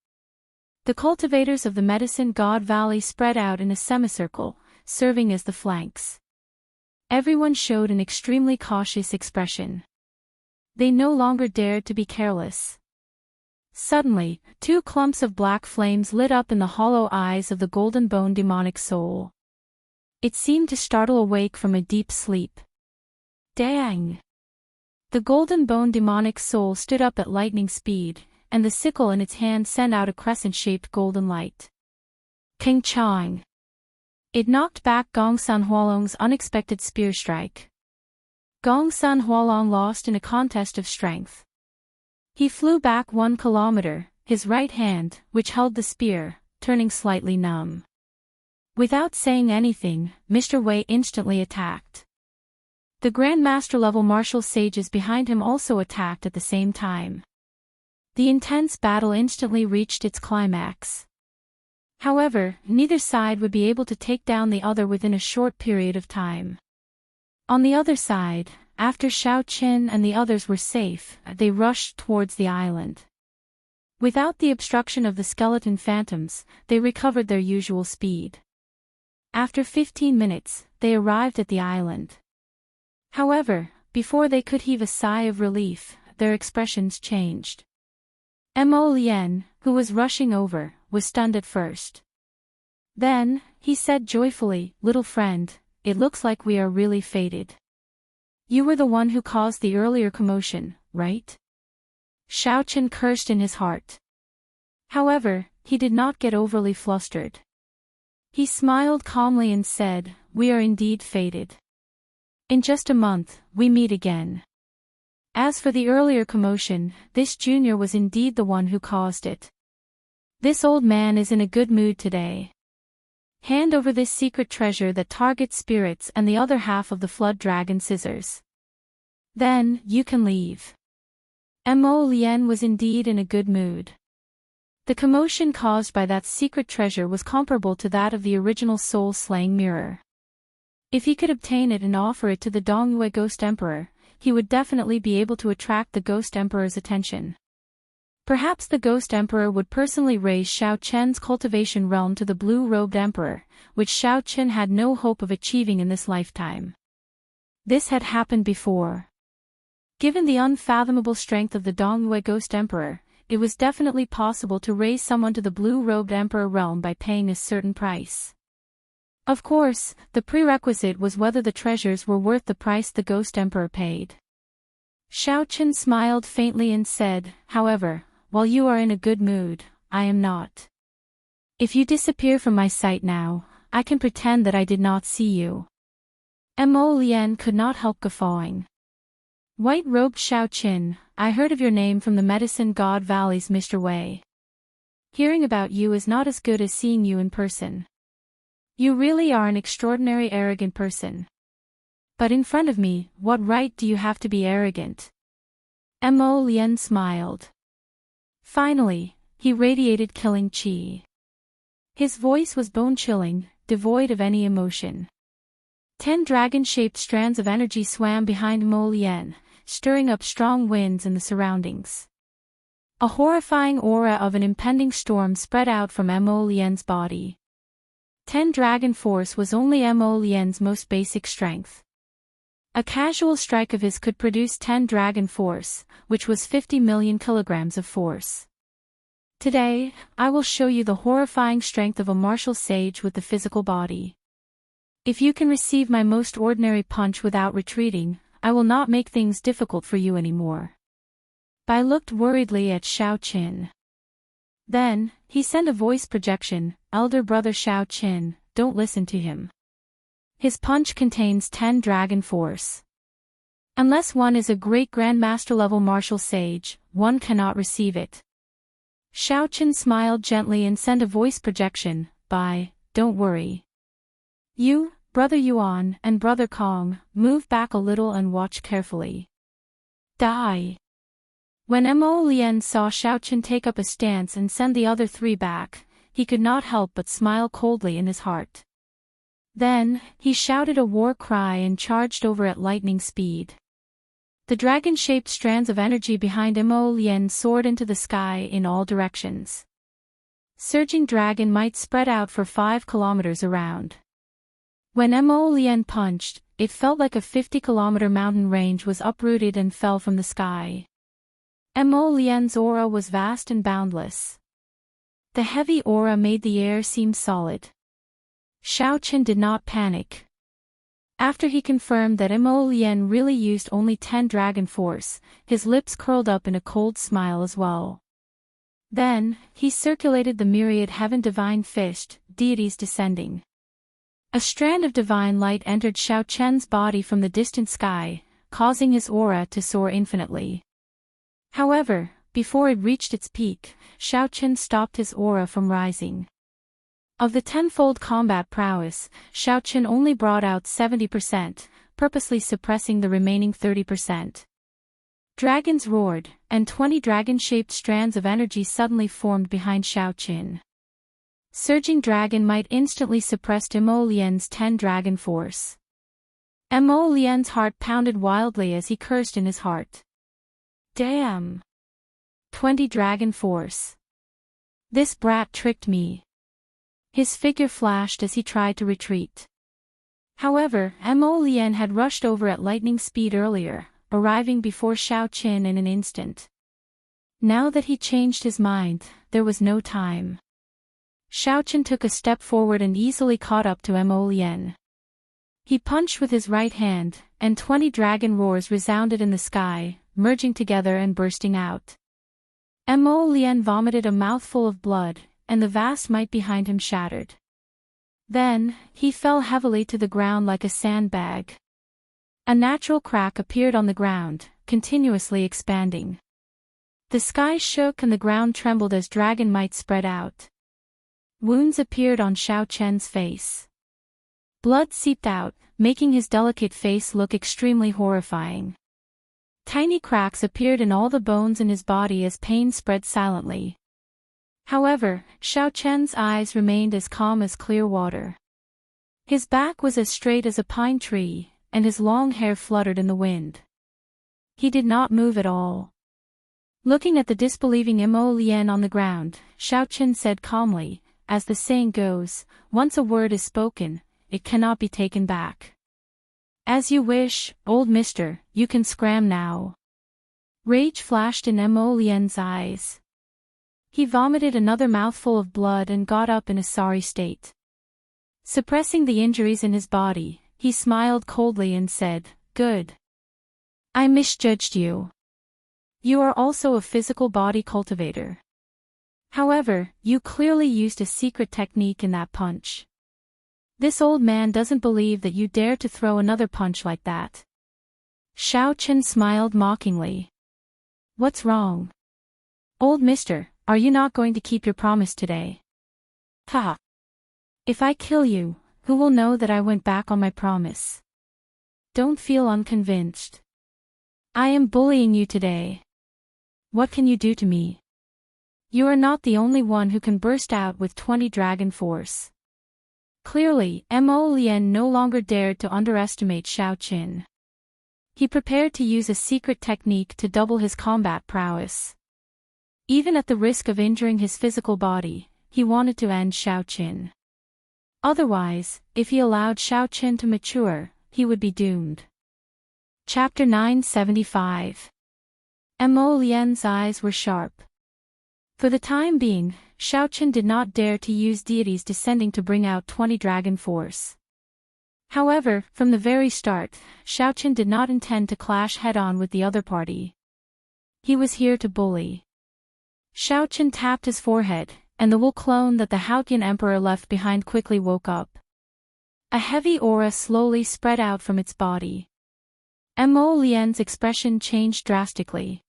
The cultivators of the Medicine God Valley spread out in a semicircle, serving as the flanks. Everyone showed an extremely cautious expression. They no longer dared to be careless. Suddenly, 2 clumps of black flames lit up in the hollow eyes of the golden bone demonic soul. It seemed to startle awake from a deep sleep. Dang! The golden bone demonic soul stood up at lightning speed, and the sickle in its hand sent out a crescent-shaped golden light. King Chang! It knocked back Gongsun Hualong's unexpected spear strike. Gongsun Hualong lost in a contest of strength. He flew back 1 kilometer, his right hand, which held the spear, turning slightly numb. Without saying anything, Mr. Wei instantly attacked. The Grandmaster-level martial sages behind him also attacked at the same time. The intense battle instantly reached its climax. However, neither side would be able to take down the other within a short period of time. On the other side, after Xiao Qin and the others were safe, they rushed towards the island. Without the obstruction of the skeleton phantoms, they recovered their usual speed. After 15 minutes, they arrived at the island. However, before they could heave a sigh of relief, their expressions changed. Mo Lian, who was rushing over, was stunned at first. Then, he said joyfully, "Little friend, it looks like we are really fated. You were the one who caused the earlier commotion, right?" Xiao Qin cursed in his heart. However, he did not get overly flustered. He smiled calmly and said, "We are indeed fated. In just a month, we meet again." As for the earlier commotion, this junior was indeed the one who caused it. This old man is in a good mood today. Hand over this secret treasure that targets spirits and the other half of the flood dragon scissors. Then, you can leave. Mo Lian was indeed in a good mood. The commotion caused by that secret treasure was comparable to that of the original soul-slaying mirror. If he could obtain it and offer it to the Dongyue Ghost Emperor, he would definitely be able to attract the Ghost Emperor's attention. Perhaps the Ghost Emperor would personally raise Xiao Chen's cultivation realm to the Blue-Robed Emperor, which Xiao Chen had no hope of achieving in this lifetime. This had happened before. Given the unfathomable strength of the Dongyue Ghost Emperor, it was definitely possible to raise someone to the Blue-Robed Emperor realm by paying a certain price. Of course, the prerequisite was whether the treasures were worth the price the Ghost Emperor paid. Xiao Chen smiled faintly and said, "However, while you are in a good mood, I am not. If you disappear from my sight now, I can pretend that I did not see you." Mo Lian could not help guffawing. "White-robed Xiao Qin, I heard of your name from the Medicine God Valley's Mr. Wei. Hearing about you is not as good as seeing you in person. You really are an extraordinary arrogant person." But in front of me, what right do you have to be arrogant? Mo Lien smiled. Finally, he radiated killing chi. His voice was bone-chilling, devoid of any emotion. 10 dragon-shaped strands of energy swam behind Mo Lien, stirring up strong winds in the surroundings. A horrifying aura of an impending storm spread out from Mo Lien's body. 10 dragon force was only Mo Lien's most basic strength. A casual strike of his could produce 10 dragon force, which was 50 million kilograms of force. Today, I will show you the horrifying strength of a martial sage with the physical body. If you can receive my most ordinary punch without retreating, I will not make things difficult for you anymore. Bai looked worriedly at Xiao Qin. Then, he sent a voice projection, "Elder brother Xiao Qin, don't listen to him. His punch contains 10 dragon force. Unless one is a great grandmaster level martial sage, one cannot receive it." Xiao Qin smiled gently and sent a voice projection, "Bai, don't worry. You, Brother Yuan and Brother Kong, move back a little and watch carefully." Die. When Mo Lien saw Xiao Qin take up a stance and send the other 3 back, he could not help but smile coldly in his heart. Then, he shouted a war cry and charged over at lightning speed. The dragon-shaped strands of energy behind Mo Lien soared into the sky in all directions. Surging dragon might spread out for 5 kilometers around. When Mo Lien punched, it felt like a 50-kilometer mountain range was uprooted and fell from the sky. Mo Lien's aura was vast and boundless. The heavy aura made the air seem solid. Xiao Qin did not panic. After he confirmed that Mo Lien really used only 10 dragon force, his lips curled up in a cold smile as well. Then, he circulated the myriad heaven divine fist, deities descending. A strand of divine light entered Xiao Qian's body from the distant sky, causing his aura to soar infinitely. However, before it reached its peak, Xiao Qin stopped his aura from rising. Of the 10-fold combat prowess, Xiao Qin only brought out 70%, purposely suppressing the remaining 30%. Dragons roared, and 20 dragon-shaped strands of energy suddenly formed behind Xiao Qin. Surging dragon might instantly suppressed Mo Lien's 10 dragon force. Mo Lien's heart pounded wildly as he cursed in his heart. Damn! 20 dragon force. This brat tricked me. His figure flashed as he tried to retreat. However, Mo Lien had rushed over at lightning speed earlier, arriving before Xiao Qin in an instant. Now that he changed his mind, there was no time. Xiao Qin took a step forward and easily caught up to Mo Lien. He punched with his right hand, and 20 dragon roars resounded in the sky, merging together and bursting out. Mo Lien vomited a mouthful of blood, and the vast might behind him shattered. Then, he fell heavily to the ground like a sandbag. A natural crack appeared on the ground, continuously expanding. The sky shook and the ground trembled as dragon might spread out. Wounds appeared on Xiao Qian's face. Blood seeped out, making his delicate face look extremely horrifying. Tiny cracks appeared in all the bones in his body as pain spread silently. However, Xiao Qian's eyes remained as calm as clear water. His back was as straight as a pine tree, and his long hair fluttered in the wind. He did not move at all. Looking at the disbelieving Mo Lien on the ground, Xiao Qin said calmly, "As the saying goes, once a word is spoken, it cannot be taken back. As you wish, old mister, you can scram now." Rage flashed in Mo Lien's eyes. He vomited another mouthful of blood and got up in a sorry state. Suppressing the injuries in his body, he smiled coldly and said, "Good. I misjudged you. You are also a physical body cultivator. However, you clearly used a secret technique in that punch. This old man doesn't believe that you dare to throw another punch like that." Xiao Qin smiled mockingly. "What's wrong? Old mister, are you not going to keep your promise today?" "Ha! If I kill you, who will know that I went back on my promise?" Don't feel unconvinced. I am bullying you today. What can you do to me? You are not the only one who can burst out with 20 dragon force. Clearly, Mo Lian no longer dared to underestimate Xiao Qin. He prepared to use a secret technique to double his combat prowess. Even at the risk of injuring his physical body, he wanted to end Xiao Qin. Otherwise, if he allowed Xiao Qin to mature, he would be doomed. Chapter 975. Mo Lian's eyes were sharp. For the time being, Xiao Qin did not dare to use deities descending to bring out 20 dragon force. However, from the very start, Xiao Qin did not intend to clash head-on with the other party. He was here to bully. Xiao Qin tapped his forehead, and the wool clone that the Haotian emperor left behind quickly woke up. A heavy aura slowly spread out from its body. Mo Lian's expression changed drastically.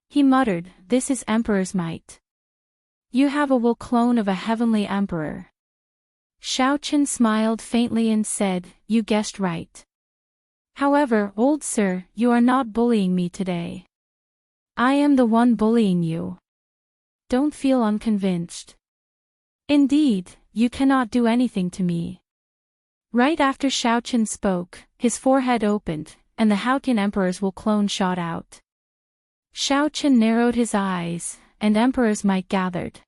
He muttered, "This is Emperor's might. You have a wool clone of a heavenly emperor." Xiao Qin smiled faintly and said, "You guessed right. However, old sir, you are not bullying me today. I am the one bullying you. Don't feel unconvinced. Indeed, you cannot do anything to me." Right after Xiao Qin spoke, his forehead opened, and the Haotian emperor's wool clone shot out. Xiao Qin narrowed his eyes, and Emperor's might gathered.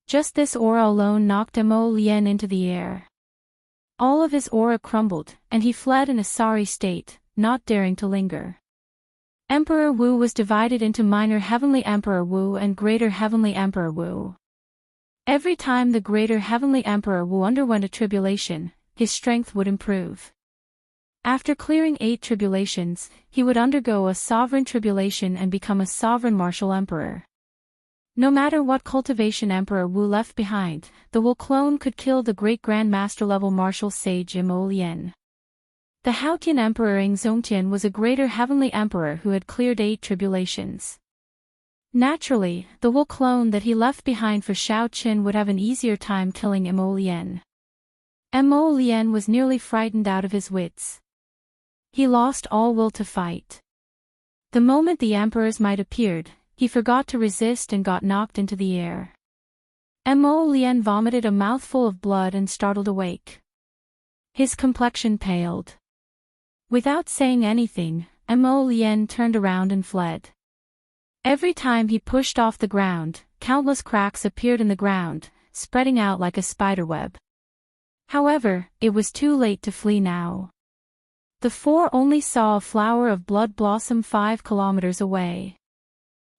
Just this aura alone knocked Mo Lian into the air. All of his aura crumbled, and he fled in a sorry state, not daring to linger. Emperor Wu was divided into Minor Heavenly Emperor Wu and Greater Heavenly Emperor Wu. Every time the Greater Heavenly Emperor Wu underwent a tribulation, his strength would improve. After clearing 8 tribulations, he would undergo a sovereign tribulation and become a sovereign martial emperor. No matter what cultivation Emperor Wu left behind, the Wu clone could kill the great Grand Master level martial sage Mo Lian. The Haotian Emperor Ing Zongtian was a greater heavenly emperor who had cleared 8 tribulations. Naturally, the Wu clone that he left behind for Xiao Qin would have an easier time killing Mo Lian. Mo Lian was nearly frightened out of his wits. He lost all will to fight. The moment the Emperor's might appeared, he forgot to resist and got knocked into the air. Mo Lian vomited a mouthful of blood and startled awake. His complexion paled. Without saying anything, Mo Lian turned around and fled. Every time he pushed off the ground, countless cracks appeared in the ground, spreading out like a spiderweb. However, it was too late to flee now. The 4 only saw a flower of blood blossom 5 kilometers away.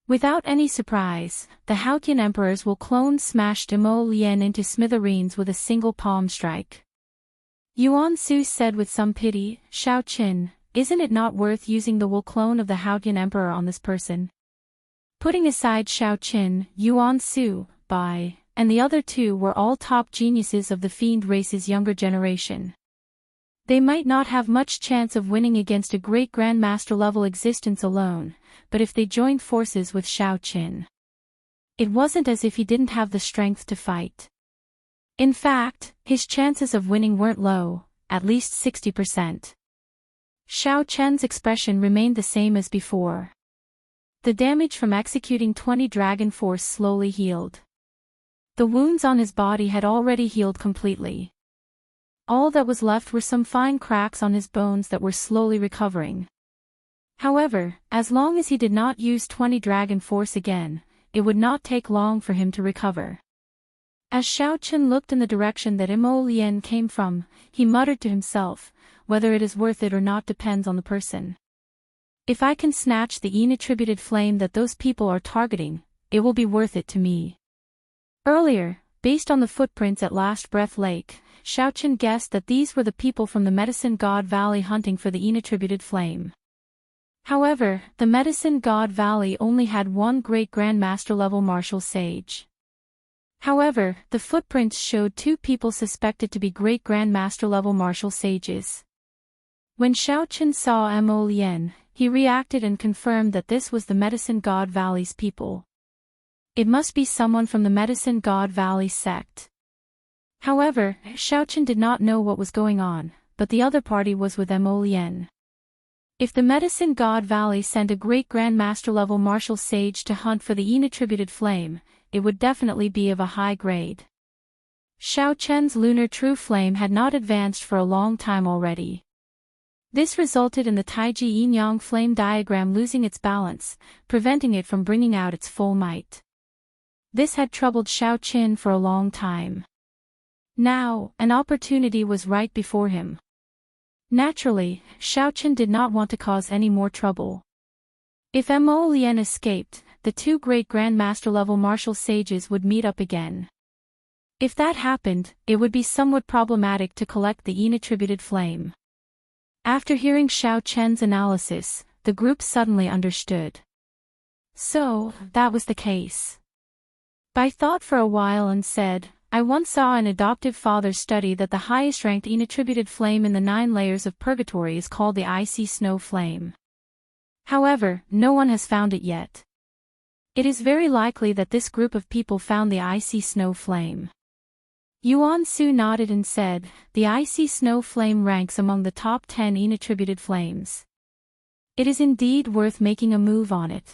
Without any surprise, the Haotian Emperor's Wu clone smashed Mo Lian into smithereens with a single palm strike. Yuan Su said with some pity, "Xiao Qin, isn't it not worth using the Wu clone of the Haotian Emperor on this person?" Putting aside Xiao Qin, Yuan Su, Bai, and the other 2 were all top geniuses of the fiend race's younger generation. They might not have much chance of winning against a great Grand Master level existence alone, but if they joined forces with Xiao Qin. It wasn't as if he didn't have the strength to fight. In fact, his chances of winning weren't low, at least 60%. Xiao Qin's expression remained the same as before. The damage from executing 20 dragon force slowly healed. The wounds on his body had already healed completely. All that was left were some fine cracks on his bones that were slowly recovering. However, as long as he did not use 20 dragon force again, it would not take long for him to recover. As Xiao Qin looked in the direction that Mo Lian came from, he muttered to himself, "Whether it is worth it or not depends on the person. If I can snatch the inattributed flame that those people are targeting, it will be worth it to me." Earlier, based on the footprints at Last Breath Lake, Xiao Qin guessed that these were the people from the Medicine God Valley hunting for the inattributed flame. However, the Medicine God Valley only had 1 great Grand Master level martial sage. However, the footprints showed 2 people suspected to be great Grand Master level martial sages. When Xiao Qin saw Mo Lian, he reacted and confirmed that this was the Medicine God Valley's people. It must be someone from the Medicine God Valley sect. However, Xiao Qin did not know what was going on, but the other party was with Emolien. If the Medicine God Valley sent a great Grand Master level martial sage to hunt for the inattributed flame, it would definitely be of a high grade. Xiao Chen's lunar true flame had not advanced for a long time already. This resulted in the Taiji yin-yang flame diagram losing its balance, preventing it from bringing out its full might. This had troubled Xiao Chen for a long time. Now, an opportunity was right before him. Naturally, Xiao Chen did not want to cause any more trouble. If Emolien escaped, the two great Grand Master level martial sages would meet up again. If that happened, it would be somewhat problematic to collect the inattributed flame. After hearing Xiao Chen's analysis, the group suddenly understood. So, that was the case. Bai thought for a while and said, I once saw an adoptive father study that the highest ranked inattributed flame in the 9 layers of purgatory is called the icy snow flame. However, no one has found it yet. It is very likely that this group of people found the icy snow flame. Yuan Su nodded and said, the icy snow flame ranks among the top 10 inattributed flames. It is indeed worth making a move on it.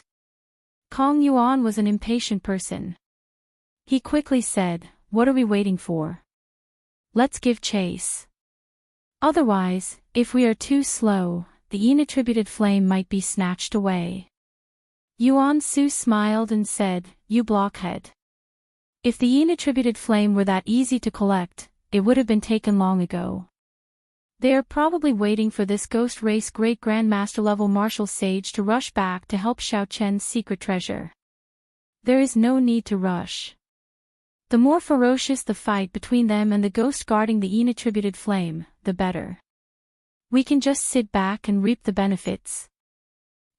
Kong Yuan was an impatient person. He quickly said, what are we waiting for? Let's give chase. Otherwise, if we are too slow, the inattributed flame might be snatched away. Yuan Su smiled and said, you blockhead. If the inattributed flame were that easy to collect, it would have been taken long ago. They are probably waiting for this ghost race great Grand Master level martial sage to rush back to help Xiao Chen's secret treasure. There is no need to rush. The more ferocious the fight between them and the ghost guarding the inattributed flame, the better. We can just sit back and reap the benefits.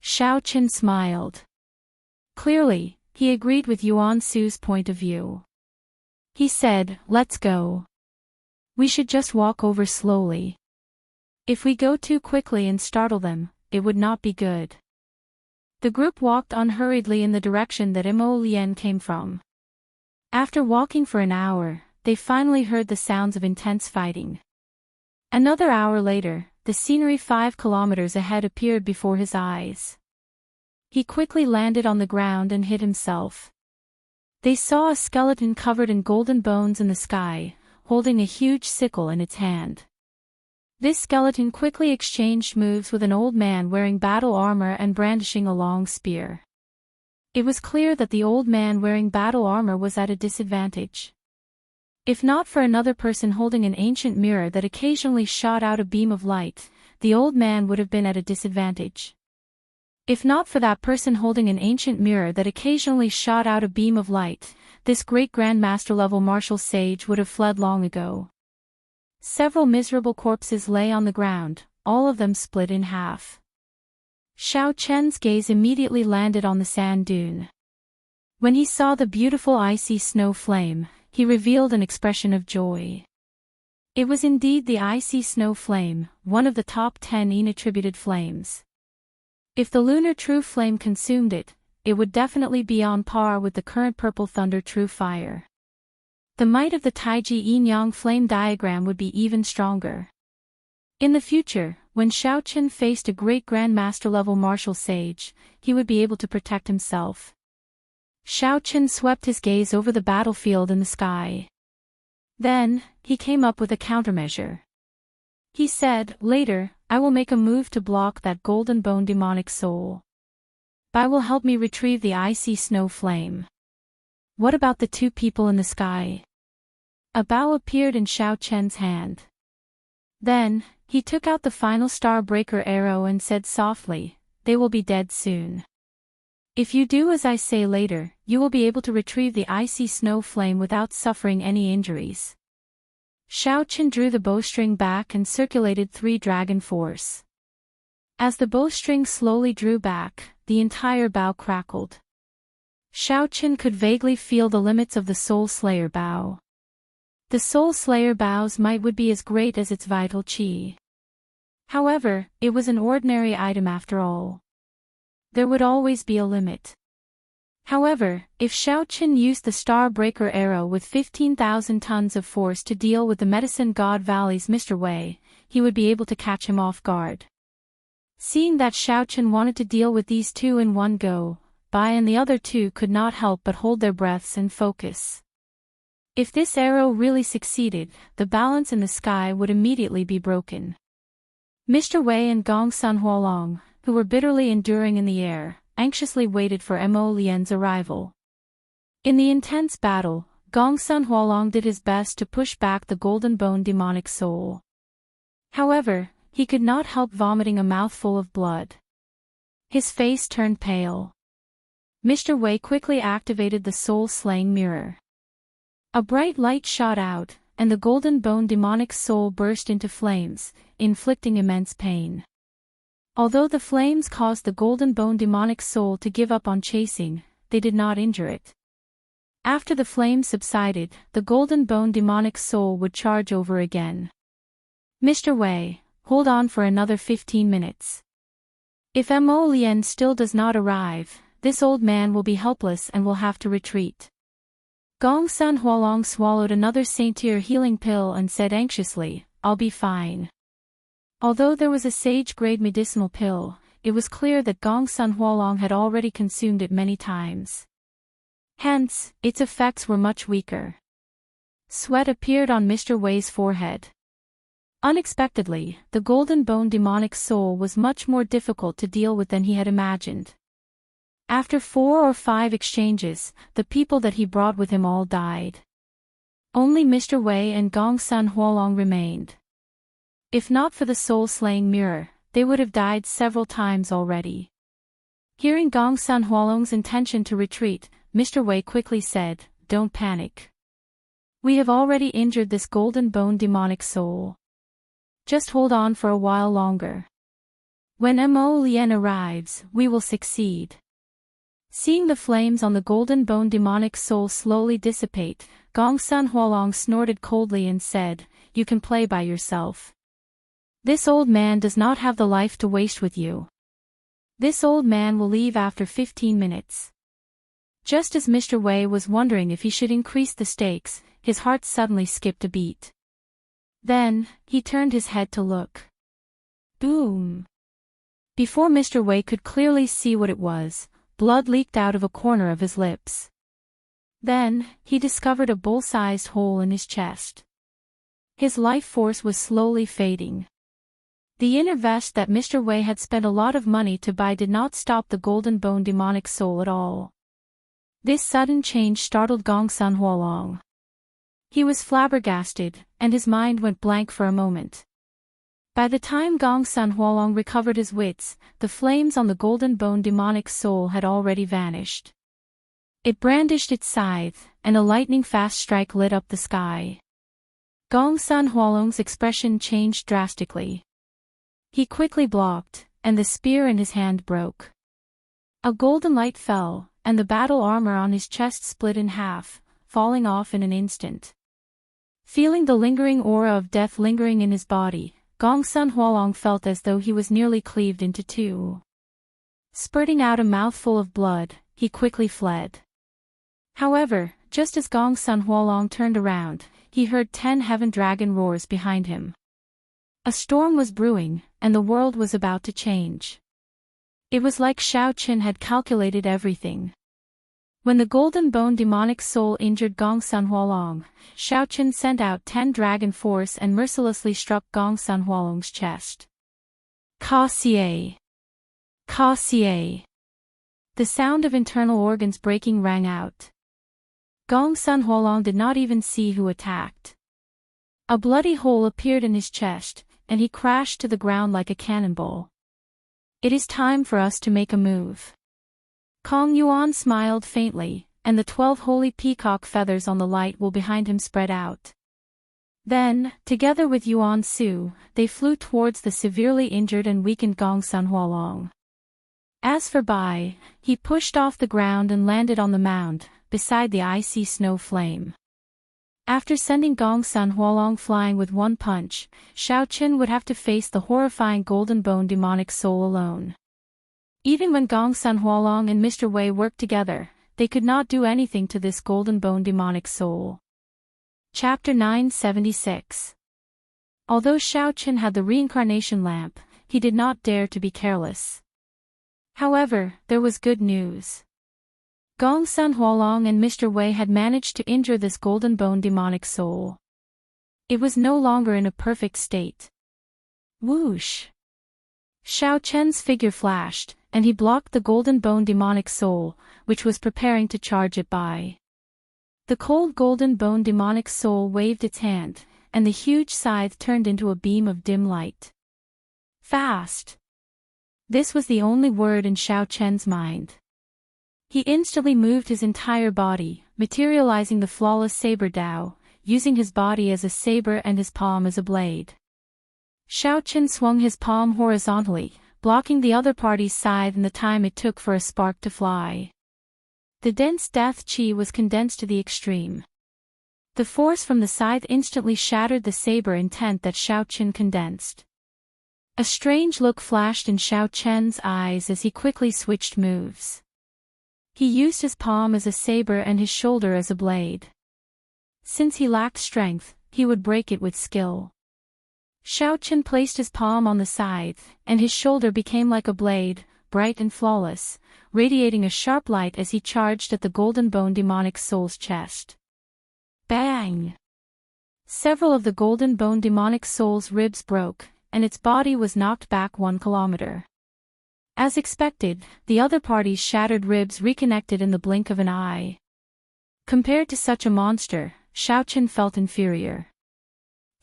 Xiao Chen smiled. Clearly, he agreed with Yuan Su's point of view. He said, let's go. We should just walk over slowly. If we go too quickly and startle them, it would not be good. The group walked unhurriedly in the direction that Emolien came from. After walking for an hour, they finally heard the sounds of intense fighting. Another hour later, the scenery 5 kilometers ahead appeared before his eyes. He quickly landed on the ground and hid himself. They saw a skeleton covered in golden bones in the sky, holding a huge sickle in its hand. This skeleton quickly exchanged moves with an old man wearing battle armor and brandishing a long spear. It was clear that the old man wearing battle armor was at a disadvantage. If not for another person holding an ancient mirror that occasionally shot out a beam of light, the old man would have been at a disadvantage. If not for that person holding an ancient mirror that occasionally shot out a beam of light, this great Grand Master level martial sage would have fled long ago. Several miserable corpses lay on the ground, all of them split in half. Xiao Chen's gaze immediately landed on the sand dune. When he saw the beautiful icy snow flame, he revealed an expression of joy. It was indeed the icy snow flame, one of the top 10 inattributed flames. If the lunar true flame consumed it, it would definitely be on par with the current purple thunder true fire. The might of the Taiji yin-yang flame diagram would be even stronger. In the future, when Xiao Chen faced a great Grand Master level martial sage, he would be able to protect himself. Xiao Chen swept his gaze over the battlefield and the sky. Then, he came up with a countermeasure. He said, later, I will make a move to block that golden bone demonic soul. Bai will help me retrieve the icy snow flame. What about the 2 people in the sky? A bow appeared in Xiao Chen's hand. Then, he took out the final star breaker arrow and said softly, they will be dead soon. If you do as I say later, you will be able to retrieve the icy snow flame without suffering any injuries. Xiao Chen drew the bowstring back and circulated 3 dragon force. As the bowstring slowly drew back, the entire bow crackled. Xiao Chen could vaguely feel the limits of the Soul Slayer bow. The Soul Slayer bow's might would be as great as its vital chi. However, it was an ordinary item after all. There would always be a limit. However, if Xiao Chen used the Star Breaker arrow with 15,000 tons of force to deal with the Medicine God Valley's Mr. Wei, he would be able to catch him off guard. Seeing that Xiao Chen wanted to deal with these two in one go, Bai and the other two could not help but hold their breaths and focus. If this arrow really succeeded, the balance in the sky would immediately be broken. Mr. Wei and Gong Sun Huolong, who were bitterly enduring in the air, anxiously waited for Mo Lian's arrival. In the intense battle, Gong Sun Huolong did his best to push back the Golden Bone demonic soul. However, he could not help vomiting a mouthful of blood. His face turned pale. Mr. Wei quickly activated the soul-slaying mirror. A bright light shot out, and the Golden Bone demonic soul burst into flames, inflicting immense pain. Although the flames caused the Golden Bone demonic soul to give up on chasing, they did not injure it. After the flames subsided, the Golden Bone demonic soul would charge over again. Mr. Wei, hold on for another 15 minutes. If Mo Lian still does not arrive, this old man will be helpless and will have to retreat. Gong Sun Huolong swallowed another Saint-Tier healing pill and said anxiously, I'll be fine. Although there was a sage-grade medicinal pill, it was clear that Gong Sun Huolong had already consumed it many times. Hence, its effects were much weaker. Sweat appeared on Mr. Wei's forehead. Unexpectedly, the Golden Bone demonic soul was much more difficult to deal with than he had imagined. After 4 or 5 exchanges, the people that he brought with him all died. Only Mr. Wei and Gong Sun Huolong remained. If not for the soul-slaying mirror, they would have died several times already. Hearing Gong Sun Huolong's intention to retreat, Mr. Wei quickly said, Don't panic. We have already injured this Golden Bone demonic soul. Just hold on for a while longer. When Mo Lian arrives, we will succeed. Seeing the flames on the Golden Bone demonic soul slowly dissipate, Gong Sun Huolong snorted coldly and said, You can play by yourself. This old man does not have the life to waste with you. This old man will leave after 15 minutes. Just as Mr. Wei was wondering if he should increase the stakes, his heart suddenly skipped a beat. Then, he turned his head to look. Boom! Before Mr. Wei could clearly see what it was, blood leaked out of a corner of his lips. Then, he discovered a bull-sized hole in his chest. His life force was slowly fading. The inner vest that Mr. Wei had spent a lot of money to buy did not stop the Golden Bone demonic soul at all. This sudden change startled Gong Sun Huolong. He was flabbergasted, and his mind went blank for a moment. By the time Gong Sun Huolong recovered his wits, the flames on the Golden Bone demonic soul had already vanished. It brandished its scythe, and a lightning-fast strike lit up the sky. Gong Sun Huolong's expression changed drastically. He quickly blocked, and the spear in his hand broke. A golden light fell, and the battle armor on his chest split in half, falling off in an instant. Feeling the lingering aura of death lingering in his body, Gong Sun Huolong felt as though he was nearly cleaved into two. Spurting out a mouthful of blood, he quickly fled. However, just as Gong Sun Huolong turned around, he heard 10 heaven dragon roars behind him. A storm was brewing, and the world was about to change. It was like Xiao Chen had calculated everything. When the Golden Bone demonic soul injured Gong Sun Huolong, Xiao Chen sent out 10 dragon force and mercilessly struck Gong Sun Huolong's chest. Ka Xie! Ka Xie! The sound of internal organs breaking rang out. Gong Sun Huolong did not even see who attacked. A bloody hole appeared in his chest, and he crashed to the ground like a cannonball. It is time for us to make a move. Kong Yuan smiled faintly, and the 12 holy peacock feathers on the light wall behind him spread out. Then, together with Yuan Su, they flew towards the severely injured and weakened Gong Sun Huolong. As for Bai, he pushed off the ground and landed on the mound, beside the icy snow flame. After sending Gong Sun Huolong flying with one punch, Xiao Chen would have to face the horrifying Golden Bone demonic soul alone. Even when Gong Sun Huolong and Mr. Wei worked together, they could not do anything to this Golden Bone demonic soul. Chapter 976. Although Xiao Chen had the reincarnation lamp, he did not dare to be careless. However, there was good news. Gong Sun Hualong and Mr. Wei had managed to injure this golden bone demonic soul. It was no longer in a perfect state. Whoosh! Xiao Chen's figure flashed, and he blocked the golden bone demonic soul, which was preparing to charge it by. The cold golden bone demonic soul waved its hand, and the huge scythe turned into a beam of dim light. Fast! This was the only word in Xiao Chen's mind. He instantly moved his entire body, materializing the flawless saber Dao, using his body as a saber and his palm as a blade. Xiao Chen swung his palm horizontally, blocking the other party's scythe in the time it took for a spark to fly. The dense death chi was condensed to the extreme. The force from the scythe instantly shattered the saber intent that Xiao Chen condensed. A strange look flashed in Xiao Chen's eyes as he quickly switched moves. He used his palm as a saber and his shoulder as a blade. Since he lacked strength, he would break it with skill. Xiao Chen placed his palm on the scythe, and his shoulder became like a blade, bright and flawless, radiating a sharp light as he charged at the golden bone demonic soul's chest. Bang! Several of the golden bone demonic soul's ribs broke, and its body was knocked back 1 kilometer. As expected, the other party's shattered ribs reconnected in the blink of an eye. Compared to such a monster, Xiao Chen felt inferior.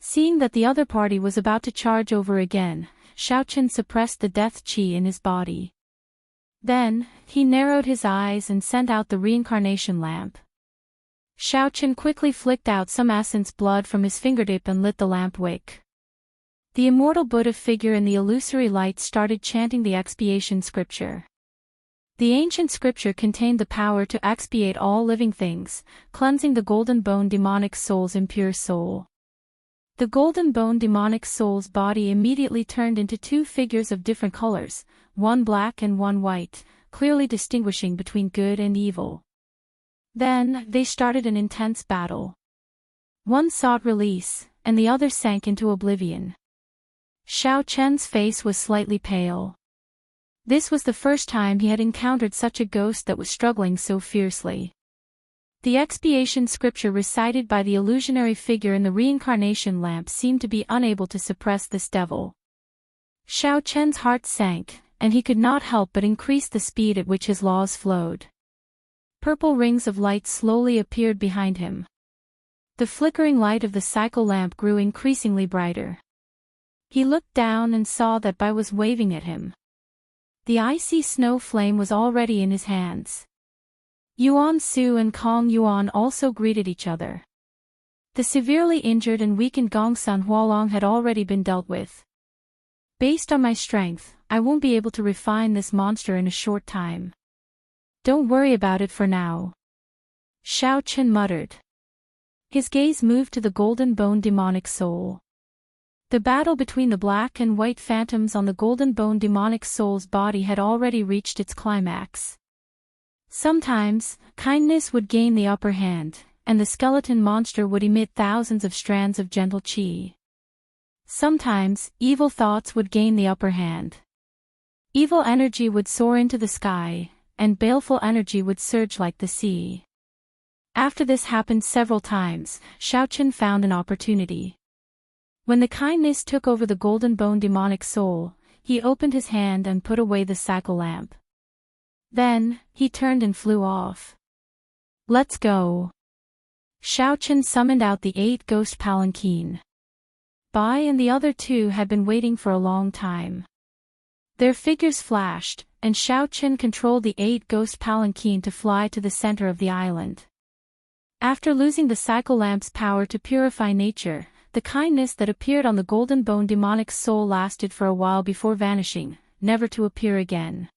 Seeing that the other party was about to charge over again, Xiao Chen suppressed the death chi in his body. Then, he narrowed his eyes and sent out the reincarnation lamp. Xiao Chen quickly flicked out some essence blood from his fingertip and lit the lamp wick. The immortal Buddha figure in the illusory light started chanting the expiation scripture. The ancient scripture contained the power to expiate all living things, cleansing the golden bone demonic soul's impure soul. The golden bone demonic soul's body immediately turned into 2 figures of different colors, one black and one white, clearly distinguishing between good and evil. Then, they started an intense battle. One sought release, and the other sank into oblivion. Xiao Chen's face was slightly pale. This was the first time he had encountered such a ghost that was struggling so fiercely. The expiation scripture recited by the illusionary figure in the reincarnation lamp seemed to be unable to suppress this devil. Xiao Chen's heart sank, and he could not help but increase the speed at which his laws flowed. Purple rings of light slowly appeared behind him. The flickering light of the cycle lamp grew increasingly brighter. He looked down and saw that Bai was waving at him. The icy snow flame was already in his hands. Yuan Su and Kong Yuan also greeted each other. The severely injured and weakened Gongsun Hualong had already been dealt with. Based on my strength, I won't be able to refine this monster in a short time. Don't worry about it for now. Xiao Chen muttered. His gaze moved to the golden bone demonic soul. The battle between the black and white phantoms on the golden bone demonic soul's body had already reached its climax. Sometimes, kindness would gain the upper hand, and the skeleton monster would emit thousands of strands of gentle qi. Sometimes, evil thoughts would gain the upper hand. Evil energy would soar into the sky, and baleful energy would surge like the sea. After this happened several times, Xiao Chen found an opportunity. When the kindness took over the golden bone demonic soul, he opened his hand and put away the cycle lamp. Then, he turned and flew off. Let's go. Xiao Chen summoned out the 8 ghost palanquin. Bai and the other 2 had been waiting for a long time. Their figures flashed, and Xiao Chen controlled the 8 ghost palanquin to fly to the center of the island. After losing the cycle lamp's power to purify nature, the kindness that appeared on the golden bone demonic soul lasted for a while before vanishing, never to appear again.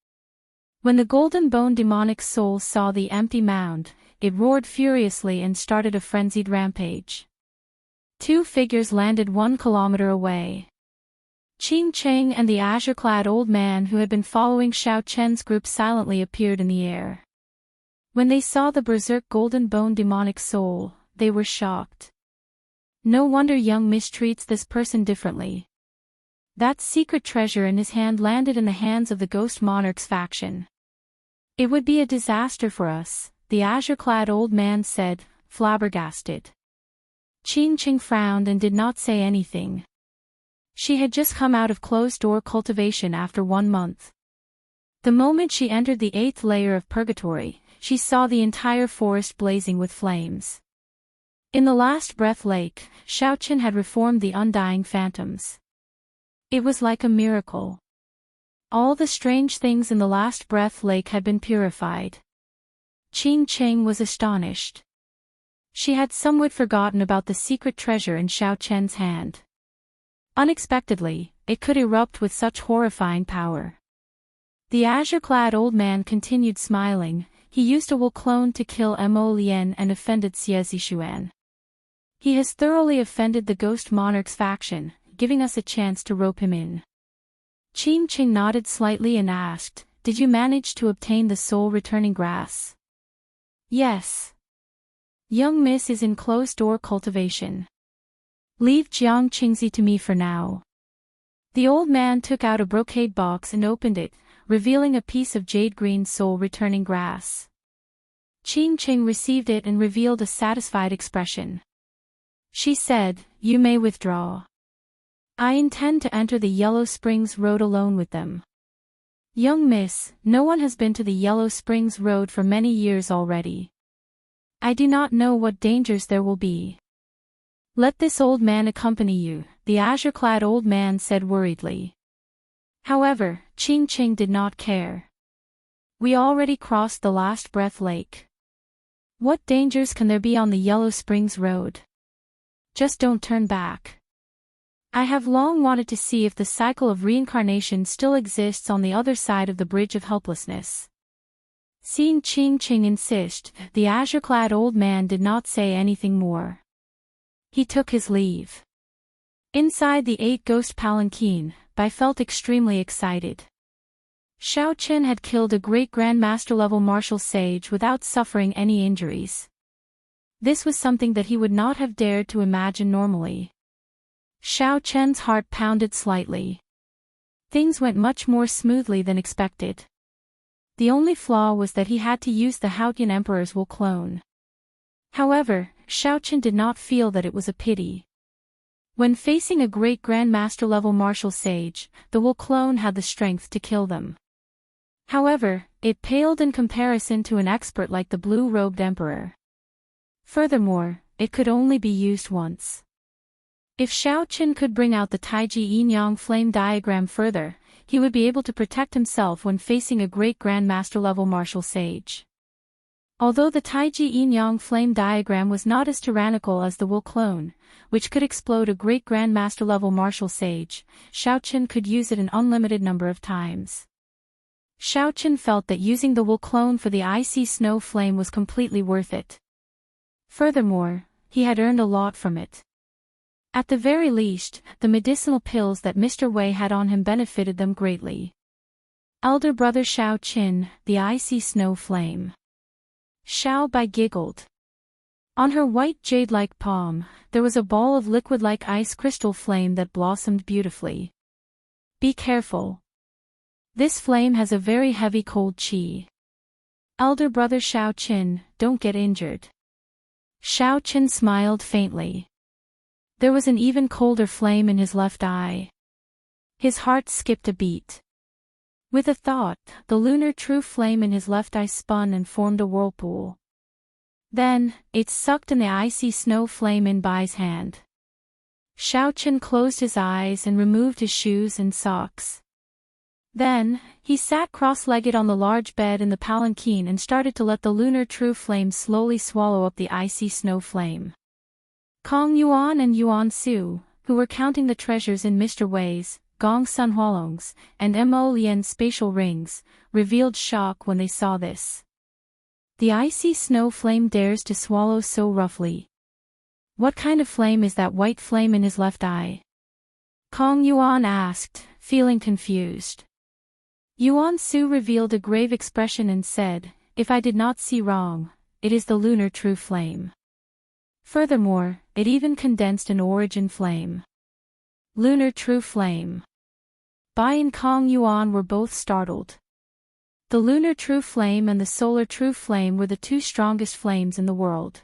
When the golden bone demonic soul saw the empty mound, it roared furiously and started a frenzied rampage. 2 figures landed 1 kilometer away. Qing Cheng and the azure-clad old man who had been following Xiao Chen's group silently appeared in the air. When they saw the berserk golden bone demonic soul, they were shocked. No wonder young Miss treats this person differently. That secret treasure in his hand landed in the hands of the Ghost Monarch's faction. It would be a disaster for us, the azure-clad old man said, flabbergasted. Qing Qing frowned and did not say anything. She had just come out of closed-door cultivation after 1 month. The moment she entered the 8th layer of purgatory, she saw the entire forest blazing with flames. In the Last Breath Lake, Shaoqin had reformed the undying phantoms. It was like a miracle. All the strange things in the Last Breath Lake had been purified. Qing Qing was astonished. She had somewhat forgotten about the secret treasure in Shaoqian's hand. Unexpectedly, it could erupt with such horrifying power. The azure-clad old man continued smiling. He used a wool clone to kill Mo Lian and offended Xie Zixuan. He has thoroughly offended the Ghost Monarch's faction, giving us a chance to rope him in. Qing Qing nodded slightly and asked, "Did you manage to obtain the soul-returning grass?" "Yes. Young Miss is in closed-door cultivation. Leave Jiang Qingzi to me for now." The old man took out a brocade box and opened it, revealing a piece of jade-green soul-returning grass. Qing Qing received it and revealed a satisfied expression. She said, "You may withdraw. I intend to enter the Yellow Springs Road alone with them." "Young Miss, no one has been to the Yellow Springs Road for many years already. I do not know what dangers there will be." "Let this old man accompany you," the azure-clad old man said worriedly. However, Qing Qing did not care. "We already crossed the Last Breath Lake. What dangers can there be on the Yellow Springs Road? Just don't turn back. I have long wanted to see if the cycle of reincarnation still exists on the other side of the Bridge of Helplessness." Seeing Qing Qing insist, the azure-clad old man did not say anything more. He took his leave. Inside the 8 ghost palanquin, Bai felt extremely excited. Shaoqin had killed a great grandmaster level martial sage without suffering any injuries. This was something that he would not have dared to imagine normally. Shaoqian's heart pounded slightly. Things went much more smoothly than expected. The only flaw was that he had to use the Haotian Emperor's wool clone. However, Shaoqin did not feel that it was a pity. When facing a great grandmaster level martial sage, the wool clone had the strength to kill them. However, it paled in comparison to an expert like the blue-robed emperor. Furthermore, it could only be used once. If Shaoqin could bring out the Taiji Yin-Yang flame diagram further, he would be able to protect himself when facing a great grandmaster level martial sage. Although the Taiji Yin-Yang flame diagram was not as tyrannical as the wool clone, which could explode a great grandmaster level martial sage, Shaoqin could use it an unlimited number of times. Shaoqin felt that using the wool clone for the icy snow flame was completely worth it. Furthermore, he had earned a lot from it. At the very least, the medicinal pills that Mr. Wei had on him benefited them greatly. Elder brother Shaoqin, the icy snow flame. Xiao Bai giggled. On her white jade-like palm, there was a ball of liquid-like ice crystal flame that blossomed beautifully. "Be careful. This flame has a very heavy cold qi. Elder brother Shaoqin, don't get injured." Shaoqin smiled faintly. There was an even colder flame in his left eye. His heart skipped a beat. With a thought, the lunar true flame in his left eye spun and formed a whirlpool. Then, it sucked in the icy snow flame in Bai's hand. Shaoqin closed his eyes and removed his shoes and socks. Then, he sat cross-legged on the large bed in the palanquin and started to let the lunar true flame slowly swallow up the icy snow flame. Kong Yuan and Yuan Su, who were counting the treasures in Mr. Wei's, Gong Sun Hualong's, and Mo Lian's spatial rings, revealed shock when they saw this. The icy snow flame dares to swallow so roughly. What kind of flame is that white flame in his left eye? Kong Yuan asked, feeling confused. Yuan Su revealed a grave expression and said, "If I did not see wrong, it is the lunar true flame. Furthermore, it even condensed an origin flame. Lunar true flame. Bai and Kong Yuan were both startled. The lunar true flame and the solar true flame were the two strongest flames in the world.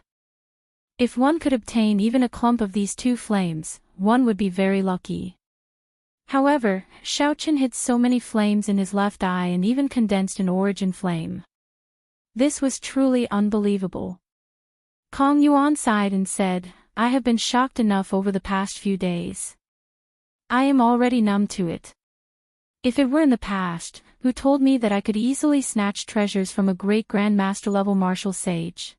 If one could obtain even a clump of these two flames, one would be very lucky. However, Xiaochen hid so many flames in his left eye and even condensed an origin flame. This was truly unbelievable. Kong Yuan sighed and said, "I have been shocked enough over the past few days. I am already numb to it. If it were in the past, who told me that I could easily snatch treasures from a great grandmaster level martial sage?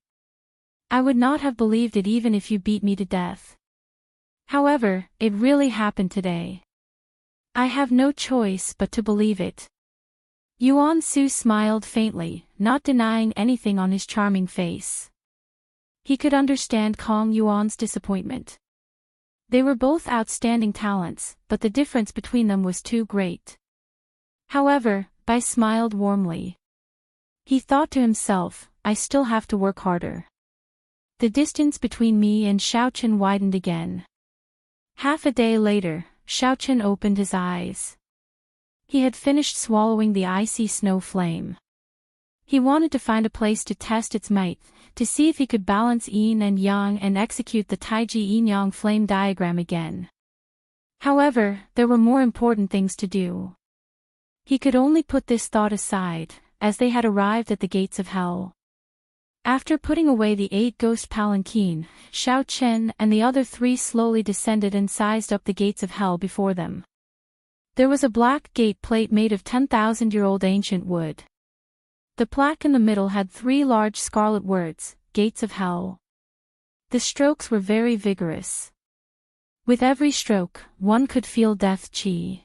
I would not have believed it even if you beat me to death. However, it really happened today. I have no choice but to believe it." Yuan Su smiled faintly, not denying anything on his charming face. He could understand Kong Yuan's disappointment. They were both outstanding talents, but the difference between them was too great. However, Bai smiled warmly. He thought to himself, "I still have to work harder." The distance between me and Xiaochen widened again. Half a day later, Xiaochen opened his eyes. He had finished swallowing the icy snow flame. He wanted to find a place to test its might, to see if he could balance yin and yang and execute the Taiji yin-yang flame diagram again. However, there were more important things to do. He could only put this thought aside, as they had arrived at the gates of hell. After putting away the 8 ghost palanquin, Xiaochen and the other 3 slowly descended and sized up the gates of hell before them. There was a black gate plate made of 10,000-year-old ancient wood. The plaque in the middle had 3 large scarlet words, Gates of Hell. The strokes were very vigorous. With every stroke, one could feel death chi.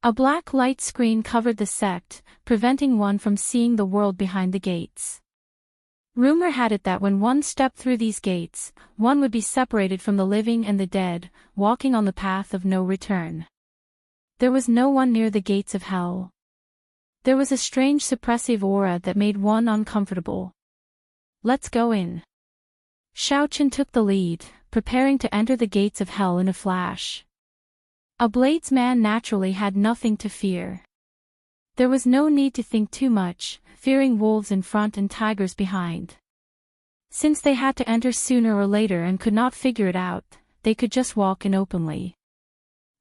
A black light screen covered the sect, preventing one from seeing the world behind the gates. Rumor had it that when one stepped through these gates, one would be separated from the living and the dead, walking on the path of no return. There was no one near the gates of hell. There was a strange suppressive aura that made one uncomfortable. "Let's go in." Xiaochen took the lead, preparing to enter the gates of hell in a flash. A bladesman naturally had nothing to fear. There was no need to think too much, fearing wolves in front and tigers behind. Since they had to enter sooner or later and could not figure it out, they could just walk in openly.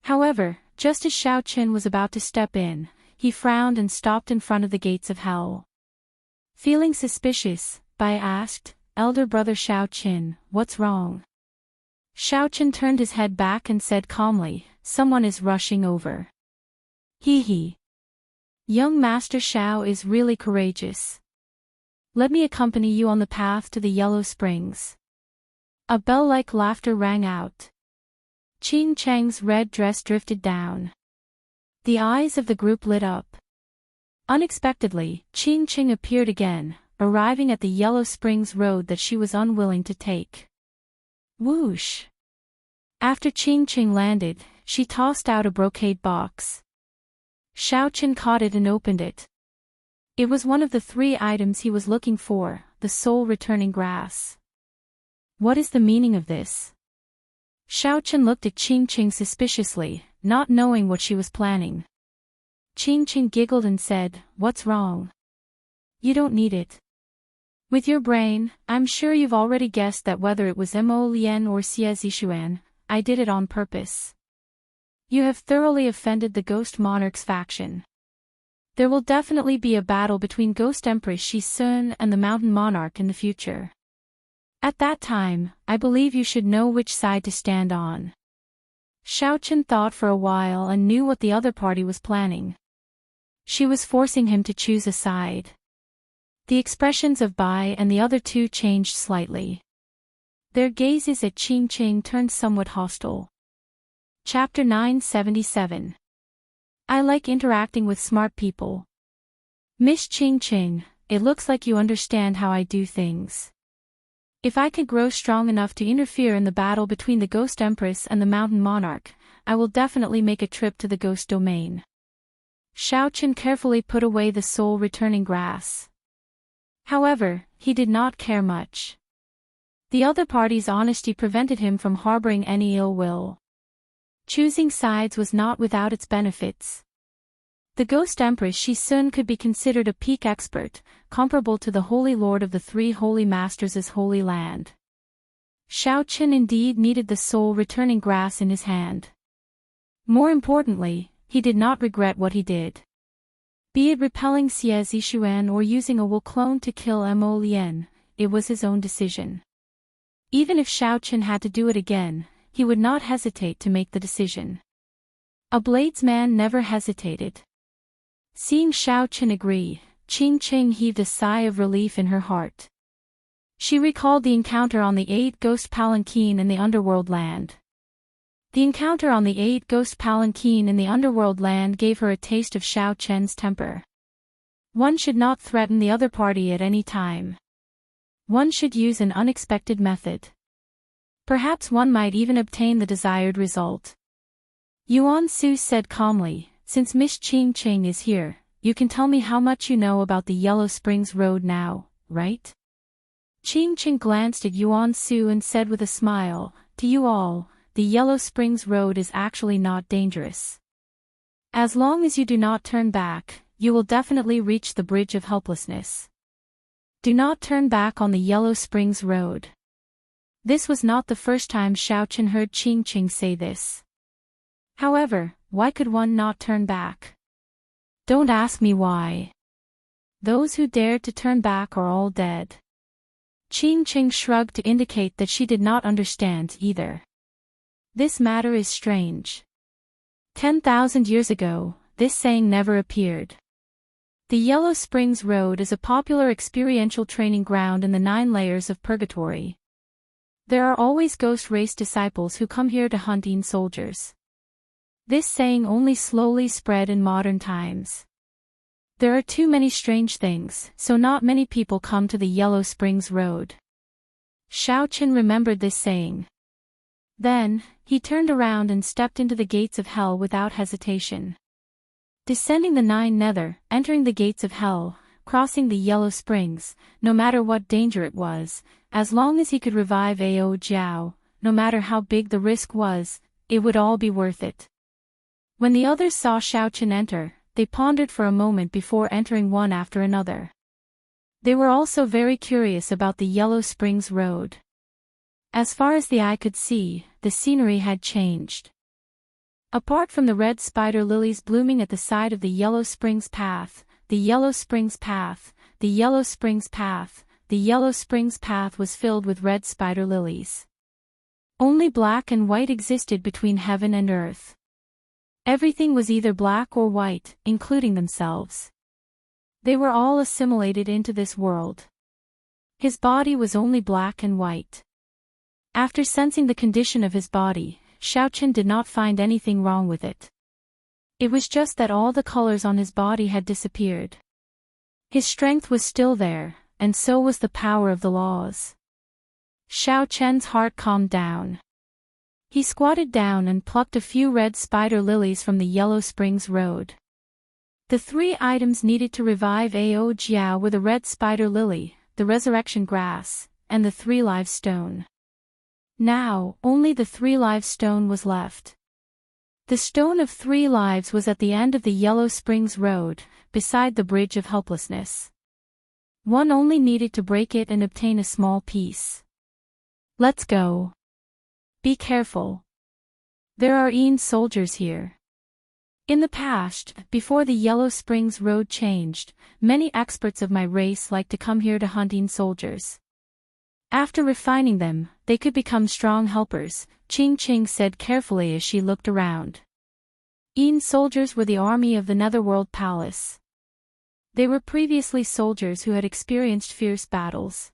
However, just as Xiaochen was about to step in, he frowned and stopped in front of the gates of hell. Feeling suspicious, Bai asked, "Elder brother Xiaochen, what's wrong?" Xiaochen turned his head back and said calmly, "Someone is rushing over." He. Young Master Xiao is really courageous. Let me accompany you on the path to the Yellow Springs. A bell-like laughter rang out. Qing Cheng's red dress drifted down. The eyes of the group lit up. Unexpectedly, Qing Cheng appeared again, arriving at the Yellow Springs road that she was unwilling to take. Whoosh! After Qing Cheng landed, she tossed out a brocade box. Xiaochen caught it and opened it. It was one of the 3 items he was looking for, the soul-returning grass. What is the meaning of this? Xiaochen looked at Qing Cheng suspiciously, not knowing what she was planning. Qing Cheng giggled and said, "What's wrong? You don't need it. With your brain, I'm sure you've already guessed that whether it was Mo Lian or Xie Zishuan, I did it on purpose. You have thoroughly offended the Ghost Monarch's faction. There will definitely be a battle between Ghost Empress Shi Sun and the Mountain Monarch in the future. At that time, I believe you should know which side to stand on." Xiaochen thought for a while and knew what the other party was planning. She was forcing him to choose a side. The expressions of Bai and the other 2 changed slightly. Their gazes at Qing Cheng turned somewhat hostile. Chapter 977. I like interacting with smart people. Miss Qing Cheng, it looks like you understand how I do things. If I could grow strong enough to interfere in the battle between the Ghost Empress and the Mountain Monarch, I will definitely make a trip to the Ghost Domain. Xiaochen carefully put away the soul-returning grass. However, he did not care much. The other party's honesty prevented him from harboring any ill will. Choosing sides was not without its benefits. The Ghost Empress Shi-sun could be considered a peak expert, comparable to the Holy Lord of the Three Holy Masters' Holy Land. Shao Chen indeed needed the soul-returning grass in his hand. More importantly, he did not regret what he did. Be it repelling Xie Zishuan or using a will clone to kill Mo Lian, it was his own decision. Even if Shao Chen had to do it again, he would not hesitate to make the decision. A bladesman never hesitated. Seeing Shao Chen agree, Qing Qing heaved a sigh of relief in her heart. She recalled the encounter on the 8-ghost palanquin in the underworld land. The encounter on the 8-ghost palanquin in the underworld land gave her a taste of Shao Chen's temper. One should not threaten the other party at any time. One should use an unexpected method. Perhaps one might even obtain the desired result. Yuan Su said calmly, "Since Miss Qing Qing is here, you can tell me how much you know about the Yellow Springs Road now, right?" Qing Qing glanced at Yuan Su and said with a smile, "To you all, the Yellow Springs Road is actually not dangerous. As long as you do not turn back, you will definitely reach the Bridge of Helplessness. Do not turn back on the Yellow Springs Road." This was not the first time Shao Chen heard Qing Qing say this. However, why could one not turn back? Don't ask me why. Those who dared to turn back are all dead. Qing Qing shrugged to indicate that she did not understand either. This matter is strange. 10,000 years ago, this saying never appeared. The Yellow Springs Road is a popular experiential training ground in the 9 layers of purgatory. There are always ghost race disciples who come here to hunt Yin soldiers. This saying only slowly spread in modern times. There are too many strange things, so not many people come to the Yellow Springs Road. Shao Chen remembered this saying. Then, he turned around and stepped into the gates of hell without hesitation. Descending the 9 nether, entering the gates of hell, crossing the Yellow Springs, no matter what danger it was, as long as he could revive Ao Jiao, no matter how big the risk was, it would all be worth it. When the others saw Shao Chen enter, they pondered for a moment before entering one after another. They were also very curious about the Yellow Springs Road. As far as the eye could see, the scenery had changed. Apart from the red spider lilies blooming at the side of the Yellow Springs path, the Yellow Springs path, the Yellow Springs path, the Yellow Springs path was filled with red spider lilies. Only black and white existed between heaven and earth. Everything was either black or white, including themselves. They were all assimilated into this world. His body was only black and white. After sensing the condition of his body, Shao Chen did not find anything wrong with it. It was just that all the colors on his body had disappeared. His strength was still there, and so was the power of the laws. Shao Chen's heart calmed down. He squatted down and plucked a few red spider lilies from the Yellow Springs Road. The 3 items needed to revive Ao Jiao were the red spider lily, the resurrection grass, and the 3 live stone. Now, only the 3 live stone was left. The stone of 3 lives was at the end of the Yellow Springs Road, beside the Bridge of Helplessness. One only needed to break it and obtain a small piece. Let's go. Be careful. There are Yin soldiers here. In the past, before the Yellow Springs Road changed, many experts of my race liked to come here to hunt Yin soldiers. After refining them, they could become strong helpers, Qing Qing said carefully as she looked around. Yin soldiers were the army of the Netherworld Palace. They were previously soldiers who had experienced fierce battles.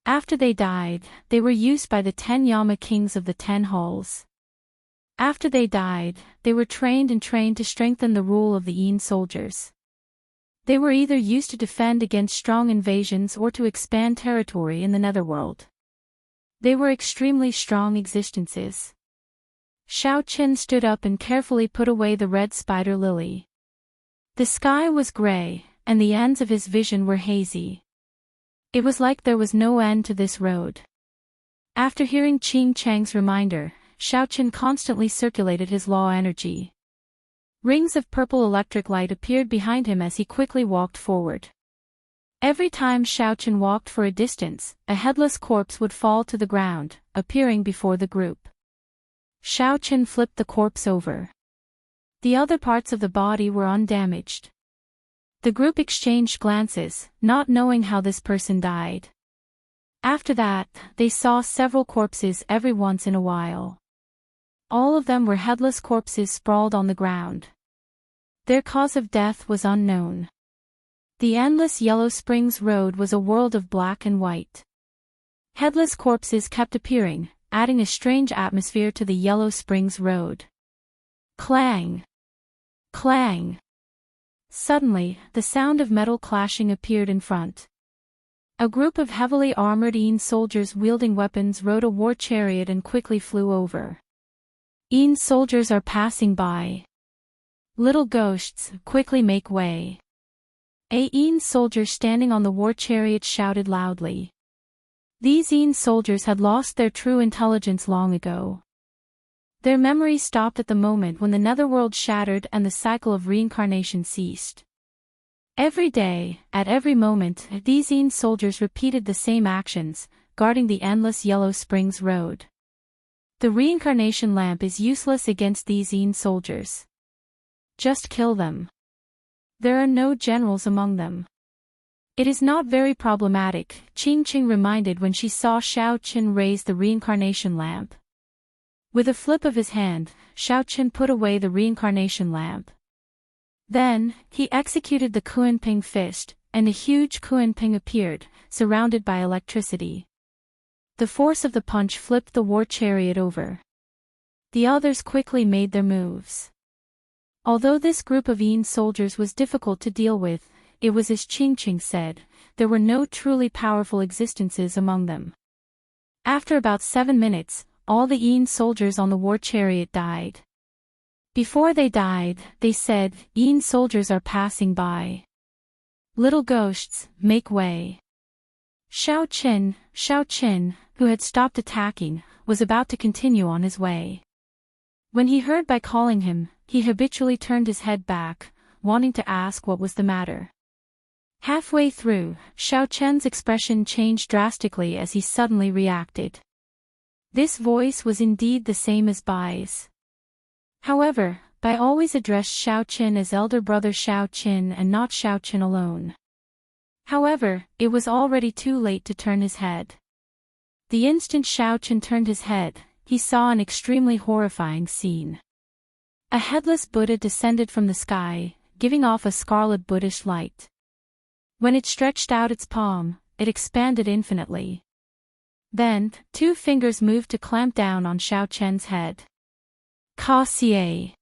After they died, they were used by the 10 Yama kings of the 10 halls. After they died, they were trained to strengthen the rule of the Yin soldiers. They were either used to defend against strong invasions or to expand territory in the Netherworld. They were extremely strong existences. Shao Chen stood up and carefully put away the red spider lily. The sky was gray, and the ends of his vision were hazy. It was like there was no end to this road. After hearing Qing Chang's reminder, Xiaoqin constantly circulated his law energy. Rings of purple electric light appeared behind him as he quickly walked forward. Every time Xiaoqin walked for a distance, a headless corpse would fall to the ground, appearing before the group. Xiaoqin flipped the corpse over. The other parts of the body were undamaged. The group exchanged glances, not knowing how this person died. After that, they saw several corpses every once in a while. All of them were headless corpses sprawled on the ground. Their cause of death was unknown. The endless Yellow Springs Road was a world of black and white. Headless corpses kept appearing, adding a strange atmosphere to the Yellow Springs Road. Clang! Clang! Suddenly, the sound of metal clashing appeared in front. A group of heavily armored Yin soldiers wielding weapons rode a war chariot and quickly flew over. Yin soldiers are passing by. Little ghosts, quickly make way. A Yin soldier standing on the war chariot shouted loudly. These Yin soldiers had lost their true intelligence long ago. Their memory stopped at the moment when the netherworld shattered and the cycle of reincarnation ceased. Every day, at every moment, these Yin soldiers repeated the same actions, guarding the endless Yellow Springs Road. The reincarnation lamp is useless against these Yin soldiers. Just kill them. There are no generals among them. It is not very problematic, Qing reminded when she saw Xiaoqin raise the reincarnation lamp. With a flip of his hand, Xiaoqin put away the reincarnation lamp. Then, he executed the Kuanping fist, and a huge Kuanping appeared, surrounded by electricity. The force of the punch flipped the war chariot over. The others quickly made their moves. Although this group of Yin soldiers was difficult to deal with, it was as Qing said, there were no truly powerful existences among them. After about 7 minutes, all the Yin soldiers on the war chariot died. Before they died, they said, Yin soldiers are passing by. Little ghosts, make way. Xiaoqin, who had stopped attacking, was about to continue on his way. When he heard by calling him, he habitually turned his head back, wanting to ask what was the matter. Halfway through, Xiaoqin's expression changed drastically as he suddenly reacted. This voice was indeed the same as Bai's. However, Bai always addressed Xiaoqin as elder brother Xiaoqin and not Xiaoqin alone. However, it was already too late to turn his head. The instant Xiaoqin turned his head, he saw an extremely horrifying scene. A headless Buddha descended from the sky, giving off a scarlet Buddhish light. When it stretched out its palm, it expanded infinitely. Then, 2 fingers moved to clamp down on Xiaoqin's head. Ka Xie.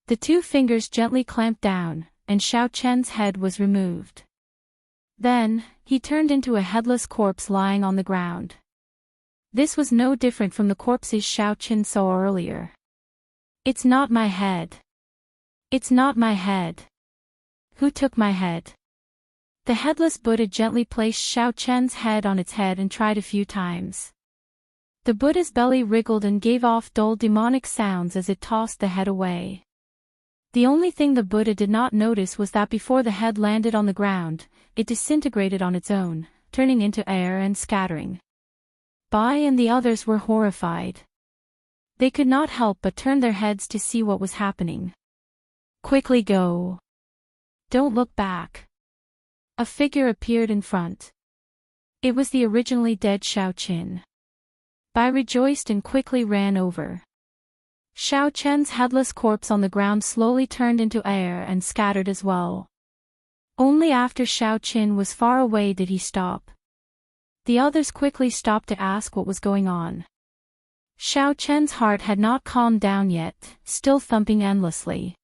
The 2 fingers gently clamped down, and Xiaoqin's head was removed. Then, he turned into a headless corpse lying on the ground. This was no different from the corpses Xiaoqin saw earlier. It's not my head. It's not my head. Who took my head? The headless Buddha gently placed Xiaoqin's head on its head and tried a few times. The Buddha's belly wriggled and gave off dull demonic sounds as it tossed the head away. The only thing the Buddha did not notice was that before the head landed on the ground, it disintegrated on its own, turning into air and scattering. Bai and the others were horrified. They could not help but turn their heads to see what was happening. Quickly go. Don't look back. A figure appeared in front. It was the originally dead Xiaoqin. Bai rejoiced and quickly ran over. Xiaoqin's headless corpse on the ground slowly turned into air and scattered as well. Only after Xiaoqin was far away did he stop. The others quickly stopped to ask what was going on. Xiaoqin's heart had not calmed down yet, still thumping endlessly.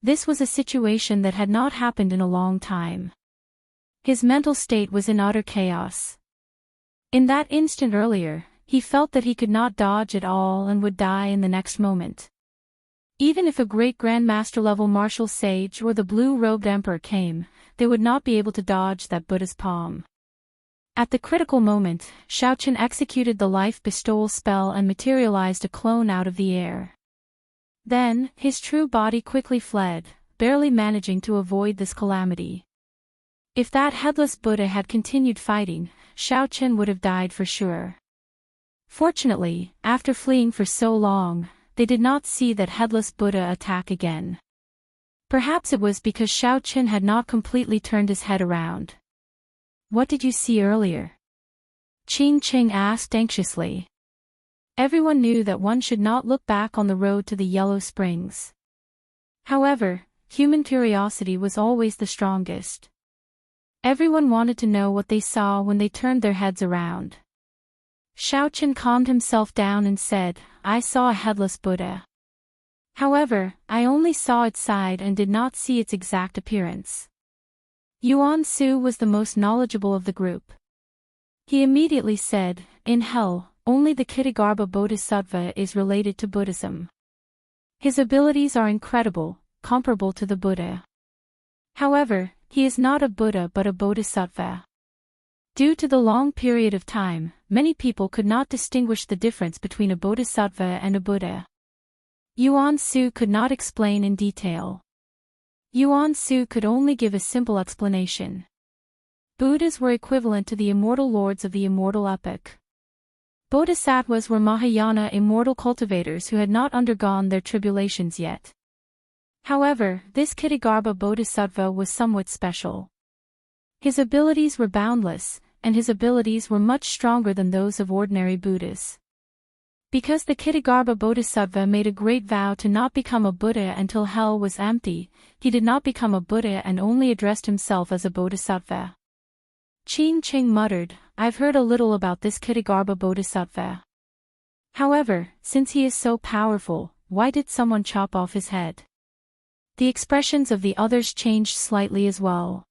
This was a situation that had not happened in a long time. His mental state was in utter chaos. In that instant earlier, he felt that he could not dodge at all and would die in the next moment. Even if a great grandmaster-level martial sage or the blue-robed emperor came, they would not be able to dodge that Buddha's palm. At the critical moment, Shaochen executed the life bestowal spell and materialized a clone out of the air. Then, his true body quickly fled, barely managing to avoid this calamity. If that headless Buddha had continued fighting, Shaochen would have died for sure. Fortunately, after fleeing for so long, they did not see that headless Buddha attack again. Perhaps it was because Shaochen had not completely turned his head around. "What did you see earlier?" Qing Qing asked anxiously. Everyone knew that one should not look back on the road to the Yellow Springs. However, human curiosity was always the strongest. Everyone wanted to know what they saw when they turned their heads around. Shaochen calmed himself down and said, "I saw a headless Buddha. However, I only saw its side and did not see its exact appearance." Yuan Su was the most knowledgeable of the group. He immediately said, "In hell, only the Kitagarbha Bodhisattva is related to Buddhism. His abilities are incredible, comparable to the Buddha. However, he is not a Buddha but a Bodhisattva." Due to the long period of time, many people could not distinguish the difference between a Bodhisattva and a Buddha. Yuan Su could not explain in detail. Yuan Su could only give a simple explanation. Buddhas were equivalent to the immortal lords of the immortal epoch. Bodhisattvas were Mahayana immortal cultivators who had not undergone their tribulations yet. However, this Kitagarbha Bodhisattva was somewhat special. His abilities were boundless, and his abilities were much stronger than those of ordinary Buddhas. Because the Kitagarbha Bodhisattva made a great vow to not become a Buddha until hell was empty, he did not become a Buddha and only addressed himself as a Bodhisattva. Qing Qing muttered, "I've heard a little about this Kitagarbha Bodhisattva. However, since he is so powerful, why did someone chop off his head?" The expressions of the others changed slightly as well.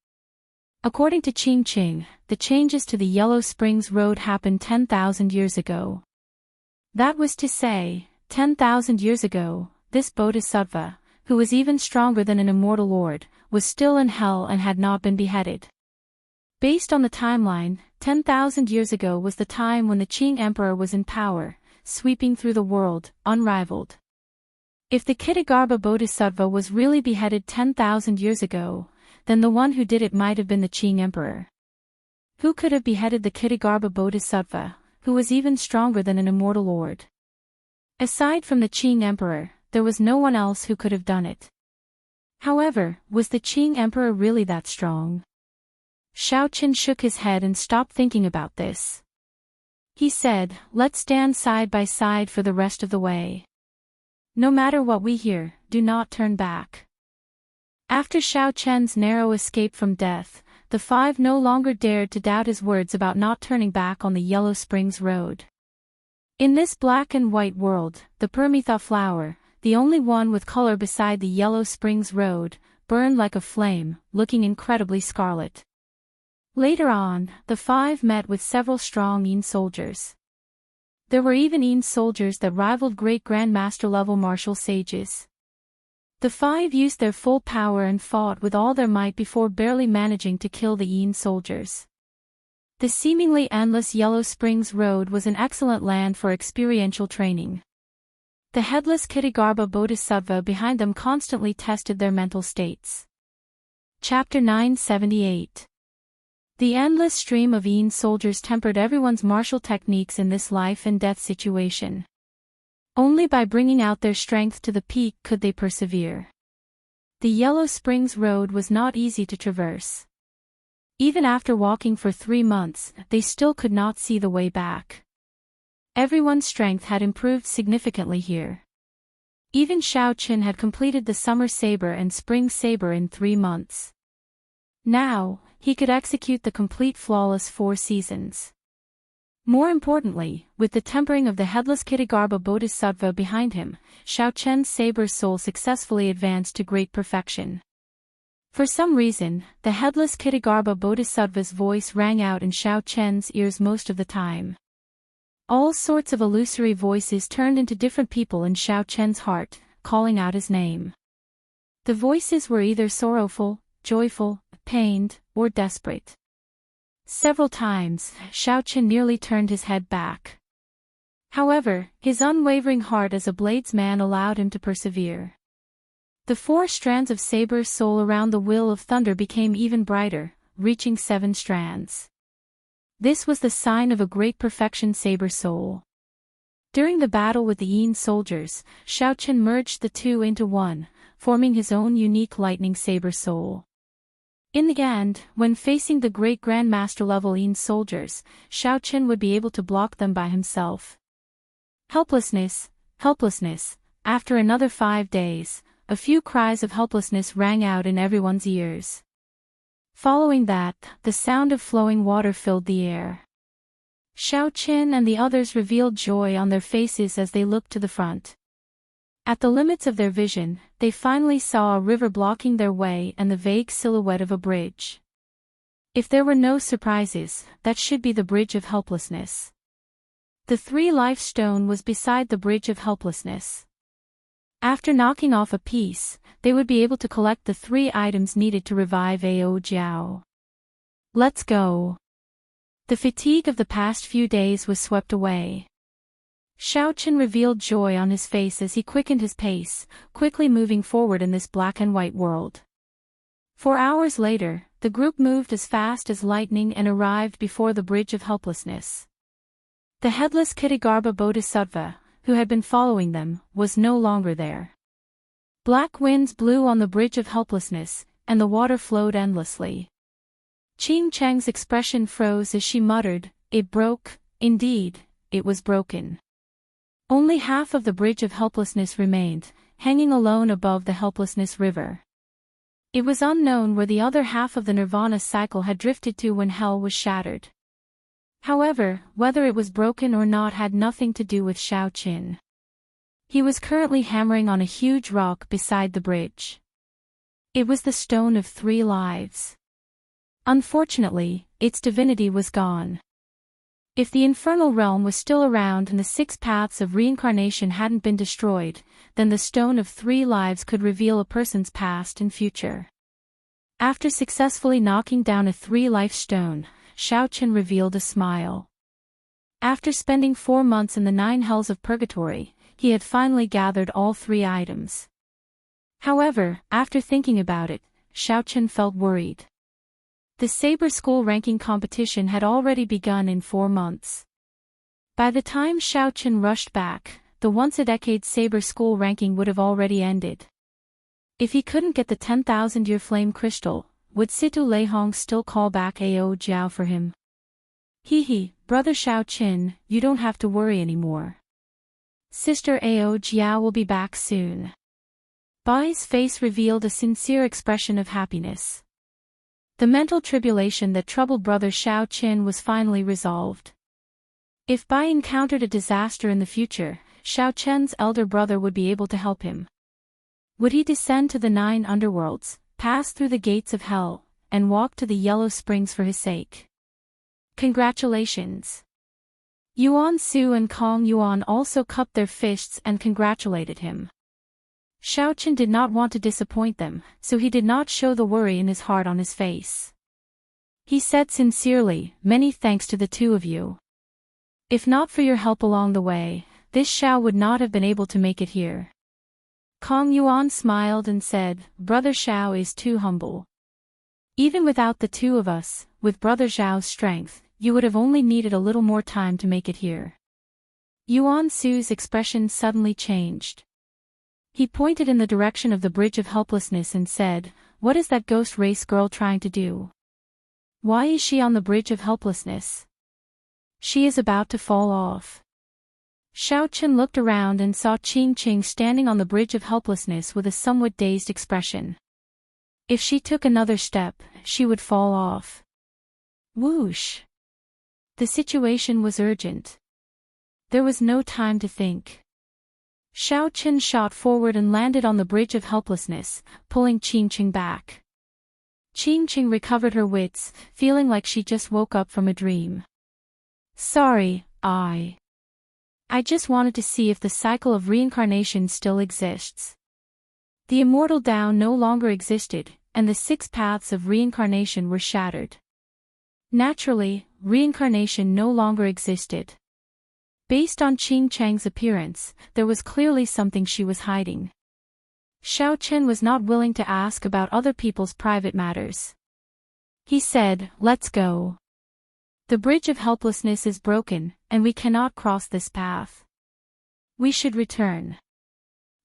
According to Qing Qing, the changes to the Yellow Springs Road happened 10,000 years ago. That was to say, 10,000 years ago, this Bodhisattva, who was even stronger than an immortal lord, was still in hell and had not been beheaded. Based on the timeline, 10,000 years ago was the time when the Qing Emperor was in power, sweeping through the world, unrivaled. If the Kitagarbha Bodhisattva was really beheaded 10,000 years ago, then the one who did it might have been the Qing Emperor. Who could have beheaded the Kitagarbha Bodhisattva, who was even stronger than an immortal lord? Aside from the Qing Emperor, there was no one else who could have done it. However, was the Qing Emperor really that strong? Shaochen shook his head and stopped thinking about this. He said, "Let's stand side by side for the rest of the way. No matter what we hear, do not turn back." After Shaochen's narrow escape from death, the five no longer dared to doubt his words about not turning back on the Yellow Springs Road. In this black and white world, the Permitha flower, the only one with color beside the Yellow Springs Road, burned like a flame, looking incredibly scarlet. Later on, the five met with several strong Yin soldiers. There were even Yin soldiers that rivaled great Grandmaster level martial sages. The five used their full power and fought with all their might before barely managing to kill the Yin soldiers. The seemingly endless Yellow Springs Road was an excellent land for experiential training. The headless Kitagarbha Bodhisattva behind them constantly tested their mental states. Chapter 978. The endless stream of Yin soldiers tempered everyone's martial techniques in this life and death situation. Only by bringing out their strength to the peak could they persevere. The Yellow Springs Road was not easy to traverse. Even after walking for 3 months, they still could not see the way back. Everyone's strength had improved significantly here. Even Shaochen had completed the Summer Saber and Spring Saber in 3 months. Now, he could execute the complete flawless 4 seasons. More importantly, with the tempering of the headless Kitagarbha Bodhisattva behind him, Shaochen's saber soul successfully advanced to great perfection. For some reason, the headless Kitagarbha Bodhisattva's voice rang out in Shaochen's ears most of the time. All sorts of illusory voices turned into different people in Shaochen's heart, calling out his name. The voices were either sorrowful, joyful, pained, or desperate. Several times, Xiaochen nearly turned his head back. However, his unwavering heart as a bladesman allowed him to persevere. The 4 strands of Saber's soul around the Wheel of Thunder became even brighter, reaching 7 strands. This was the sign of a great perfection Saber soul. During the battle with the Yin soldiers, Xiaochen merged the 2 into 1, forming his own unique lightning Saber soul. In the end, when facing the great Grandmaster level Yin soldiers, Xiaochen would be able to block them by himself. Helplessness, helplessness. After another 5 days, a few cries of helplessness rang out in everyone's ears. Following that, the sound of flowing water filled the air. Xiaochen and the others revealed joy on their faces as they looked to the front. At the limits of their vision, they finally saw a river blocking their way and the vague silhouette of a bridge. If there were no surprises, that should be the Bridge of Helplessness. The 3-life stone was beside the Bridge of Helplessness. After knocking off a piece, they would be able to collect the 3 items needed to revive Ao Jiao. Let's go. The fatigue of the past few days was swept away. Xiaochen revealed joy on his face as he quickened his pace, quickly moving forward in this black and white world. 4 hours later, the group moved as fast as lightning and arrived before the Bridge of Helplessness. The headless Kitagarbha Bodhisattva, who had been following them, was no longer there. Black winds blew on the Bridge of Helplessness, and the water flowed endlessly. Qing Cheng's expression froze as she muttered, "It broke, indeed, it was broken." Only half of the Bridge of Helplessness remained, hanging alone above the Helplessness River. It was unknown where the other half of the Nirvana cycle had drifted to when hell was shattered. However, whether it was broken or not had nothing to do with Xiaochen. He was currently hammering on a huge rock beside the bridge. It was the Stone of 3 Lives. Unfortunately, its divinity was gone. If the infernal realm was still around and the 6 paths of reincarnation hadn't been destroyed, then the Stone of 3 Lives could reveal a person's past and future. After successfully knocking down a 3-life stone, Xiaochen revealed a smile. After spending 4 months in the 9 hells of purgatory, he had finally gathered all 3 items. However, after thinking about it, Xiaochen felt worried. The Saber School ranking competition had already begun in 4 months. By the time Xiaochen rushed back, the once-a-decade Saber School ranking would have already ended. If he couldn't get the 10,000-year flame crystal, would Situ Leihong still call back Ao Jiao for him? Hee, brother Xiaochen, you don't have to worry anymore. Sister Ao Jiao will be back soon. Bai's face revealed a sincere expression of happiness. The mental tribulation that troubled brother Xiaochen was finally resolved. If Bai encountered a disaster in the future, Xiaochen's elder brother would be able to help him. Would he descend to the 9 underworlds, pass through the gates of hell, and walk to the Yellow Springs for his sake? Congratulations! Yuan Su and Kong Yuan also cupped their fists and congratulated him. Xiaochen did not want to disappoint them, so he did not show the worry in his heart on his face. He said sincerely, "Many thanks to the 2 of you. If not for your help along the way, this Xiao would not have been able to make it here." Kong Yuan smiled and said, "Brother Xiao is too humble. Even without the 2 of us, with Brother Xiao's strength, you would have only needed a little more time to make it here." Yuan Su's expression suddenly changed. He pointed in the direction of the Bridge of Helplessness and said, "What is that ghost race girl trying to do? Why is she on the Bridge of Helplessness? She is about to fall off." Xiaochen looked around and saw Qing Qing standing on the Bridge of Helplessness with a somewhat dazed expression. If she took another step, she would fall off. Whoosh! The situation was urgent. There was no time to think. Xiaochen shot forward and landed on the Bridge of Helplessness, pulling Qing Qing back. Qing Qing recovered her wits, feeling like she just woke up from a dream. "Sorry, I just wanted to see if the cycle of reincarnation still exists." The Immortal Tao no longer existed, and the 6 paths of reincarnation were shattered. Naturally, reincarnation no longer existed. Based on Qing Chang's appearance, there was clearly something she was hiding. Xiao Chen was not willing to ask about other people's private matters. He said, "Let's go. The bridge of helplessness is broken, and we cannot cross this path. We should return."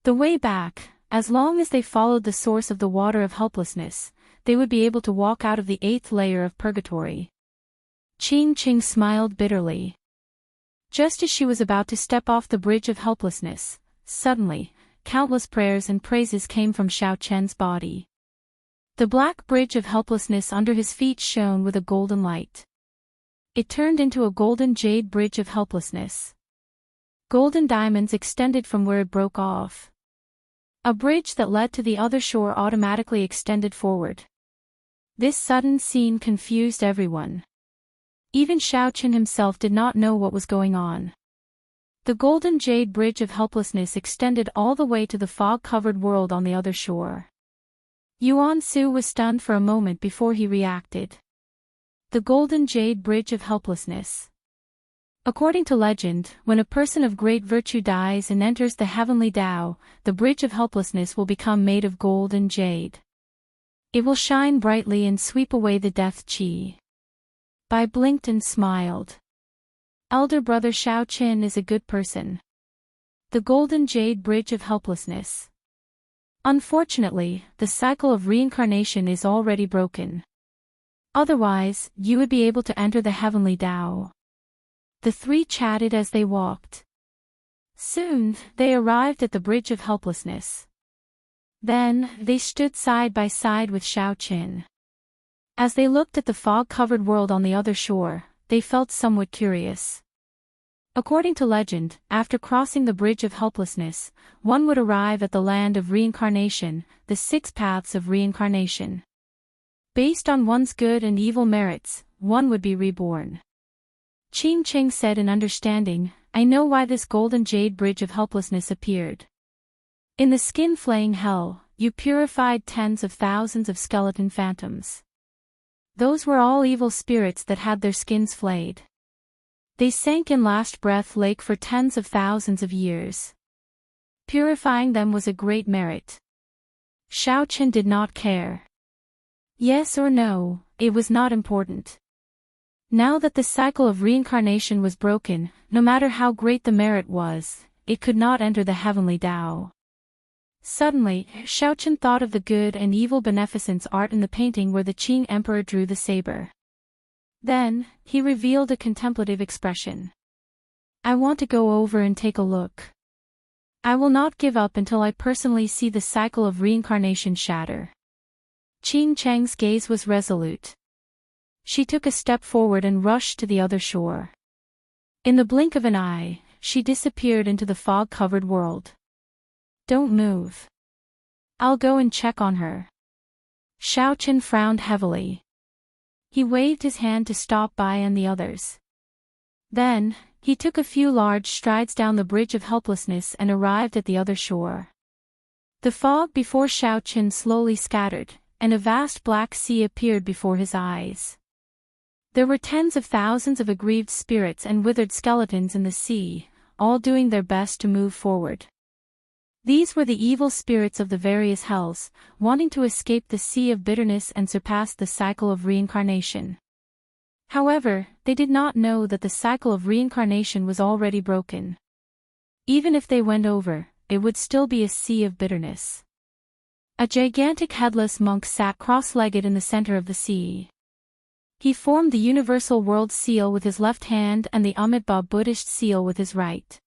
The way back, as long as they followed the source of the water of helplessness, they would be able to walk out of the 8th layer of purgatory. Qing Qing smiled bitterly. Just as she was about to step off the bridge of helplessness, suddenly, countless prayers and praises came from Xiao Chen's body. The black bridge of helplessness under his feet shone with a golden light. It turned into a golden jade bridge of helplessness. Golden diamonds extended from where it broke off. A bridge that led to the other shore automatically extended forward. This sudden scene confused everyone. Even Xiao Chen himself did not know what was going on. The golden jade bridge of helplessness extended all the way to the fog-covered world on the other shore. Yuan Su was stunned for a moment before he reacted. The golden jade bridge of helplessness. According to legend, when a person of great virtue dies and enters the heavenly Tao, the bridge of helplessness will become made of gold and jade. It will shine brightly and sweep away the death qi. Bai blinked and smiled. Elder brother Xiao Chen is a good person. The golden jade bridge of helplessness. Unfortunately, the cycle of reincarnation is already broken. Otherwise, you would be able to enter the heavenly Tao. The three chatted as they walked. Soon, they arrived at the bridge of helplessness. Then, they stood side by side with Xiao Chen. As they looked at the fog-covered world on the other shore, they felt somewhat curious. According to legend, after crossing the bridge of helplessness, one would arrive at the land of reincarnation, the 6 paths of reincarnation. Based on one's good and evil merits, one would be reborn. Qing Cheng said in understanding, "I know why this golden jade bridge of helplessness appeared. In the skin-flaying hell, you purified tens of thousands of skeleton phantoms. Those were all evil spirits that had their skins flayed. They sank in last breath lake for tens of thousands of years. Purifying them was a great merit." Xiao Chen did not care. Yes or no, it was not important. Now that the cycle of reincarnation was broken, no matter how great the merit was, it could not enter the heavenly Tao. Suddenly, Xiao Chen thought of the good and evil beneficence art in the painting where the Qing emperor drew the saber. Then, he revealed a contemplative expression. "I want to go over and take a look. I will not give up until I personally see the cycle of reincarnation shatter." Qing Chang's gaze was resolute. She took a step forward and rushed to the other shore. In the blink of an eye, she disappeared into the fog-covered world. "Don't move. I'll go and check on her." Xiao Chen frowned heavily. He waved his hand to stop Bai and the others. Then, he took a few large strides down the bridge of helplessness and arrived at the other shore. The fog before Xiao Chen slowly scattered, and a vast black sea appeared before his eyes. There were tens of thousands of aggrieved spirits and withered skeletons in the sea, all doing their best to move forward. These were the evil spirits of the various hells, wanting to escape the sea of bitterness and surpass the cycle of reincarnation. However, they did not know that the cycle of reincarnation was already broken. Even if they went over, it would still be a sea of bitterness. A gigantic headless monk sat cross-legged in the center of the sea. He formed the universal world seal with his left hand and the Amitabha Buddhist seal with his right.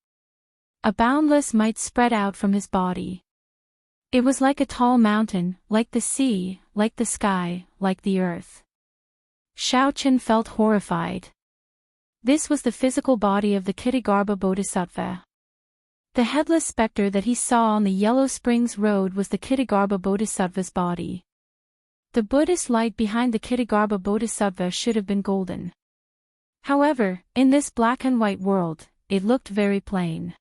A boundless might spread out from his body. It was like a tall mountain, like the sea, like the sky, like the earth. Xiao Chen felt horrified. This was the physical body of the Kittagarbha Bodhisattva. The headless specter that he saw on the Yellow Springs Road was the Kittagarbha Bodhisattva's body. The Buddhist light behind the Kittagarbha Bodhisattva should have been golden. However, in this black and white world, it looked very plain.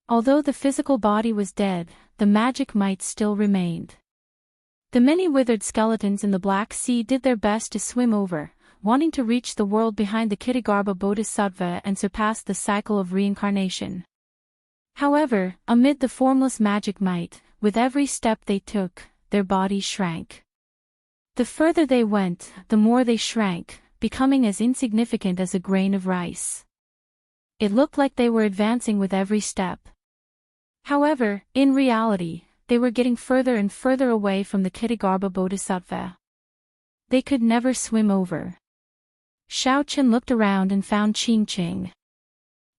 Although the physical body was dead, the magic might still remained. The many withered skeletons in the Black Sea did their best to swim over, wanting to reach the world behind the Ksitigarbha Bodhisattva and surpass the cycle of reincarnation. However, amid the formless magic might, with every step they took, their bodies shrank. The further they went, the more they shrank, becoming as insignificant as a grain of rice. It looked like they were advancing with every step. However, in reality, they were getting further and further away from the Ksitigarbha Bodhisattva. They could never swim over. Xiaoqian looked around and found Qingqing.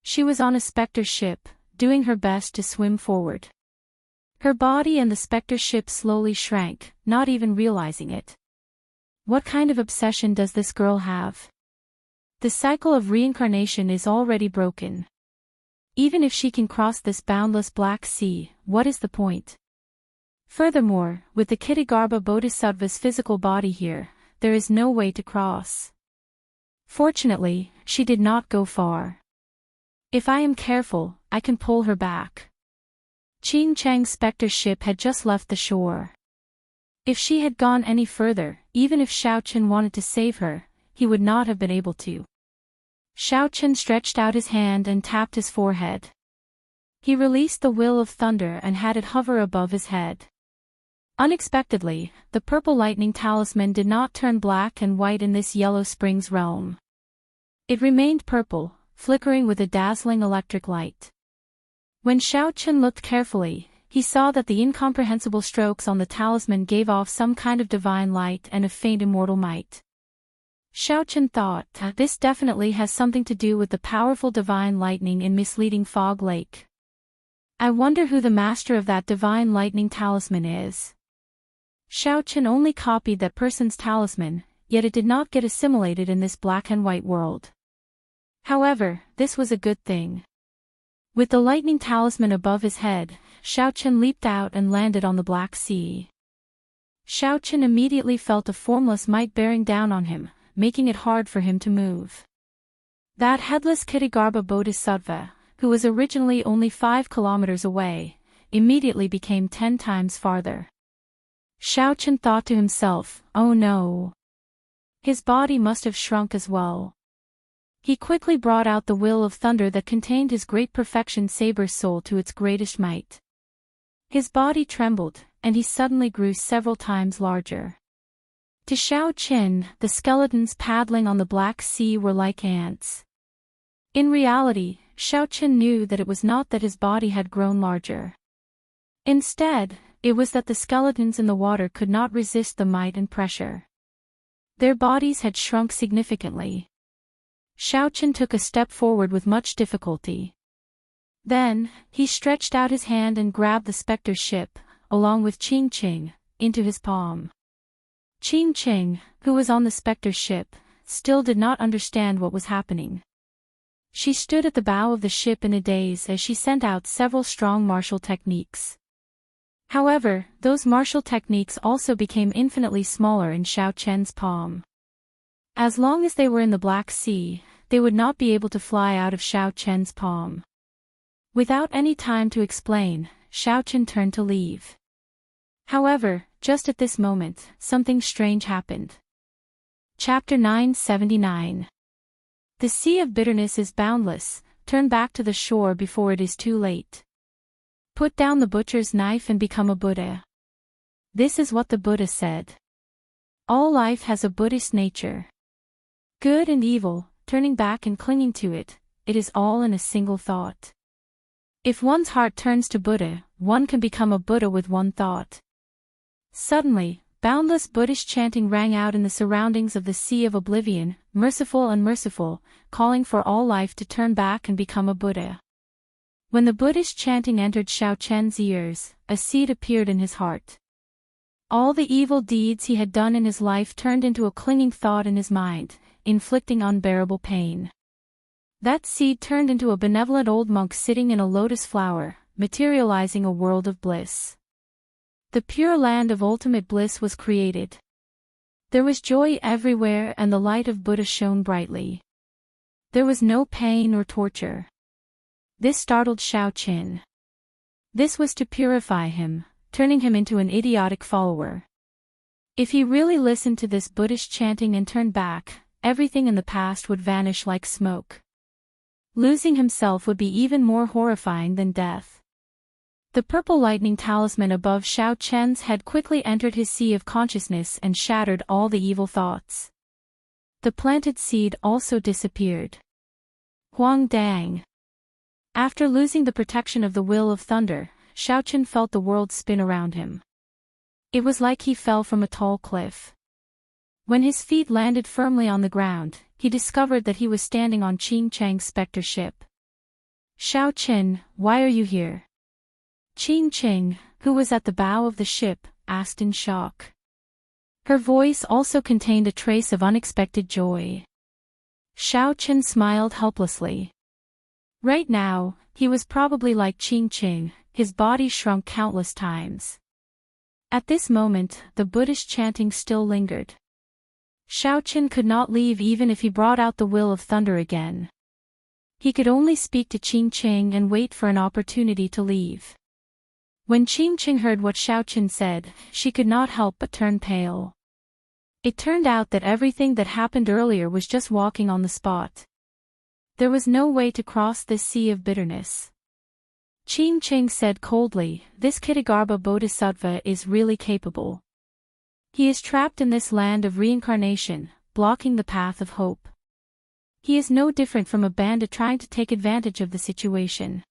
She was on a specter ship, doing her best to swim forward. Her body and the specter ship slowly shrank, not even realizing it. What kind of obsession does this girl have? The cycle of reincarnation is already broken. Even if she can cross this boundless Black Sea, what is the point? Furthermore, with the Ksitigarbha Bodhisattva's physical body here, there is no way to cross. Fortunately, she did not go far. If I am careful, I can pull her back. Qing Chang's specter ship had just left the shore. If she had gone any further, even if Xiaoqian wanted to save her, he would not have been able to. Xiaoqian stretched out his hand and tapped his forehead. He released the will of thunder and had it hover above his head. Unexpectedly, the purple lightning talisman did not turn black and white in this Yellow Springs realm. It remained purple, flickering with a dazzling electric light. When Xiaoqian looked carefully, he saw that the incomprehensible strokes on the talisman gave off some kind of divine light and a faint immortal might. Xiaoqian thought, this definitely has something to do with the powerful divine lightning in misleading Fog Lake. I wonder who the master of that divine lightning talisman is. Xiaoqian only copied that person's talisman, yet it did not get assimilated in this black and white world. However, this was a good thing. With the lightning talisman above his head, Xiaoqian leaped out and landed on the Black Sea. Xiaoqian immediately felt a formless might bearing down on him, making it hard for him to move. That headless Ksitigarbha Bodhisattva, who was originally only 5 kilometers away, immediately became 10 times farther. Xiaoqian thought to himself, oh no. His body must have shrunk as well. He quickly brought out the will of thunder that contained his great perfection saber soul to its greatest might. His body trembled, and he suddenly grew several times larger. To Xiaoqian, the skeletons paddling on the Black Sea were like ants. In reality, Xiaoqian knew that it was not that his body had grown larger. Instead, it was that the skeletons in the water could not resist the might and pressure. Their bodies had shrunk significantly. Xiaoqian took a step forward with much difficulty. Then, he stretched out his hand and grabbed the specter ship, along with Qingqing, into his palm. Qingqing, who was on the specter ship, still did not understand what was happening. She stood at the bow of the ship in a daze as she sent out several strong martial techniques. However, those martial techniques also became infinitely smaller in Xiaoqian's palm. As long as they were in the Black Sea, they would not be able to fly out of Xiaoqian's palm. Without any time to explain, Xiaoqian turned to leave. However, just at this moment, something strange happened. Chapter 979. The sea of bitterness is boundless, turn back to the shore before it is too late. Put down the butcher's knife and become a Buddha. This is what the Buddha said. All life has a Buddhist nature. Good and evil, turning back and clinging to it, it is all in a single thought. If one's heart turns to Buddha, one can become a Buddha with one thought. Suddenly, boundless Buddhist chanting rang out in the surroundings of the Sea of Oblivion, merciful and merciful, calling for all life to turn back and become a Buddha. When the Buddhist chanting entered Xiaoqian's ears, a seed appeared in his heart. All the evil deeds he had done in his life turned into a clinging thought in his mind, inflicting unbearable pain. That seed turned into a benevolent old monk sitting in a lotus flower, materializing a world of bliss. The pure land of ultimate bliss was created. There was joy everywhere and the light of Buddha shone brightly. There was no pain or torture. This startled Xiaoqian. This was to purify him, turning him into an idiotic follower. If he really listened to this Buddhist chanting and turned back, everything in the past would vanish like smoke. Losing himself would be even more horrifying than death. The purple lightning talisman above Xiao Chen's head quickly entered his sea of consciousness and shattered all the evil thoughts. The planted seed also disappeared. Huang Dang. After losing the protection of the will of thunder, Xiao Chen felt the world spin around him. It was like he fell from a tall cliff. When his feet landed firmly on the ground, he discovered that he was standing on Qing Chang's specter ship. Xiao Chen, why are you here? Qing Ching, who was at the bow of the ship, asked in shock. Her voice also contained a trace of unexpected joy. Xiao Chen smiled helplessly. Right now, he was probably like Qing Ching, his body shrunk countless times. At this moment, the Buddhist chanting still lingered. Xiao Chen could not leave even if he brought out the will of thunder again. He could only speak to Qing Ching and wait for an opportunity to leave. When Qing Ching heard what Xiao Chen said, she could not help but turn pale. It turned out that everything that happened earlier was just walking on the spot. There was no way to cross this sea of bitterness. Qing Ching said coldly, this Kitagarbha Bodhisattva is really capable. He is trapped in this land of reincarnation, blocking the path of hope. He is no different from a bandit trying to take advantage of the situation.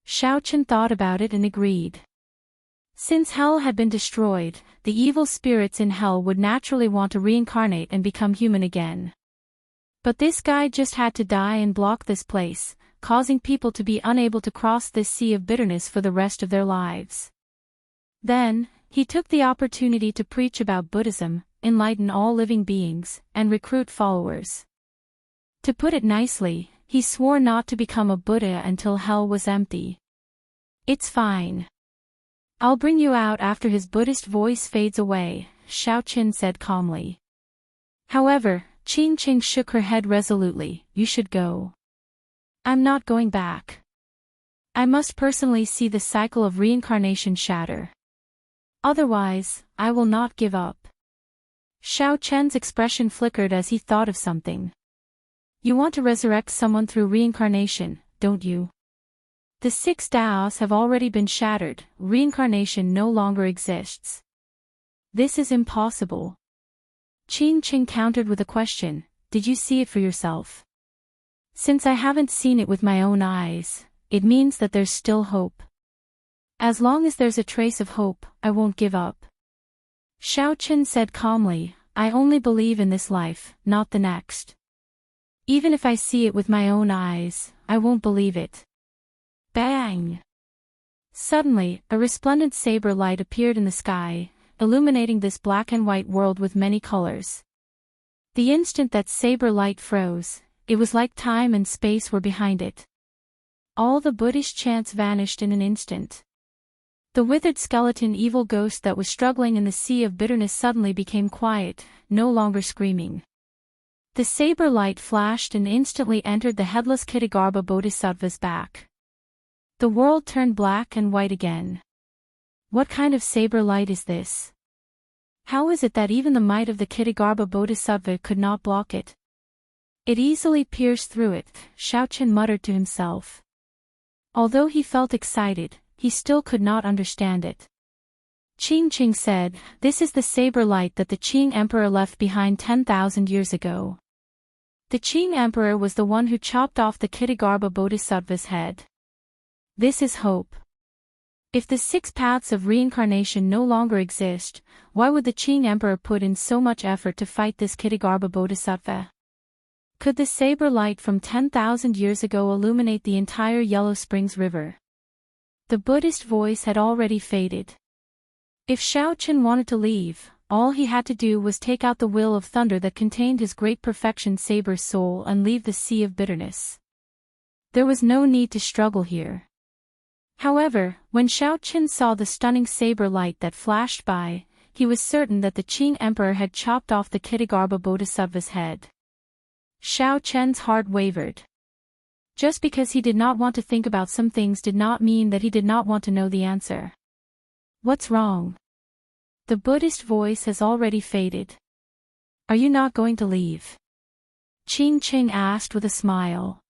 Xiao Chen thought about it and agreed. Since hell had been destroyed, the evil spirits in hell would naturally want to reincarnate and become human again. But this guy just had to die and block this place, causing people to be unable to cross this sea of bitterness for the rest of their lives. Then, he took the opportunity to preach about Buddhism, enlighten all living beings, and recruit followers. To put it nicely, he swore not to become a Buddha until hell was empty. It's fine. I'll bring you out after his Buddhist voice fades away, Xiao Chen said calmly. However, Qing Ching shook her head resolutely, you should go. I'm not going back. I must personally see the cycle of reincarnation shatter. Otherwise, I will not give up. Xiao Chen's expression flickered as he thought of something. You want to resurrect someone through reincarnation, don't you? The 6 Daos have already been shattered, reincarnation no longer exists. This is impossible. Qing Ching countered with a question, did you see it for yourself? Since I haven't seen it with my own eyes, it means that there's still hope. As long as there's a trace of hope, I won't give up. Xiao Chen said calmly, I only believe in this life, not the next. Even if I see it with my own eyes, I won't believe it. Bang! Suddenly, a resplendent saber light appeared in the sky, illuminating this black and white world with many colors. The instant that saber light froze, it was like time and space were behind it. All the Buddhist chants vanished in an instant. The withered skeleton evil ghost that was struggling in the sea of bitterness suddenly became quiet, no longer screaming. The saber light flashed and instantly entered the headless Kitagarbha Bodhisattva's back. The world turned black and white again. What kind of saber light is this? How is it that even the might of the Kitagarbha Bodhisattva could not block it? It easily pierced through it, Xiao Chen muttered to himself. Although he felt excited, he still could not understand it. Qing Ching said, this is the saber light that the Qing Emperor left behind 10,000 years ago. The Qing Emperor was the one who chopped off the Kitagarbha Bodhisattva's head. This is hope. If the 6 paths of reincarnation no longer exist, why would the Qing Emperor put in so much effort to fight this Kitagarbha Bodhisattva? Could the saber light from 10,000 years ago illuminate the entire Yellow Springs River? The Buddhist voice had already faded. If Xiao Chen wanted to leave, all he had to do was take out the will of thunder that contained his great perfection saber soul and leave the sea of bitterness. There was no need to struggle here. However, when Xiao Chen saw the stunning saber light that flashed by, he was certain that the Qing Emperor had chopped off the Kitagarbha Bodhisattva's head. Xiao Chen's heart wavered. Just because he did not want to think about some things did not mean that he did not want to know the answer. What's wrong? The Buddhist voice has already faded. Are you not going to leave? Qing Qing asked with a smile.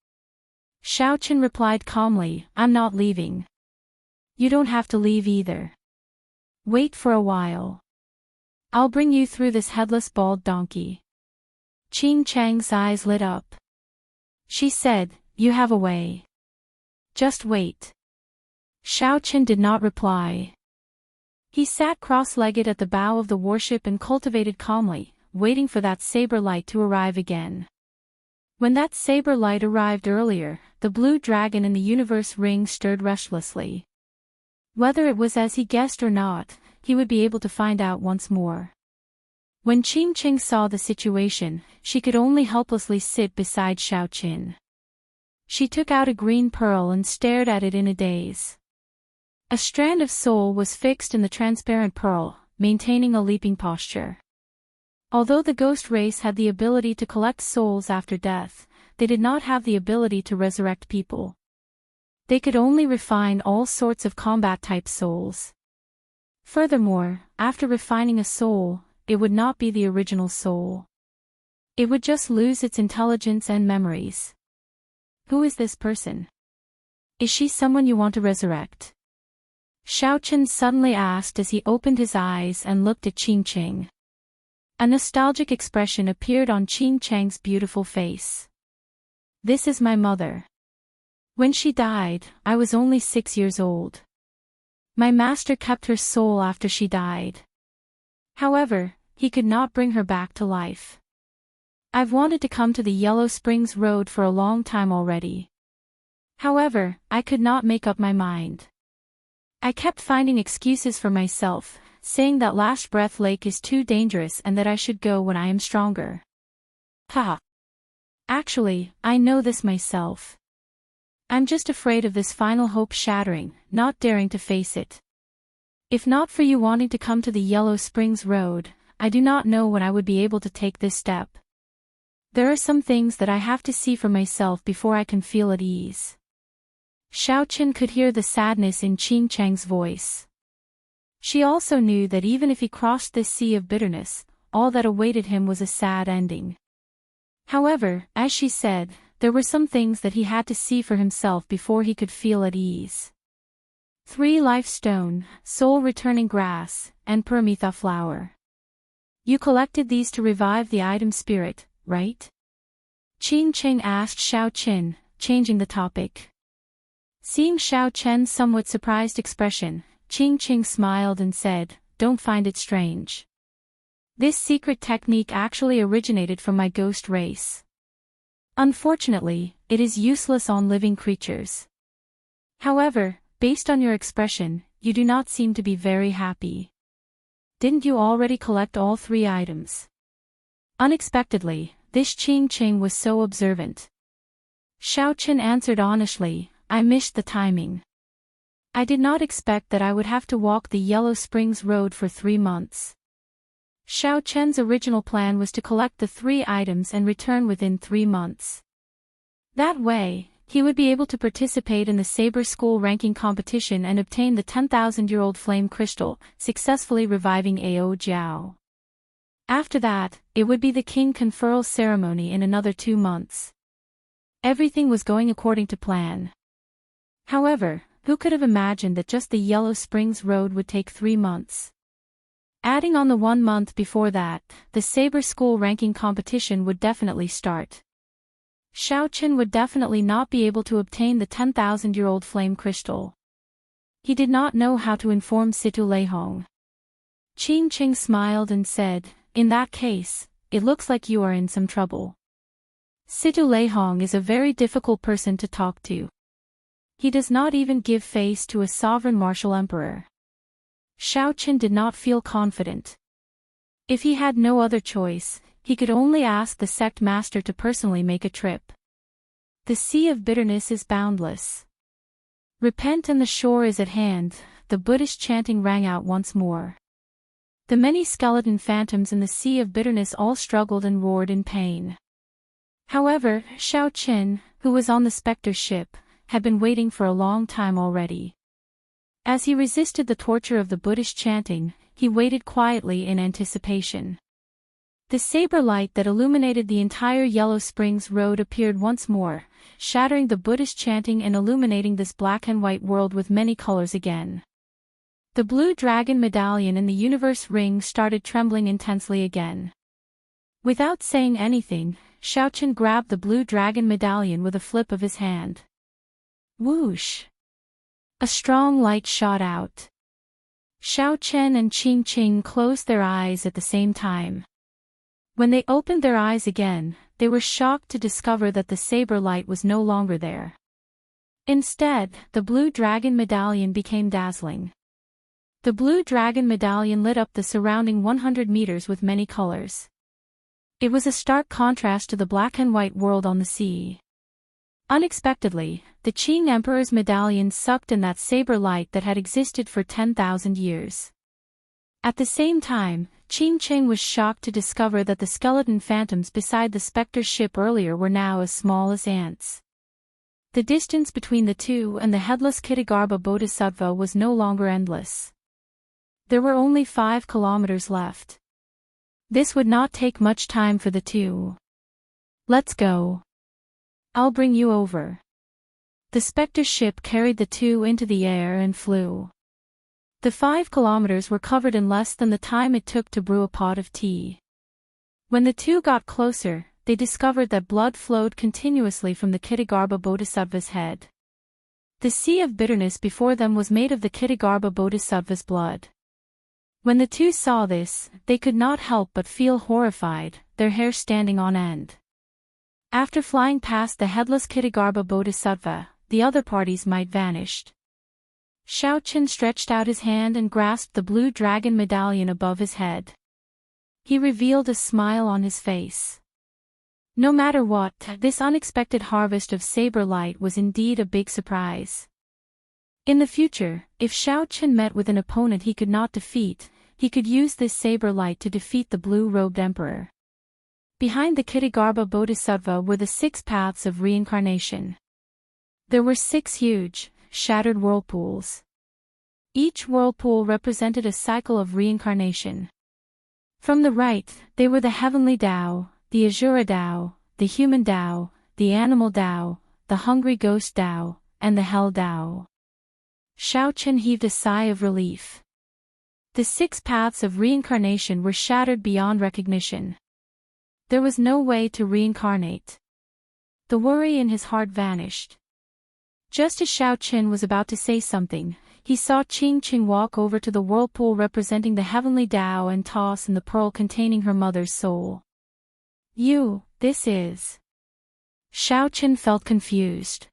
Xiaochen replied calmly, I'm not leaving. You don't have to leave either. Wait for a while. I'll bring you through this headless bald donkey. Qing Chang's eyes lit up. She said, you have a way. Just wait. Xiaochen did not reply. He sat cross-legged at the bow of the warship and cultivated calmly, waiting for that saber light to arrive again. When that saber light arrived earlier, the blue dragon in the universe ring stirred restlessly. Whether it was as he guessed or not, he would be able to find out once more. When Qing Qing saw the situation, she could only helplessly sit beside Xiaochen. She took out a green pearl and stared at it in a daze. A strand of soul was fixed in the transparent pearl, maintaining a leaping posture. Although the ghost race had the ability to collect souls after death, they did not have the ability to resurrect people. They could only refine all sorts of combat-type souls. Furthermore, after refining a soul, it would not be the original soul. It would just lose its intelligence and memories. Who is this person? Is she someone you want to resurrect? Xiaochen suddenly asked as he opened his eyes and looked at Qing Qing. A nostalgic expression appeared on Qing Chang's beautiful face. This is my mother. When she died, I was only 6 years old. My master kept her soul after she died. However, he could not bring her back to life. I've wanted to come to the Yellow Springs Road for a long time already. However, I could not make up my mind. I kept finding excuses for myself, saying that Last Breath Lake is too dangerous and that I should go when I am stronger. Haha. Actually, I know this myself. I'm just afraid of this final hope shattering, not daring to face it. If not for you wanting to come to the Yellow Springs Road, I do not know when I would be able to take this step. There are some things that I have to see for myself before I can feel at ease. Xiaochen could hear the sadness in Qing Chang's voice. She also knew that even if he crossed this sea of bitterness, all that awaited him was a sad ending. However, as she said, there were some things that he had to see for himself before he could feel at ease. 3 life stone, soul returning grass, and Paramitha flower. You collected these to revive the item spirit, right? Qing Qing asked Xiaochen, changing the topic. Seeing Xiaochen's somewhat surprised expression, Qing Qing smiled and said, don't find it strange. This secret technique actually originated from my ghost race. Unfortunately, it is useless on living creatures. However, based on your expression, you do not seem to be very happy. Didn't you already collect all 3 items? Unexpectedly, this Qing Qing was so observant. Xiaochen answered honestly, I missed the timing. I did not expect that I would have to walk the Yellow Springs Road for 3 months. Xiaochen's original plan was to collect the 3 items and return within 3 months. That way, he would be able to participate in the Saber School ranking competition and obtain the 10,000-year-old flame crystal, successfully reviving Ao Jiao. After that, it would be the king conferral ceremony in another 2 months. Everything was going according to plan. However, who could have imagined that just the Yellow Springs Road would take 3 months? Adding on the 1 month before that, the Saber School ranking competition would definitely start. Xiaochen would definitely not be able to obtain the 10,000-year-old flame crystal. He did not know how to inform Situ Leihong. Qing Qing smiled and said, in that case, it looks like you are in some trouble. Situ Leihong is a very difficult person to talk to. He does not even give face to a sovereign martial emperor. Xiaochen did not feel confident. If he had no other choice, he could only ask the sect master to personally make a trip. The sea of bitterness is boundless. Repent and the shore is at hand, the Buddhist chanting rang out once more. The many skeleton phantoms in the sea of bitterness all struggled and roared in pain. However, Xiaochen, who was on the specter ship, had been waiting for a long time already. As he resisted the torture of the Buddhist chanting, he waited quietly in anticipation. The saber light that illuminated the entire Yellow Springs Road appeared once more, shattering the Buddhist chanting and illuminating this black and white world with many colors again. The blue dragon medallion in the universe ring started trembling intensely again. Without saying anything, Xiaochen grabbed the blue dragon medallion with a flip of his hand. Whoosh! A strong light shot out. Xiaochen and Qingqing closed their eyes at the same time. When they opened their eyes again, they were shocked to discover that the saber light was no longer there. Instead, the blue dragon medallion became dazzling. The blue dragon medallion lit up the surrounding 100 meters with many colors. It was a stark contrast to the black and white world on the sea. Unexpectedly, the Qing Emperor's medallion sucked in that saber light that had existed for 10,000 years. At the same time, Qingqing was shocked to discover that the skeleton phantoms beside the specter ship earlier were now as small as ants. The distance between the two and the headless Kitagarbha Bodhisattva was no longer endless. There were only 5 kilometers left. This would not take much time for the two. Let's go. I'll bring you over. The specter ship carried the two into the air and flew. The 5 kilometers were covered in less than the time it took to brew a pot of tea. When the two got closer, they discovered that blood flowed continuously from the Kitagarbha Bodhisattva's head. The sea of bitterness before them was made of the Kitagarbha Bodhisattva's blood. When the two saw this, they could not help but feel horrified, their hair standing on end. After flying past the headless Kitagarbha Bodhisattva, the other parties might vanished. Xiaochen stretched out his hand and grasped the blue dragon medallion above his head. He revealed a smile on his face. No matter what, this unexpected harvest of saber light was indeed a big surprise. In the future, if Xiaochen met with an opponent he could not defeat, he could use this saber light to defeat the blue-robed emperor. Behind the Kitagarbha Bodhisattva were the 6 paths of reincarnation. There were 6 huge, shattered whirlpools. Each whirlpool represented a cycle of reincarnation. From the right, they were the heavenly Tao, the Asura Tao, the human Tao, the animal Tao, the hungry ghost Tao, and the hell Tao. Xiaochen heaved a sigh of relief. The 6 paths of reincarnation were shattered beyond recognition. There was no way to reincarnate. The worry in his heart vanished. Just as Xiaochen was about to say something, he saw Qingqing walk over to the whirlpool representing the heavenly Tao and toss in the pearl containing her mother's soul. This is... Xiaochen felt confused.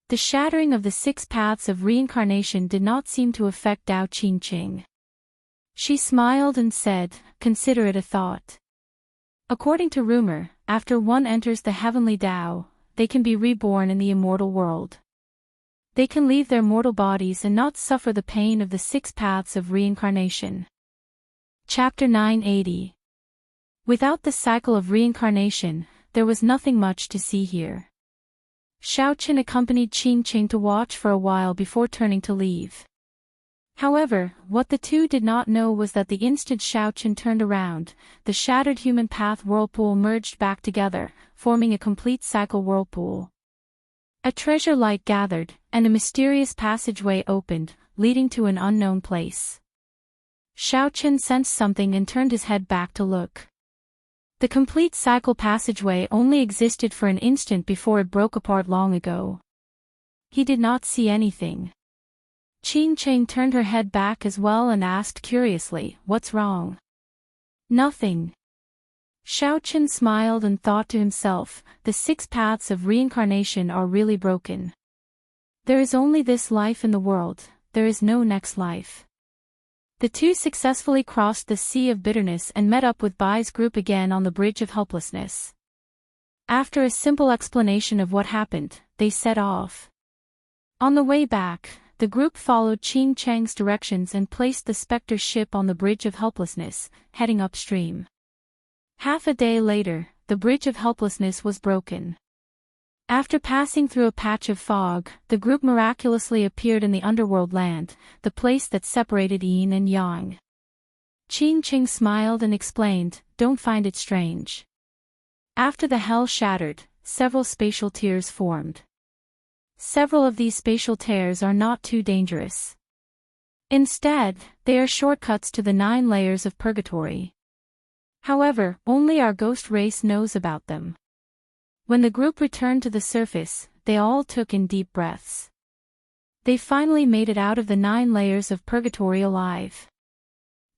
The shattering of the 6 paths of reincarnation did not seem to affect Tao Qingqing. She smiled and said, "Consider it a thought. According to rumor, after one enters the heavenly Tao, they can be reborn in the immortal world. They can leave their mortal bodies and not suffer the pain of the 6 paths of reincarnation." Chapter 980. Without the cycle of reincarnation, there was nothing much to see here. Xiaochen accompanied Qingqing to watch for a while before turning to leave. However, what the two did not know was that the instant Xiaochen turned around, the shattered human path whirlpool merged back together, forming a complete cycle whirlpool. A treasure light gathered, and a mysterious passageway opened, leading to an unknown place. Xiaochen sensed something and turned his head back to look. The complete cycle passageway only existed for an instant before it broke apart long ago. He did not see anything. Qingqing turned her head back as well and asked curiously, "What's wrong?" "Nothing." Xiaochen smiled and thought to himself, the 6 paths of reincarnation are really broken. There is only this life in the world, there is no next life. The two successfully crossed the Sea of Bitterness and met up with Bai's group again on the Bridge of Helplessness. After a simple explanation of what happened, they set off. On the way back, the group followed Qingqing's directions and placed the specter ship on the Bridge of Helplessness, heading upstream. Half a day later, the Bridge of Helplessness was broken. After passing through a patch of fog, the group miraculously appeared in the underworld land, the place that separated yin and yang. Qing Qing smiled and explained, "Don't find it strange. After the hell shattered, several spatial tears formed. Several of these spatial tears are not too dangerous. Instead, they are shortcuts to the 9 layers of purgatory. However, only our ghost race knows about them." When the group returned to the surface, they all took in deep breaths. They finally made it out of the 9 layers of purgatory alive.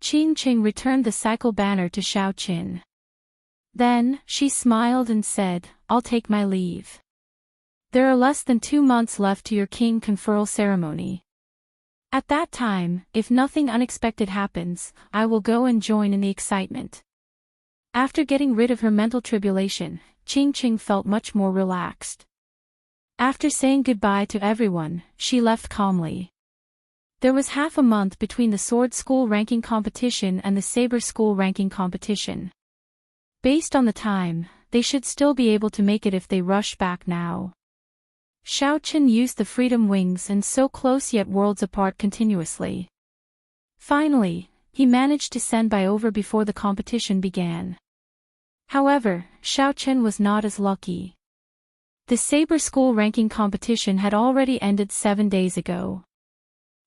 Qing Qing returned the cycle banner to Xiao Qin. Then, she smiled and said, "I'll take my leave. There are less than 2 months left to your king conferral ceremony. At that time, if nothing unexpected happens, I will go and join in the excitement." After getting rid of her mental tribulation, Qing Qing felt much more relaxed. After saying goodbye to everyone, she left calmly. There was half a month between the sword school ranking competition and the saber school ranking competition. Based on the time, they should still be able to make it if they rushed back now. Xiao Qin used the freedom wings and so close yet worlds apart continuously. Finally, he managed to send by over before the competition began. However, Xiao Qin was not as lucky. The saber school ranking competition had already ended 7 days ago.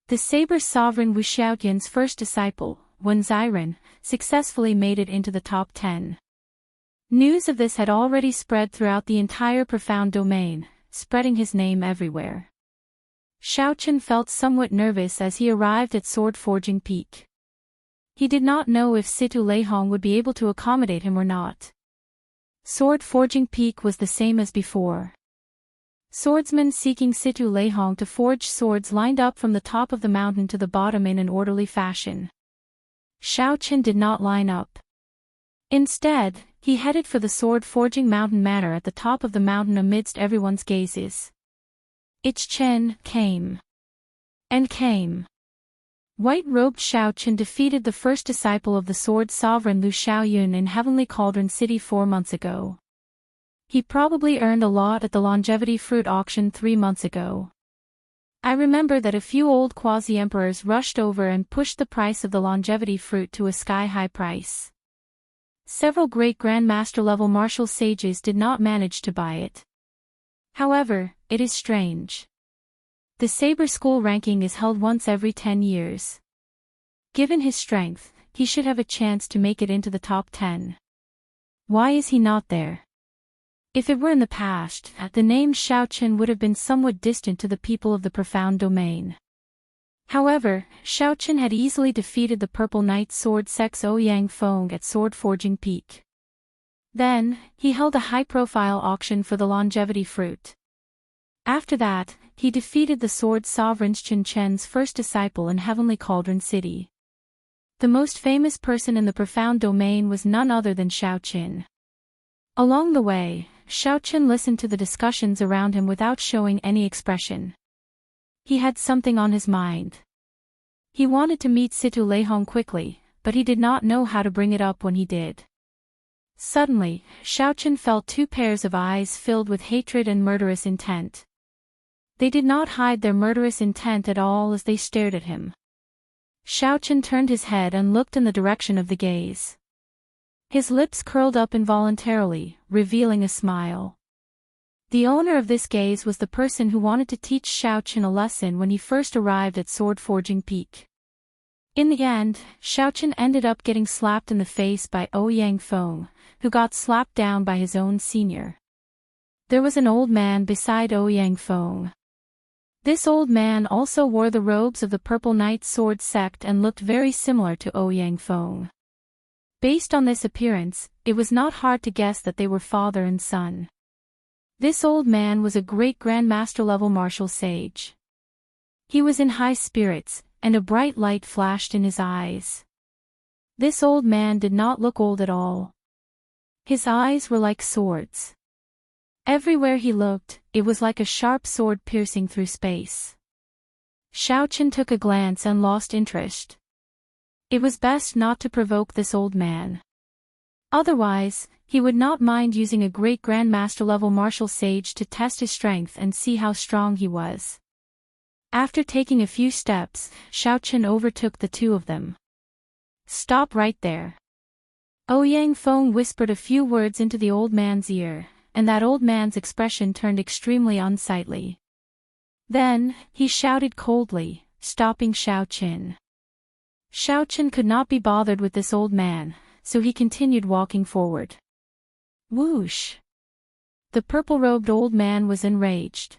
The saber sovereign Wu Xiaotian's first disciple, Wen Ziren, successfully made it into the top 10. News of this had already spread throughout the entire profound domain, spreading his name everywhere. Xiao Qin felt somewhat nervous as he arrived at Sword Forging Peak. He did not know if Situ Leihong would be able to accommodate him or not. Sword Forging Peak was the same as before. Swordsmen seeking Situ Leihong to forge swords lined up from the top of the mountain to the bottom in an orderly fashion. Xiao Qin did not line up. Instead, he headed for the sword forging mountain manor at the top of the mountain amidst everyone's gazes. Ich Chen came. And came. White-robed Xiao Qin defeated the first disciple of the sword sovereign Lu Xiaoyun in Heavenly Cauldron City 4 months ago. He probably earned a lot at the longevity fruit auction 3 months ago. I remember that a few old quasi-emperors rushed over and pushed the price of the longevity fruit to a sky-high price. Several great grandmaster level martial sages did not manage to buy it. However, it is strange. The saber school ranking is held once every 10 years. Given his strength, he should have a chance to make it into the top 10. Why is he not there? If it were in the past, the name Xiao Qin would have been somewhat distant to the people of the profound domain. However, Xiao Qin had easily defeated the Purple Knight Sword Sex Ouyang Feng at Sword Forging Peak. Then, he held a high-profile auction for the longevity fruit. After that, he defeated the sword sovereign Chen Chen's first disciple in Heavenly Cauldron City. The most famous person in the profound domain was none other than Xiao Qin. Along the way, Xiao Qin listened to the discussions around him without showing any expression. He had something on his mind. He wanted to meet Situ Leihong quickly, but he did not know how to bring it up when he did. Suddenly, Xiao Qin felt 2 pairs of eyes filled with hatred and murderous intent. They did not hide their murderous intent at all as they stared at him. Xiao Qin turned his head and looked in the direction of the gaze. His lips curled up involuntarily, revealing a smile. The owner of this gaze was the person who wanted to teach Xiao Qin a lesson when he first arrived at Sword Forging Peak. In the end, Xiao Qin ended up getting slapped in the face by Ouyang Feng, who got slapped down by his own senior. There was an old man beside Ouyang Feng. This old man also wore the robes of the Purple Knight Sword sect and looked very similar to Ouyang Feng. Based on this appearance, it was not hard to guess that they were father and son. This old man was a great grandmaster level martial sage. He was in high spirits, and a bright light flashed in his eyes. This old man did not look old at all. His eyes were like swords. Everywhere he looked, it was like a sharp sword piercing through space. Xiao Qin took a glance and lost interest. It was best not to provoke this old man. Otherwise, he would not mind using a great grandmaster level martial sage to test his strength and see how strong he was. After taking a few steps, Xiao Qin overtook the 2 of them. Stop right there. Ouyang Feng whispered a few words into the old man's ear, and that old man's expression turned extremely unsightly. Then, he shouted coldly, stopping Xiaoqin. Xiaoqin could not be bothered with this old man, so he continued walking forward. Whoosh! The purple-robed old man was enraged.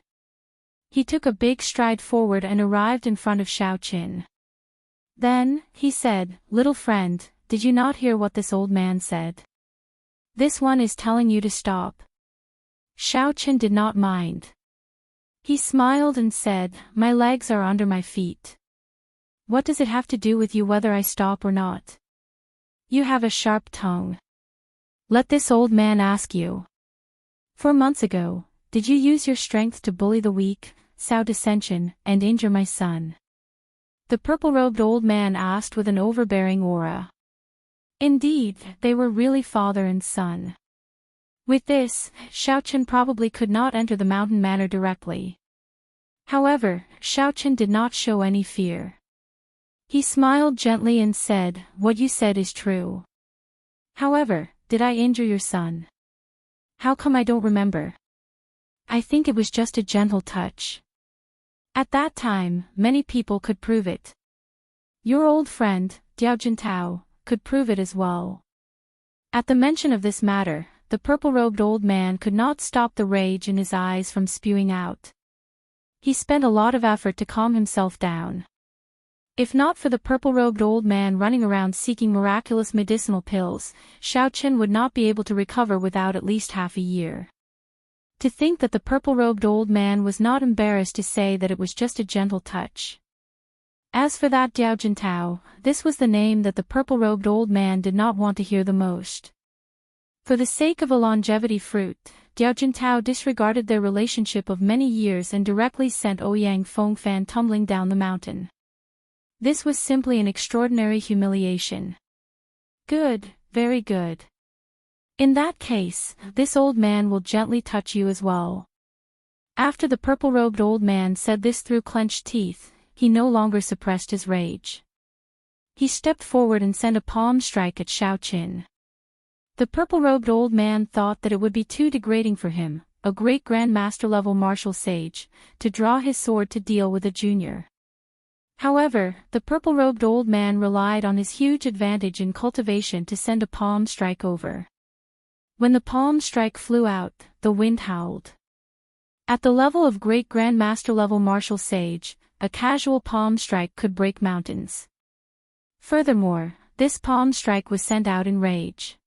He took a big stride forward and arrived in front of Xiaoqin. Then, he said, "Little friend, did you not hear what this old man said? This one is telling you to stop." Xiaoqin did not mind. He smiled and said, "My legs are under my feet. What does it have to do with you whether I stop or not? You have a sharp tongue. Let this old man ask you. 4 months ago, did you use your strength to bully the weak, sow dissension, and injure my son?" The purple-robed old man asked with an overbearing aura. Indeed, they were really father and son. With this, Xiaoqin probably could not enter the mountain manor directly. However, Xiaoqin did not show any fear. He smiled gently and said, "What you said is true. However, did I injure your son? How come I don't remember? I think it was just a gentle touch. At that time, many people could prove it. Your old friend, Diao Jintao, could prove it as well." At the mention of this matter, the purple-robed old man could not stop the rage in his eyes from spewing out. He spent a lot of effort to calm himself down. If not for the purple-robed old man running around seeking miraculous medicinal pills, Xiaoqin would not be able to recover without at least half a year. To think that the purple-robed old man was not embarrassed to say that it was just a gentle touch. As for that Diao Jintao, this was the name that the purple-robed old man did not want to hear the most. For the sake of a longevity fruit, Diao Jintao disregarded their relationship of many years and directly sent Ouyang Fengfan tumbling down the mountain. This was simply an extraordinary humiliation. Good, very good. In that case, this old man will gently touch you as well. After the purple-robed old man said this through clenched teeth, he no longer suppressed his rage. He stepped forward and sent a palm strike at Xiaoqin. The purple-robed old man thought that it would be too degrading for him, a great grandmaster-level martial sage, to draw his sword to deal with a junior. However, the purple-robed old man relied on his huge advantage in cultivation to send a palm strike over. When the palm strike flew out, the wind howled. At the level of great grandmaster-level martial sage, a casual palm strike could break mountains. Furthermore, this palm strike was sent out in rage.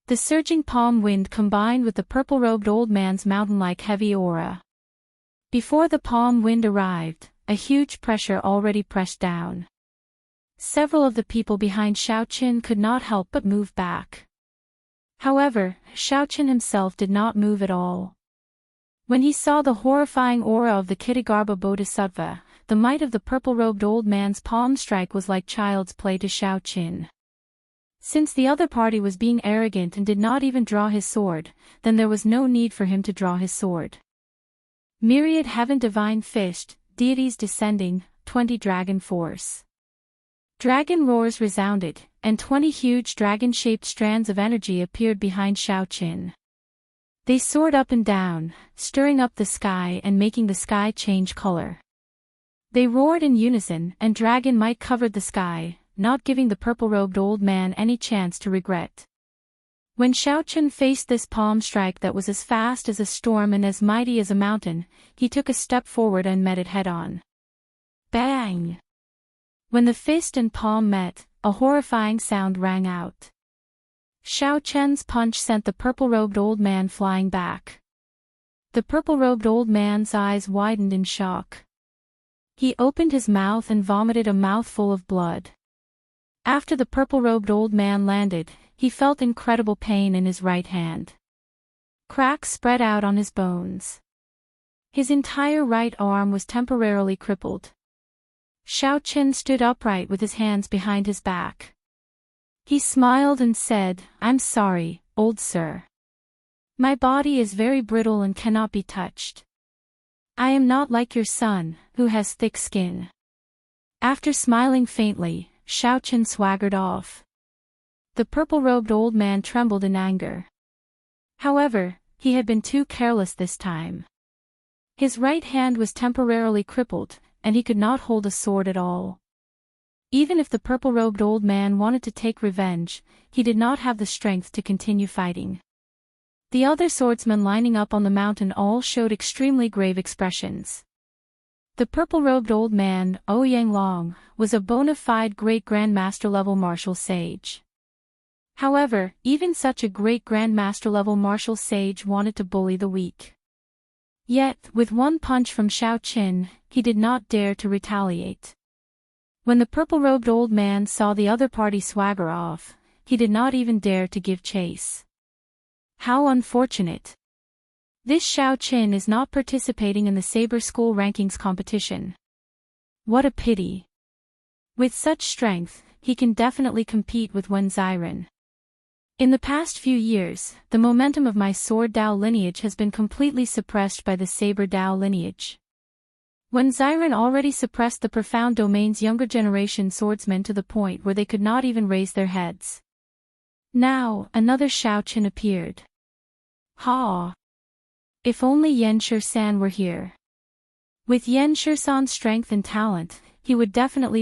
The surging palm wind combined with the purple-robed old man's mountain-like heavy aura. Before the palm wind arrived, a huge pressure already pressed down. Several of the people behind Xiaoqin could not help but move back. However, Xiaoqin himself did not move at all. When he saw the horrifying aura of the Kitagarbha Bodhisattva, the might of the purple-robed old man's palm strike was like child's play to Xiaoqin. Since the other party was being arrogant and did not even draw his sword, then there was no need for him to draw his sword. Myriad heaven divine fist, deities descending, 20 dragon force. Dragon roars resounded, and 20 huge dragon-shaped strands of energy appeared behind Xiaoqin. They soared up and down, stirring up the sky and making the sky change color. They roared in unison and dragon might covered the sky, not giving the purple-robed old man any chance to regret. When Xiaoqin faced this palm strike that was as fast as a storm and as mighty as a mountain, he took a step forward and met it head-on. Bang! When the fist and palm met, a horrifying sound rang out. Xiaoqin's punch sent the purple-robed old man flying back. The purple-robed old man's eyes widened in shock. He opened his mouth and vomited a mouthful of blood. After the purple-robed old man landed, he felt incredible pain in his right hand. Cracks spread out on his bones. His entire right arm was temporarily crippled. Xiaoqin stood upright with his hands behind his back. He smiled and said, "I'm sorry, old sir. My body is very brittle and cannot be touched. I am not like your son, who has thick skin." After smiling faintly, Xiao Qin swaggered off. The purple-robed old man trembled in anger. However, he had been too careless this time. His right hand was temporarily crippled, and he could not hold a sword at all. Even if the purple-robed old man wanted to take revenge, he did not have the strength to continue fighting. The other swordsmen lining up on the mountain all showed extremely grave expressions. The purple-robed old man, Ouyang Long, was a bona fide great grandmaster level martial sage. However, even such a great grandmaster level martial sage wanted to bully the weak. Yet, with one punch from Xiao Qin, he did not dare to retaliate. When the purple-robed old man saw the other party swagger off, he did not even dare to give chase. How unfortunate. This Xiao Qin is not participating in the Saber School rankings competition. What a pity. With such strength, he can definitely compete with Wen Ziren. In the past few years, the momentum of my Sword Dao lineage has been completely suppressed by the Saber Dao lineage. Wen Ziren already suppressed the Profound Domain's younger generation swordsmen to the point where they could not even raise their heads. Now, another Xiao Qin appeared. Ha! If only Yan Shisan were here. With Yan Shisan's strength and talent, he would definitely